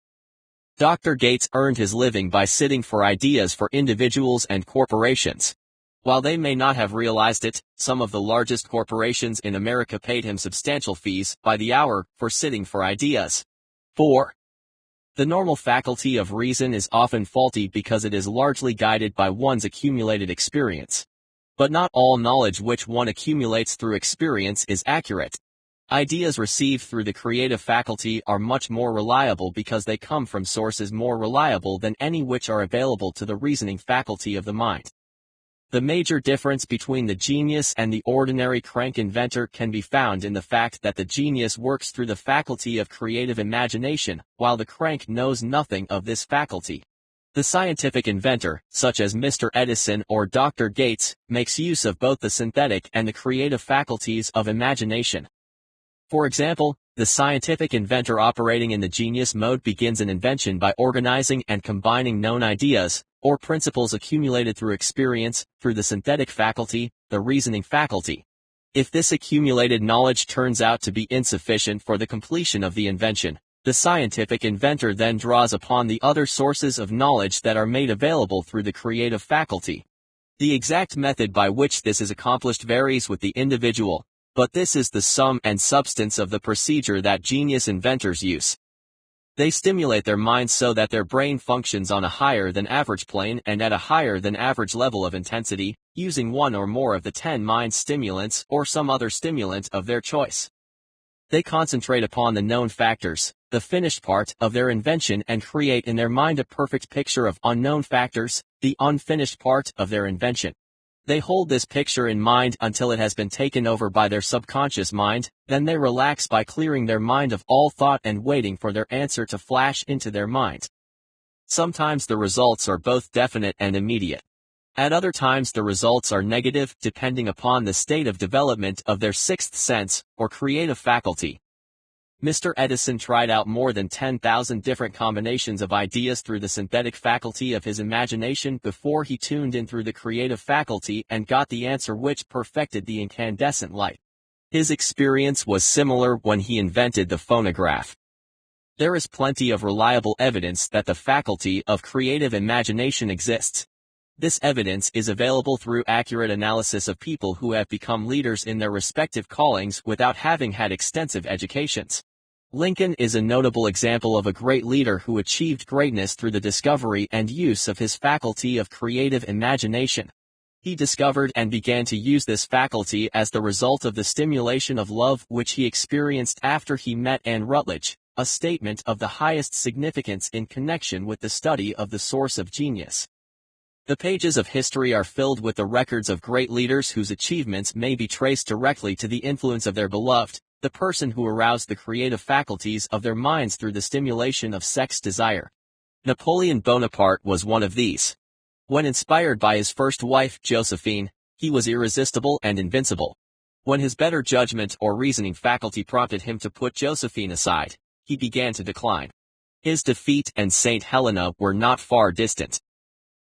Speaker 1: Dr. Gates earned his living by sitting for ideas for individuals and corporations. While they may not have realized it, some of the largest corporations in America paid him substantial fees, by the hour, for sitting for ideas. 4. The normal faculty of reason is often faulty because it is largely guided by one's accumulated experience. But not all knowledge which one accumulates through experience is accurate. Ideas received through the creative faculty are much more reliable because they come from sources more reliable than any which are available to the reasoning faculty of the mind. The major difference between the genius and the ordinary crank inventor can be found in the fact that the genius works through the faculty of creative imagination, while the crank knows nothing of this faculty. The scientific inventor, such as Mr. Edison or Dr. Gates, makes use of both the synthetic and the creative faculties of imagination. For example, the scientific inventor operating in the genius mode begins an invention by organizing and combining known ideas, or principles accumulated through experience, through the synthetic faculty, the reasoning faculty. If this accumulated knowledge turns out to be insufficient for the completion of the invention, the scientific inventor then draws upon the other sources of knowledge that are made available through the creative faculty. The exact method by which this is accomplished varies with the individual, but this is the sum and substance of the procedure that genius inventors use. They stimulate their minds so that their brain functions on a higher than average plane and at a higher than average level of intensity, using one or more of the 10 mind stimulants or some other stimulant of their choice. They concentrate upon the known factors, the finished part of their invention, and create in their mind a perfect picture of unknown factors, the unfinished part of their invention. They hold this picture in mind until it has been taken over by their subconscious mind, then they relax by clearing their mind of all thought and waiting for their answer to flash into their mind. Sometimes the results are both definite and immediate. At other times the results are negative, depending upon the state of development of their sixth sense, or creative faculty. Mr. Edison tried out more than 10,000 different combinations of ideas through the synthetic faculty of his imagination before he tuned in through the creative faculty and got the answer which perfected the incandescent light. His experience was similar when he invented the phonograph. There is plenty of reliable evidence that the faculty of creative imagination exists. This evidence is available through accurate analysis of people who have become leaders in their respective callings without having had extensive educations. Lincoln is a notable example of a great leader who achieved greatness through the discovery and use of his faculty of creative imagination. He discovered and began to use this faculty as the result of the stimulation of love which he experienced after he met Anne Rutledge, a statement of the highest significance in connection with the study of the source of genius. The pages of history are filled with the records of great leaders whose achievements may be traced directly to the influence of their beloved, the person who aroused the creative faculties of their minds through the stimulation of sex desire. Napoleon Bonaparte was one of these. When inspired by his first wife, Josephine, he was irresistible and invincible. When his better judgment or reasoning faculty prompted him to put Josephine aside, he began to decline. His defeat and Saint Helena were not far distant.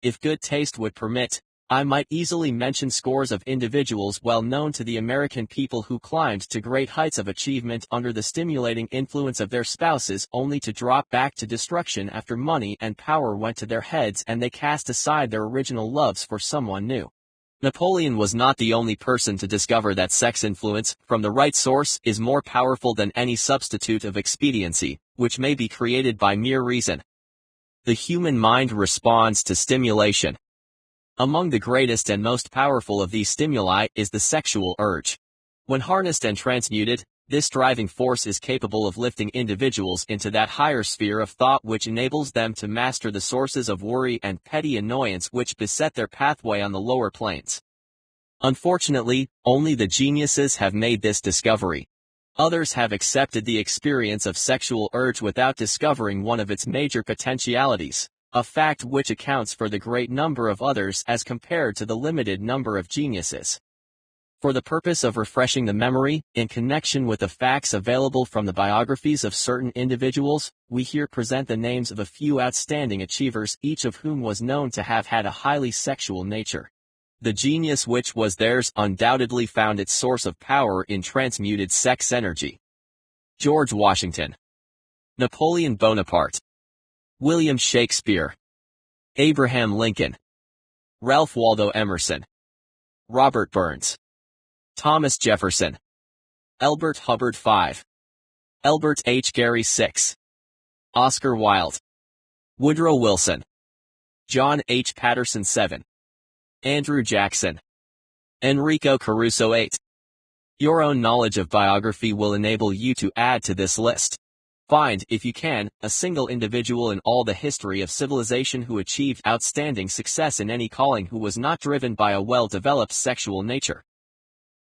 Speaker 1: If good taste would permit, I might easily mention scores of individuals well known to the American people who climbed to great heights of achievement under the stimulating influence of their spouses only to drop back to destruction after money and power went to their heads and they cast aside their original loves for someone new. Napoleon was not the only person to discover that sex influence from the right source is more powerful than any substitute of expediency, which may be created by mere reason. The human mind responds to stimulation. Among the greatest and most powerful of these stimuli is the sexual urge. When harnessed and transmuted, this driving force is capable of lifting individuals into that higher sphere of thought which enables them to master the sources of worry and petty annoyance which beset their pathway on the lower planes. Unfortunately, only the geniuses have made this discovery. Others have accepted the experience of sexual urge without discovering one of its major potentialities, a fact which accounts for the great number of others as compared to the limited number of geniuses. For the purpose of refreshing the memory, in connection with the facts available from the biographies of certain individuals, we here present the names of a few outstanding achievers, each of whom was known to have had a highly sexual nature. The genius which was theirs undoubtedly found its source of power in transmuted sex energy. George Washington, Napoleon Bonaparte, William Shakespeare, Abraham Lincoln, Ralph Waldo Emerson, Robert Burns, Thomas Jefferson, Elbert Hubbard V, Elbert H. Gary VI, Oscar Wilde, Woodrow Wilson, John H. Patterson VII, Andrew Jackson, Enrico Caruso VIII. Your own knowledge of biography will enable you to add to this list. Find, if you can, a single individual in all the history of civilization who achieved outstanding success in any calling who was not driven by a well-developed sexual nature.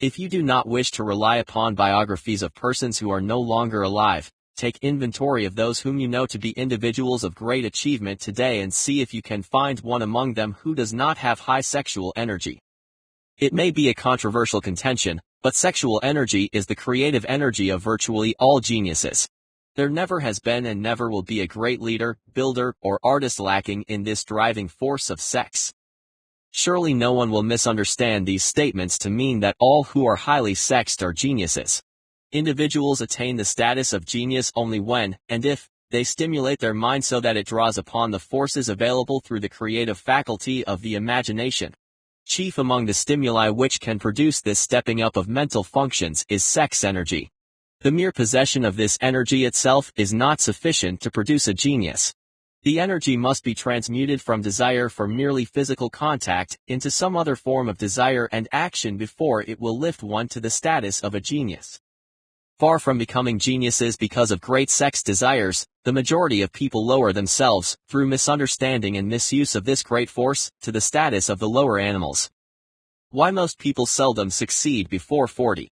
Speaker 1: If you do not wish to rely upon biographies of persons who are no longer alive, take inventory of those whom you know to be individuals of great achievement today and see if you can find one among them who does not have high sexual energy. It may be a controversial contention, but sexual energy is the creative energy of virtually all geniuses. There never has been and never will be a great leader, builder, or artist lacking in this driving force of sex. Surely no one will misunderstand these statements to mean that all who are highly sexed are geniuses. Individuals attain the status of genius only when, and if, they stimulate their mind so that it draws upon the forces available through the creative faculty of the imagination. Chief among the stimuli which can produce this stepping up of mental functions is sex energy. The mere possession of this energy itself is not sufficient to produce a genius. The energy must be transmuted from desire for merely physical contact into some other form of desire and action before it will lift one to the status of a genius. Far from becoming geniuses because of great sex desires, the majority of people lower themselves, through misunderstanding and misuse of this great force, to the status of the lower animals. Why most people seldom succeed before 40.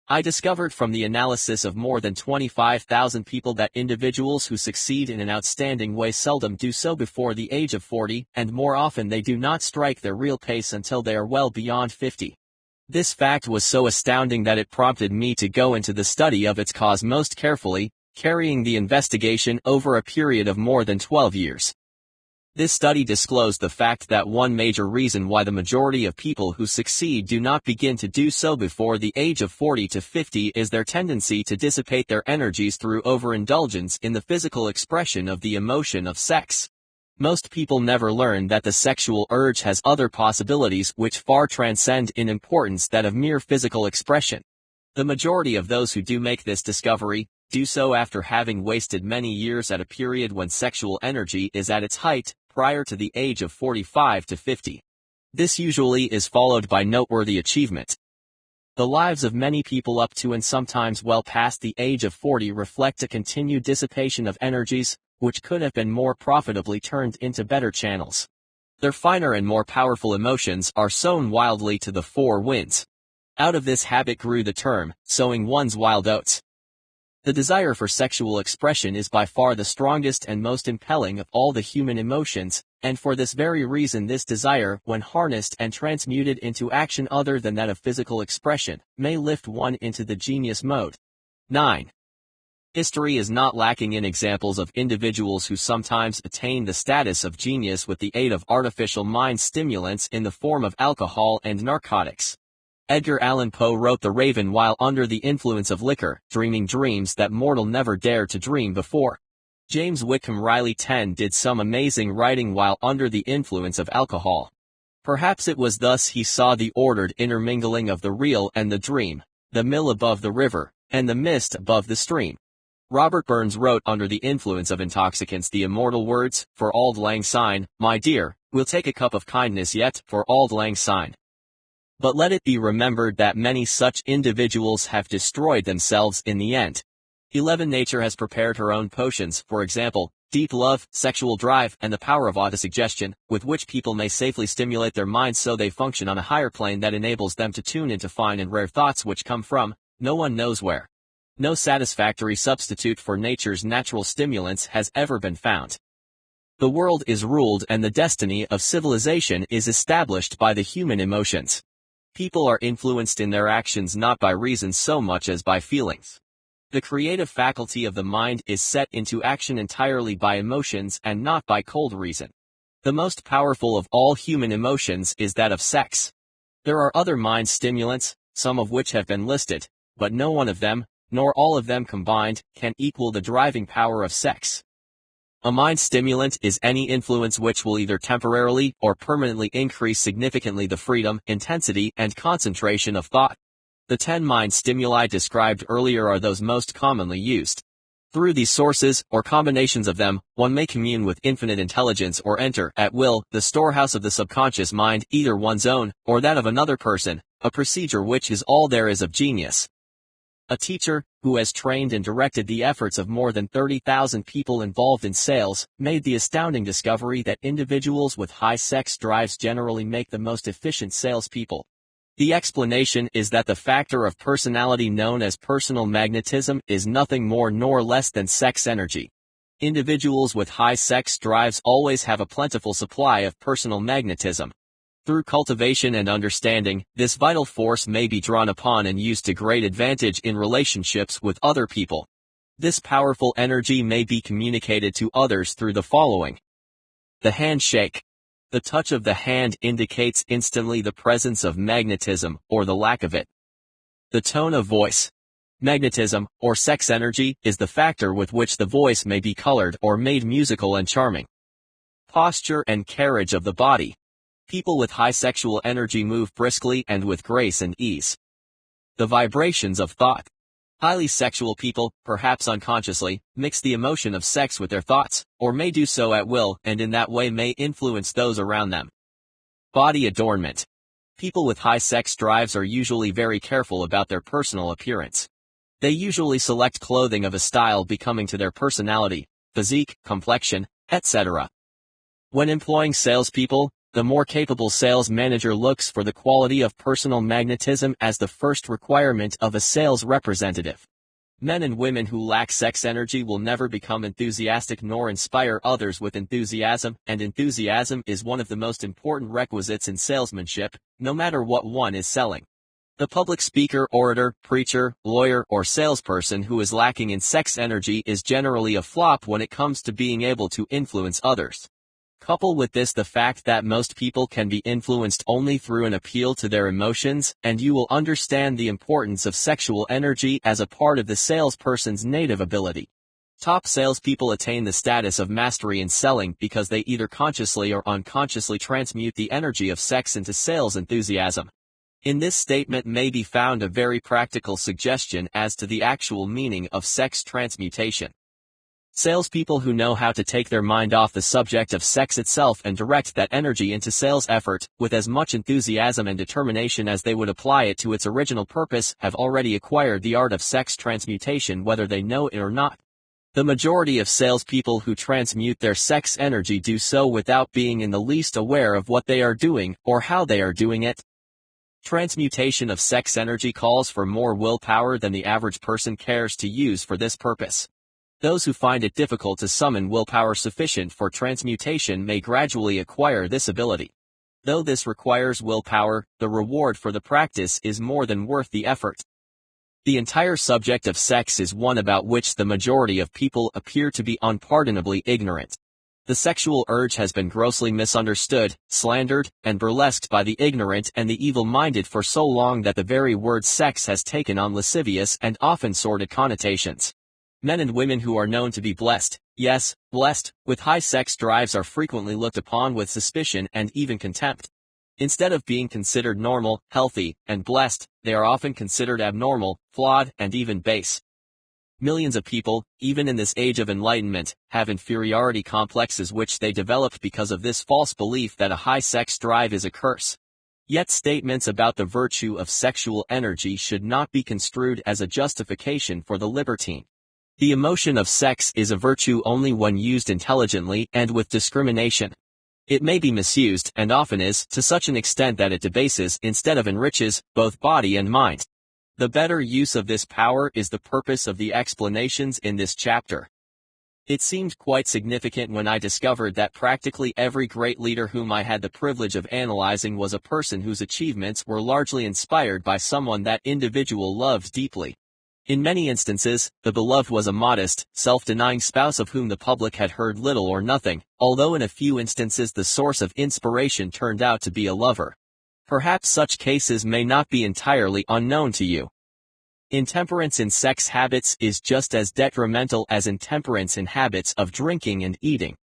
Speaker 1: I discovered from the analysis of more than 25,000 people that individuals who succeed in an outstanding way seldom do so before the age of 40, and more often they do not strike their real pace until they are well beyond 50. This fact was so astounding that it prompted me to go into the study of its cause most carefully, carrying the investigation over a period of more than 12 years. This study disclosed the fact that one major reason why the majority of people who succeed do not begin to do so before the age of 40 to 50 is their tendency to dissipate their energies through overindulgence in the physical expression of the emotion of sex. Most people never learn that the sexual urge has other possibilities which far transcend in importance that of mere physical expression. The majority of those who do make this discovery, do so after having wasted many years at a period when sexual energy is at its height, prior to the age of 45 to 50. This usually is followed by noteworthy achievement. The lives of many people up to and sometimes well past the age of 40 reflect a continued dissipation of energies, which could have been more profitably turned into better channels. Their finer and more powerful emotions are sown wildly to the four winds. Out of this habit grew the term, sowing one's wild oats. The desire for sexual expression is by far the strongest and most impelling of all the human emotions, and for this very reason this desire, when harnessed and transmuted into action other than that of physical expression, may lift one into the genius mode. 9. History is not lacking in examples of individuals who sometimes attain the status of genius with the aid of artificial mind stimulants in the form of alcohol and narcotics. Edgar Allan Poe wrote The Raven while under the influence of liquor, dreaming dreams that mortal never dared to dream before. James Whitcomb Riley did some amazing writing while under the influence of alcohol. Perhaps it was thus he saw the ordered intermingling of the real and the dream, the mill above the river, and the mist above the stream. Robert Burns wrote under the influence of intoxicants the immortal words, "For auld lang syne, my dear, we'll take a cup of kindness yet, for auld lang syne." But let it be remembered that many such individuals have destroyed themselves in the end. 11. Nature has prepared her own potions, for example, deep love, sexual drive, and the power of autosuggestion, with which people may safely stimulate their minds so they function on a higher plane that enables them to tune into fine and rare thoughts which come from, no one knows where. No satisfactory substitute for nature's natural stimulants has ever been found. The world is ruled and the destiny of civilization is established by the human emotions. People are influenced in their actions not by reason so much as by feelings. The creative faculty of the mind is set into action entirely by emotions and not by cold reason. The most powerful of all human emotions is that of sex. There are other mind stimulants, some of which have been listed, but no one of them, nor all of them combined, can equal the driving power of sex. A mind stimulant is any influence which will either temporarily or permanently increase significantly the freedom, intensity, and concentration of thought. The 10 mind stimuli described earlier are those most commonly used. Through these sources, or combinations of them, one may commune with infinite intelligence or enter, at will, the storehouse of the subconscious mind, either one's own, or that of another person, a procedure which is all there is of genius. A teacher, who has trained and directed the efforts of more than 30,000 people involved in sales, made the astounding discovery that individuals with high sex drives generally make the most efficient salespeople. The explanation is that the factor of personality known as personal magnetism is nothing more nor less than sex energy. Individuals with high sex drives always have a plentiful supply of personal magnetism. Through cultivation and understanding, this vital force may be drawn upon and used to great advantage in relationships with other people. This powerful energy may be communicated to others through the following. The handshake. The touch of the hand indicates instantly the presence of magnetism, or the lack of it. The tone of voice. Magnetism, or sex energy, is the factor with which the voice may be colored or made musical and charming. Posture and carriage of the body. People with high sexual energy move briskly and with grace and ease. The vibrations of thought. Highly sexual people, perhaps unconsciously, mix the emotion of sex with their thoughts, or may do so at will, and in that way may influence those around them. Body adornment. People with high sex drives are usually very careful about their personal appearance. They usually select clothing of a style becoming to their personality, physique, complexion, etc. When employing salespeople, the more capable sales manager looks for the quality of personal magnetism as the first requirement of a sales representative. Men and women who lack sex energy will never become enthusiastic nor inspire others with enthusiasm, and enthusiasm is one of the most important requisites in salesmanship, no matter what one is selling. The public speaker, orator, preacher, lawyer, or salesperson who is lacking in sex energy is generally a flop when it comes to being able to influence others. Couple with this the fact that most people can be influenced only through an appeal to their emotions, and you will understand the importance of sexual energy as a part of the salesperson's native ability. Top salespeople attain the status of mastery in selling because they either consciously or unconsciously transmute the energy of sex into sales enthusiasm. In this statement may be found a very practical suggestion as to the actual meaning of sex transmutation. Salespeople who know how to take their mind off the subject of sex itself and direct that energy into sales effort, with as much enthusiasm and determination as they would apply it to its original purpose, have already acquired the art of sex transmutation whether they know it or not. The majority of salespeople who transmute their sex energy do so without being in the least aware of what they are doing or how they are doing it. Transmutation of sex energy calls for more willpower than the average person cares to use for this purpose. Those who find it difficult to summon willpower sufficient for transmutation may gradually acquire this ability. Though this requires willpower, the reward for the practice is more than worth the effort. The entire subject of sex is one about which the majority of people appear to be unpardonably ignorant. The sexual urge has been grossly misunderstood, slandered, and burlesqued by the ignorant and the evil-minded for so long that the very word sex has taken on lascivious and often sordid connotations. Men and women who are known to be blessed, yes, blessed, with high sex drives are frequently looked upon with suspicion and even contempt. Instead of being considered normal, healthy, and blessed, they are often considered abnormal, flawed, and even base. Millions of people, even in this age of enlightenment, have inferiority complexes which they developed because of this false belief that a high sex drive is a curse. Yet statements about the virtue of sexual energy should not be construed as a justification for the libertine. The emotion of sex is a virtue only when used intelligently and with discrimination. It may be misused, and often is, to such an extent that it debases instead of enriches both body and mind. The better use of this power is the purpose of the explanations in this chapter. It seemed quite significant when I discovered that practically every great leader whom I had the privilege of analyzing was a person whose achievements were largely inspired by someone that individual loved deeply. In many instances, the beloved was a modest, self-denying spouse of whom the public had heard little or nothing, although in a few instances the source of inspiration turned out to be a lover. Perhaps such cases may not be entirely unknown to you. Intemperance in sex habits is just as detrimental as intemperance in habits of drinking and eating.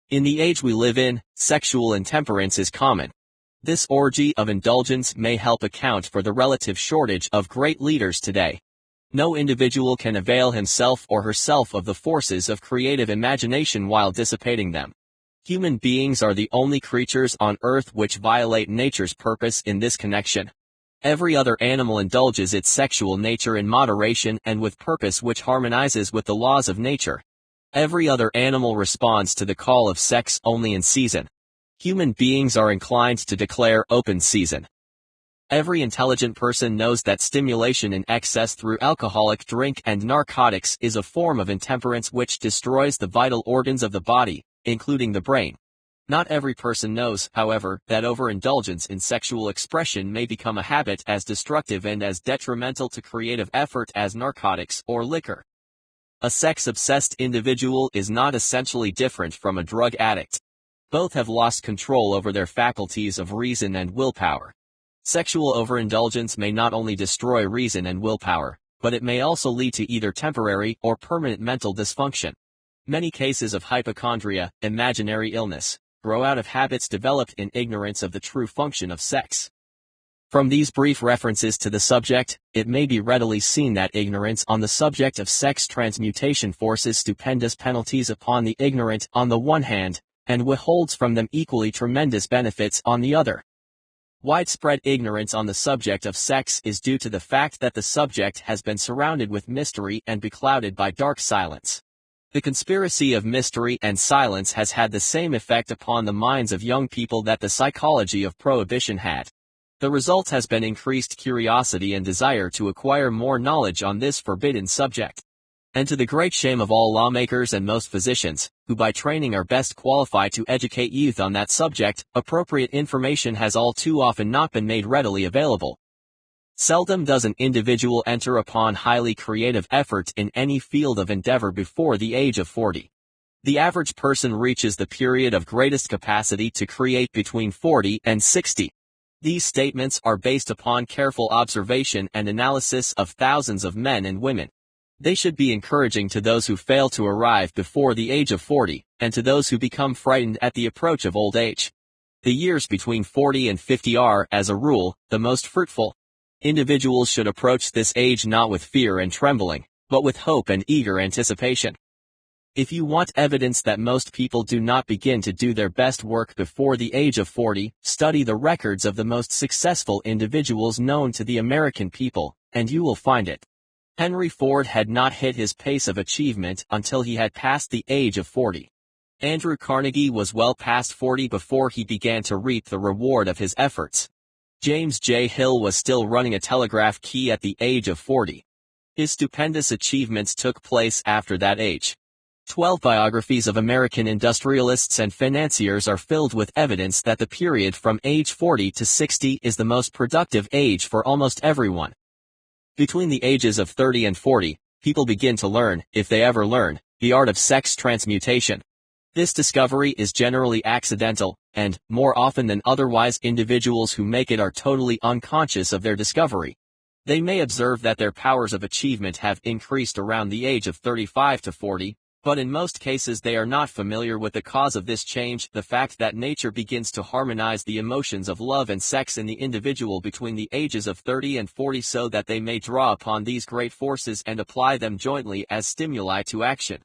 Speaker 1: In the age we live in, sexual intemperance is common. This orgy of indulgence may help account for the relative shortage of great leaders today. No individual can avail himself or herself of the forces of creative imagination while dissipating them. Human beings are the only creatures on earth which violate nature's purpose in this connection. Every other animal indulges its sexual nature in moderation and with purpose which harmonizes with the laws of nature. Every other animal responds to the call of sex only in season. Human beings are inclined to declare open season. Every intelligent person knows that stimulation in excess through alcoholic drink and narcotics is a form of intemperance which destroys the vital organs of the body, including the brain. Not every person knows, however, that overindulgence in sexual expression may become a habit as destructive and as detrimental to creative effort as narcotics or liquor. A sex-obsessed individual is not essentially different from a drug addict. Both have lost control over their faculties of reason and willpower. Sexual overindulgence may not only destroy reason and willpower, but it may also lead to either temporary or permanent mental dysfunction. Many cases of hypochondria, imaginary illness, grow out of habits developed in ignorance of the true function of sex. From these brief references to the subject, it may be readily seen that ignorance on the subject of sex transmutation forces stupendous penalties upon the ignorant on the one hand, and withholds from them equally tremendous benefits on the other. Widespread ignorance on the subject of sex is due to the fact that the subject has been surrounded with mystery and beclouded by dark silence. The conspiracy of mystery and silence has had the same effect upon the minds of young people that the psychology of prohibition had. The result has been increased curiosity and desire to acquire more knowledge on this forbidden subject. And to the great shame of all lawmakers and most physicians, who by training are best qualified to educate youth on that subject, appropriate information has all too often not been made readily available. Seldom does an individual enter upon highly creative effort in any field of endeavor before the age of 40. The average person reaches the period of greatest capacity to create between 40 and 60. These statements are based upon careful observation and analysis of thousands of men and women. They should be encouraging to those who fail to arrive before the age of 40, and to those who become frightened at the approach of old age. The years between 40 and 50 are, as a rule, the most fruitful. Individuals should approach this age not with fear and trembling, but with hope and eager anticipation. If you want evidence that most people do not begin to do their best work before the age of 40, study the records of the most successful individuals known to the American people, and you will find it. Henry Ford had not hit his pace of achievement until he had passed the age of 40. Andrew Carnegie was well past 40 before he began to reap the reward of his efforts. James J. Hill was still running a telegraph key at the age of 40. His stupendous achievements took place after that age. 12 biographies of American industrialists and financiers are filled with evidence that the period from age 40 to 60 is the most productive age for almost everyone. Between the ages of 30 and 40, people begin to learn, if they ever learn, the art of sex transmutation. This discovery is generally accidental, and, more often than otherwise, individuals who make it are totally unconscious of their discovery. They may observe that their powers of achievement have increased around the age of 35 to 40, but in most cases they are not familiar with the cause of this change, the fact that nature begins to harmonize the emotions of love and sex in the individual between the ages of 30 and 40 so that they may draw upon these great forces and apply them jointly as stimuli to action.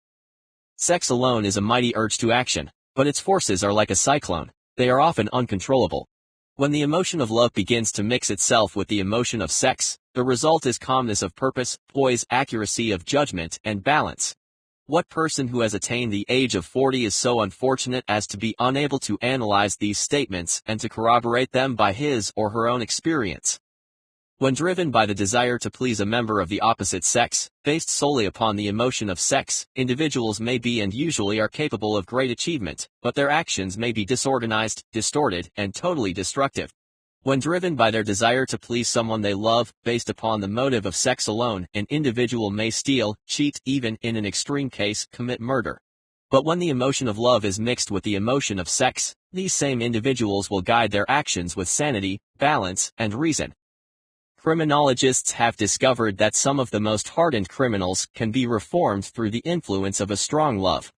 Speaker 1: Sex alone is a mighty urge to action, but its forces are like a cyclone. They are often uncontrollable. When the emotion of love begins to mix itself with the emotion of sex, the result is calmness of purpose, poise, accuracy of judgment, and balance. What person who has attained the age of 40 is so unfortunate as to be unable to analyze these statements and to corroborate them by his or her own experience? When driven by the desire to please a member of the opposite sex, based solely upon the emotion of sex, individuals may be and usually are capable of great achievement, but their actions may be disorganized, distorted, and totally destructive. When driven by their desire to please someone they love, based upon the motive of sex alone, an individual may steal, cheat, even, in an extreme case, commit murder. But when the emotion of love is mixed with the emotion of sex, these same individuals will guide their actions with sanity, balance, and reason. Criminologists have discovered that some of the most hardened criminals can be reformed through the influence of a strong love.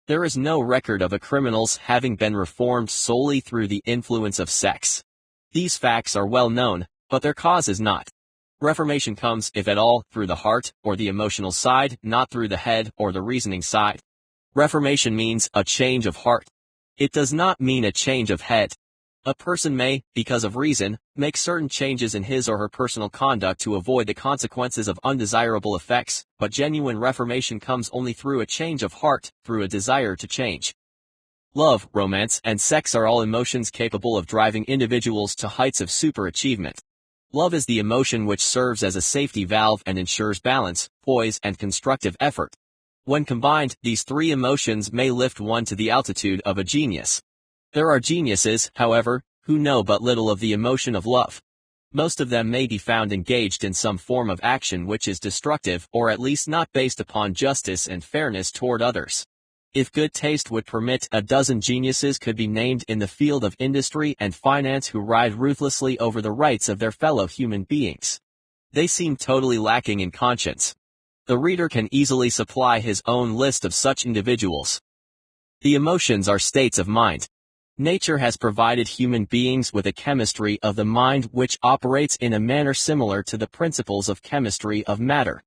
Speaker 1: There is no record of a criminal's having been reformed solely through the influence of sex. These facts are well known, but their cause is not. Reformation comes, if at all, through the heart, or the emotional side, not through the head, or the reasoning side. Reformation means a change of heart. It does not mean a change of head. A person may, because of reason, make certain changes in his or her personal conduct to avoid the consequences of undesirable effects, but genuine reformation comes only through a change of heart, through a desire to change. Love, romance, and sex are all emotions capable of driving individuals to heights of superachievement. Love is the emotion which serves as a safety valve and ensures balance, poise, and constructive effort. When combined, these three emotions may lift one to the altitude of a genius. There are geniuses, however, who know but little of the emotion of love. Most of them may be found engaged in some form of action which is destructive, or at least not based upon justice and fairness toward others. If good taste would permit, a dozen geniuses could be named in the field of industry and finance who ride ruthlessly over the rights of their fellow human beings. They seem totally lacking in conscience. The reader can easily supply his own list of such individuals. The emotions are states of mind. Nature has provided human beings with a chemistry of the mind which operates in a manner similar to the principles of chemistry of matter.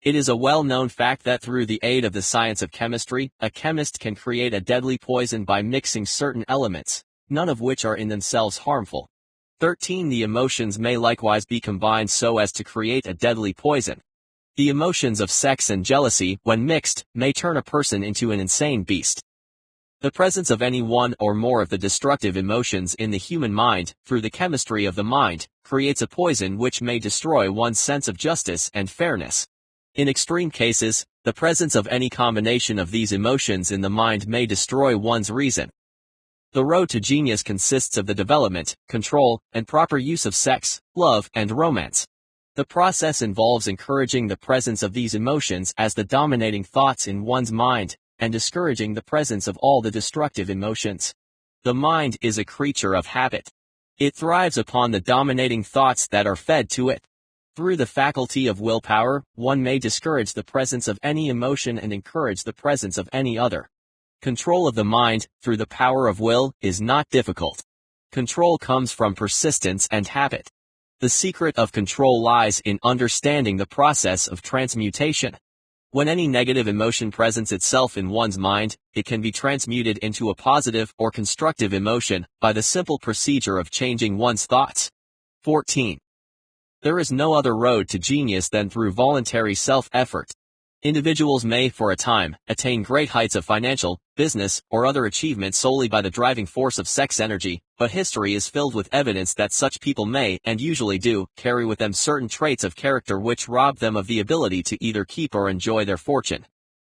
Speaker 1: It is a well-known fact that through the aid of the science of chemistry, a chemist can create a deadly poison by mixing certain elements, none of which are in themselves harmful. 13. The emotions may likewise be combined so as to create a deadly poison. The emotions of sex and jealousy, when mixed, may turn a person into an insane beast. The presence of any one or more of the destructive emotions in the human mind, through the chemistry of the mind, creates a poison which may destroy one's sense of justice and fairness. In extreme cases, the presence of any combination of these emotions in the mind may destroy one's reason. The road to genius consists of the development, control, and proper use of sex, love, and romance. The process involves encouraging the presence of these emotions as the dominating thoughts in one's mind, and discouraging the presence of all the destructive emotions. The mind is a creature of habit. It thrives upon the dominating thoughts that are fed to it. Through the faculty of willpower, one may discourage the presence of any emotion and encourage the presence of any other. Control of the mind, through the power of will, is not difficult. Control comes from persistence and habit. The secret of control lies in understanding the process of transmutation. When any negative emotion presents itself in one's mind, it can be transmuted into a positive or constructive emotion by the simple procedure of changing one's thoughts. 14. There is no other road to genius than through voluntary self-effort. Individuals may, for a time, attain great heights of financial, business, or other achievement solely by the driving force of sex energy, but history is filled with evidence that such people may, and usually do, carry with them certain traits of character which rob them of the ability to either keep or enjoy their fortune.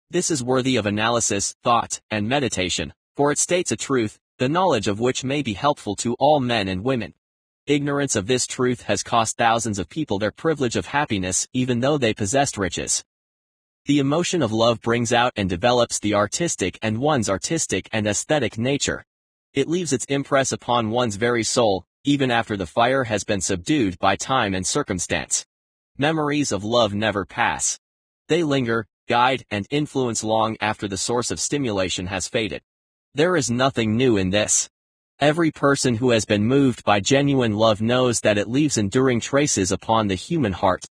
Speaker 1: This is worthy of analysis, thought, and meditation, for it states a truth, the knowledge of which may be helpful to all men and women. Ignorance of this truth has cost thousands of people their privilege of happiness, even though they possessed riches. The emotion of love brings out and develops the artistic and one's artistic and aesthetic nature. It leaves its impress upon one's very soul, even after the fire has been subdued by time and circumstance. Memories of love never pass. They linger, guide, and influence long after the source of stimulation has faded. There is nothing new in this. Every person who has been moved by genuine love knows that it leaves enduring traces upon the human heart.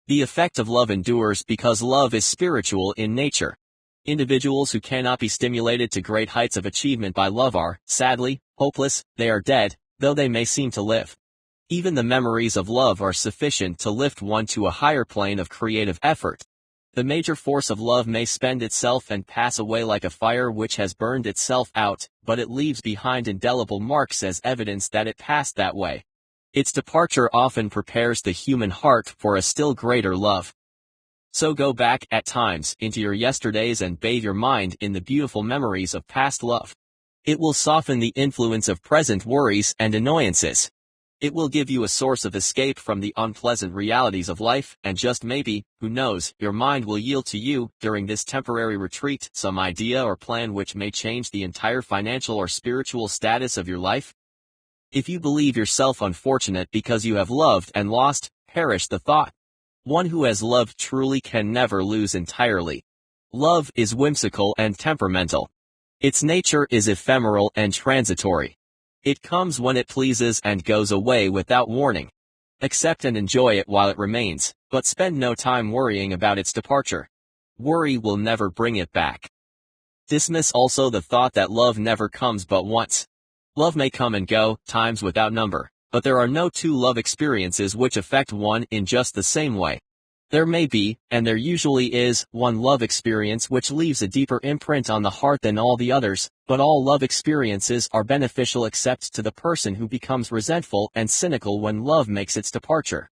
Speaker 1: The effect of love endures because love is spiritual in nature. Individuals who cannot be stimulated to great heights of achievement by love are, sadly, hopeless. They are dead, though they may seem to live. Even the memories of love are sufficient to lift one to a higher plane of creative effort. The major force of love may spend itself and pass away like a fire which has burned itself out, but it leaves behind indelible marks as evidence that it passed that way. Its departure often prepares the human heart for a still greater love. So go back, at times, into your yesterdays and bathe your mind in the beautiful memories of past love. It will soften the influence of present worries and annoyances. It will give you a source of escape from the unpleasant realities of life, and just maybe, who knows, your mind will yield to you, during this temporary retreat, some idea or plan which may change the entire financial or spiritual status of your life. If you believe yourself unfortunate because you have loved and lost, perish the thought. One who has loved truly can never lose entirely. Love is whimsical and temperamental. Its nature is ephemeral and transitory. It comes when it pleases and goes away without warning. Accept and enjoy it while it remains, but spend no time worrying about its departure. Worry will never bring it back. Dismiss also the thought that love never comes but once. Love may come and go, times without number, but there are no two love experiences which affect one in just the same way. There may be, and there usually is, one love experience which leaves a deeper imprint on the heart than all the others, but all love experiences are beneficial except to the person who becomes resentful and cynical when love makes its departure.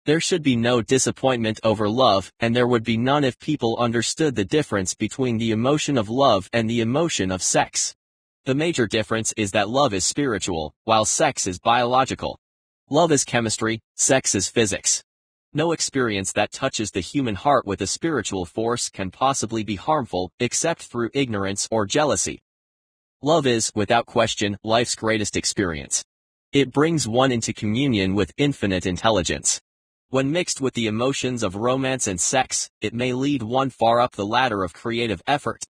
Speaker 1: There should be no disappointment over love, and there would be none if people understood the difference between the emotion of love and the emotion of sex. The major difference is that love is spiritual, while sex is biological. Love is chemistry, sex is physics. No experience that touches the human heart with a spiritual force can possibly be harmful, except through ignorance or jealousy. Love is, without question, life's greatest experience. It brings one into communion with infinite intelligence. When mixed with the emotions of romance and sex, it may lead one far up the ladder of creative effort.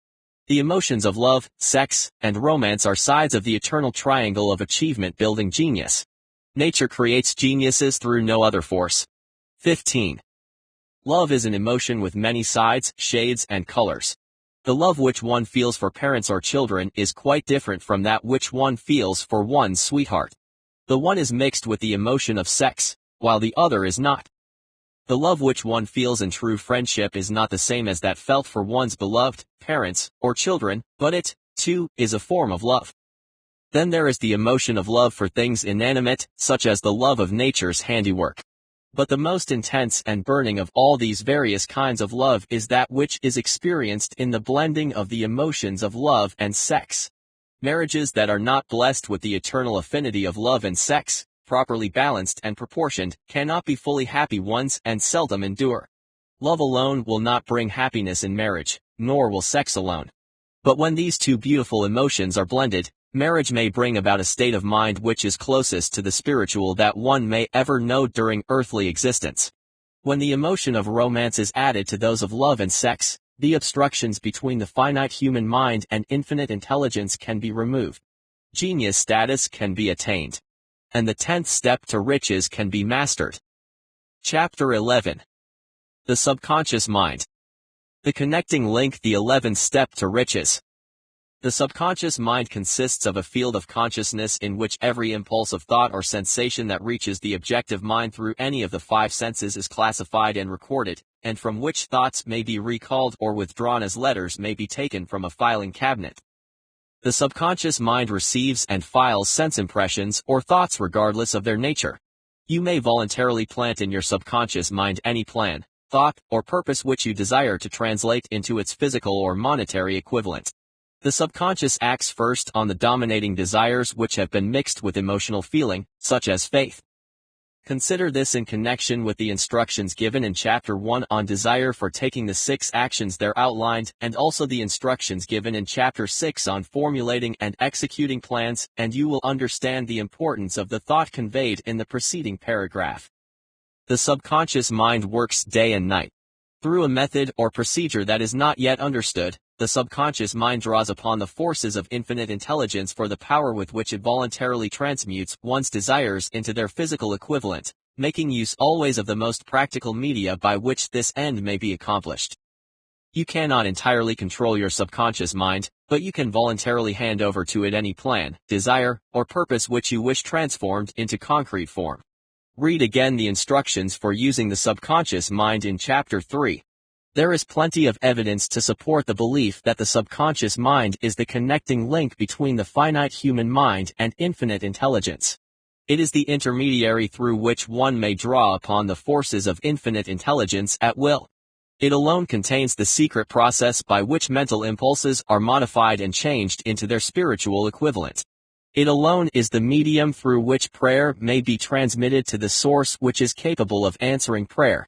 Speaker 1: The emotions of love, sex, and romance are sides of the eternal triangle of achievement-building genius. Nature creates geniuses through no other force. 15. Love is an emotion with many sides, shades, and colors. The love which one feels for parents or children is quite different from that which one feels for one's sweetheart. The one is mixed with the emotion of sex, while the other is not. The love which one feels in true friendship is not the same as that felt for one's beloved, parents, or children, but it, too, is a form of love. Then there is the emotion of love for things inanimate, such as the love of nature's handiwork. But the most intense and burning of all these various kinds of love is that which is experienced in the blending of the emotions of love and sex. Marriages that are not blessed with the eternal affinity of love and sex, properly balanced and proportioned, cannot be fully happy ones and seldom endure. Love alone will not bring happiness in marriage, nor will sex alone. But when these two beautiful emotions are blended, marriage may bring about a state of mind which is closest to the spiritual that one may ever know during earthly existence. When the emotion of romance is added to those of love and sex, the obstructions between the finite human mind and infinite intelligence can be removed. Genius status can be attained. And the 10th step to riches can be mastered. Chapter 11. The subconscious mind. The connecting link, the 11th step to riches. The subconscious mind consists of a field of consciousness in which every impulse of thought or sensation that reaches the objective mind through any of the 5 senses is classified and recorded, and from which thoughts may be recalled or withdrawn as letters may be taken from a filing cabinet. The subconscious mind receives and files sense impressions or thoughts regardless of their nature. You may voluntarily plant in your subconscious mind any plan, thought, or purpose which you desire to translate into its physical or monetary equivalent. The subconscious acts first on the dominating desires which have been mixed with emotional feeling, such as faith. Consider this in connection with the instructions given in Chapter 1 on desire for taking the 6 actions there outlined, and also the instructions given in Chapter 6 on formulating and executing plans, and you will understand the importance of the thought conveyed in the preceding paragraph. The subconscious mind works day and night. Through a method or procedure that is not yet understood, the subconscious mind draws upon the forces of infinite intelligence for the power with which it voluntarily transmutes one's desires into their physical equivalent, making use always of the most practical media by which this end may be accomplished. You cannot entirely control your subconscious mind, but you can voluntarily hand over to it any plan, desire, or purpose which you wish transformed into concrete form. Read again the instructions for using the subconscious mind in Chapter 3. There is plenty of evidence to support the belief that the subconscious mind is the connecting link between the finite human mind and infinite intelligence. It is the intermediary through which one may draw upon the forces of infinite intelligence at will. It alone contains the secret process by which mental impulses are modified and changed into their spiritual equivalent. It alone is the medium through which prayer may be transmitted to the source which is capable of answering prayer.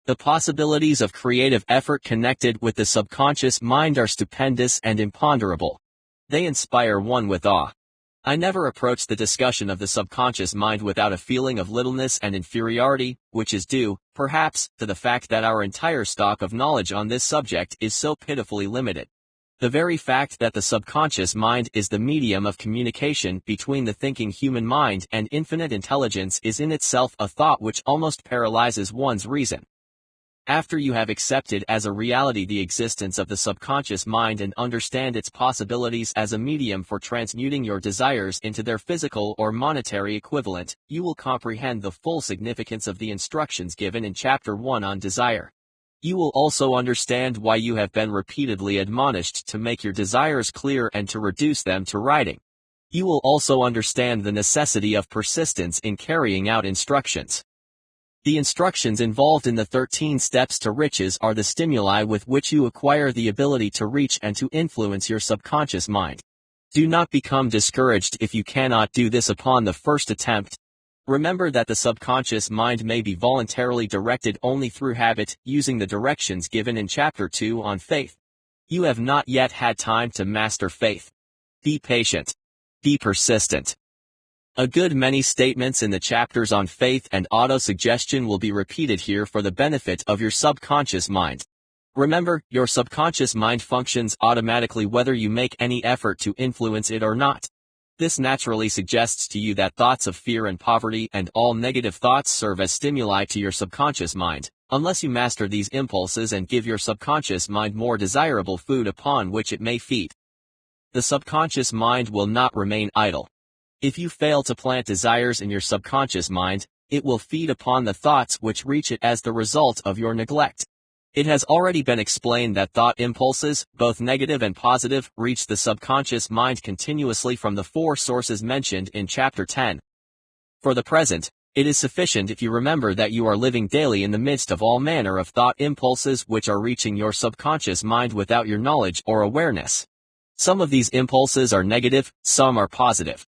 Speaker 1: The possibilities of creative effort connected with the subconscious mind are stupendous and imponderable. They inspire one with awe. I never approach the discussion of the subconscious mind without a feeling of littleness and inferiority, which is due, perhaps, to the fact that our entire stock of knowledge on this subject is so pitifully limited. The very fact that the subconscious mind is the medium of communication between the thinking human mind and infinite intelligence is in itself a thought which almost paralyzes one's reason. After you have accepted as a reality the existence of the subconscious mind and understand its possibilities as a medium for transmuting your desires into their physical or monetary equivalent, you will comprehend the full significance of the instructions given in Chapter 1 on desire. You will also understand why you have been repeatedly admonished to make your desires clear and to reduce them to writing. You will also understand the necessity of persistence in carrying out instructions. The instructions involved in the 13 steps to riches are the stimuli with which you acquire the ability to reach and to influence your subconscious mind. Do not become discouraged if you cannot do this upon the first attempt. Remember that the subconscious mind may be voluntarily directed only through habit, using the directions given in Chapter 2 on faith. You have not yet had time to master faith. Be patient. Be persistent. A good many statements in the chapters on faith and auto-suggestion will be repeated here for the benefit of your subconscious mind. Remember, your subconscious mind functions automatically whether you make any effort to influence it or not. This naturally suggests to you that thoughts of fear and poverty and all negative thoughts serve as stimuli to your subconscious mind, unless you master these impulses and give your subconscious mind more desirable food upon which it may feed. The subconscious mind will not remain idle. If you fail to plant desires in your subconscious mind, it will feed upon the thoughts which reach it as the result of your neglect. It has already been explained that thought impulses, both negative and positive, reach the subconscious mind continuously from the 4 sources mentioned in Chapter 10. For the present, it is sufficient if you remember that you are living daily in the midst of all manner of thought impulses which are reaching your subconscious mind without your knowledge or awareness. Some of these impulses are negative, some are positive.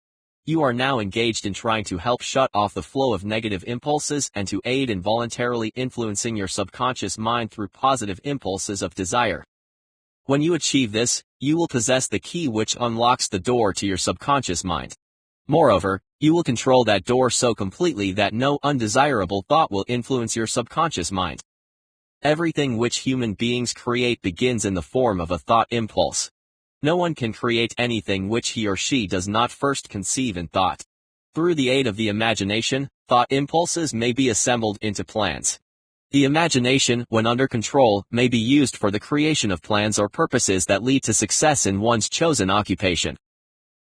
Speaker 1: You are now engaged in trying to help shut off the flow of negative impulses and to aid in voluntarily influencing your subconscious mind through positive impulses of desire. When you achieve this, you will possess the key which unlocks the door to your subconscious mind. Moreover, you will control that door so completely that no undesirable thought will influence your subconscious mind. Everything which human beings create begins in the form of a thought impulse. No one can create anything which he or she does not first conceive in thought. Through the aid of the imagination, thought impulses may be assembled into plans. The imagination, when under control, may be used for the creation of plans or purposes that lead to success in one's chosen occupation.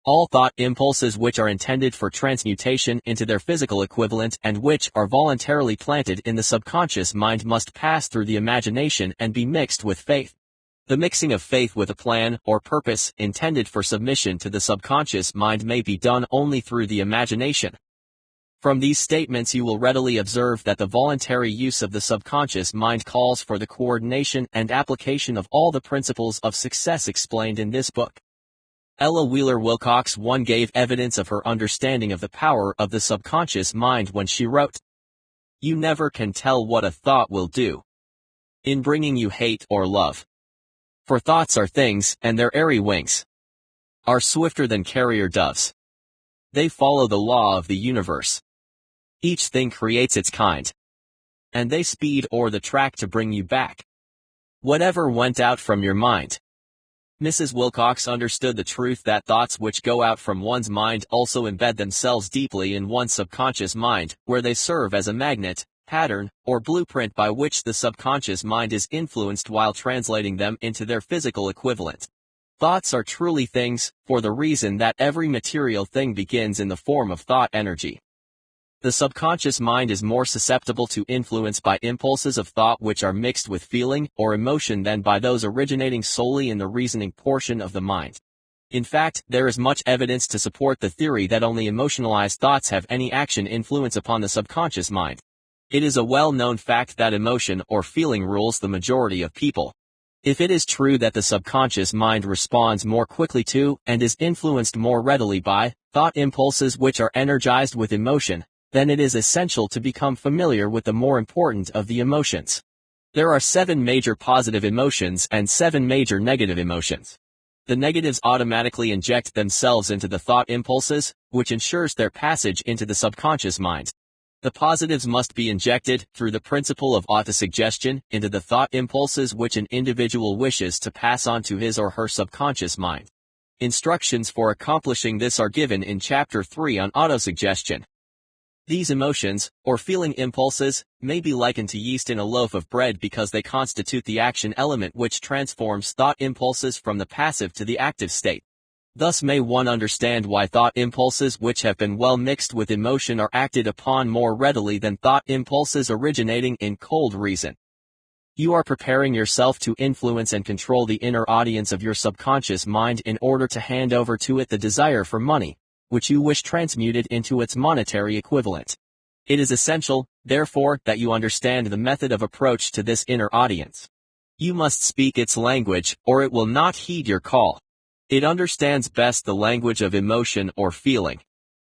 Speaker 1: All thought impulses which are intended for transmutation into their physical equivalent and which are voluntarily planted in the subconscious mind must pass through the imagination and be mixed with faith. The mixing of faith with a plan or purpose intended for submission to the subconscious mind may be done only through the imagination. From these statements you will readily observe that the voluntary use of the subconscious mind calls for the coordination and application of all the principles of success explained in this book. Ella Wheeler Wilcox one gave evidence of her understanding of the power of the subconscious mind when she wrote, "You never can tell what a thought will do in bringing you hate or love. For thoughts are things, and their airy wings are swifter than carrier doves. They follow the law of the universe. Each thing creates its kind, and they speed o'er the track to bring you back whatever went out from your mind." Mrs. Wilcox understood the truth that thoughts which go out from one's mind also embed themselves deeply in one's subconscious mind, where they serve as a magnet, pattern, or blueprint by which the subconscious mind is influenced while translating them into their physical equivalent. Thoughts are truly things, for the reason that every material thing begins in the form of thought energy. The subconscious mind is more susceptible to influence by impulses of thought which are mixed with feeling or emotion than by those originating solely in the reasoning portion of the mind. In fact, there is much evidence to support the theory that only emotionalized thoughts have any action influence upon the subconscious mind. It is a well-known fact that emotion or feeling rules the majority of people. If it is true that the subconscious mind responds more quickly to, and is influenced more readily by, thought impulses which are energized with emotion, then it is essential to become familiar with the more important of the emotions. There are 7 major positive emotions and 7 major negative emotions. The negatives automatically inject themselves into the thought impulses, which ensures their passage into the subconscious mind. The positives must be injected, through the principle of autosuggestion, into the thought impulses which an individual wishes to pass on to his or her subconscious mind. Instructions for accomplishing this are given in Chapter 3 on autosuggestion. These emotions, or feeling impulses, may be likened to yeast in a loaf of bread because they constitute the action element which transforms thought impulses from the passive to the active state. Thus may one understand why thought impulses which have been well mixed with emotion are acted upon more readily than thought impulses originating in cold reason. You are preparing yourself to influence and control the inner audience of your subconscious mind in order to hand over to it the desire for money, which you wish transmuted into its monetary equivalent. It is essential, therefore, that you understand the method of approach to this inner audience. You must speak its language, or it will not heed your call. It understands best the language of emotion or feeling.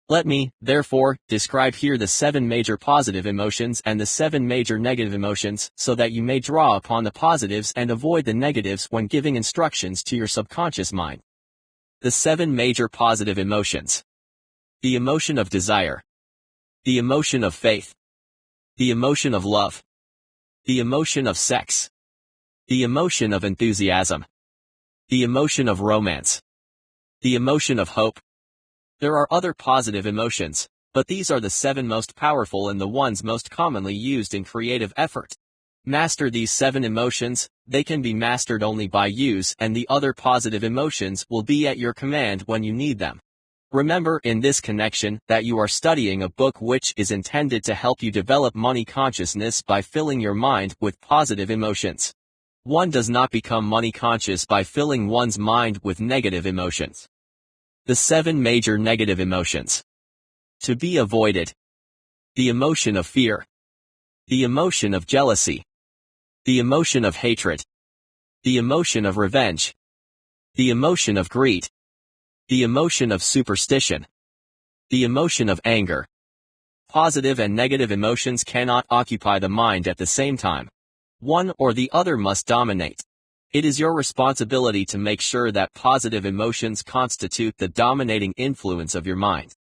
Speaker 1: Let me, therefore, describe here the 7 major positive emotions and the 7 major negative emotions, so that you may draw upon the positives and avoid the negatives when giving instructions to your subconscious mind. The 7 major positive emotions. The emotion of desire. The emotion of faith. The emotion of love. The emotion of sex. The emotion of enthusiasm. The emotion of romance. The emotion of hope. There are other positive emotions, but these are the 7 most powerful and the ones most commonly used in creative effort. Master these 7 emotions, they can be mastered only by use, and the other positive emotions will be at your command when you need them. Remember in this connection that you are studying a book which is intended to help you develop money consciousness by filling your mind with positive emotions. One does not become money conscious by filling one's mind with negative emotions. The 7 major negative emotions. To be avoided. The emotion of fear. The emotion of jealousy. The emotion of hatred. The emotion of revenge. The emotion of greed. The emotion of superstition. The emotion of anger. Positive and negative emotions cannot occupy the mind at the same time. One or the other must dominate. It is your responsibility to make sure that positive emotions constitute the dominating influence of your mind.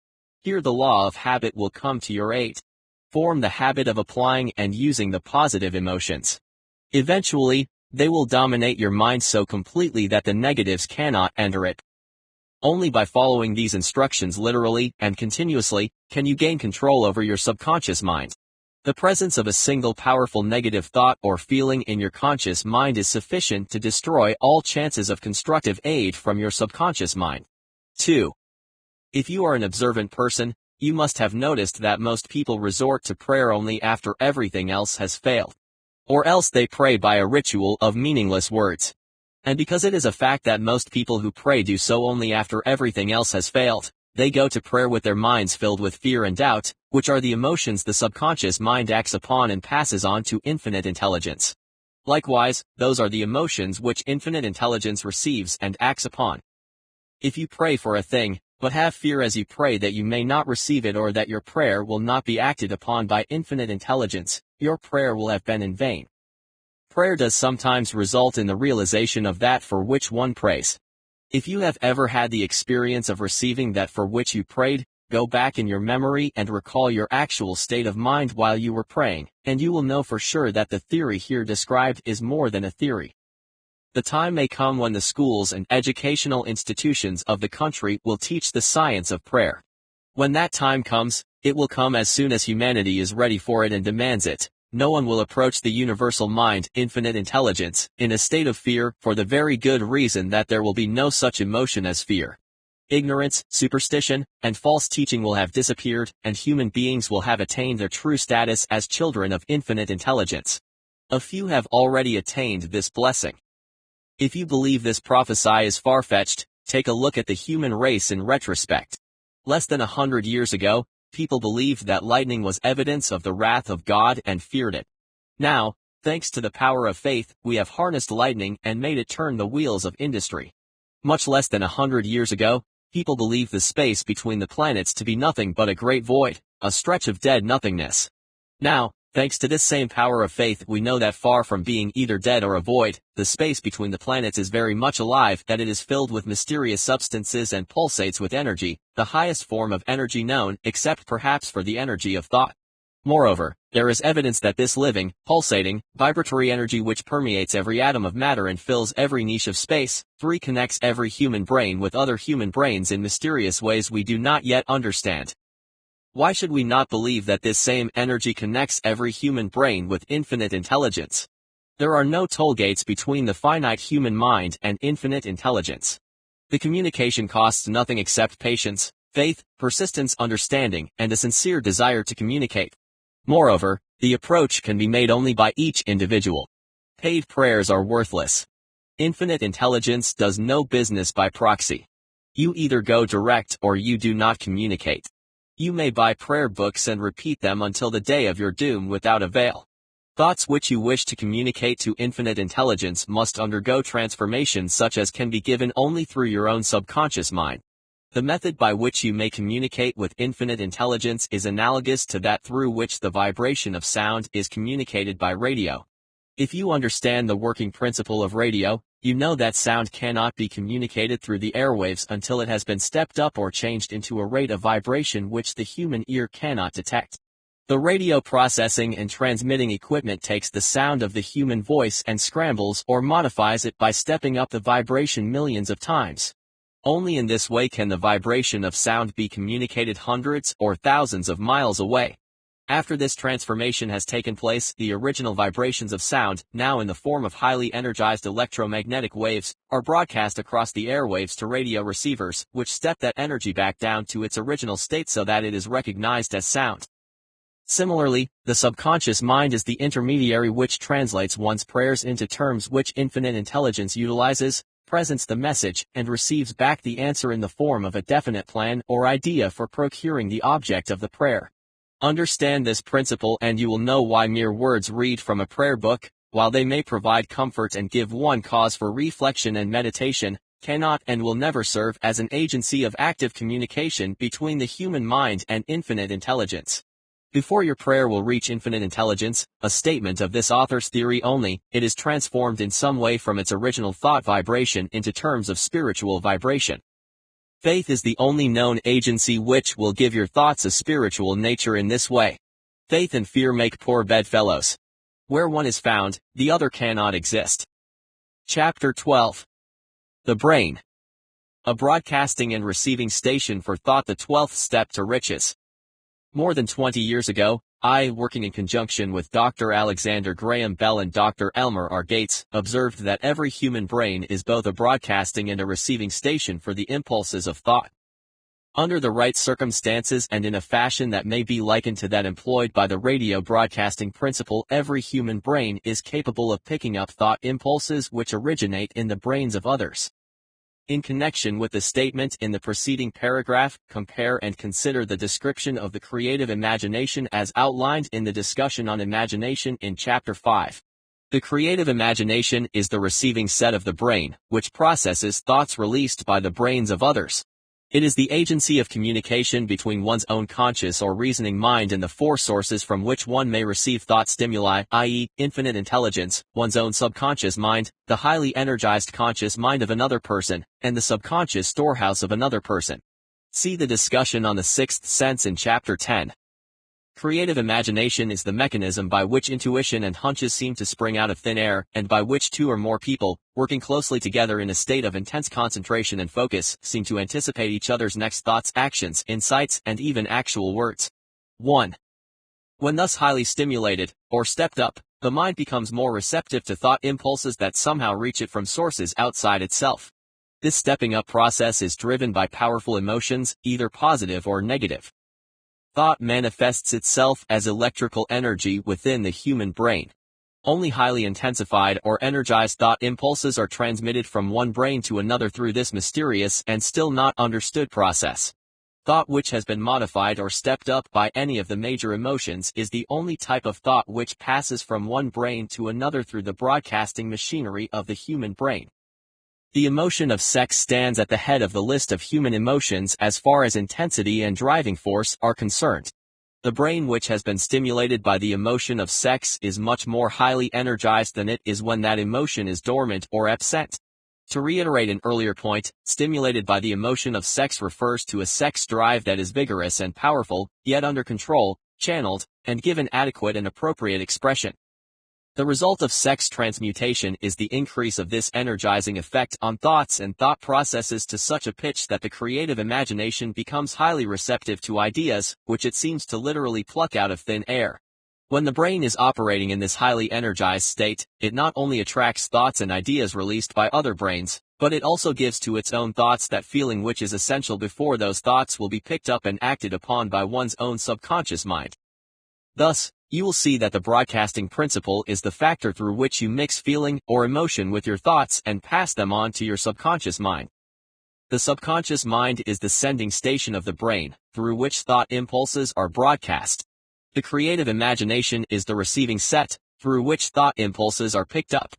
Speaker 1: Here the law of habit will come to your aid. Form the habit of applying and using the positive emotions. Eventually, they will dominate your mind so completely that the negatives cannot enter it. Only by following these instructions literally and continuously can you gain control over your subconscious mind. The presence of a single powerful negative thought or feeling in your conscious mind is sufficient to destroy all chances of constructive aid from your subconscious mind. 2. If you are an observant person, you must have noticed that most people resort to prayer only after everything else has failed. Or else they pray by a ritual of meaningless words. And because it is a fact that most people who pray do so only after everything else has failed, they go to prayer with their minds filled with fear and doubt, which are the emotions the subconscious mind acts upon and passes on to infinite intelligence. Likewise, those are the emotions which infinite intelligence receives and acts upon. If you pray for a thing, but have fear as you pray that you may not receive it or that your prayer will not be acted upon by infinite intelligence, your prayer will have been in vain. Prayer does sometimes result in the realization of that for which one prays. If you have ever had the experience of receiving that for which you prayed, go back in your memory and recall your actual state of mind while you were praying, and you will know for sure that the theory here described is more than a theory. The time may come when the schools and educational institutions of the country will teach the science of prayer. When that time comes, it will come as soon as humanity is ready for it and demands it. No one will approach the universal mind, infinite intelligence, in a state of fear, for the very good reason that there will be no such emotion as fear. Ignorance, superstition, and false teaching will have disappeared, and human beings will have attained their true status as children of infinite intelligence. A few have already attained this blessing. If you believe this prophecy is far-fetched, take a look at the human race in retrospect. Less than 100 years ago, people believed that lightning was evidence of the wrath of God and feared it. Now, thanks to the power of faith, we have harnessed lightning and made it turn the wheels of industry. Much less than 100 years ago, people believed the space between the planets to be nothing but a great void, a stretch of dead nothingness. Now, thanks to this same power of faith, we know that far from being either dead or a void, the space between the planets is very much alive, that it is filled with mysterious substances and pulsates with energy, the highest form of energy known, except perhaps for the energy of thought. Moreover, there is evidence that this living, pulsating, vibratory energy which permeates every atom of matter and fills every niche of space, connects every human brain with other human brains in mysterious ways we do not yet understand. Why should we not believe that this same energy connects every human brain with infinite intelligence? There are no toll gates between the finite human mind and infinite intelligence. The communication costs nothing except patience, faith, persistence, understanding, and a sincere desire to communicate. Moreover, the approach can be made only by each individual. Paid prayers are worthless. Infinite intelligence does no business by proxy. You either go direct or you do not communicate. You may buy prayer books and repeat them until the day of your doom without avail. Thoughts which you wish to communicate to infinite intelligence must undergo transformation such as can be given only through your own subconscious mind. The method by which you may communicate with infinite intelligence is analogous to that through which the vibration of sound is communicated by radio. If you understand the working principle of radio, you know that sound cannot be communicated through the airwaves until it has been stepped up or changed into a rate of vibration which the human ear cannot detect. The radio processing and transmitting equipment takes the sound of the human voice and scrambles or modifies it by stepping up the vibration millions of times. Only in this way can the vibration of sound be communicated hundreds or thousands of miles away. After this transformation has taken place, the original vibrations of sound, now in the form of highly energized electromagnetic waves, are broadcast across the airwaves to radio receivers, which step that energy back down to its original state so that it is recognized as sound. Similarly, the subconscious mind is the intermediary which translates one's prayers into terms which infinite intelligence utilizes, presents the message, and receives back the answer in the form of a definite plan or idea for procuring the object of the prayer. Understand this principle and you will know why mere words read from a prayer book, while they may provide comfort and give one cause for reflection and meditation, cannot and will never serve as an agency of active communication between the human mind and infinite intelligence. Before your prayer will reach infinite intelligence, a statement of this author's theory only, it is transformed in some way from its original thought vibration into terms of spiritual vibration. Faith is the only known agency which will give your thoughts a spiritual nature in this way. Faith and fear make poor bedfellows. Where one is found, the other cannot exist. Chapter 12. The Brain. A broadcasting and receiving station for thought, the 12th step to riches. More than 20 years ago, I, working in conjunction with Dr. Alexander Graham Bell and Dr. Elmer R. Gates, observed that every human brain is both a broadcasting and a receiving station for the impulses of thought. Under the right circumstances and in a fashion that may be likened to that employed by the radio broadcasting principle, every human brain is capable of picking up thought impulses which originate in the brains of others. In connection with the statement in the preceding paragraph, compare and consider the description of the creative imagination as outlined in the discussion on imagination in Chapter 5. The creative imagination is the receiving set of the brain, which processes thoughts released by the brains of others. It is the agency of communication between one's own conscious or reasoning mind and the four sources from which one may receive thought stimuli, i.e., infinite intelligence, one's own subconscious mind, the highly energized conscious mind of another person, and the subconscious storehouse of another person. See the discussion on the sixth sense in Chapter 10. Creative imagination is the mechanism by which intuition and hunches seem to spring out of thin air, and by which two or more people, working closely together in a state of intense concentration and focus, seem to anticipate each other's next thoughts, actions, insights, and even actual words. 1. When thus highly stimulated, or stepped up, the mind becomes more receptive to thought impulses that somehow reach it from sources outside itself. This stepping up process is driven by powerful emotions, either positive or negative. Thought manifests itself as electrical energy within the human brain. Only highly intensified or energized thought impulses are transmitted from one brain to another through this mysterious and still not understood process. Thought which has been modified or stepped up by any of the major emotions is the only type of thought which passes from one brain to another through the broadcasting machinery of the human brain. The emotion of sex stands at the head of the list of human emotions as far as intensity and driving force are concerned. The brain which has been stimulated by the emotion of sex is much more highly energized than it is when that emotion is dormant or absent. To reiterate an earlier point, stimulated by the emotion of sex refers to a sex drive that is vigorous and powerful, yet under control, channeled, and given adequate and appropriate expression. The result of sex transmutation is the increase of this energizing effect on thoughts and thought processes to such a pitch that the creative imagination becomes highly receptive to ideas, which it seems to literally pluck out of thin air. When the brain is operating in this highly energized state, it not only attracts thoughts and ideas released by other brains, but it also gives to its own thoughts that feeling which is essential before those thoughts will be picked up and acted upon by one's own subconscious mind. Thus, you will see that the broadcasting principle is the factor through which you mix feeling or emotion with your thoughts and pass them on to your subconscious mind. The subconscious mind is the sending station of the brain, through which thought impulses are broadcast. The creative imagination is the receiving set, through which thought impulses are picked up.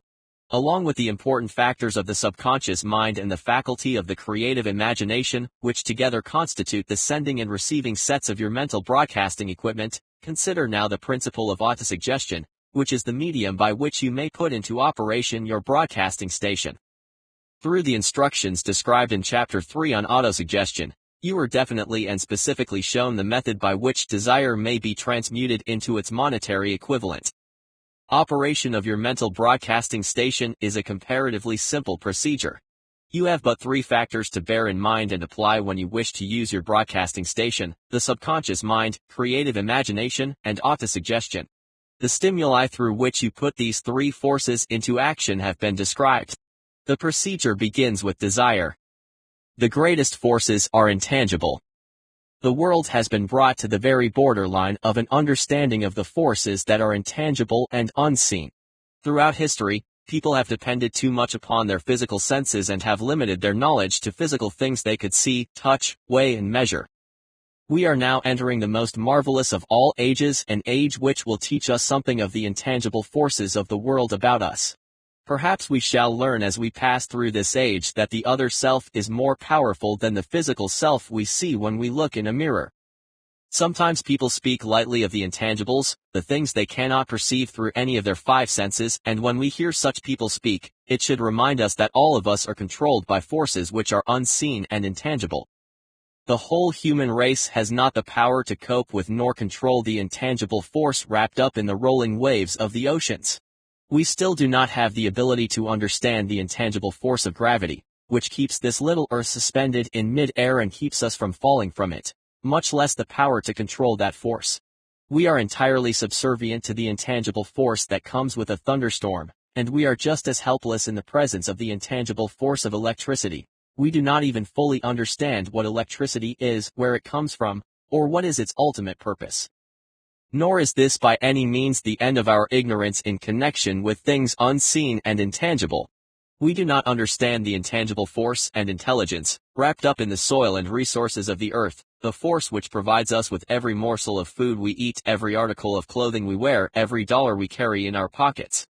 Speaker 1: Along with the important factors of the subconscious mind and the faculty of the creative imagination, which together constitute the sending and receiving sets of your mental broadcasting equipment, consider now the principle of autosuggestion, which is the medium by which you may put into operation your broadcasting station. Through the instructions described in Chapter 3 on autosuggestion, you are definitely and specifically shown the method by which desire may be transmuted into its monetary equivalent. Operation of your mental broadcasting station is a comparatively simple procedure. You have but three factors to bear in mind and apply when you wish to use your broadcasting station: the subconscious mind, creative imagination, and autosuggestion. The stimuli through which you put these three forces into action have been described. The procedure begins with desire. The greatest forces are intangible. The world has been brought to the very borderline of an understanding of the forces that are intangible and unseen. Throughout history, people have depended too much upon their physical senses and have limited their knowledge to physical things they could see, touch, weigh, and measure. We are now entering the most marvelous of all ages, an age which will teach us something of the intangible forces of the world about us. Perhaps we shall learn as we pass through this age that the other self is more powerful than the physical self we see when we look in a mirror. Sometimes people speak lightly of the intangibles, the things they cannot perceive through any of their five senses, and when we hear such people speak, it should remind us that all of us are controlled by forces which are unseen and intangible. The whole human race has not the power to cope with nor control the intangible force wrapped up in the rolling waves of the oceans. We still do not have the ability to understand the intangible force of gravity, which keeps this little earth suspended in mid-air and keeps us from falling from it, much less the power to control that force. We are entirely subservient to the intangible force that comes with a thunderstorm, and we are just as helpless in the presence of the intangible force of electricity, We do not even fully understand what electricity is, where it comes from, or what is its ultimate purpose. Nor is this by any means the end of our ignorance in connection with things unseen and intangible. We do not understand the intangible force and intelligence, wrapped up in the soil and resources of the earth, the force which provides us with every morsel of food we eat, every article of clothing we wear, every dollar we carry in our pockets.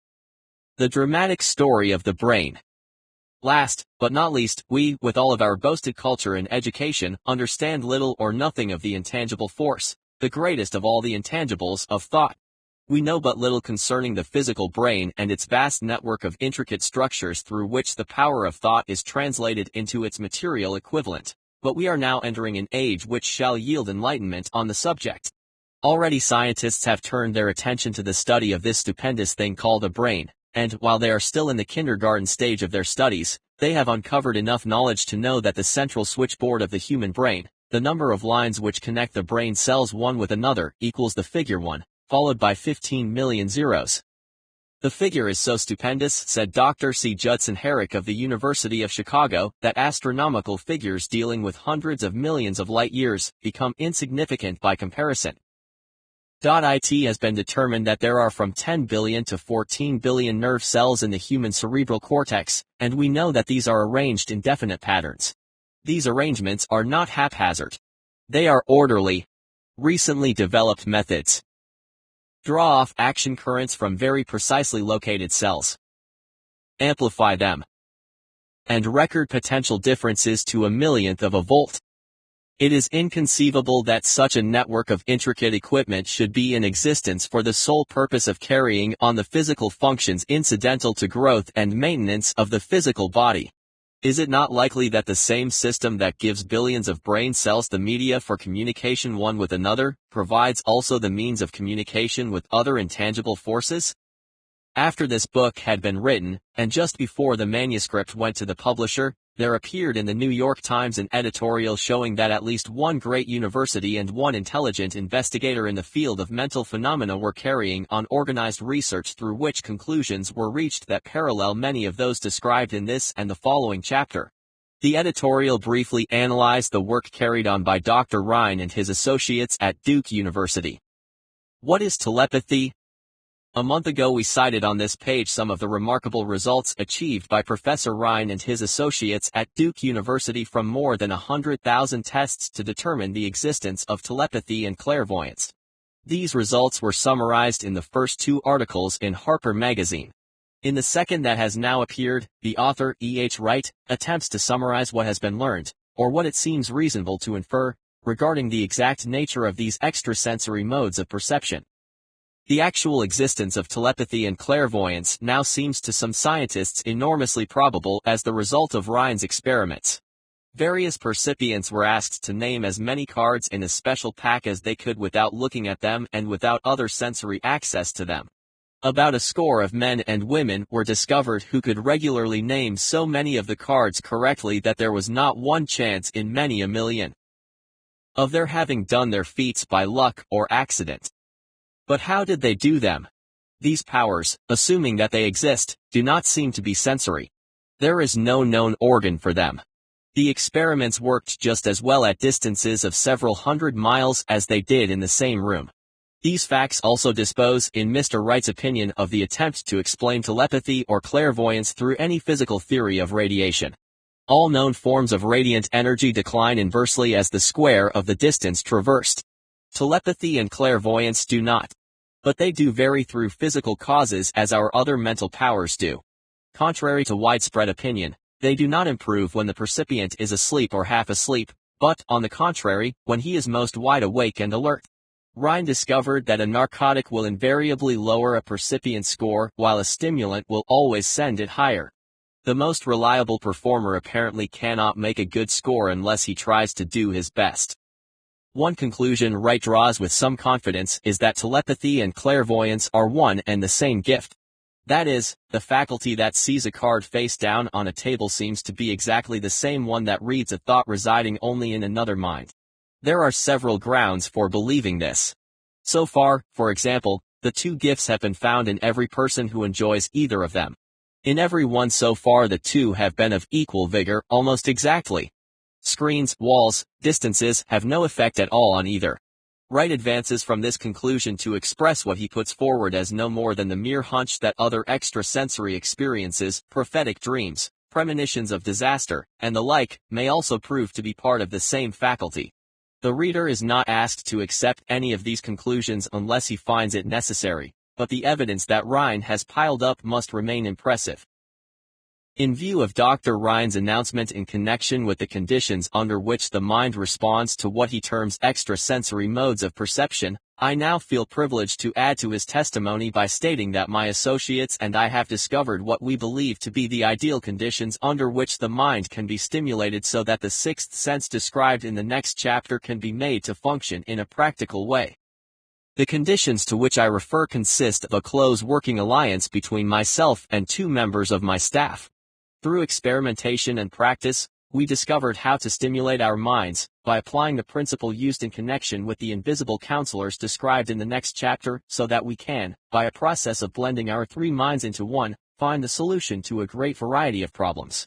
Speaker 1: The dramatic story of the brain. Last, but not least, we, with all of our boasted culture and education, understand little or nothing of the intangible force, the greatest of all the intangibles, of thought. We know but little concerning the physical brain and its vast network of intricate structures through which the power of thought is translated into its material equivalent, but we are now entering an age which shall yield enlightenment on the subject. Already scientists have turned their attention to the study of this stupendous thing called a brain, and, while they are still in the kindergarten stage of their studies, they have uncovered enough knowledge to know that the central switchboard of the human brain, the number of lines which connect the brain cells one with another, equals the figure 1, followed by 15 million zeros. The figure is so stupendous, said Dr. C. Judson Herrick of the University of Chicago, that astronomical figures dealing with hundreds of millions of light years become insignificant by comparison. It has been determined that there are from 10 billion to 14 billion nerve cells in the human cerebral cortex, and we know that these are arranged in definite patterns. These arrangements are not haphazard. They are orderly, recently developed methods. Draw off action currents from very precisely located cells. Amplify them. And record potential differences to a millionth of a volt. It is inconceivable that such a network of intricate equipment should be in existence for the sole purpose of carrying on the physical functions incidental to growth and maintenance of the physical body. Is it not likely that the same system that gives billions of brain cells the media for communication one with another, provides also the means of communication with other intangible forces? After this book had been written, and just before the manuscript went to the publisher, there appeared in the New York Times an editorial showing that at least one great university and one intelligent investigator in the field of mental phenomena were carrying on organized research through which conclusions were reached that parallel many of those described in this and the following chapter. The editorial briefly analyzed the work carried on by Dr. Rhine and his associates at Duke University. What is telepathy? A month ago we cited on this page some of the remarkable results achieved by Professor Rhine and his associates at Duke University from more than 100,000 tests to determine the existence of telepathy and clairvoyance. These results were summarized in the first 2 articles in Harper magazine. In the second that has now appeared, the author, E. H. Wright, attempts to summarize what has been learned, or what it seems reasonable to infer, regarding the exact nature of these extrasensory modes of perception. The actual existence of telepathy and clairvoyance now seems to some scientists enormously probable as the result of Rhine's experiments. Various percipients were asked to name as many cards in a special pack as they could without looking at them and without other sensory access to them. About a score of men and women were discovered who could regularly name so many of the cards correctly that there was not one chance in many a million of their having done their feats by luck or accident. But how did they do them? These powers, assuming that they exist, do not seem to be sensory. There is no known organ for them. The experiments worked just as well at distances of several hundred miles as they did in the same room. These facts also dispose, in Mr. Wright's opinion, of the attempt to explain telepathy or clairvoyance through any physical theory of radiation. All known forms of radiant energy decline inversely as the square of the distance traversed. Telepathy and clairvoyance do not. But they do vary through physical causes as our other mental powers do. Contrary to widespread opinion, they do not improve when the percipient is asleep or half asleep, but, on the contrary, when he is most wide awake and alert. Rhine discovered that a narcotic will invariably lower a percipient score, while a stimulant will always send it higher. The most reliable performer apparently cannot make a good score unless he tries to do his best. One conclusion Wright draws with some confidence is that telepathy and clairvoyance are one and the same gift. That is, the faculty that sees a card face down on a table seems to be exactly the same one that reads a thought residing only in another mind. There are several grounds for believing this. So far, for example, the 2 gifts have been found in every person who enjoys either of them. In every one so far the two have been of equal vigor almost exactly. Screens, walls, distances have no effect at all on either. Wright advances from this conclusion to express what he puts forward as no more than the mere hunch that other extrasensory experiences, prophetic dreams, premonitions of disaster, and the like, may also prove to be part of the same faculty. The reader is not asked to accept any of these conclusions unless he finds it necessary, but the evidence that Rhine has piled up must remain impressive. In view of Dr. Rhine's announcement in connection with the conditions under which the mind responds to what he terms extrasensory modes of perception, I now feel privileged to add to his testimony by stating that my associates and I have discovered what we believe to be the ideal conditions under which the mind can be stimulated so that the sixth sense described in the next chapter can be made to function in a practical way. The conditions to which I refer consist of a close working alliance between myself and 2 members of my staff. Through experimentation and practice, we discovered how to stimulate our minds, by applying the principle used in connection with the invisible counselors described in the next chapter, so that we can, by a process of blending our 3 minds into one, find the solution to a great variety of problems.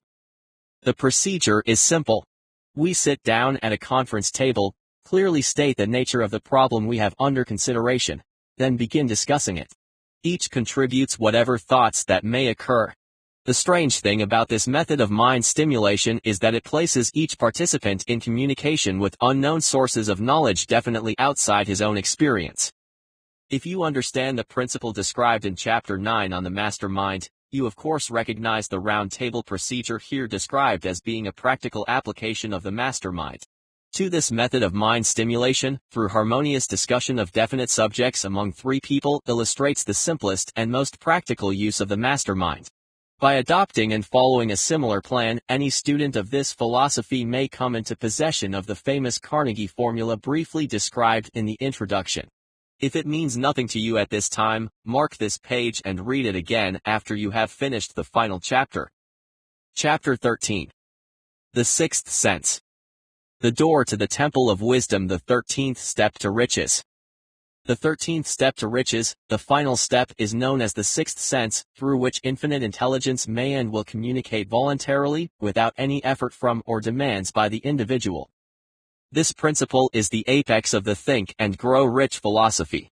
Speaker 1: The procedure is simple. We sit down at a conference table, clearly state the nature of the problem we have under consideration, then begin discussing it. Each contributes whatever thoughts that may occur. The strange thing about this method of mind stimulation is that it places each participant in communication with unknown sources of knowledge definitely outside his own experience. If you understand the principle described in Chapter 9 on the master mind, you of course recognize the round table procedure here described as being a practical application of the mastermind. To this method of mind stimulation, through harmonious discussion of definite subjects among 3 people, illustrates the simplest and most practical use of the mastermind. By adopting and following a similar plan, any student of this philosophy may come into possession of the famous Carnegie formula briefly described in the introduction. If it means nothing to you at this time, mark this page and read it again after you have finished the final chapter. Chapter 13. The Sixth Sense. The Door to the Temple of Wisdom, the 13th Step to Riches. The 13th step to riches, the final step, is known as the sixth sense, through which infinite intelligence may and will communicate voluntarily, without any effort from or demands by the individual. This principle is the apex of the Think and Grow Rich philosophy.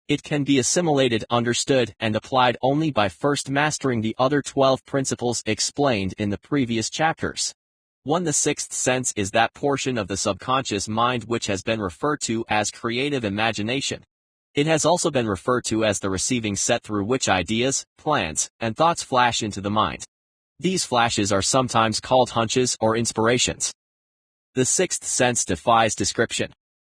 Speaker 1: It can be assimilated, understood, and applied only by first mastering the other 12 principles explained in the previous chapters. 1. The sixth sense is that portion of the subconscious mind which has been referred to as creative imagination. It has also been referred to as the receiving set through which ideas, plans, and thoughts flash into the mind. These flashes are sometimes called hunches or inspirations. The sixth sense defies description.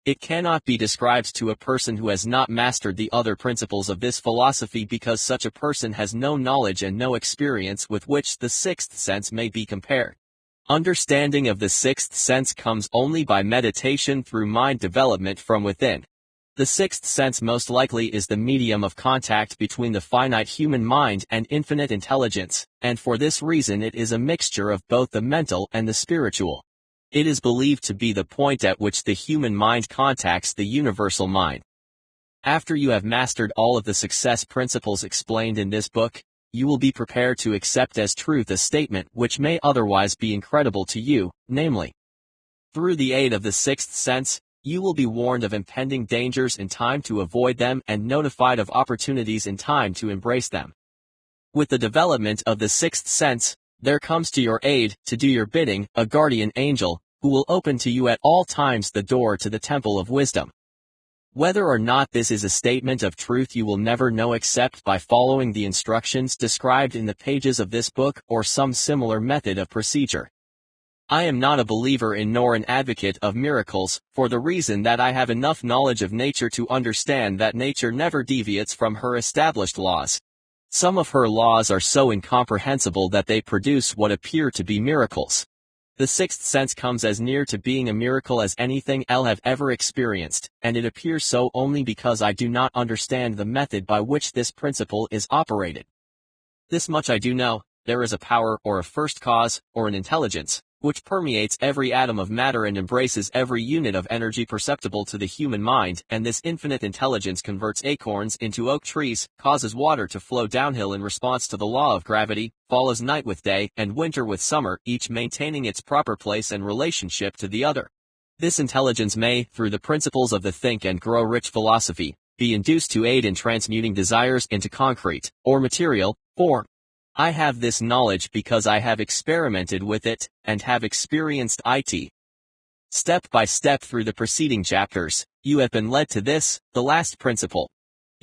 Speaker 1: It cannot be described to a person who has not mastered the other principles of this philosophy because such a person has no knowledge and no experience with which the sixth sense may be compared. Understanding of the sixth sense comes only by meditation through mind development from within. The sixth sense most likely is the medium of contact between the finite human mind and infinite intelligence, and for this reason it is a mixture of both the mental and the spiritual. It is believed to be the point at which the human mind contacts the universal mind. After you have mastered all of the success principles explained in this book, you will be prepared to accept as truth a statement which may otherwise be incredible to you, namely, through the aid of the sixth sense, you will be warned of impending dangers in time to avoid them and notified of opportunities in time to embrace them. With the development of the sixth sense, there comes to your aid, to do your bidding, a guardian angel, who will open to you at all times the door to the temple of wisdom. Whether or not this is a statement of truth you will never know except by following the instructions described in the pages of this book or some similar method of procedure. I am not a believer in nor an advocate of miracles, for the reason that I have enough knowledge of nature to understand that nature never deviates from her established laws. Some of her laws are so incomprehensible that they produce what appear to be miracles. The sixth sense comes as near to being a miracle as anything I have ever experienced, and it appears so only because I do not understand the method by which this principle is operated. This much I do know: there is a power, or a first cause, or an intelligence, which permeates every atom of matter and embraces every unit of energy perceptible to the human mind, and this infinite intelligence converts acorns into oak trees, causes water to flow downhill in response to the law of gravity, follows night with day, and winter with summer, each maintaining its proper place and relationship to the other. This intelligence may, through the principles of the Think and Grow Rich philosophy, be induced to aid in transmuting desires into concrete, or material, form. I have this knowledge because I have experimented with it, and have experienced it. Step by step through the preceding chapters, you have been led to this, the last principle.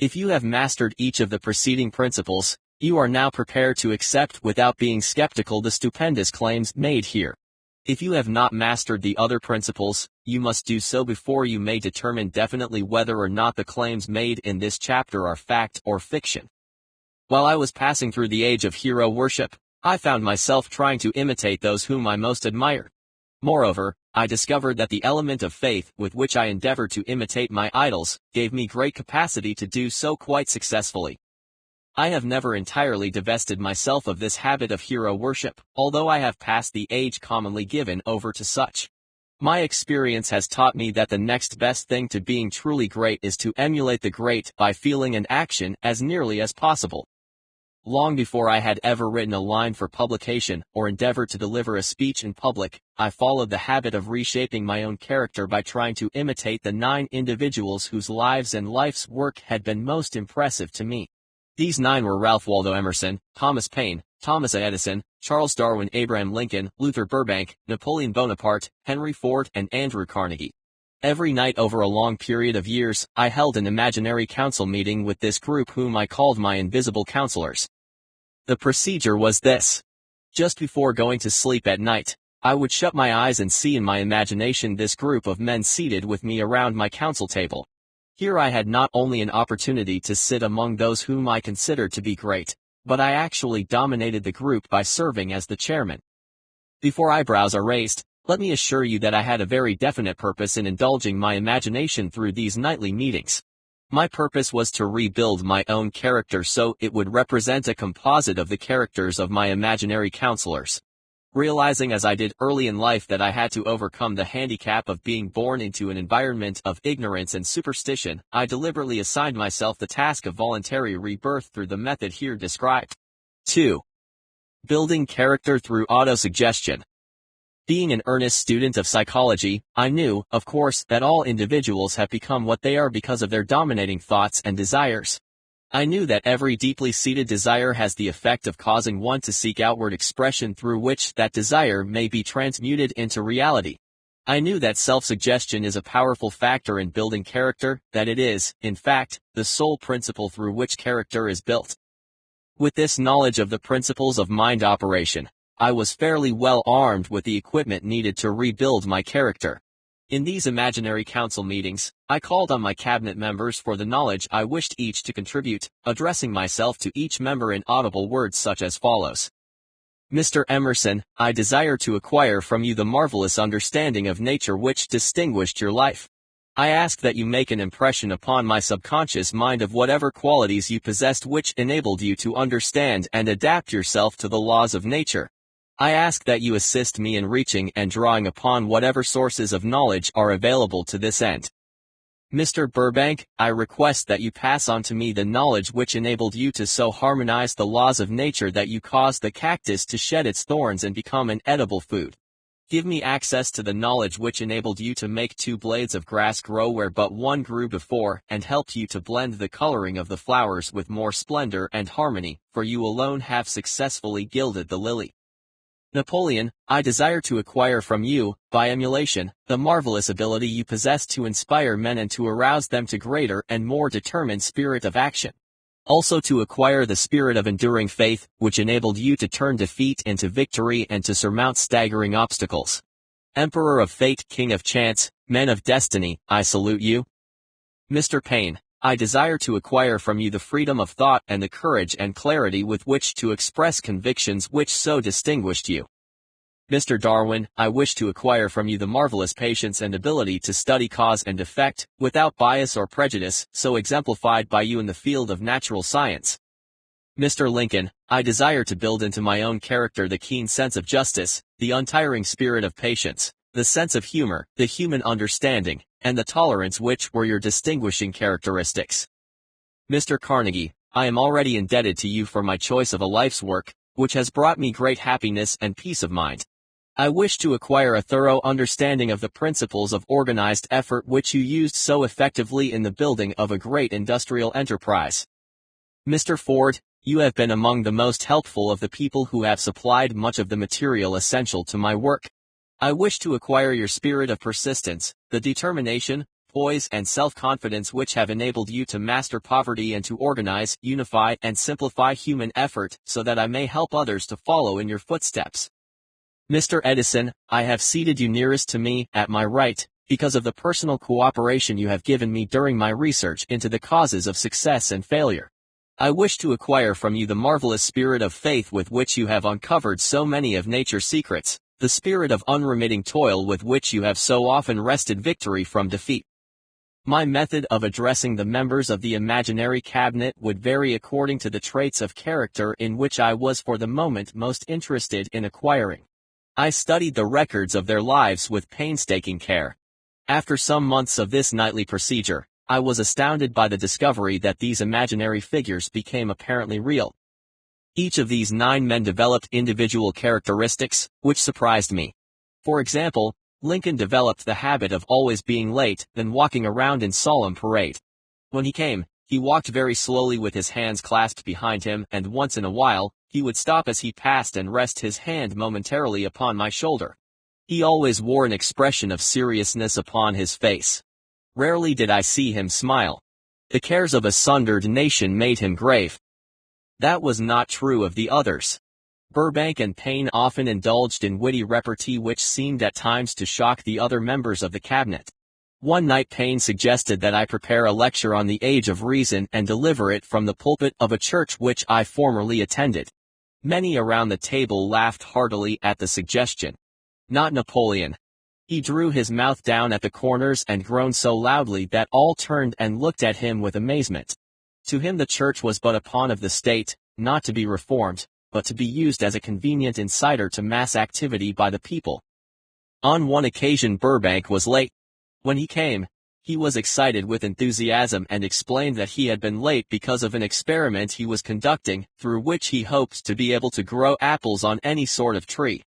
Speaker 1: If you have mastered each of the preceding principles, you are now prepared to accept without being skeptical the stupendous claims made here. If you have not mastered the other principles, you must do so before you may determine definitely whether or not the claims made in this chapter are fact or fiction. While I was passing through the age of hero worship, I found myself trying to imitate those whom I most admired. Moreover, I discovered that the element of faith with which I endeavored to imitate my idols gave me great capacity to do so quite successfully. I have never entirely divested myself of this habit of hero worship, although I have passed the age commonly given over to such. My experience has taught me that the next best thing to being truly great is to emulate the great by feeling and action as nearly as possible. Long before I had ever written a line for publication, or endeavored to deliver a speech in public, I followed the habit of reshaping my own character by trying to imitate the 9 individuals whose lives and life's work had been most impressive to me. These 9 were Ralph Waldo Emerson, Thomas Paine, Thomas Edison, Charles Darwin, Abraham Lincoln, Luther Burbank, Napoleon Bonaparte, Henry Ford, and Andrew Carnegie. Every night over a long period of years, I held an imaginary council meeting with this group whom I called my invisible counselors. The procedure was this. Just before going to sleep at night, I would shut my eyes and see in my imagination this group of men seated with me around my council table. Here I had not only an opportunity to sit among those whom I considered to be great, but I actually dominated the group by serving as the chairman. Before eyebrows are raised, let me assure you that I had a very definite purpose in indulging my imagination through these nightly meetings. My purpose was to rebuild my own character so it would represent a composite of the characters of my imaginary counselors. Realizing as I did early in life that I had to overcome the handicap of being born into an environment of ignorance and superstition, I deliberately assigned myself the task of voluntary rebirth through the method here described. 2. Building character through autosuggestion. Being an earnest student of psychology, I knew, of course, that all individuals have become what they are because of their dominating thoughts and desires. I knew that every deeply seated desire has the effect of causing one to seek outward expression through which that desire may be transmuted into reality. I knew that self-suggestion is a powerful factor in building character, that it is, in fact, the sole principle through which character is built. With this knowledge of the principles of mind operation, I was fairly well armed with the equipment needed to rebuild my character. In these imaginary council meetings, I called on my cabinet members for the knowledge I wished each to contribute, addressing myself to each member in audible words such as follows. Mr. Emerson, I desire to acquire from you the marvelous understanding of nature which distinguished your life. I ask that you make an impression upon my subconscious mind of whatever qualities you possessed which enabled you to understand and adapt yourself to the laws of nature. I ask that you assist me in reaching and drawing upon whatever sources of knowledge are available to this end. Mr. Burbank, I request that you pass on to me the knowledge which enabled you to so harmonize the laws of nature that you caused the cactus to shed its thorns and become an edible food. Give me access to the knowledge which enabled you to make 2 blades of grass grow where but one grew before, and helped you to blend the coloring of the flowers with more splendor and harmony, for you alone have successfully gilded the lily. Napoleon, I desire to acquire from you, by emulation, the marvelous ability you possess to inspire men and to arouse them to greater and more determined spirit of action. Also to acquire the spirit of enduring faith, which enabled you to turn defeat into victory and to surmount staggering obstacles. Emperor of fate, king of chance, men of destiny, I salute you. Mr. Paine, I desire to acquire from you the freedom of thought and the courage and clarity with which to express convictions which so distinguished you. Mr. Darwin, I wish to acquire from you the marvelous patience and ability to study cause and effect, without bias or prejudice, so exemplified by you in the field of natural science. Mr. Lincoln, I desire to build into my own character the keen sense of justice, the untiring spirit of patience, the sense of humor, the human understanding, and the tolerance which were your distinguishing characteristics. Mr. Carnegie, I am already indebted to you for my choice of a life's work, which has brought me great happiness and peace of mind. I wish to acquire a thorough understanding of the principles of organized effort which you used so effectively in the building of a great industrial enterprise. Mr. Ford, you have been among the most helpful of the people who have supplied much of the material essential to my work. I wish to acquire your spirit of persistence, the determination, poise and self-confidence which have enabled you to master poverty and to organize, unify and simplify human effort so that I may help others to follow in your footsteps. Mr. Edison, I have seated you nearest to me, at my right, because of the personal cooperation you have given me during my research into the causes of success and failure. I wish to acquire from you the marvelous spirit of faith with which you have uncovered so many of nature's secrets, the spirit of unremitting toil with which you have so often wrested victory from defeat. My method of addressing the members of the imaginary cabinet would vary according to the traits of character in which I was for the moment most interested in acquiring. I studied the records of their lives with painstaking care. After some months of this nightly procedure, I was astounded by the discovery that these imaginary figures became apparently real. Each of these 9 men developed individual characteristics, which surprised me. For example, Lincoln developed the habit of always being late, then walking around in solemn parade. When he came, he walked very slowly with his hands clasped behind him, and once in a while, he would stop as he passed and rest his hand momentarily upon my shoulder. He always wore an expression of seriousness upon his face. Rarely did I see him smile. The cares of a sundered nation made him grave. That was not true of the others. Burbank and Payne often indulged in witty repartee which seemed at times to shock the other members of the cabinet. One night Payne suggested that I prepare a lecture on the age of reason and deliver it from the pulpit of a church which I formerly attended. Many around the table laughed heartily at the suggestion. Not Napoleon. He drew his mouth down at the corners and groaned so loudly that all turned and looked at him with amazement. To him the church was but a pawn of the state, not to be reformed, but to be used as a convenient inciter to mass activity by the people. On one occasion Burbank was late. When he came, he was excited with enthusiasm and explained that he had been late because of an experiment he was conducting, through which he hoped to be able to grow apples on any sort of tree.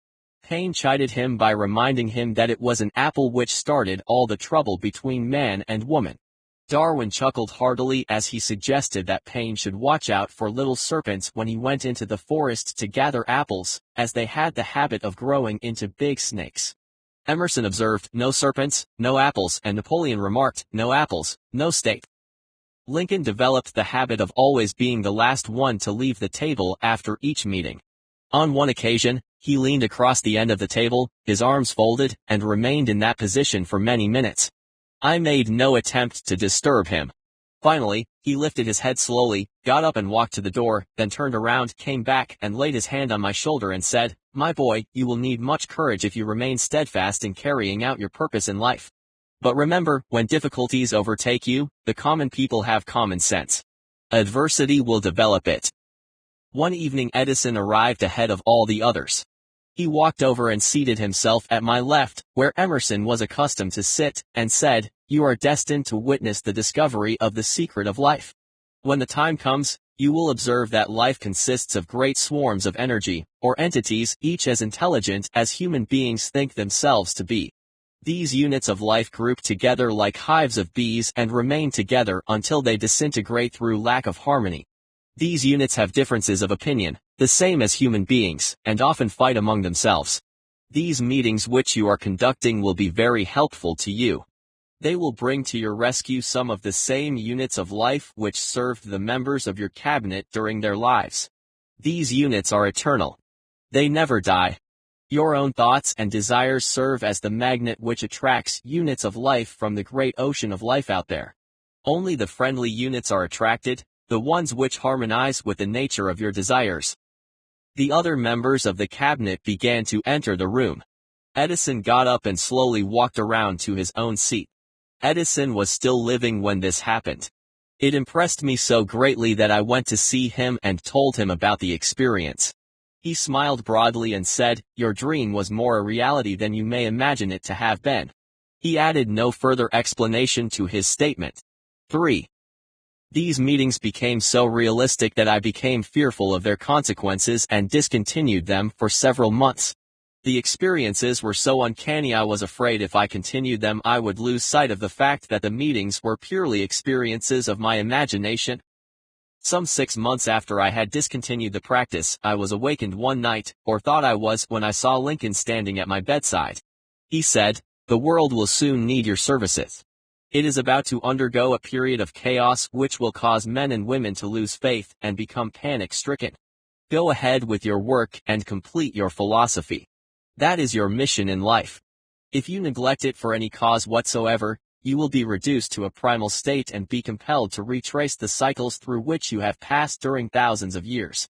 Speaker 1: Payne chided him by reminding him that it was an apple which started all the trouble between man and woman. Darwin chuckled heartily as he suggested that Payne should watch out for little serpents when he went into the forest to gather apples, as they had the habit of growing into big snakes. Emerson observed, "No serpents, no apples," and Napoleon remarked, "No apples, no state." Lincoln developed the habit of always being the last one to leave the table after each meeting. On one occasion, he leaned across the end of the table, his arms folded, and remained in that position for many minutes. I made no attempt to disturb him. Finally, he lifted his head slowly, got up and walked to the door, then turned around, came back, and laid his hand on my shoulder and said, "My boy, you will need much courage if you remain steadfast in carrying out your purpose in life. But remember, when difficulties overtake you, the common people have common sense. Adversity will develop it." One evening Edison arrived ahead of all the others. He walked over and seated himself at my left, where Emerson was accustomed to sit, and said, "You are destined to witness the discovery of the secret of life. When the time comes, you will observe that life consists of great swarms of energy, or entities, each as intelligent as human beings think themselves to be. These units of life group together like hives of bees and remain together until they disintegrate through lack of harmony. These units have differences of opinion, the same as human beings, and often fight among themselves. These meetings which you are conducting will be very helpful to you. They will bring to your rescue some of the same units of life which served the members of your cabinet during their lives. These units are eternal. They never die. Your own thoughts and desires serve as the magnet which attracts units of life from the great ocean of life out there. Only the friendly units are attracted, the ones which harmonize with the nature of your desires. The other members of the cabinet began to enter the room. Edison got up and slowly walked around to his own seat. Edison was still living when this happened. It impressed me so greatly that I went to see him and told him about the experience. He smiled broadly and said, "Your dream was more a reality than you may imagine it to have been." He added no further explanation to his statement. 3. These meetings became so realistic that I became fearful of their consequences and discontinued them for several months. The experiences were so uncanny I was afraid if I continued them I would lose sight of the fact that the meetings were purely experiences of my imagination. Some 6 months after I had discontinued the practice, I was awakened one night, or thought I was, when I saw Lincoln standing at my bedside. He said, "The world will soon need your services. It is about to undergo a period of chaos which will cause men and women to lose faith and become panic-stricken. Go ahead with your work and complete your philosophy. That is your mission in life. If you neglect it for any cause whatsoever, you will be reduced to a primal state and be compelled to retrace the cycles through which you have passed during thousands of years."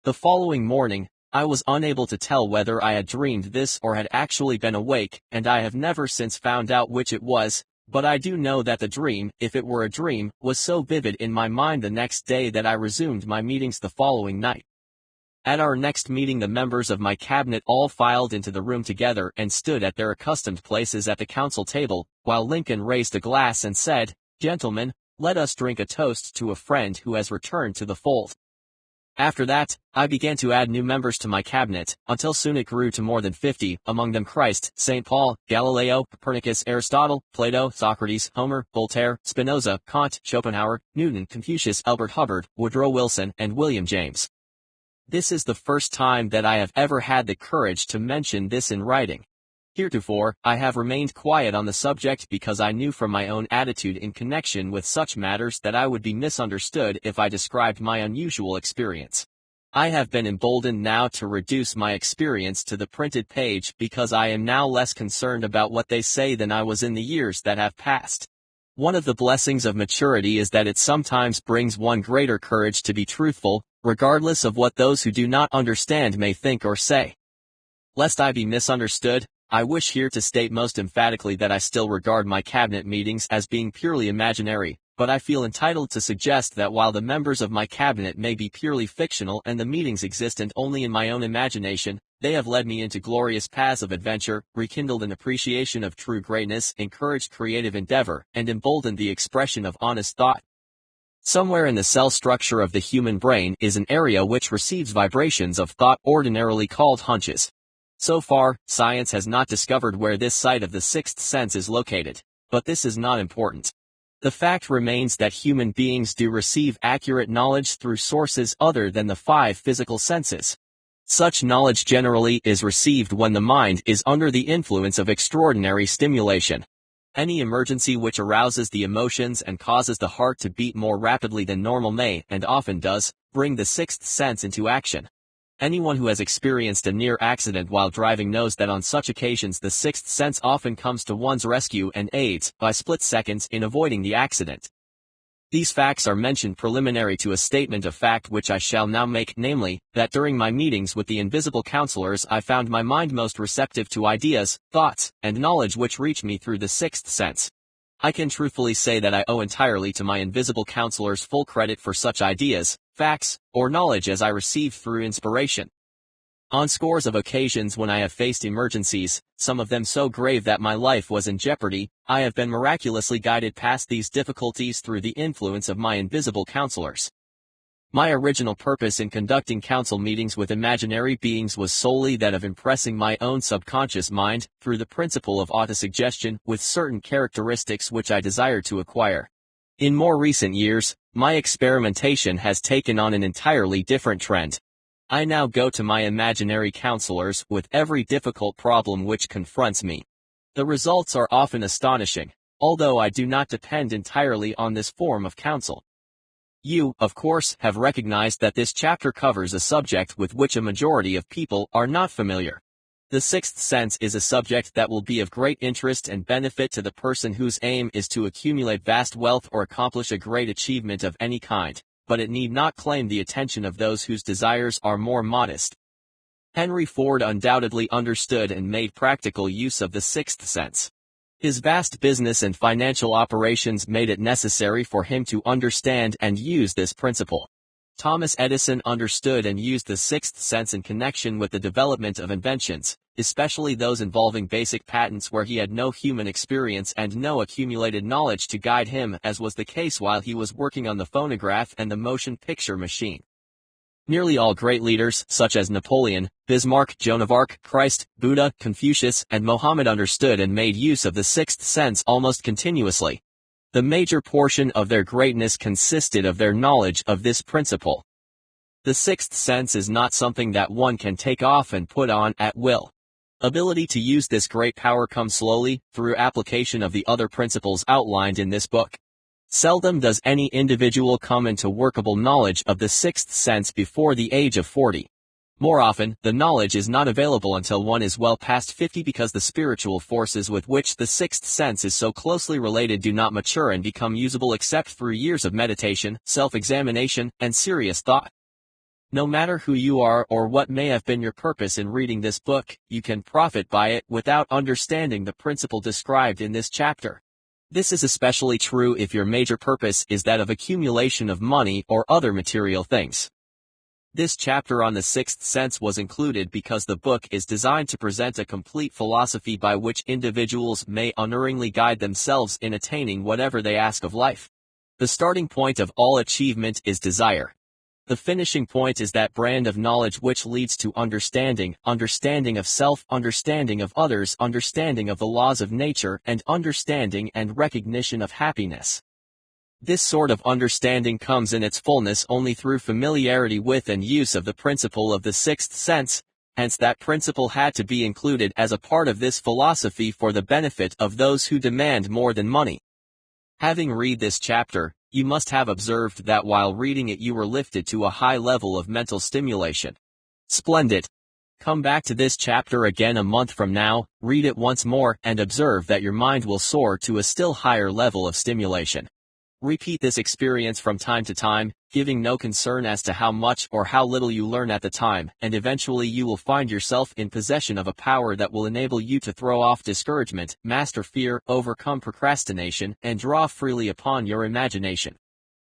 Speaker 1: The following morning, I was unable to tell whether I had dreamed this or had actually been awake, and I have never since found out which it was, but I do know that the dream, if it were a dream, was so vivid in my mind the next day that I resumed my meetings the following night. At our next meeting the members of my cabinet all filed into the room together and stood at their accustomed places at the council table, while Lincoln raised a glass and said, "Gentlemen, let us drink a toast to a friend who has returned to the fold." After that, I began to add new members to my cabinet, until soon it grew to more than 50, among them Christ, St. Paul, Galileo, Copernicus, Aristotle, Plato, Socrates, Homer, Voltaire, Spinoza, Kant, Schopenhauer, Newton, Confucius, Albert Hubbard, Woodrow Wilson, and William James. This is the first time that I have ever had the courage to mention this in writing. Heretofore, I have remained quiet on the subject because I knew from my own attitude in connection with such matters that I would be misunderstood if I described my unusual experience. I have been emboldened now to reduce my experience to the printed page because I am now less concerned about what they say than I was in the years that have passed. One of the blessings of maturity is that it sometimes brings one greater courage to be truthful, regardless of what those who do not understand may think or say. Lest I be misunderstood, I wish here to state most emphatically that I still regard my cabinet meetings as being purely imaginary, but I feel entitled to suggest that while the members of my cabinet may be purely fictional and the meetings existent only in my own imagination, they have led me into glorious paths of adventure, rekindled an appreciation of true greatness, encouraged creative endeavor, and emboldened the expression of honest thought. Somewhere in the cell structure of the human brain is an area which receives vibrations of thought ordinarily called hunches. So far, science has not discovered where this site of the sixth sense is located, but this is not important. The fact remains that human beings do receive accurate knowledge through sources other than the 5 physical senses. Such knowledge generally is received when the mind is under the influence of extraordinary stimulation. Any emergency which arouses the emotions and causes the heart to beat more rapidly than normal may, and often does, bring the sixth sense into action. Anyone who has experienced a near accident while driving knows that on such occasions the sixth sense often comes to one's rescue and aids, by split seconds, in avoiding the accident. These facts are mentioned preliminary to a statement of fact which I shall now make, namely, that during my meetings with the invisible counselors I found my mind most receptive to ideas, thoughts, and knowledge which reach me through the sixth sense. I can truthfully say that I owe entirely to my invisible counselors full credit for such ideas, facts, or knowledge as I received through inspiration. On scores of occasions when I have faced emergencies, some of them so grave that my life was in jeopardy, I have been miraculously guided past these difficulties through the influence of my invisible counselors. My original purpose in conducting council meetings with imaginary beings was solely that of impressing my own subconscious mind, through the principle of autosuggestion, with certain characteristics which I desired to acquire. In more recent years, my experimentation has taken on an entirely different trend. I now go to my imaginary counselors with every difficult problem which confronts me. The results are often astonishing, although I do not depend entirely on this form of counsel. You, of course, have recognized that this chapter covers a subject with which a majority of people are not familiar. The sixth sense is a subject that will be of great interest and benefit to the person whose aim is to accumulate vast wealth or accomplish a great achievement of any kind, but it need not claim the attention of those whose desires are more modest. Henry Ford undoubtedly understood and made practical use of the sixth sense. His vast business and financial operations made it necessary for him to understand and use this principle. Thomas Edison understood and used the sixth sense in connection with the development of inventions, especially those involving basic patents where he had no human experience and no accumulated knowledge to guide him, as was the case while he was working on the phonograph and the motion picture machine. Nearly all great leaders, such as Napoleon, Bismarck, Joan of Arc, Christ, Buddha, Confucius, and Mohammed understood and made use of the sixth sense almost continuously. The major portion of their greatness consisted of their knowledge of this principle. The sixth sense is not something that one can take off and put on at will. Ability to use this great power comes slowly, through application of the other principles outlined in this book. Seldom does any individual come into workable knowledge of the sixth sense before the age of 40. More often, the knowledge is not available until one is well past 50 because the spiritual forces with which the sixth sense is so closely related do not mature and become usable except through years of meditation, self-examination, and serious thought. No matter who you are or what may have been your purpose in reading this book, you can profit by it without understanding the principle described in this chapter. This is especially true if your major purpose is that of accumulation of money or other material things. This chapter on the sixth sense was included because the book is designed to present a complete philosophy by which individuals may unerringly guide themselves in attaining whatever they ask of life. The starting point of all achievement is desire. The finishing point is that brand of knowledge which leads to understanding, understanding of self, understanding of others, understanding of the laws of nature, and understanding and recognition of happiness. This sort of understanding comes in its fullness only through familiarity with and use of the principle of the sixth sense, hence that principle had to be included as a part of this philosophy for the benefit of those who demand more than money. Having read this chapter, you must have observed that while reading it you were lifted to a high level of mental stimulation. Splendid! Come back to this chapter again a month from now, read it once more, and observe that your mind will soar to a still higher level of stimulation. Repeat this experience from time to time, giving no concern as to how much or how little you learn at the time, and eventually you will find yourself in possession of a power that will enable you to throw off discouragement, master fear, overcome procrastination, and draw freely upon your imagination.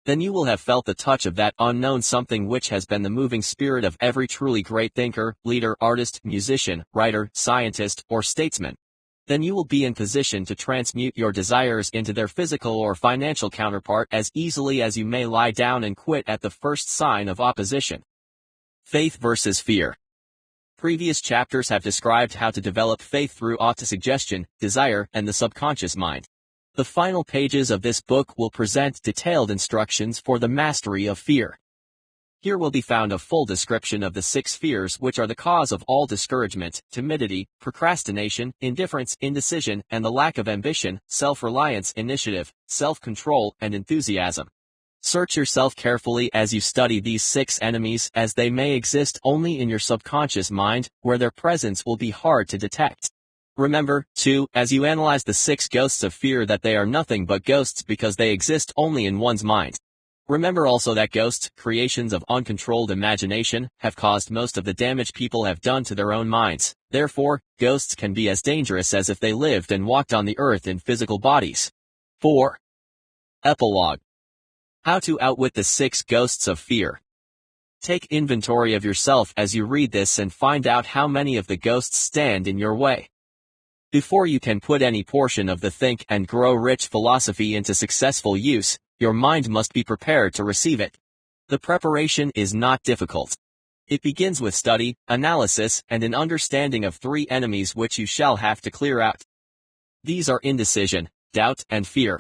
Speaker 1: Then you will have felt the touch of that unknown something which has been the moving spirit of every truly great thinker, leader, artist, musician, writer, scientist, or statesman. Then you will be in position to transmute your desires into their physical or financial counterpart as easily as you may lie down and quit at the first sign of opposition. Faith versus fear. Previous chapters have described how to develop faith through autosuggestion, desire, and the subconscious mind. The final pages of this book will present detailed instructions for the mastery of fear. Here will be found a full description of the 6 fears which are the cause of all discouragement, timidity, procrastination, indifference, indecision, and the lack of ambition, self-reliance, initiative, self-control, and enthusiasm. Search yourself carefully as you study these 6 enemies, as they may exist only in your subconscious mind, where their presence will be hard to detect. Remember, too, as you analyze the 6 ghosts of fear, that they are nothing but ghosts because they exist only in one's mind. Remember also that ghosts, creations of uncontrolled imagination, have caused most of the damage people have done to their own minds. Therefore, ghosts can be as dangerous as if they lived and walked on the earth in physical bodies. 4. Epilogue. How to outwit the 6 ghosts of fear. Take inventory of yourself as you read this and find out how many of the ghosts stand in your way. Before you can put any portion of the Think and Grow Rich philosophy into successful use, your mind must be prepared to receive it. The preparation is not difficult. It begins with study, analysis, and an understanding of 3 enemies which you shall have to clear out. These are indecision, doubt, and fear.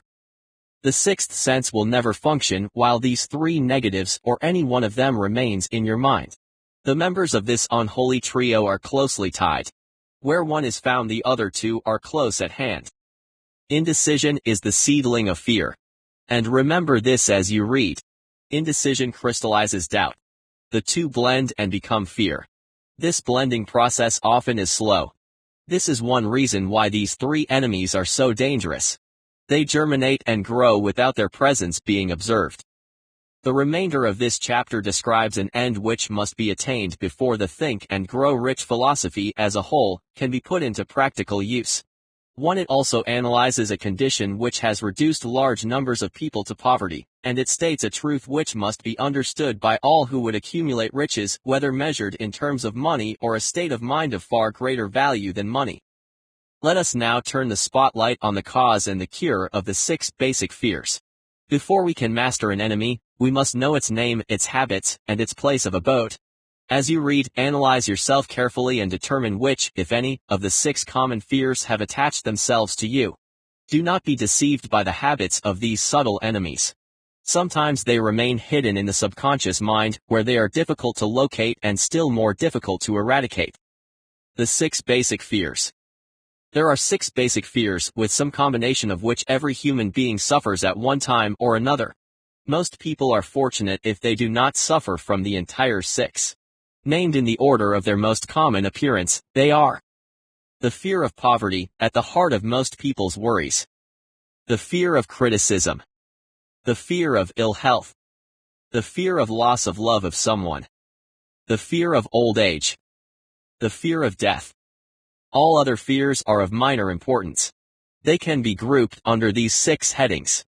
Speaker 1: The 6th sense will never function while these 3 negatives or any one of them remains in your mind. The members of this unholy trio are closely tied. Where one is found, the other 2 are close at hand. Indecision is the seedling of fear. And remember this as you read. Indecision crystallizes doubt. The 2 blend and become fear. This blending process often is slow. This is one reason why these 3 enemies are so dangerous. They germinate and grow without their presence being observed. The remainder of this chapter describes an end which must be attained before the Think and Grow Rich philosophy as a whole can be put into practical use. 1. It also analyzes a condition which has reduced large numbers of people to poverty, and it states a truth which must be understood by all who would accumulate riches, whether measured in terms of money or a state of mind of far greater value than money. Let us now turn the spotlight on the cause and the cure of the 6 basic fears. Before we can master an enemy, we must know its name, its habits, and its place of abode. As you read, analyze yourself carefully and determine which, if any, of the 6 common fears have attached themselves to you. Do not be deceived by the habits of these subtle enemies. Sometimes they remain hidden in the subconscious mind, where they are difficult to locate and still more difficult to eradicate. The 6 basic fears. There are 6 basic fears, with some combination of which every human being suffers at one time or another. Most people are fortunate if they do not suffer from the entire 6. Named in the order of their most common appearance, they are: the fear of poverty, at the heart of most people's worries; the fear of criticism; the fear of ill health; the fear of loss of love of someone; the fear of old age; the fear of death. All other fears are of minor importance. They can be grouped under these 6 headings.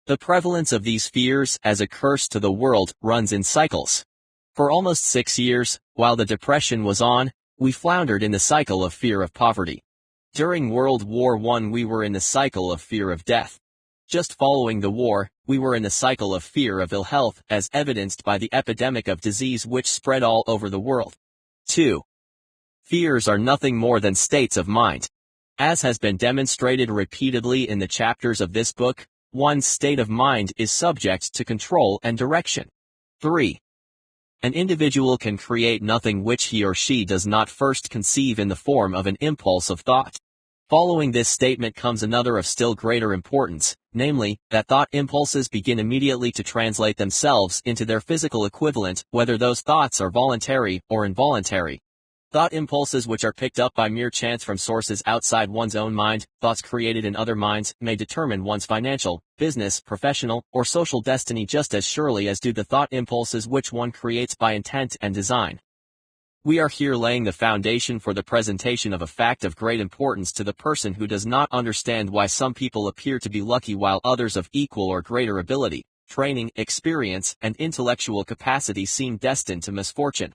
Speaker 1: The prevalence of these fears as a curse to the world runs in cycles. For almost 6 years, while the Depression was on, we floundered in the cycle of fear of poverty. During World War I, we were in the cycle of fear of death. Just following the war, we were in the cycle of fear of ill health, as evidenced by the epidemic of disease which spread all over the world. 2. Fears are nothing more than states of mind. As has been demonstrated repeatedly in the chapters of this book, one's state of mind is subject to control and direction. 3. An individual can create nothing which he or she does not first conceive in the form of an impulse of thought. Following this statement comes another of still greater importance, namely, that thought impulses begin immediately to translate themselves into their physical equivalent, whether those thoughts are voluntary or involuntary. Thought impulses which are picked up by mere chance from sources outside one's own mind, thoughts created in other minds, may determine one's financial, business, professional, or social destiny just as surely as do the thought impulses which one creates by intent and design. We are here laying the foundation for the presentation of a fact of great importance to the person who does not understand why some people appear to be lucky while others of equal or greater ability, training, experience, and intellectual capacity seem destined to misfortune.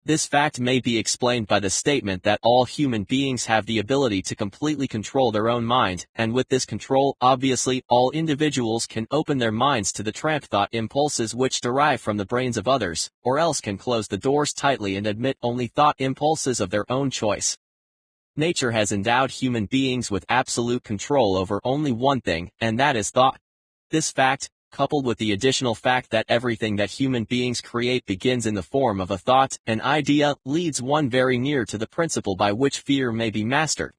Speaker 1: This fact may be explained by the statement that all human beings have the ability to completely control their own mind, and with this control, obviously, all individuals can open their minds to the tramp thought impulses which derive from the brains of others, or else can close the doors tightly and admit only thought impulses of their own choice. Nature has endowed human beings with absolute control over only one thing, and that is thought. This fact, coupled with the additional fact that everything that human beings create begins in the form of a thought, an idea, leads one very near to the principle by which fear may be mastered.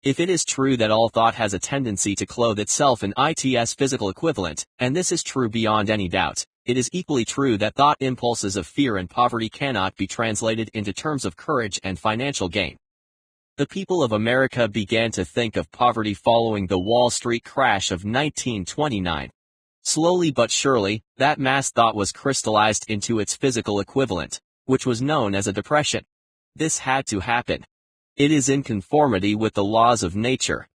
Speaker 1: If it is true that all thought has a tendency to clothe itself in its physical equivalent, and this is true beyond any doubt, it is equally true that thought impulses of fear and poverty cannot be translated into terms of courage and financial gain. The people of America began to think of poverty following the Wall Street crash of 1929. Slowly but surely, that mass thought was crystallized into its physical equivalent, which was known as a depression. This had to happen. It is in conformity with the laws of nature.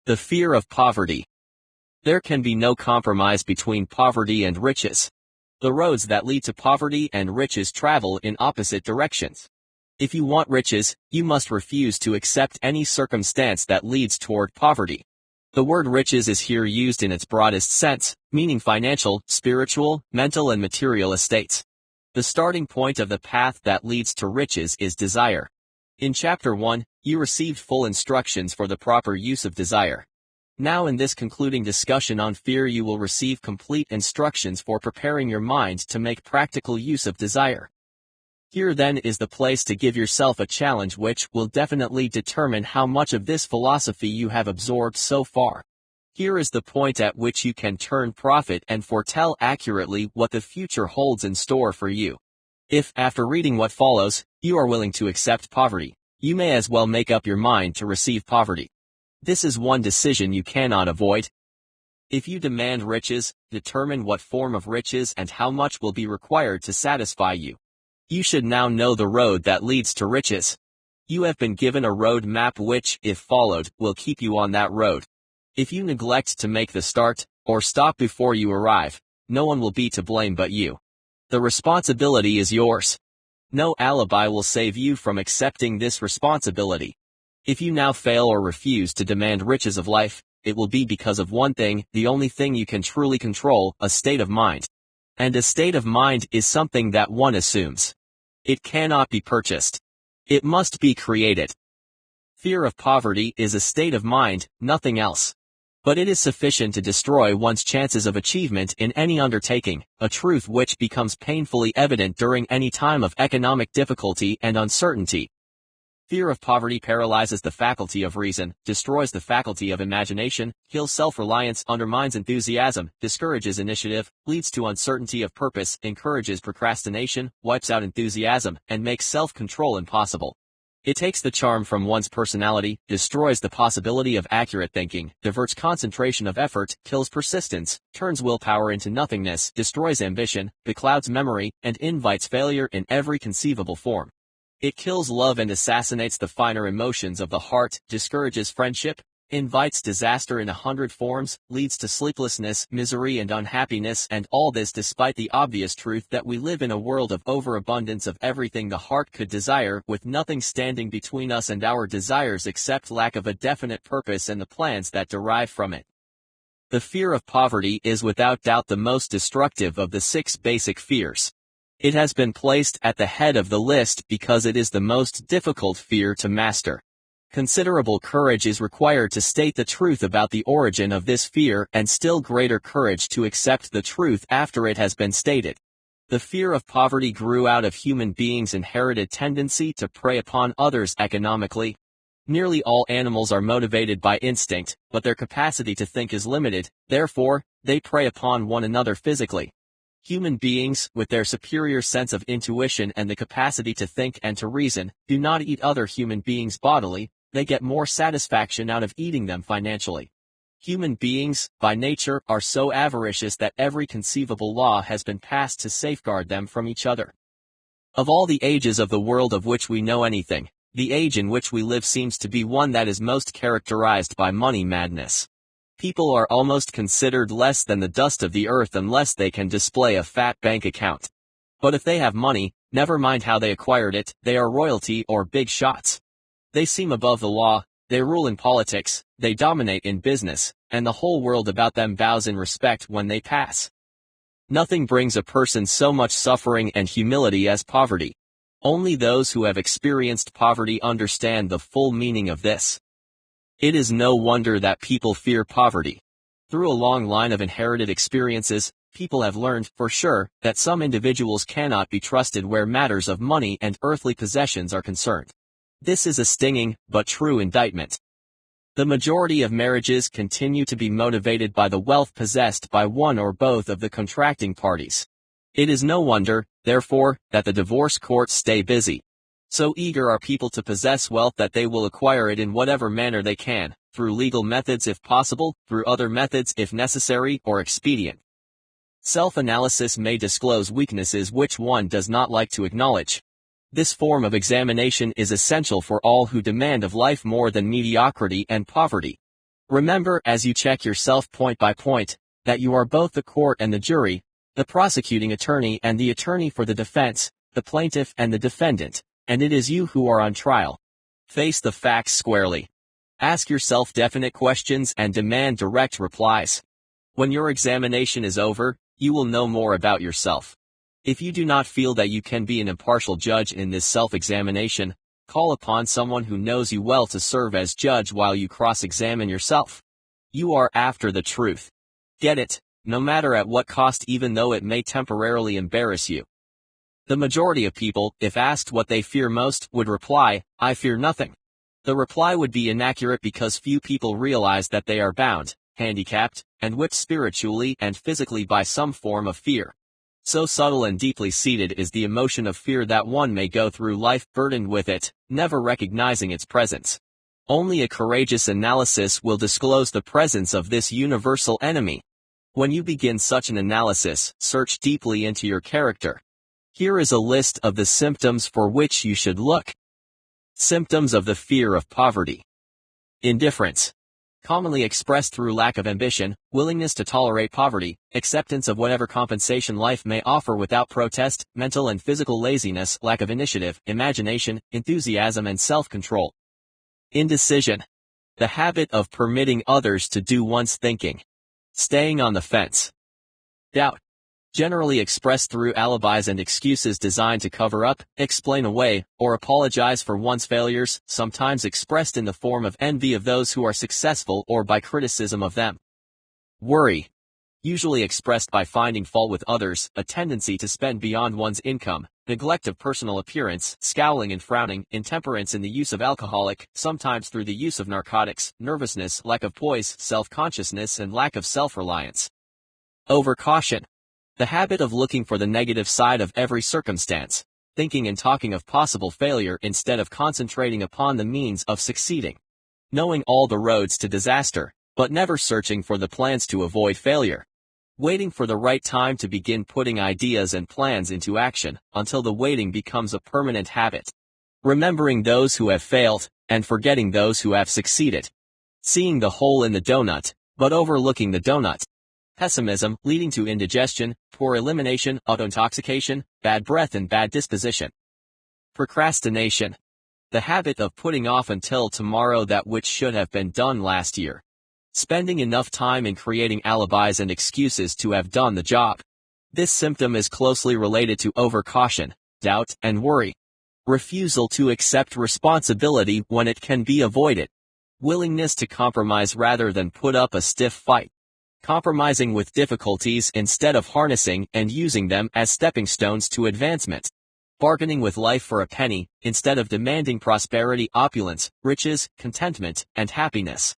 Speaker 1: The fear of poverty. There can be no compromise between poverty and riches. The roads that lead to poverty and riches travel in opposite directions. If you want riches, you must refuse to accept any circumstance that leads toward poverty. The word riches is here used in its broadest sense, meaning financial, spiritual, mental and material estates. The starting point of the path that leads to riches is desire. In Chapter 1, you received full instructions for the proper use of desire. Now in this concluding discussion on fear you will receive complete instructions for preparing your mind to make practical use of desire. Here then is the place to give yourself a challenge which will definitely determine how much of this philosophy you have absorbed so far. Here is the point at which you can turn prophet and foretell accurately what the future holds in store for you. If, after reading what follows, you are willing to accept poverty, you may as well make up your mind to receive poverty. This is one decision you cannot avoid. If you demand riches, determine what form of riches and how much will be required to satisfy you. You should now know the road that leads to riches. You have been given a road map which, if followed, will keep you on that road. If you neglect to make the start, or stop before you arrive, no one will be to blame but you. The responsibility is yours. No alibi will save you from accepting this responsibility. If you now fail or refuse to demand riches of life, it will be because of one thing, the only thing you can truly control, a state of mind. And a state of mind is something that one assumes. It cannot be purchased. It must be created. Fear of poverty is a state of mind, nothing else. But it is sufficient to destroy one's chances of achievement in any undertaking, a truth which becomes painfully evident during any time of economic difficulty and uncertainty. Fear of poverty paralyzes the faculty of reason, destroys the faculty of imagination, kills self-reliance, undermines enthusiasm, discourages initiative, leads to uncertainty of purpose, encourages procrastination, wipes out enthusiasm, and makes self-control impossible. It takes the charm from one's personality, destroys the possibility of accurate thinking, diverts concentration of effort, kills persistence, turns willpower into nothingness, destroys ambition, beclouds memory, and invites failure in every conceivable form. It kills love and assassinates the finer emotions of the heart, discourages friendship, invites disaster in 100 forms, leads to sleeplessness, misery and unhappiness, and all this despite the obvious truth that we live in a world of overabundance of everything the heart could desire, with nothing standing between us and our desires except lack of a definite purpose and the plans that derive from it. The fear of poverty is without doubt the most destructive of the 6 basic fears. It has been placed at the head of the list because it is the most difficult fear to master. Considerable courage is required to state the truth about the origin of this fear, and still greater courage to accept the truth after it has been stated. The fear of poverty grew out of human beings' inherited tendency to prey upon others economically. Nearly all animals are motivated by instinct, but their capacity to think is limited, therefore, they prey upon one another physically. Human beings, with their superior sense of intuition and the capacity to think and to reason, do not eat other human beings bodily, they get more satisfaction out of eating them financially. Human beings, by nature, are so avaricious that every conceivable law has been passed to safeguard them from each other. Of all the ages of the world of which we know anything, the age in which we live seems to be one that is most characterized by money madness. People are almost considered less than the dust of the earth unless they can display a fat bank account. But if they have money, never mind how they acquired it, they are royalty or big shots. They seem above the law, they rule in politics, they dominate in business, and the whole world about them bows in respect when they pass. Nothing brings a person so much suffering and humility as poverty. Only those who have experienced poverty understand the full meaning of this. It is no wonder that people fear poverty. Through a long line of inherited experiences, people have learned, for sure, that some individuals cannot be trusted where matters of money and earthly possessions are concerned. This is a stinging, but true indictment. The majority of marriages continue to be motivated by the wealth possessed by one or both of the contracting parties. It is no wonder, therefore, that the divorce courts stay busy. So eager are people to possess wealth that they will acquire it in whatever manner they can, through legal methods if possible, through other methods if necessary or expedient. Self-analysis may disclose weaknesses which one does not like to acknowledge. This form of examination is essential for all who demand of life more than mediocrity and poverty. Remember, as you check yourself point by point, that you are both the court and the jury, the prosecuting attorney and the attorney for the defense, the plaintiff and the defendant, and it is you who are on trial. Face the facts squarely. Ask yourself definite questions and demand direct replies. When your examination is over, you will know more about yourself. If you do not feel that you can be an impartial judge in this self-examination, call upon someone who knows you well to serve as judge while you cross-examine yourself. You are after the truth. Get it, no matter at what cost, even though it may temporarily embarrass you. The majority of people, if asked what they fear most, would reply, "I fear nothing." The reply would be inaccurate because few people realize that they are bound, handicapped, and whipped spiritually and physically by some form of fear. So subtle and deeply seated is the emotion of fear that one may go through life burdened with it, never recognizing its presence. Only a courageous analysis will disclose the presence of this universal enemy. When you begin such an analysis, search deeply into your character. Here is a list of the symptoms for which you should look. Symptoms of the fear of poverty. Indifference. Commonly expressed through lack of ambition, willingness to tolerate poverty, acceptance of whatever compensation life may offer without protest, mental and physical laziness, lack of initiative, imagination, enthusiasm and self-control. Indecision. The habit of permitting others to do one's thinking. Staying on the fence. Doubt. Generally expressed through alibis and excuses designed to cover up, explain away, or apologize for one's failures, sometimes expressed in the form of envy of those who are successful or by criticism of them. Worry. Usually expressed by finding fault with others, a tendency to spend beyond one's income, neglect of personal appearance, scowling and frowning, intemperance in the use of alcoholic, sometimes through the use of narcotics, nervousness, lack of poise, self-consciousness and lack of self-reliance. Overcaution. The habit of looking for the negative side of every circumstance, thinking and talking of possible failure instead of concentrating upon the means of succeeding. Knowing all the roads to disaster, but never searching for the plans to avoid failure. Waiting for the right time to begin putting ideas and plans into action, until the waiting becomes a permanent habit. Remembering those who have failed, and forgetting those who have succeeded. Seeing the hole in the donut, but overlooking the donut. Pessimism, leading to indigestion, poor elimination, autointoxication, bad breath and bad disposition. Procrastination. The habit of putting off until tomorrow that which should have been done last year. Spending enough time in creating alibis and excuses to have done the job. This symptom is closely related to overcaution, doubt, and worry. Refusal to accept responsibility when it can be avoided. Willingness to compromise rather than put up a stiff fight. Compromising with difficulties instead of harnessing and using them as stepping stones to advancement. Bargaining with life for a penny, instead of demanding prosperity, opulence, riches, contentment, and happiness.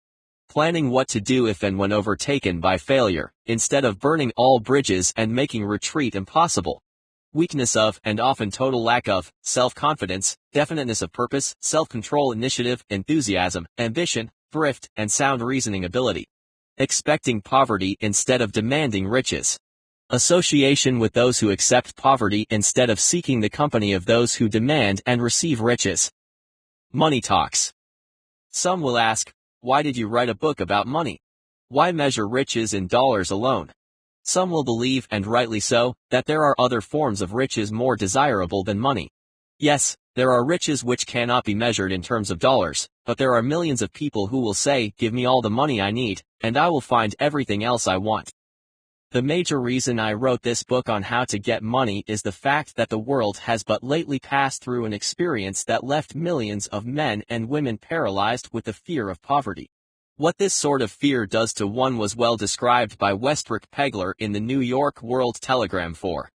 Speaker 1: Planning what to do if and when overtaken by failure, instead of burning all bridges and making retreat impossible. Weakness of, and often total lack of, self-confidence, definiteness of purpose, self-control, initiative, enthusiasm, ambition, thrift, and sound reasoning ability. Expecting poverty instead of demanding riches. Association with those who accept poverty instead of seeking the company of those who demand and receive riches. Money talks. Some will ask, why did you write a book about money? Why measure riches in dollars alone? Some will believe, and rightly so, that there are other forms of riches more desirable than money. Yes, there are riches which cannot be measured in terms of dollars, but there are millions of people who will say, give me all the money I need, and I will find everything else I want. The major reason I wrote this book on how to get money is the fact that the world has but lately passed through an experience that left millions of men and women paralyzed with the fear of poverty. What this sort of fear does to one was well described by Westbrook Pegler in the New York World Telegram for.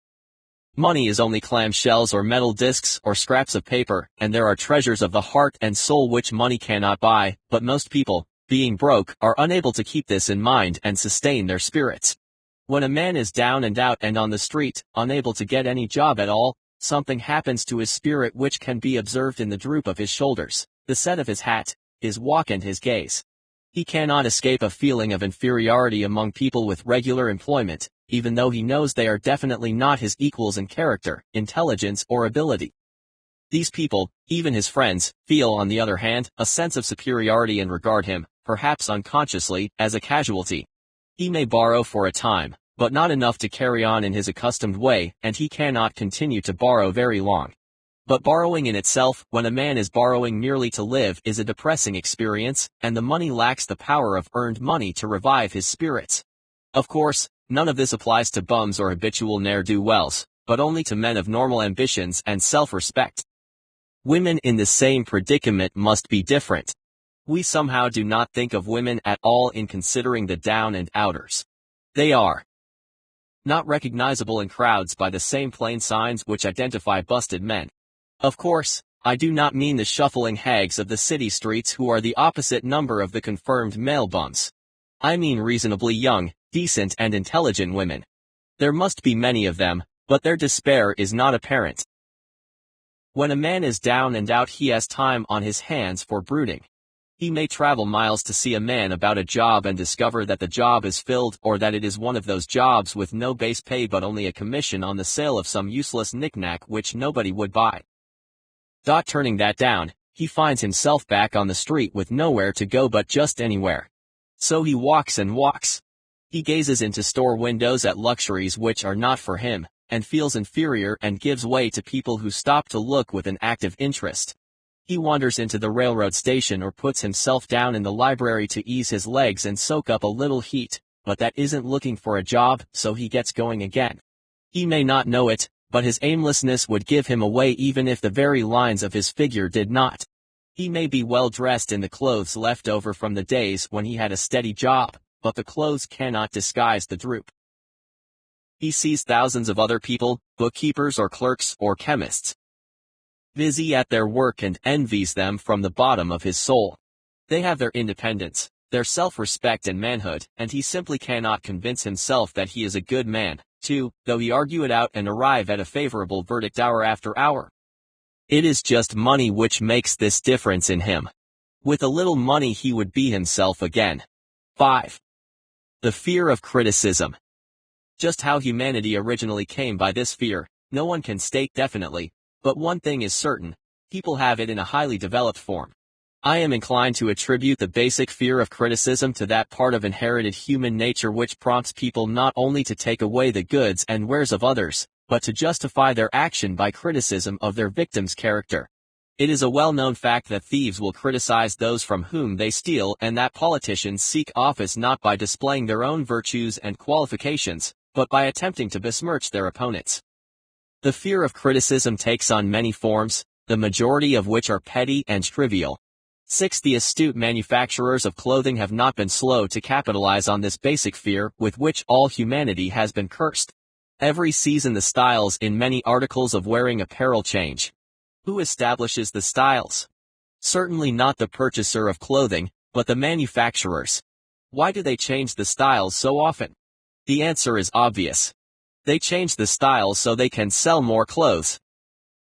Speaker 1: Money is only clamshells or metal discs or scraps of paper, and there are treasures of the heart and soul which money cannot buy, but most people, being broke, are unable to keep this in mind and sustain their spirits. When a man is down and out and on the street, unable to get any job at all, something happens to his spirit which can be observed in the droop of his shoulders, the set of his hat, his walk and his gaze. He cannot escape a feeling of inferiority among people with regular employment, even though he knows they are definitely not his equals in character, intelligence or ability. These people, even his friends, feel on the other hand, a sense of superiority and regard him, perhaps unconsciously, as a casualty. He may borrow for a time, but not enough to carry on in his accustomed way, and he cannot continue to borrow very long. But borrowing in itself, when a man is borrowing merely to live, is a depressing experience, and the money lacks the power of earned money to revive his spirits. Of course, none of this applies to bums or habitual ne'er-do-wells, but only to men of normal ambitions and self-respect. Women in the same predicament must be different. We somehow do not think of women at all in considering the down and outers. They are not recognizable in crowds by the same plain signs which identify busted men. Of course, I do not mean the shuffling hags of the city streets who are the opposite number of the confirmed male bums. I mean reasonably young, decent and intelligent women. There must be many of them, but their despair is not apparent. When a man is down and out, he has time on his hands for brooding. He may travel miles to see a man about a job and discover that the job is filled, or that it is one of those jobs with no base pay but only a commission on the sale of some useless knick-knack which nobody would buy. Turning that down, He finds himself back on the street with nowhere to go but just anywhere. So he walks and walks. He gazes into store windows at luxuries which are not for him, and feels inferior and gives way to people who stop to look with an active interest. He wanders into the railroad station or puts himself down in the library to ease his legs and soak up a little heat, but that isn't looking for a job, so he gets going again. He may not know it, but his aimlessness would give him away even if the very lines of his figure did not. He may be well dressed in the clothes left over from the days when he had a steady job, but the clothes cannot disguise the droop. He sees thousands of other people, bookkeepers or clerks or chemists, busy at their work and envies them from the bottom of his soul. They have their independence, their self-respect and manhood, and he simply cannot convince himself that he is a good man, too, though he argue it out and arrive at a favorable verdict hour after hour. It is just money which makes this difference in him. With a little money he would be himself again. 5. The fear of criticism. Just how humanity originally came by this fear, no one can state definitely, but one thing is certain, people have it in a highly developed form. I am inclined to attribute the basic fear of criticism to that part of inherited human nature which prompts people not only to take away the goods and wares of others, but to justify their action by criticism of their victim's character. It is a well-known fact that thieves will criticize those from whom they steal and that politicians seek office not by displaying their own virtues and qualifications, but by attempting to besmirch their opponents. The fear of criticism takes on many forms, the majority of which are petty and trivial. 6. The astute manufacturers of clothing have not been slow to capitalize on this basic fear with which all humanity has been cursed. Every season the styles in many articles of wearing apparel change. Who establishes the styles? Certainly not the purchaser of clothing, but the manufacturers. Why do they change the styles so often? The answer is obvious. They change the styles so they can sell more clothes.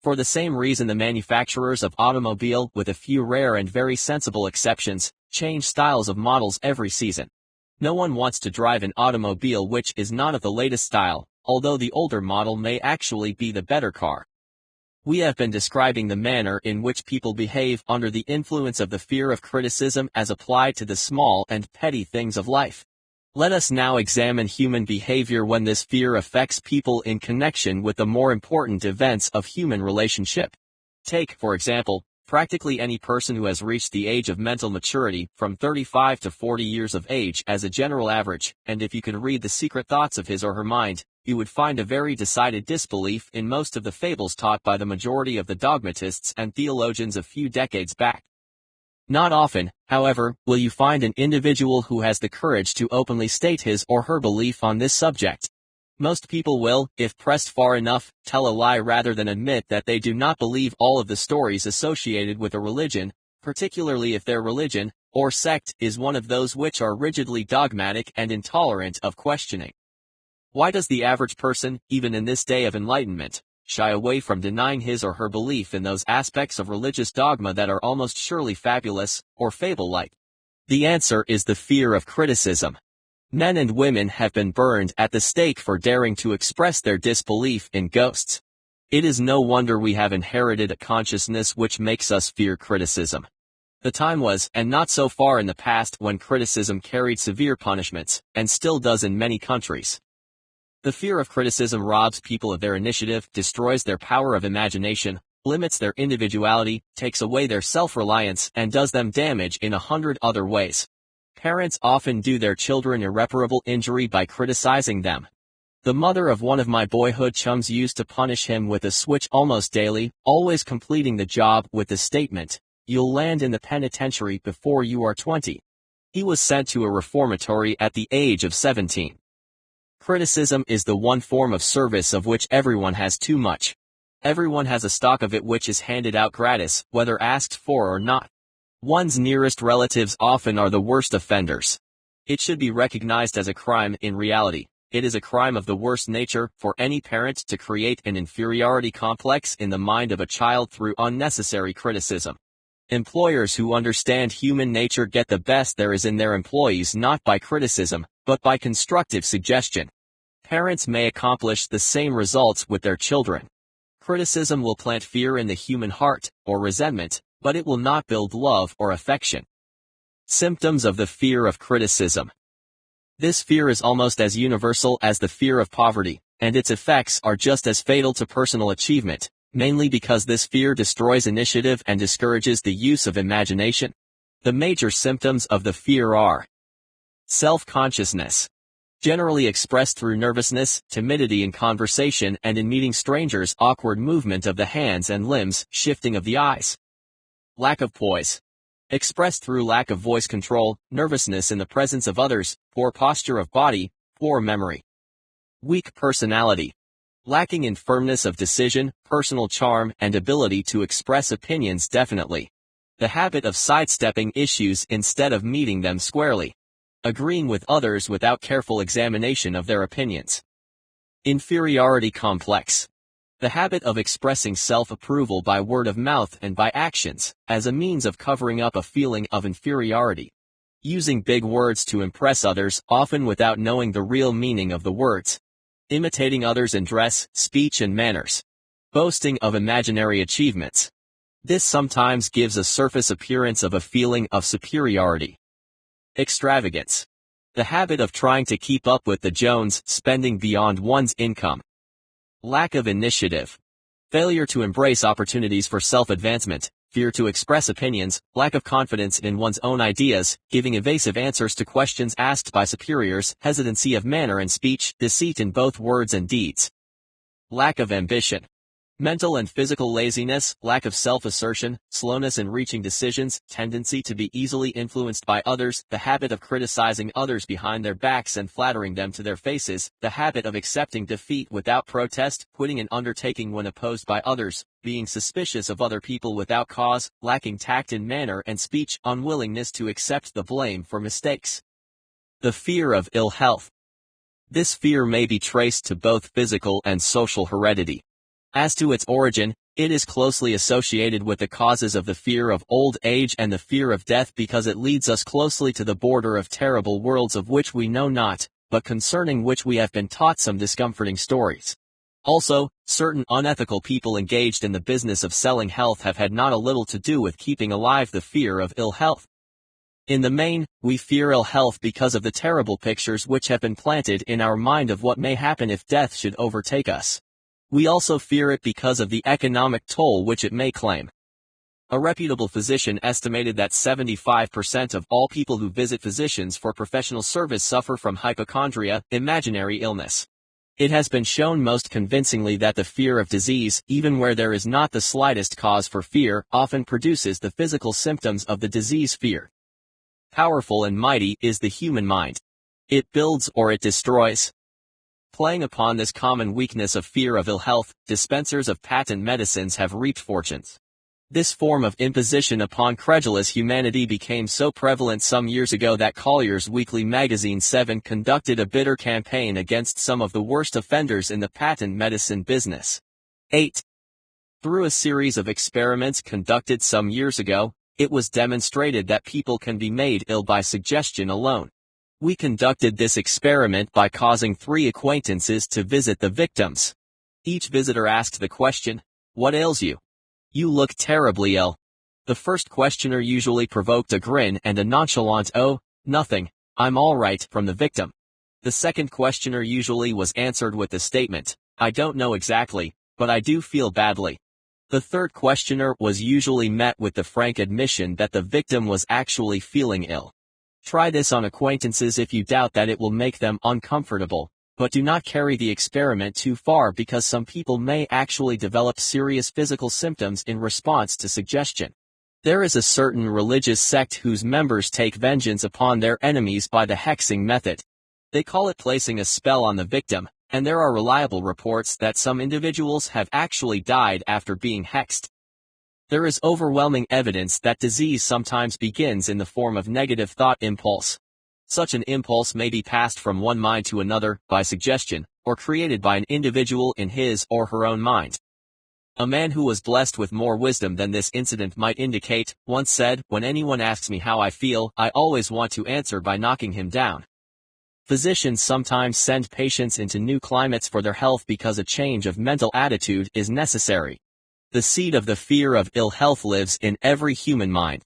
Speaker 1: For the same reason the manufacturers of automobile, with a few rare and very sensible exceptions, change styles of models every season. No one wants to drive an automobile which is not of the latest style, although the older model may actually be the better car. We have been describing the manner in which people behave under the influence of the fear of criticism as applied to the small and petty things of life. Let us now examine human behavior when this fear affects people in connection with the more important events of human relationship. Take, for example, practically any person who has reached the age of mental maturity, from 35 to 40 years of age as a general average, and if you could read the secret thoughts of his or her mind, you would find a very decided disbelief in most of the fables taught by the majority of the dogmatists and theologians a few decades back. Not often, however, will you find an individual who has the courage to openly state his or her belief on this subject. Most people will, if pressed far enough, tell a lie rather than admit that they do not believe all of the stories associated with a religion, particularly if their religion, or sect, is one of those which are rigidly dogmatic and intolerant of questioning. Why does the average person, even in this day of enlightenment, shy away from denying his or her belief in those aspects of religious dogma that are almost surely fabulous, or fable-like? The answer is the fear of criticism. Men and women have been burned at the stake for daring to express their disbelief in ghosts. It is no wonder we have inherited a consciousness which makes us fear criticism. The time was, and not so far in the past, when criticism carried severe punishments, and still does in many countries. The fear of criticism robs people of their initiative, destroys their power of imagination, limits their individuality, takes away their self-reliance, and does them damage in 100 other ways. Parents often do their children irreparable injury by criticizing them. The mother of one of my boyhood chums used to punish him with a switch almost daily, always completing the job with the statement, "You'll land in the penitentiary before you are 20. He was sent to a reformatory at the age of 17. Criticism is the one form of service of which everyone has too much. Everyone has a stock of it which is handed out gratis, whether asked for or not. One's nearest relatives often are the worst offenders. It should be recognized as a crime. In reality, it is a crime of the worst nature for any parent to create an inferiority complex in the mind of a child through unnecessary criticism. Employers who understand human nature get the best there is in their employees not by criticism, but by constructive suggestion. Parents may accomplish the same results with their children. Criticism will plant fear in the human heart, or resentment, but it will not build love or affection. Symptoms of the fear of criticism. This fear is almost as universal as the fear of poverty, and its effects are just as fatal to personal achievement, mainly because this fear destroys initiative and discourages the use of imagination. The major symptoms of the fear are self-consciousness, generally expressed through nervousness, timidity in conversation and in meeting strangers, awkward movement of the hands and limbs, shifting of the eyes. Lack of poise, expressed through lack of voice control, nervousness in the presence of others, poor posture of body, poor memory. Weak personality, lacking in firmness of decision, personal charm, and ability to express opinions definitely. The habit of sidestepping issues instead of meeting them squarely. Agreeing with others without careful examination of their opinions. Inferiority complex. The habit of expressing self-approval by word of mouth and by actions, as a means of covering up a feeling of inferiority. Using big words to impress others, often without knowing the real meaning of the words. Imitating others in dress, speech and manners. Boasting of imaginary achievements. This sometimes gives a surface appearance of a feeling of superiority. Extravagance. The habit of trying to keep up with the Jones, spending beyond one's income. Lack of initiative. Failure to embrace opportunities for self-advancement, fear to express opinions, lack of confidence in one's own ideas, giving evasive answers to questions asked by superiors, hesitancy of manner and speech, deceit in both words and deeds. Lack of ambition. Mental and physical laziness, lack of self-assertion, slowness in reaching decisions, tendency to be easily influenced by others, the habit of criticizing others behind their backs and flattering them to their faces, the habit of accepting defeat without protest, quitting an undertaking when opposed by others, being suspicious of other people without cause, lacking tact in manner and speech, unwillingness to accept the blame for mistakes. The fear of ill health. This fear may be traced to both physical and social heredity. As to its origin, it is closely associated with the causes of the fear of old age and the fear of death because it leads us closely to the border of terrible worlds of which we know not, but concerning which we have been taught some discomforting stories. Also, certain unethical people engaged in the business of selling health have had not a little to do with keeping alive the fear of ill health. In the main, we fear ill health because of the terrible pictures which have been planted in our mind of what may happen if death should overtake us. We also fear it because of the economic toll which it may claim. A reputable physician estimated that 75% of all people who visit physicians for professional service suffer from hypochondria, imaginary illness. It has been shown most convincingly that the fear of disease, even where there is not the slightest cause for fear, often produces the physical symptoms of the disease fear. Powerful and mighty is the human mind. It builds or it destroys. Playing upon this common weakness of fear of ill health, dispensers of patent medicines have reaped fortunes. This form of imposition upon credulous humanity became so prevalent some years ago that Collier's weekly magazine 7 conducted a bitter campaign against some of the worst offenders in the patent medicine business. 8. Through a series of experiments conducted some years ago, it was demonstrated that people can be made ill by suggestion alone. We conducted this experiment by causing 3 acquaintances to visit the victims. Each visitor asked the question, "What ails you? You look terribly ill." The first questioner usually provoked a grin and a nonchalant "Oh, nothing, I'm all right" from the victim. The second questioner usually was answered with the statement, "I don't know exactly, but I do feel badly." The third questioner was usually met with the frank admission that the victim was actually feeling ill. Try this on acquaintances if you doubt that it will make them uncomfortable, but do not carry the experiment too far because some people may actually develop serious physical symptoms in response to suggestion. There is a certain religious sect whose members take vengeance upon their enemies by the hexing method. They call it placing a spell on the victim, and there are reliable reports that some individuals have actually died after being hexed. There is overwhelming evidence that disease sometimes begins in the form of negative thought impulse. Such an impulse may be passed from one mind to another, by suggestion, or created by an individual in his or her own mind. A man who was blessed with more wisdom than this incident might indicate, once said, "When anyone asks me how I feel, I always want to answer by knocking him down." Physicians sometimes send patients into new climates for their health because a change of mental attitude is necessary. The seed of the fear of ill health lives in every human mind.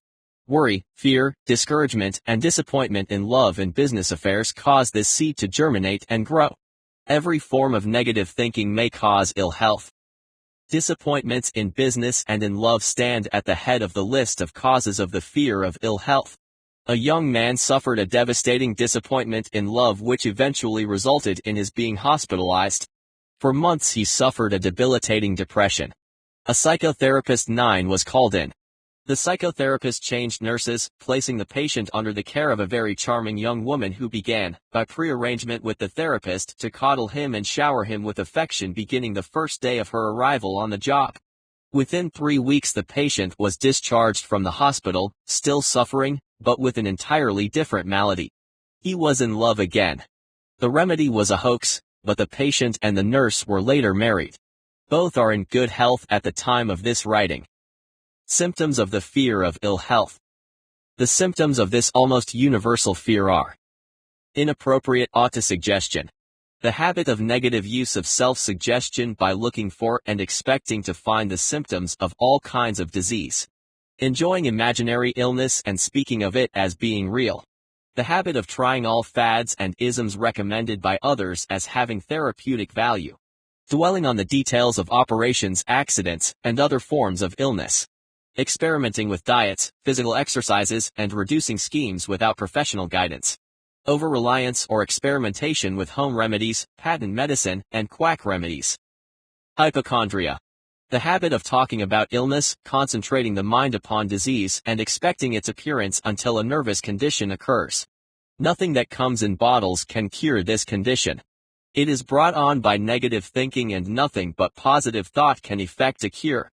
Speaker 1: Worry, fear, discouragement, and disappointment in love and business affairs cause this seed to germinate and grow. Every form of negative thinking may cause ill health. Disappointments in business and in love stand at the head of the list of causes of the fear of ill health. A young man suffered a devastating disappointment in love which eventually resulted in his being hospitalized. For months he suffered a debilitating depression. A psychotherapist 9 was called in. The psychotherapist changed nurses, placing the patient under the care of a very charming young woman who began, by prearrangement with the therapist, to coddle him and shower him with affection beginning the first day of her arrival on the job. Within 3 weeks the patient was discharged from the hospital, still suffering, but with an entirely different malady. He was in love again. The remedy was a hoax, but the patient and the nurse were later married. Both are in good health at the time of this writing. Symptoms of the fear of ill health. The symptoms of this almost universal fear are: inappropriate autosuggestion. The habit of negative use of self-suggestion by looking for and expecting to find the symptoms of all kinds of disease. Enjoying imaginary illness and speaking of it as being real. The habit of trying all fads and isms recommended by others as having therapeutic value. Dwelling on the details of operations, accidents, and other forms of illness. Experimenting with diets, physical exercises, and reducing schemes without professional guidance. Over-reliance or experimentation with home remedies, patent medicine, and quack remedies. Hypochondria. The habit of talking about illness, concentrating the mind upon disease, and expecting its appearance until a nervous condition occurs. Nothing that comes in bottles can cure this condition. It is brought on by negative thinking, and nothing but positive thought can effect a cure.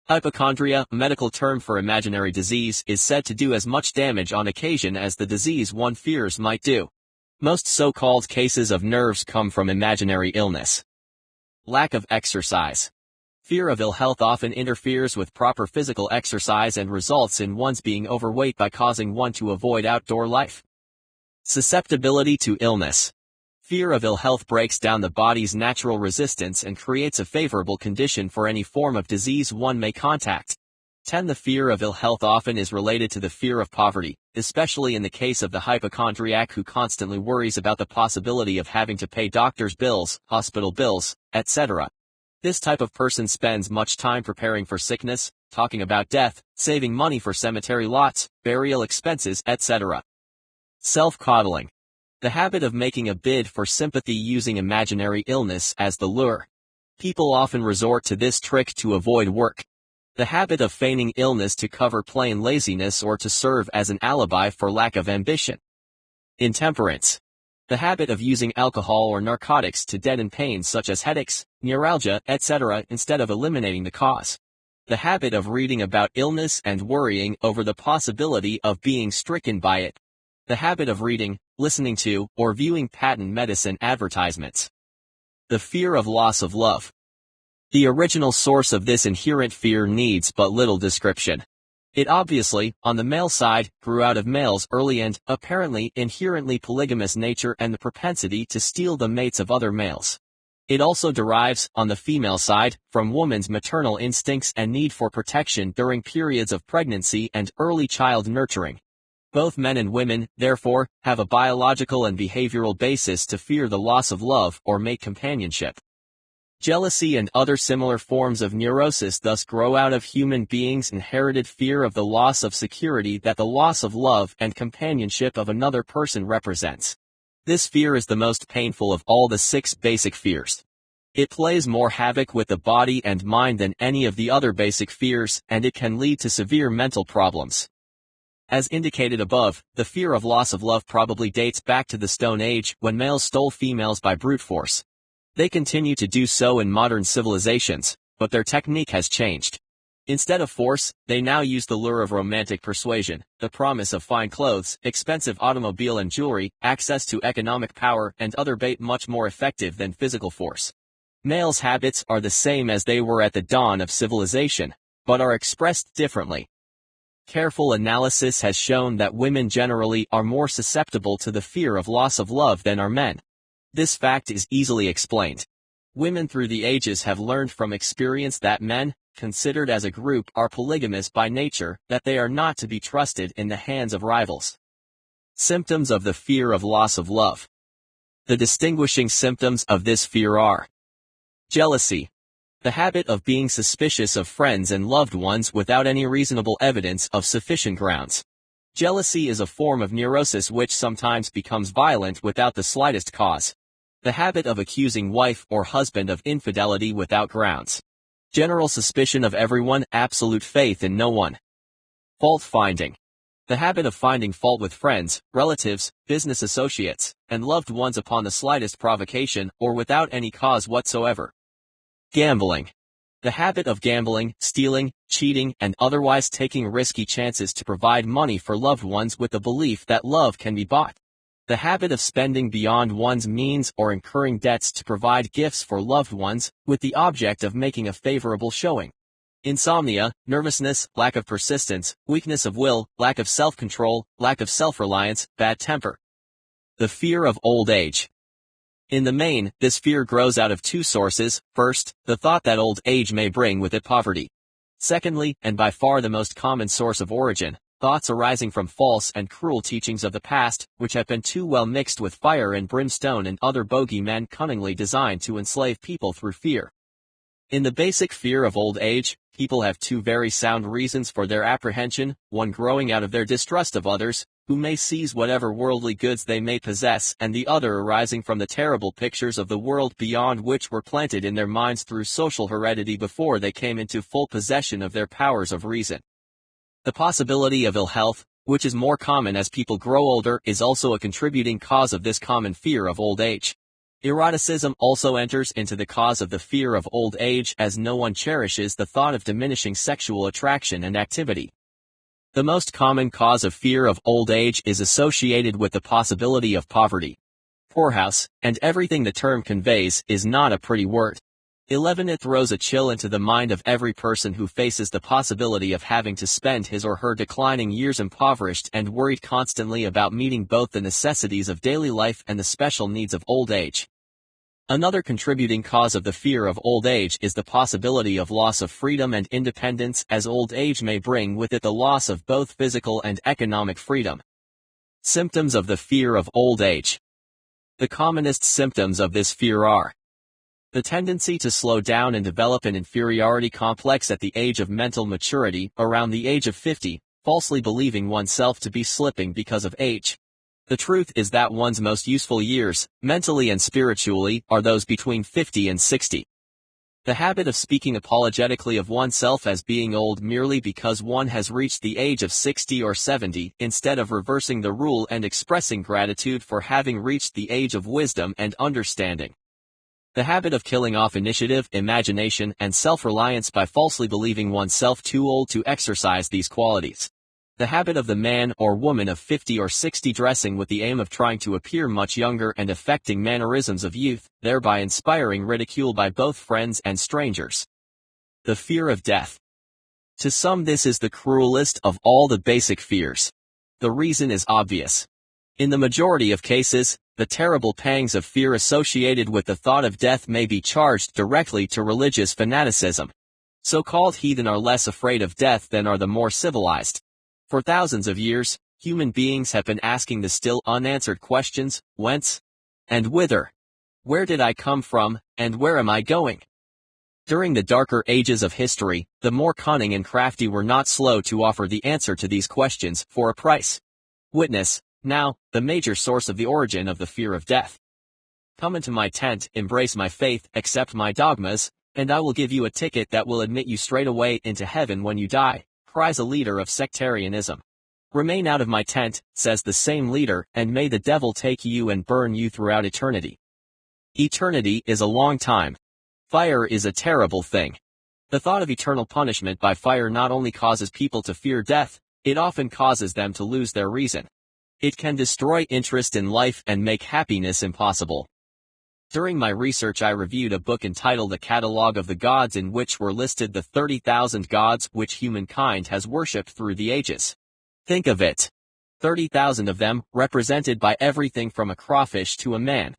Speaker 1: Hypochondria, a medical term for imaginary disease, is said to do as much damage on occasion as the disease one fears might do. Most so-called cases of nerves come from imaginary illness. Lack of exercise. Fear of ill health often interferes with proper physical exercise and results in one's being overweight by causing one to avoid outdoor life. Susceptibility to illness. Fear of ill health breaks down the body's natural resistance and creates a favorable condition for any form of disease one may contact. 10. The fear of ill health often is related to the fear of poverty, especially in the case of the hypochondriac who constantly worries about the possibility of having to pay doctor's bills, hospital bills, etc. This type of person spends much time preparing for sickness, talking about death, saving money for cemetery lots, burial expenses, etc. Self-coddling. The habit of making a bid for sympathy using imaginary illness as the lure. People often resort to this trick to avoid work. The habit of feigning illness to cover plain laziness or to serve as an alibi for lack of ambition. Intemperance. The habit of using alcohol or narcotics to deaden pains such as headaches, neuralgia, etc. instead of eliminating the cause. The habit of reading about illness and worrying over the possibility of being stricken by it. The habit of reading, listening to, or viewing patent medicine advertisements. The fear of loss of love. The original source of this inherent fear needs but little description. It obviously, on the male side, grew out of males' early and, apparently, inherently polygamous nature and the propensity to steal the mates of other males. It also derives, on the female side, from woman's maternal instincts and need for protection during periods of pregnancy and early child nurturing. Both men and women, therefore, have a biological and behavioral basis to fear the loss of love or mate companionship. Jealousy and other similar forms of neurosis thus grow out of human beings' inherited fear of the loss of security that the loss of love and companionship of another person represents. This fear is the most painful of all the 6 basic fears. It plays more havoc with the body and mind than any of the other basic fears, and it can lead to severe mental problems. As indicated above, the fear of loss of love probably dates back to the Stone Age, when males stole females by brute force. They continue to do so in modern civilizations, but their technique has changed. Instead of force, they now use the lure of romantic persuasion, the promise of fine clothes, expensive automobile and jewelry, access to economic power, and other bait much more effective than physical force. Males' habits are the same as they were at the dawn of civilization, but are expressed differently. Careful analysis has shown that women generally are more susceptible to the fear of loss of love than are men. This fact is easily explained. Women through the ages have learned from experience that men, considered as a group, are polygamous by nature, that they are not to be trusted in the hands of rivals. Symptoms of the fear of loss of love. The distinguishing symptoms of this fear are jealousy, the habit of being suspicious of friends and loved ones without any reasonable evidence of sufficient grounds. Jealousy is a form of neurosis which sometimes becomes violent without the slightest cause. The habit of accusing wife or husband of infidelity without grounds. General suspicion of everyone, absolute faith in no one. Fault-finding. The habit of finding fault with friends, relatives, business associates, and loved ones upon the slightest provocation or without any cause whatsoever. Gambling. The habit of gambling, stealing, cheating, and otherwise taking risky chances to provide money for loved ones with the belief that love can be bought. The habit of spending beyond one's means or incurring debts to provide gifts for loved ones, with the object of making a favorable showing. Insomnia, nervousness, lack of persistence, weakness of will, lack of self-control, lack of self-reliance, bad temper. The fear of old age. In the main, this fear grows out of two sources. First, the thought that old age may bring with it poverty. Secondly, and by far the most common source of origin, thoughts arising from false and cruel teachings of the past, which have been too well mixed with fire and brimstone and other bogeymen cunningly designed to enslave people through fear. In the basic fear of old age, people have two very sound reasons for their apprehension, one growing out of their distrust of others, who may seize whatever worldly goods they may possess, and the other arising from the terrible pictures of the world beyond which were planted in their minds through social heredity before they came into full possession of their powers of reason. The possibility of ill health, which is more common as people grow older, is also a contributing cause of this common fear of old age. Eroticism also enters into the cause of the fear of old age, as no one cherishes the thought of diminishing sexual attraction and activity. The most common cause of fear of old age is associated with the possibility of poverty. Poorhouse, and everything the term conveys, is not a pretty word. 11. It throws a chill into the mind of every person who faces the possibility of having to spend his or her declining years impoverished and worried constantly about meeting both the necessities of daily life and the special needs of old age. Another contributing cause of the fear of old age is the possibility of loss of freedom and independence, as old age may bring with it the loss of both physical and economic freedom. Symptoms of the fear of old age. The commonest symptoms of this fear are the tendency to slow down and develop an inferiority complex at the age of mental maturity, around the age of 50, falsely believing oneself to be slipping because of age. The truth is that one's most useful years, mentally and spiritually, are those between 50 and 60. The habit of speaking apologetically of oneself as being old merely because one has reached the age of 60 or 70, instead of reversing the rule and expressing gratitude for having reached the age of wisdom and understanding. The habit of killing off initiative, imagination, and self-reliance by falsely believing oneself too old to exercise these qualities. The habit of the man or woman of 50 or 60 dressing with the aim of trying to appear much younger and affecting mannerisms of youth, thereby inspiring ridicule by both friends and strangers. The fear of death. To some, this is the cruelest of all the basic fears. The reason is obvious. In the majority of cases, the terrible pangs of fear associated with the thought of death may be charged directly to religious fanaticism. So-called heathen are less afraid of death than are the more civilized. For thousands of years, human beings have been asking the still unanswered questions: whence? And whither? Where did I come from, and where am I going? During the darker ages of history, the more cunning and crafty were not slow to offer the answer to these questions for a price. Witness, now, the major source of the origin of the fear of death. Come into my tent, embrace my faith, accept my dogmas, and I will give you a ticket that will admit you straight away into heaven when you die, cries a leader of sectarianism. Remain out of my tent, says the same leader, and may the devil take you and burn you throughout eternity. Eternity is a long time. Fire is a terrible thing. The thought of eternal punishment by fire not only causes people to fear death, it often causes them to lose their reason. It can destroy interest in life and make happiness impossible. During my research, I reviewed a book entitled The Catalogue of the Gods, in which were listed the 30,000 gods which humankind has worshipped through the ages. Think of it. 30,000 of them, represented by everything from a crawfish to a man.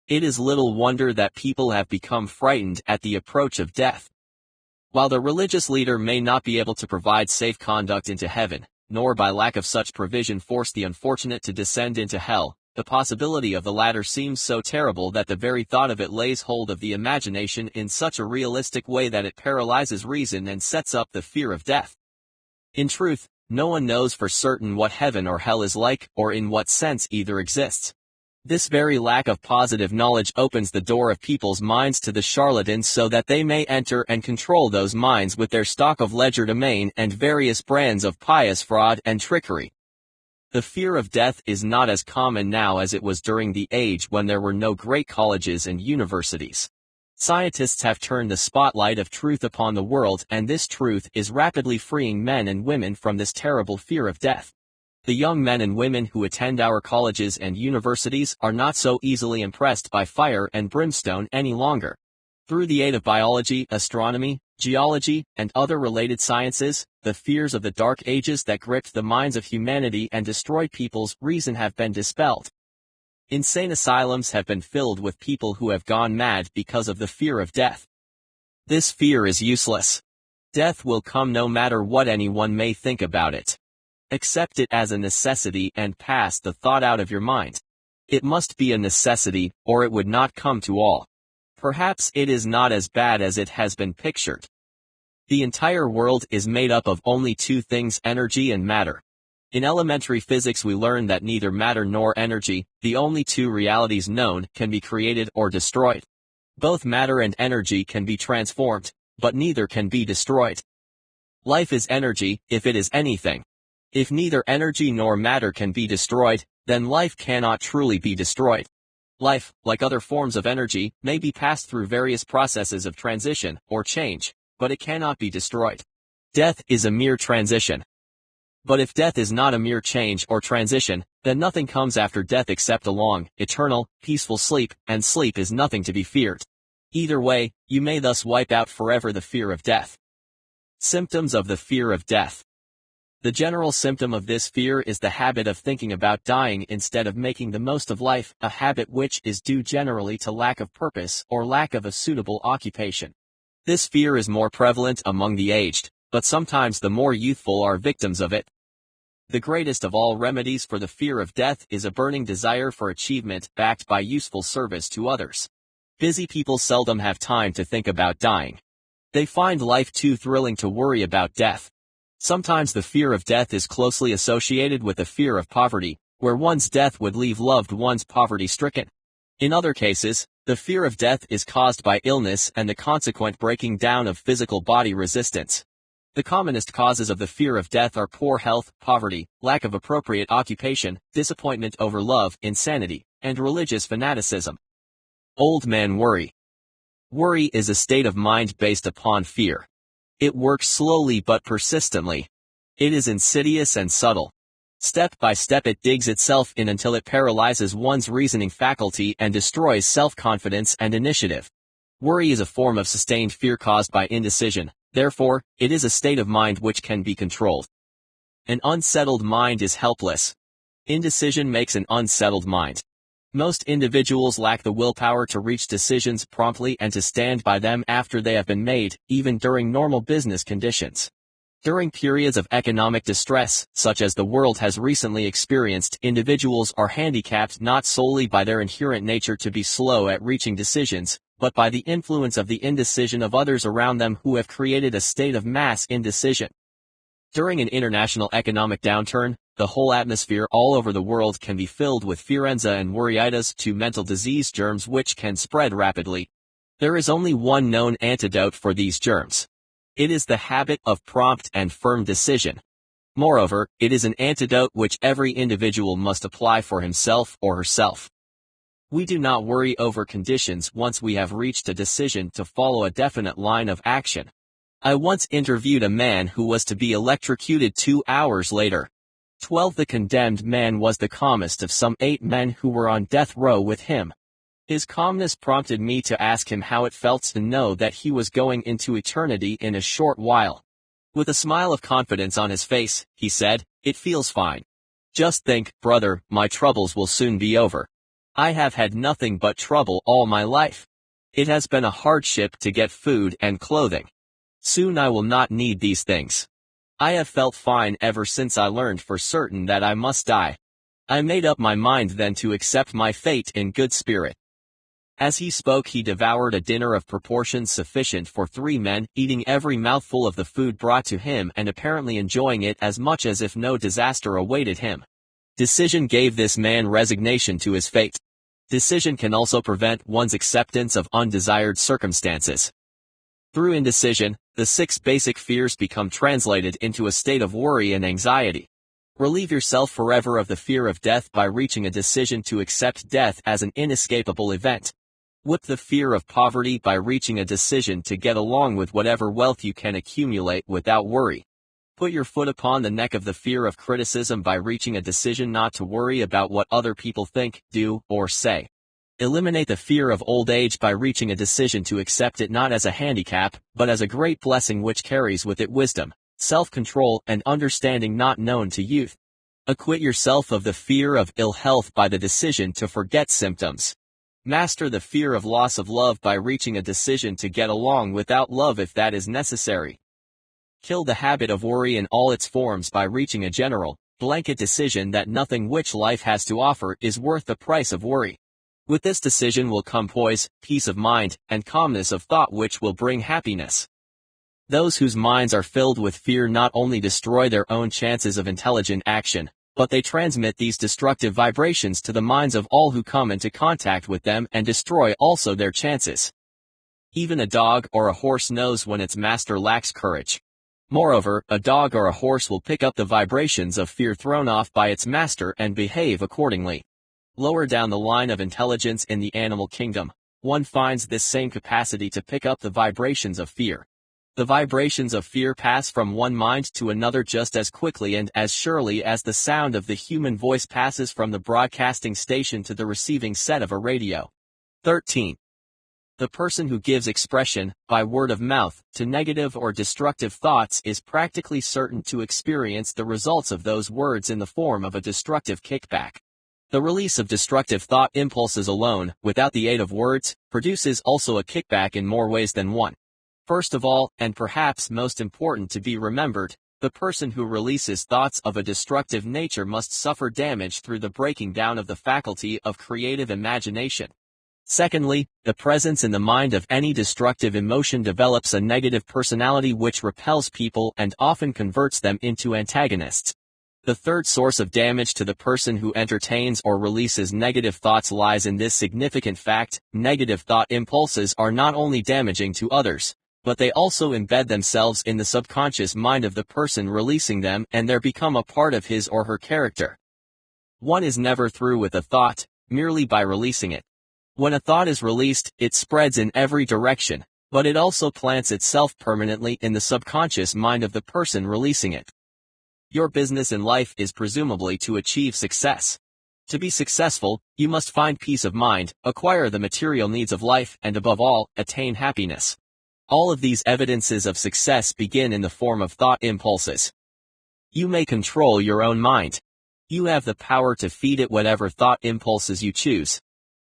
Speaker 1: It is little wonder that people have become frightened at the approach of death. While the religious leader may not be able to provide safe conduct into heaven, nor by lack of such provision force the unfortunate to descend into hell, the possibility of the latter seems so terrible that the very thought of it lays hold of the imagination in such a realistic way that it paralyzes reason and sets up the fear of death. In truth, no one knows for certain what heaven or hell is like, or in what sense either exists. This very lack of positive knowledge opens the door of people's minds to the charlatans so that they may enter and control those minds with their stock of legerdemain and various brands of pious fraud and trickery. The fear of death is not as common now as it was during the age when there were no great colleges and universities. Scientists have turned the spotlight of truth upon the world, and this truth is rapidly freeing men and women from this terrible fear of death. The young men and women who attend our colleges and universities are not so easily impressed by fire and brimstone any longer. Through the aid of biology, astronomy, geology, and other related sciences, the fears of the Dark Ages that gripped the minds of humanity and destroyed people's reason have been dispelled. Insane asylums have been filled with people who have gone mad because of the fear of death. This fear is useless. Death will come no matter what anyone may think about it. Accept it as a necessity and pass the thought out of your mind. It must be a necessity, or it would not come to all. Perhaps it is not as bad as it has been pictured. The entire world is made up of only two things: energy and matter. In elementary physics we learn that neither matter nor energy, the only two realities known, can be created or destroyed. Both matter and energy can be transformed, but neither can be destroyed. Life is energy, if it is anything. If neither energy nor matter can be destroyed, then life cannot truly be destroyed. Life, like other forms of energy, may be passed through various processes of transition or change, but it cannot be destroyed. Death is a mere transition. But if death is not a mere change or transition, then nothing comes after death except a long, eternal, peaceful sleep, and sleep is nothing to be feared. Either way, you may thus wipe out forever the fear of death. Symptoms of the fear of death. The general symptom of this fear is the habit of thinking about dying instead of making the most of life, a habit which is due generally to lack of purpose or lack of a suitable occupation. This fear is more prevalent among the aged, but sometimes the more youthful are victims of it. The greatest of all remedies for the fear of death is a burning desire for achievement backed by useful service to others. Busy people seldom have time to think about dying. They find life too thrilling to worry about death. Sometimes the fear of death is closely associated with the fear of poverty, where one's death would leave loved ones poverty-stricken. In other cases, the fear of death is caused by illness and the consequent breaking down of physical body resistance. The commonest causes of the fear of death are poor health, poverty, lack of appropriate occupation, disappointment over love, insanity, and religious fanaticism. Old man worry. Worry is a state of mind based upon fear. It works slowly but persistently. It is insidious and subtle. Step by step it digs itself in until it paralyzes one's reasoning faculty and destroys self-confidence and initiative. Worry is a form of sustained fear caused by indecision, therefore, it is a state of mind which can be controlled. An unsettled mind is helpless. Indecision makes an unsettled mind. Most individuals lack the willpower to reach decisions promptly and to stand by them after they have been made, even during normal business conditions. During periods of economic distress, such as the world has recently experienced, individuals are handicapped not solely by their inherent nature to be slow at reaching decisions, but by the influence of the indecision of others around them who have created a state of mass indecision. During an international economic downturn, the whole atmosphere all over the world can be filled with fearenza and worryitis, two mental disease germs which can spread rapidly. There is only one known antidote for these germs. It is the habit of prompt and firm decision. Moreover, it is an antidote which every individual must apply for himself or herself. We do not worry over conditions once we have reached a decision to follow a definite line of action. I once interviewed a man who was to be electrocuted 2 hours later. 12. The condemned man was the calmest of some 8 men who were on death row with him. His calmness prompted me to ask him how it felt to know that he was going into eternity in a short while. With a smile of confidence on his face, he said, "It feels fine. Just think, brother, my troubles will soon be over. I have had nothing but trouble all my life. It has been a hardship to get food and clothing. Soon I will not need these things. I have felt fine ever since I learned for certain that I must die. I made up my mind then to accept my fate in good spirit. As he spoke, he devoured a dinner of proportions sufficient for 3 men, eating every mouthful of the food brought to him and apparently enjoying it as much as if no disaster awaited him. Decision gave this man resignation to his fate. Decision can also prevent one's acceptance of undesired circumstances. Through indecision, the 6 basic fears become translated into a state of worry and anxiety. Relieve yourself forever of the fear of death by reaching a decision to accept death as an inescapable event. Whip the fear of poverty by reaching a decision to get along with whatever wealth you can accumulate without worry. Put your foot upon the neck of the fear of criticism by reaching a decision not to worry about what other people think, do, or say. Eliminate the fear of old age by reaching a decision to accept it not as a handicap, but as a great blessing which carries with it wisdom, self-control, and understanding not known to youth. Acquit yourself of the fear of ill health by the decision to forget symptoms. Master the fear of loss of love by reaching a decision to get along without love if that is necessary. Kill the habit of worry in all its forms by reaching a general, blanket decision that nothing which life has to offer is worth the price of worry. With this decision will come poise, peace of mind, and calmness of thought which will bring happiness. Those whose minds are filled with fear not only destroy their own chances of intelligent action, but they transmit these destructive vibrations to the minds of all who come into contact with them and destroy also their chances. Even a dog or a horse knows when its master lacks courage. Moreover, a dog or a horse will pick up the vibrations of fear thrown off by its master and behave accordingly. Lower down the line of intelligence in the animal kingdom, one finds this same capacity to pick up the vibrations of fear. The vibrations of fear pass from one mind to another just as quickly and as surely as the sound of the human voice passes from the broadcasting station to the receiving set of a radio. 13. The person who gives expression, by word of mouth, to negative or destructive thoughts is practically certain to experience the results of those words in the form of a destructive kickback. The release of destructive thought impulses alone, without the aid of words, produces also a kickback in more ways than one. First of all, and perhaps most important to be remembered, the person who releases thoughts of a destructive nature must suffer damage through the breaking down of the faculty of creative imagination. Secondly, the presence in the mind of any destructive emotion develops a negative personality which repels people and often converts them into antagonists. The third source of damage to the person who entertains or releases negative thoughts lies in this significant fact: negative thought impulses are not only damaging to others, but they also embed themselves in the subconscious mind of the person releasing them and there become a part of his or her character. One is never through with a thought, merely by releasing it. When a thought is released, it spreads in every direction, but it also plants itself permanently in the subconscious mind of the person releasing it. Your business in life is presumably to achieve success. To be successful, you must find peace of mind, acquire the material needs of life, and above all, attain happiness. All of these evidences of success begin in the form of thought impulses. You may control your own mind. You have the power to feed it whatever thought impulses you choose.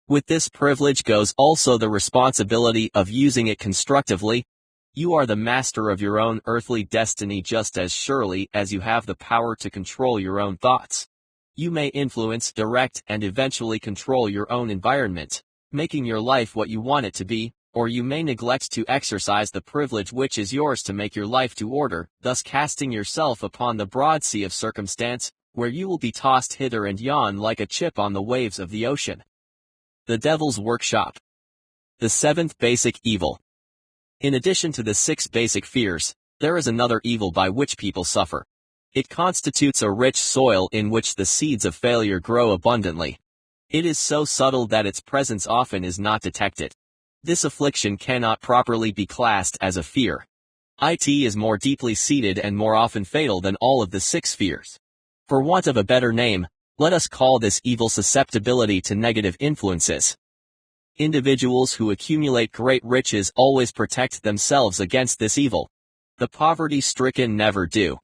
Speaker 1: With this privilege goes also the responsibility of using it constructively. You are the master of your own earthly destiny just as surely as you have the power to control your own thoughts. You may influence, direct, and eventually control your own environment, making your life what you want it to be, or you may neglect to exercise the privilege which is yours to make your life to order, thus casting yourself upon the broad sea of circumstance, where you will be tossed hither and yon like a chip on the waves of the ocean. The Devil's Workshop. The 7th basic evil. In addition to the 6 basic fears, there is another evil by which people suffer. It constitutes a rich soil in which the seeds of failure grow abundantly. It is so subtle that its presence often is not detected. This affliction cannot properly be classed as a fear. It is more deeply seated and more often fatal than all of the 6 fears. For want of a better name, let us call this evil susceptibility to negative influences. Individuals who accumulate great riches always protect themselves against this evil. The poverty-stricken never do.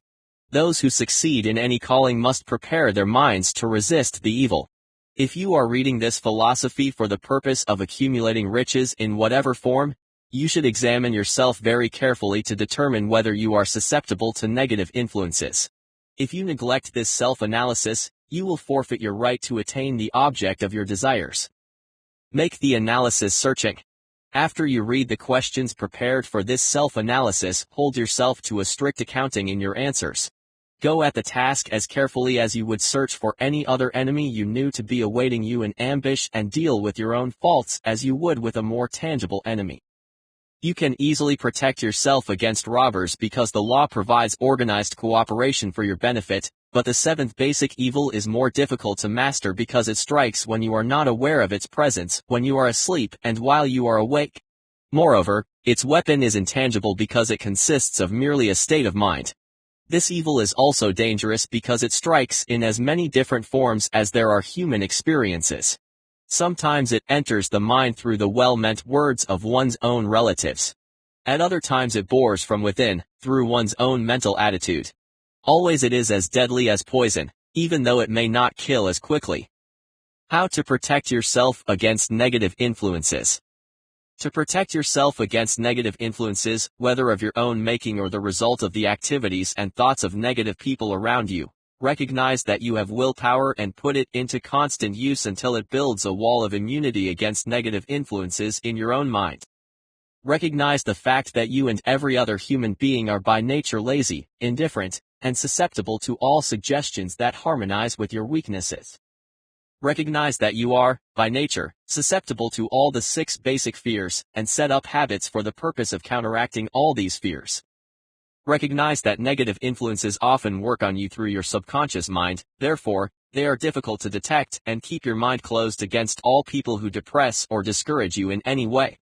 Speaker 1: Those who succeed in any calling must prepare their minds to resist the evil. If you are reading this philosophy for the purpose of accumulating riches in whatever form, You should examine yourself very carefully to determine whether you are susceptible to negative influences. If you neglect this self-analysis, you will forfeit your right to attain the object of your desires. Make the analysis searching. After you read the questions prepared for this self-analysis, hold yourself to a strict accounting in your answers. Go at the task as carefully as you would search for any other enemy you knew to be awaiting you in ambush, and deal with your own faults as you would with a more tangible enemy. You can easily protect yourself against robbers because the law provides organized cooperation for your benefit, but the seventh basic evil is more difficult to master because it strikes when you are not aware of its presence, when you are asleep and while you are awake. Moreover, its weapon is intangible because it consists of merely a state of mind. This evil is also dangerous because it strikes in as many different forms as there are human experiences. Sometimes it enters the mind through the well-meant words of one's own relatives. At other times it bores from within, through one's own mental attitude. Always it is as deadly as poison, even though it may not kill as quickly. How to protect yourself against negative influences. To protect yourself against negative influences, whether of your own making or the result of the activities and thoughts of negative people around you, recognize that you have willpower and put it into constant use until it builds a wall of immunity against negative influences in your own mind. Recognize the fact that you and every other human being are by nature lazy, indifferent, and susceptible to all suggestions that harmonize with your weaknesses. Recognize that you are, by nature, susceptible to all the 6 basic fears, and set up habits for the purpose of counteracting all these fears. Recognize that negative influences often work on you through your subconscious mind, therefore, they are difficult to detect, and keep your mind closed against all people who depress or discourage you in any way.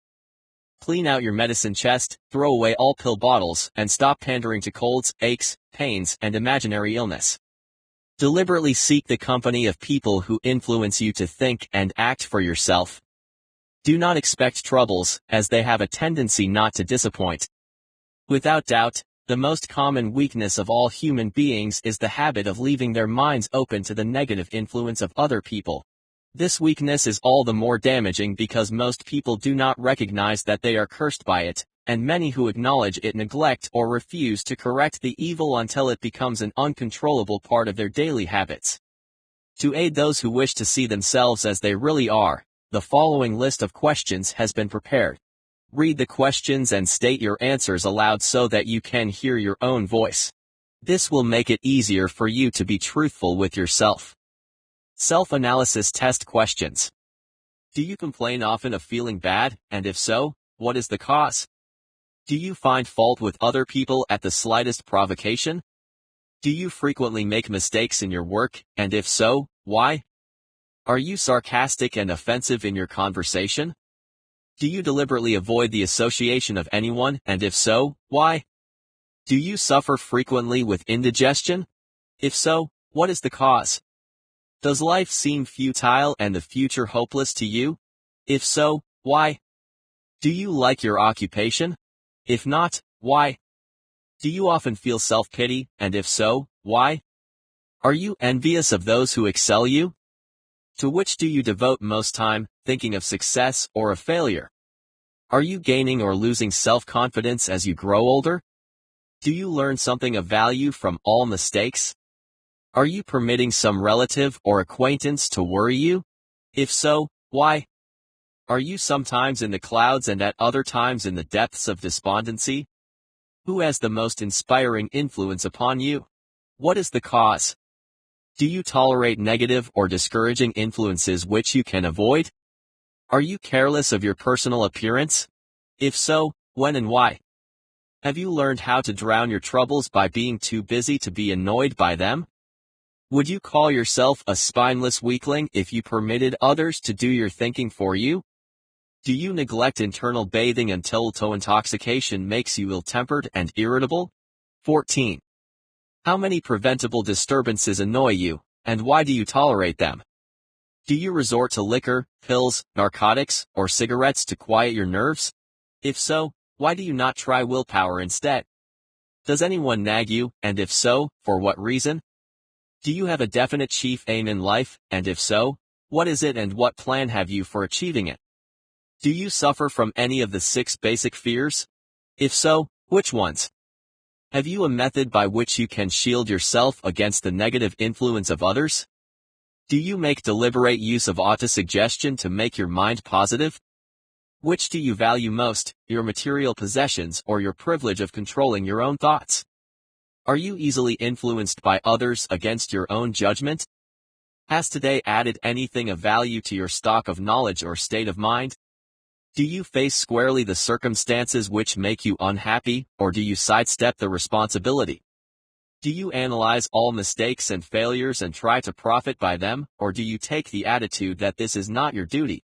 Speaker 1: Clean out your medicine chest, throw away all pill bottles, and stop pandering to colds, aches, pains, and imaginary illness. Deliberately seek the company of people who influence you to think and act for yourself. Do not expect troubles, as they have a tendency not to disappoint. Without doubt, the most common weakness of all human beings is the habit of leaving their minds open to the negative influence of other people. This weakness is all the more damaging because most people do not recognize that they are cursed by it, and many who acknowledge it neglect or refuse to correct the evil until it becomes an uncontrollable part of their daily habits. To aid those who wish to see themselves as they really are, the following list of questions has been prepared. Read the questions and state your answers aloud so that you can hear your own voice. This will make it easier for you to be truthful with yourself. Self-analysis test questions. Do you complain often of feeling bad, and if so, what is the cause? Do you find fault with other people at the slightest provocation? Do you frequently make mistakes in your work, and if so, why? Are you sarcastic and offensive in your conversation? Do you deliberately avoid the association of anyone, and if so, why? Do you suffer frequently with indigestion? If so, what is the cause? Does life seem futile and the future hopeless to you? If so, why? Do you like your occupation? If not, why? Do you often feel self-pity, and if so, why? Are you envious of those who excel you? To which do you devote most time, thinking of success or of failure? Are you gaining or losing self-confidence as you grow older? Do you learn something of value from all mistakes? Are you permitting some relative or acquaintance to worry you? If so, why? Are you sometimes in the clouds and at other times in the depths of despondency? Who has the most inspiring influence upon you? What is the cause? Do you tolerate negative or discouraging influences which you can avoid? Are you careless of your personal appearance? If so, when and why? Have you learned how to drown your troubles by being too busy to be annoyed by them? Would you call yourself a spineless weakling if you permitted others to do your thinking for you? Do you neglect internal bathing until intoxication makes you ill-tempered and irritable? 14. How many preventable disturbances annoy you, and why do you tolerate them? Do you resort to liquor, pills, narcotics, or cigarettes to quiet your nerves? If so, why do you not try willpower instead? Does anyone nag you, and if so, for what reason? Do you have a definite chief aim in life, and if so, what is it and what plan have you for achieving it? Do you suffer from any of the 6 basic fears? If so, which ones? Have you a method by which you can shield yourself against the negative influence of others? Do you make deliberate use of autosuggestion to make your mind positive? Which do you value most, your material possessions or your privilege of controlling your own thoughts? Are you easily influenced by others against your own judgment? Has today added anything of value to your stock of knowledge or state of mind? Do you face squarely the circumstances which make you unhappy, or do you sidestep the responsibility? Do you analyze all mistakes and failures and try to profit by them, or do you take the attitude that this is not your duty?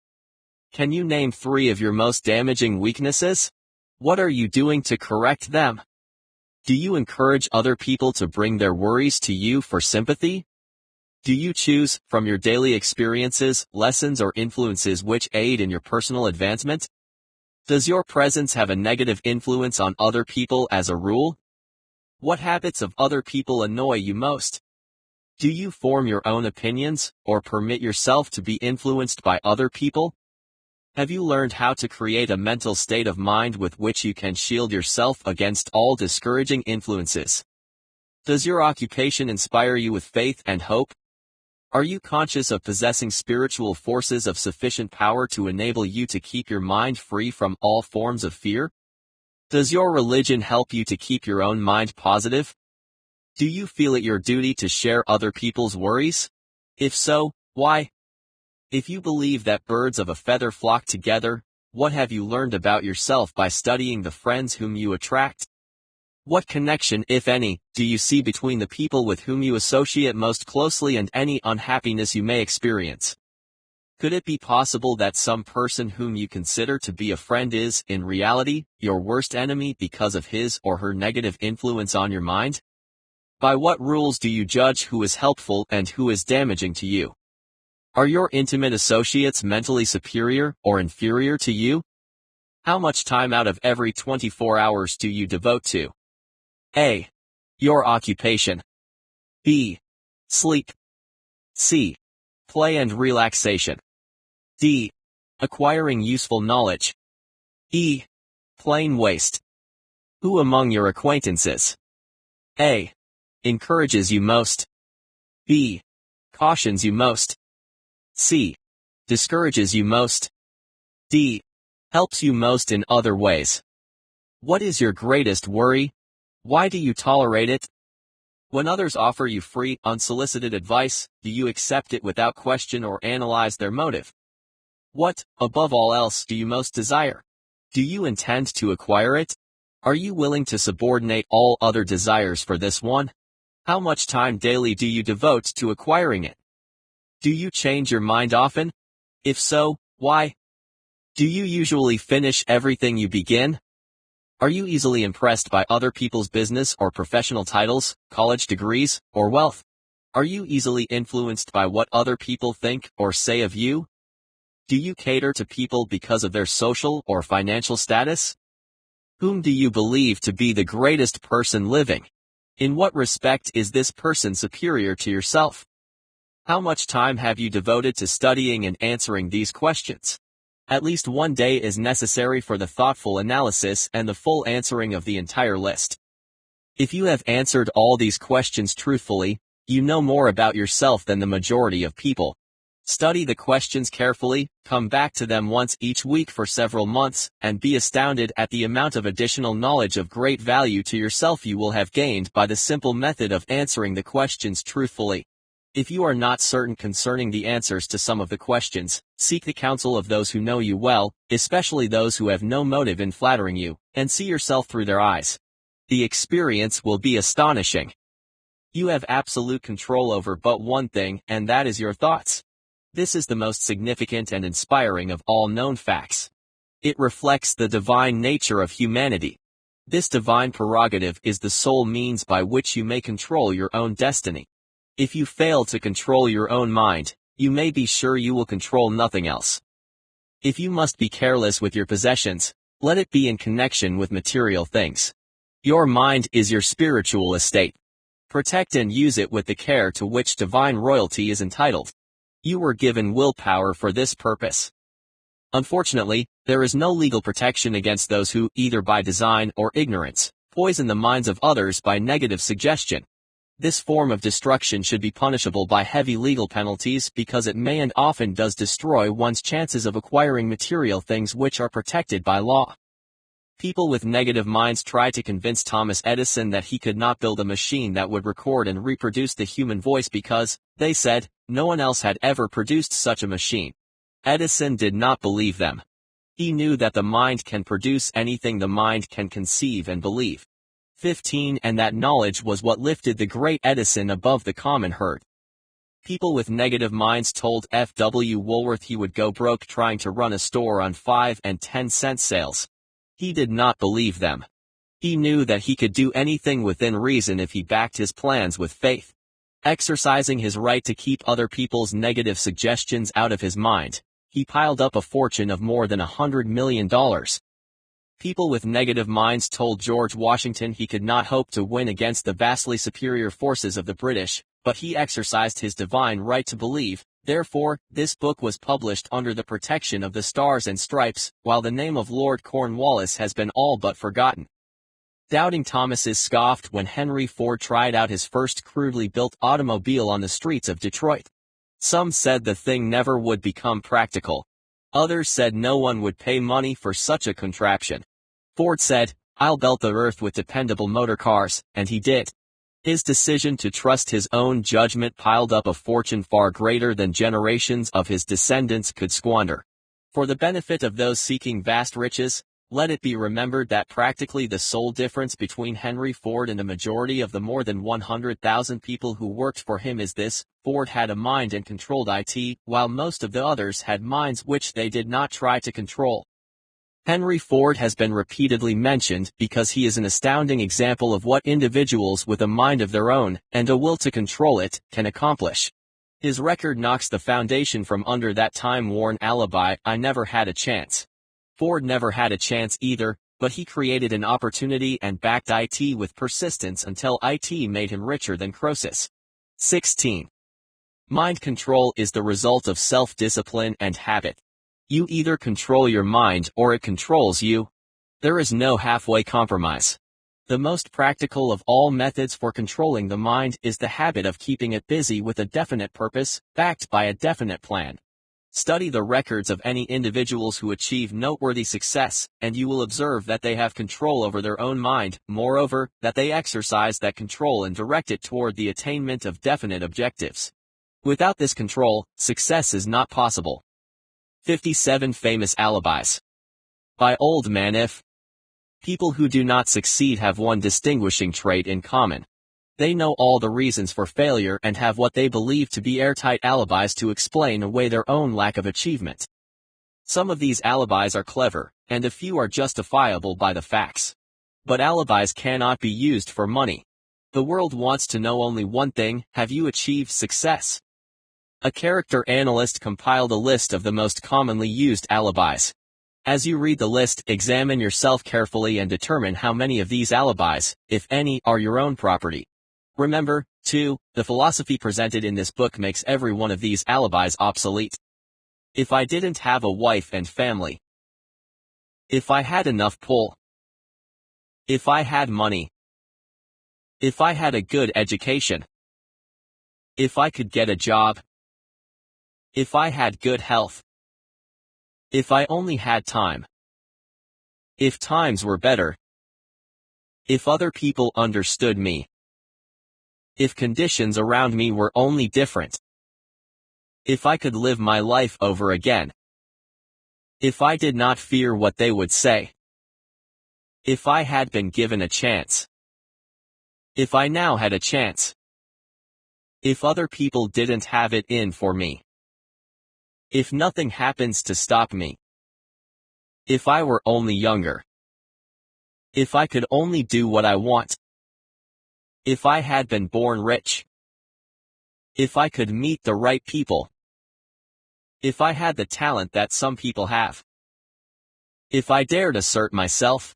Speaker 1: Can you name 3 of your most damaging weaknesses? What are you doing to correct them? Do you encourage other people to bring their worries to you for sympathy? Do you choose, from your daily experiences, lessons or influences which aid in your personal advancement? Does your presence have a negative influence on other people as a rule? What habits of other people annoy you most? Do you form your own opinions, or permit yourself to be influenced by other people? Have you learned how to create a mental state of mind with which you can shield yourself against all discouraging influences? Does your occupation inspire you with faith and hope? Are you conscious of possessing spiritual forces of sufficient power to enable you to keep your mind free from all forms of fear? Does your religion help you to keep your own mind positive? Do you feel it your duty to share other people's worries? If so, why? If you believe that birds of a feather flock together, what have you learned about yourself by studying the friends whom you attract? What connection, if any, do you see between the people with whom you associate most closely and any unhappiness you may experience? Could it be possible that some person whom you consider to be a friend is, in reality, your worst enemy because of his or her negative influence on your mind? By what rules do you judge who is helpful and who is damaging to you? Are your intimate associates mentally superior or inferior to you? How much time out of every 24 hours do you devote to A. Your occupation, B. Sleep, C. Play and relaxation, D. Acquiring useful knowledge, E. Plain waste? Who among your acquaintances A. Encourages you most, B. Cautions you most, C. Discourages you most, D. Helps you most in other ways? What is your greatest worry? Why do you tolerate it? When others offer you free, unsolicited advice, do you accept it without question or analyze their motive? What, above all else, do you most desire? Do you intend to acquire it? Are you willing to subordinate all other desires for this one? How much time daily do you devote to acquiring it? Do you change your mind often? If so, why? Do you usually finish everything you begin? Are you easily impressed by other people's business or professional titles, college degrees, or wealth? Are you easily influenced by what other people think or say of you? Do you cater to people because of their social or financial status? Whom do you believe to be the greatest person living? In what respect is this person superior to yourself? How much time have you devoted to studying and answering these questions? At least one day is necessary for the thoughtful analysis and the full answering of the entire list. If you have answered all these questions truthfully, you know more about yourself than the majority of people. Study the questions carefully, come back to them once each week for several months, and be astounded at the amount of additional knowledge of great value to yourself you will have gained by the simple method of answering the questions truthfully. If you are not certain concerning the answers to some of the questions, seek the counsel of those who know you well, especially those who have no motive in flattering you, and see yourself through their eyes. The experience will be astonishing. You have absolute control over but one thing, and that is your thoughts. This is the most significant and inspiring of all known facts. It reflects the divine nature of humanity. This divine prerogative is the sole means by which you may control your own destiny. If you fail to control your own mind, you may be sure you will control nothing else. If you must be careless with your possessions, let it be in connection with material things. Your mind is your spiritual estate. Protect and use it with the care to which divine royalty is entitled. You were given willpower for this purpose. Unfortunately, There is no legal protection against those who, either by design or ignorance, poison the minds of others by negative suggestion. This form of destruction should be punishable by heavy legal penalties because it may and often does destroy one's chances of acquiring material things which are protected by law. People with negative minds tried to convince Thomas Edison that he could not build a machine that would record and reproduce the human voice because, they said, no one else had ever produced such a machine. Edison did not believe them. He knew that the mind can produce anything the mind can conceive and believe. 15 And that knowledge was what lifted the great Edison above the common herd. People with negative minds told F.W. Woolworth he would go broke trying to run a store on 5 and 10 cent sales. He did not believe them. He knew that he could do anything within reason if he backed his plans with faith. Exercising his right to keep other people's negative suggestions out of his mind, he piled up a fortune of more than $100 million. People with negative minds told George Washington he could not hope to win against the vastly superior forces of the British, but he exercised his divine right to believe. Therefore, this book was published under the protection of the Stars and Stripes, while the name of Lord Cornwallis has been all but forgotten. Doubting Thomases scoffed when Henry Ford tried out his first crudely built automobile on the streets of Detroit. Some said the thing never would become practical. Others said no one would pay money for such a contraption. Ford said, "I'll belt the earth with dependable motor cars," and he did. His decision to trust his own judgment piled up a fortune far greater than generations of his descendants could squander. For the benefit of those seeking vast riches, let it be remembered that practically the sole difference between Henry Ford and a majority of the more than 100,000 people who worked for him is this: Ford had a mind and controlled it, while most of the others had minds which they did not try to control. Henry Ford has been repeatedly mentioned because he is an astounding example of what individuals with a mind of their own, and a will to control it, can accomplish. His record knocks the foundation from under that time-worn alibi, "I never had a chance." Ford never had a chance either, but he created an opportunity and backed it with persistence until it made him richer than Croesus. 16. Mind control is the result of self-discipline and habit. You either control your mind or it controls you. There is no halfway compromise. The most practical of all methods for controlling the mind is the habit of keeping it busy with a definite purpose, backed by a definite plan. Study the records of any individuals who achieve noteworthy success, and you will observe that they have control over their own mind, moreover, that they exercise that control and direct it toward the attainment of definite objectives. Without this control, success is not possible. 57 Famous Alibis. By Old Man If. People who do not succeed have one distinguishing trait in common. They know all the reasons for failure and have what they believe to be airtight alibis to explain away their own lack of achievement. Some of these alibis are clever, and a few are justifiable by the facts. But alibis cannot be used for money. The world wants to know only one thing: have you achieved success? A character analyst compiled a list of the most commonly used alibis. As you read the list, examine yourself carefully and determine how many of these alibis, if any, are your own property. Remember, too, the philosophy presented in this book makes every one of these alibis obsolete. If I didn't have a wife and family. If I had enough pull. If I had money. If I had a good education. If I could get a job. If I had good health. If I only had time. If times were better. If other people understood me. If conditions around me were only different. If I could live my life over again. If I did not fear what they would say. If I had been given a chance. If I now had a chance. If other people didn't have it in for me. If nothing happens to stop me. If I were only younger. If I could only do what I want. If I had been born rich. If I could meet the right people. If I had the talent that some people have. If I dared assert myself.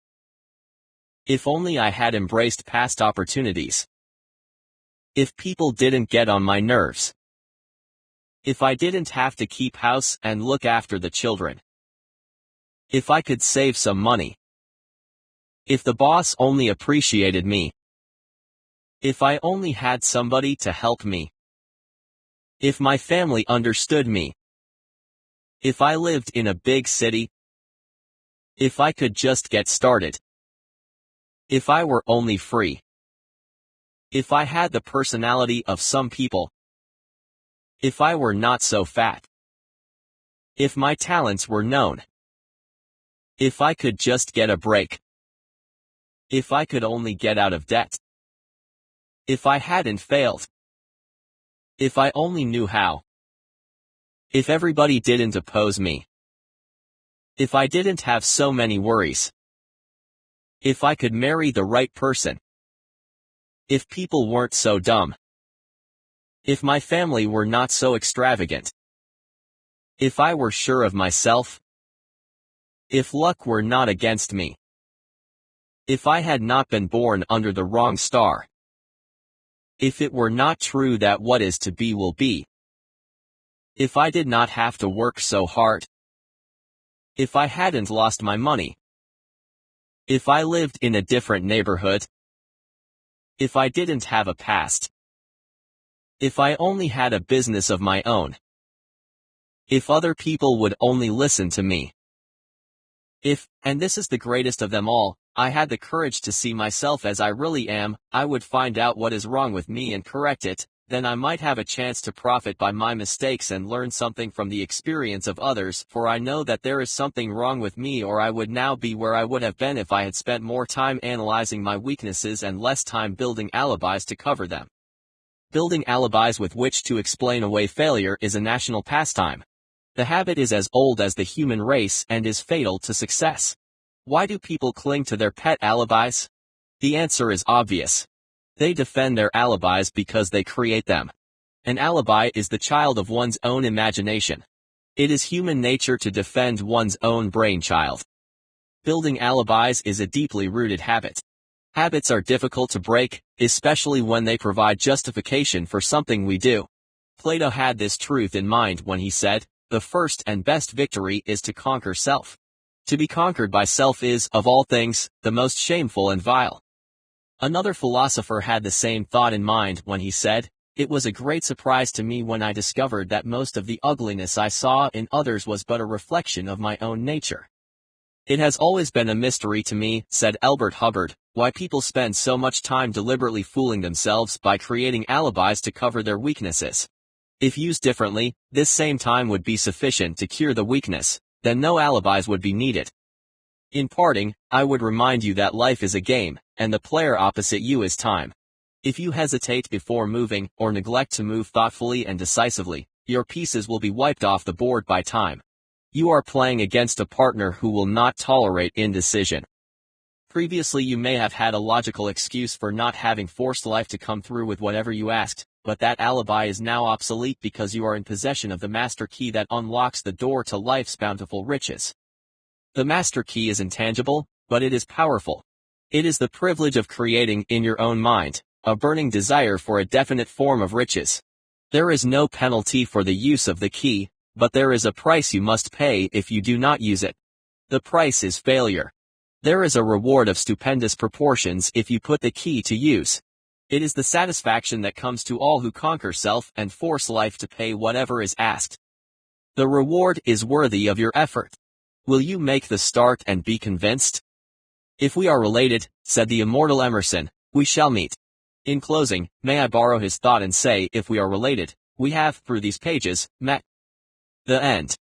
Speaker 1: If only I had embraced past opportunities. If people didn't get on my nerves. If I didn't have to keep house and look after the children. If I could save some money. If the boss only appreciated me. If I only had somebody to help me. If my family understood me. If I lived in a big city. If I could just get started. If I were only free. If I had the personality of some people. If I were not so fat. If my talents were known. If I could just get a break. If I could only get out of debt. If I hadn't failed. If I only knew how. If everybody didn't oppose me. If I didn't have so many worries. If I could marry the right person. If people weren't so dumb. If my family were not so extravagant. If I were sure of myself. If luck were not against me. If I had not been born under the wrong star. If it were not true that what is to be will be. If I did not have to work so hard. If I hadn't lost my money. If I lived in a different neighborhood. If I didn't have a past. If I only had a business of my own. If other people would only listen to me. If, and this is the greatest of them all, I had the courage to see myself as I really am, I would find out what is wrong with me and correct it, then I might have a chance to profit by my mistakes and learn something from the experience of others, for I know that there is something wrong with me, or I would now be where I would have been if I had spent more time analyzing my weaknesses and less time building alibis to cover them. Building alibis with which to explain away failure is a national pastime. The habit is as old as the human race and is fatal to success. Why do people cling to their pet alibis? The answer is obvious. They defend their alibis because they create them. An alibi is the child of one's own imagination. It is human nature to defend one's own brainchild. Building alibis is a deeply rooted habit. Habits are difficult to break, especially when they provide justification for something we do. Plato had this truth in mind when he said, "The first and best victory is to conquer self." To be conquered by self is, of all things, the most shameful and vile. Another philosopher had the same thought in mind when he said, "It was a great surprise to me when I discovered that most of the ugliness I saw in others was but a reflection of my own nature." It has always been a mystery to me, said Elbert Hubbard, why people spend so much time deliberately fooling themselves by creating alibis to cover their weaknesses. If used differently, this same time would be sufficient to cure the weakness, then no alibis would be needed. In parting, I would remind you that life is a game, and the player opposite you is time. If you hesitate before moving, or neglect to move thoughtfully and decisively, your pieces will be wiped off the board by time. You are playing against a partner who will not tolerate indecision. Previously you may have had a logical excuse for not having forced life to come through with whatever you asked, but that alibi is now obsolete because you are in possession of the master key that unlocks the door to life's bountiful riches. The master key is intangible, but it is powerful. It is the privilege of creating in your own mind a burning desire for a definite form of riches. There is no penalty for the use of the key, but there is a price you must pay if you do not use it. The price is failure. There is a reward of stupendous proportions if you put the key to use. It is the satisfaction that comes to all who conquer self and force life to pay whatever is asked. The reward is worthy of your effort. Will you make the start and be convinced? If we are related, said the immortal Emerson, we shall meet. In closing, may I borrow his thought and say, if we are related, we have, through these pages, met. The end.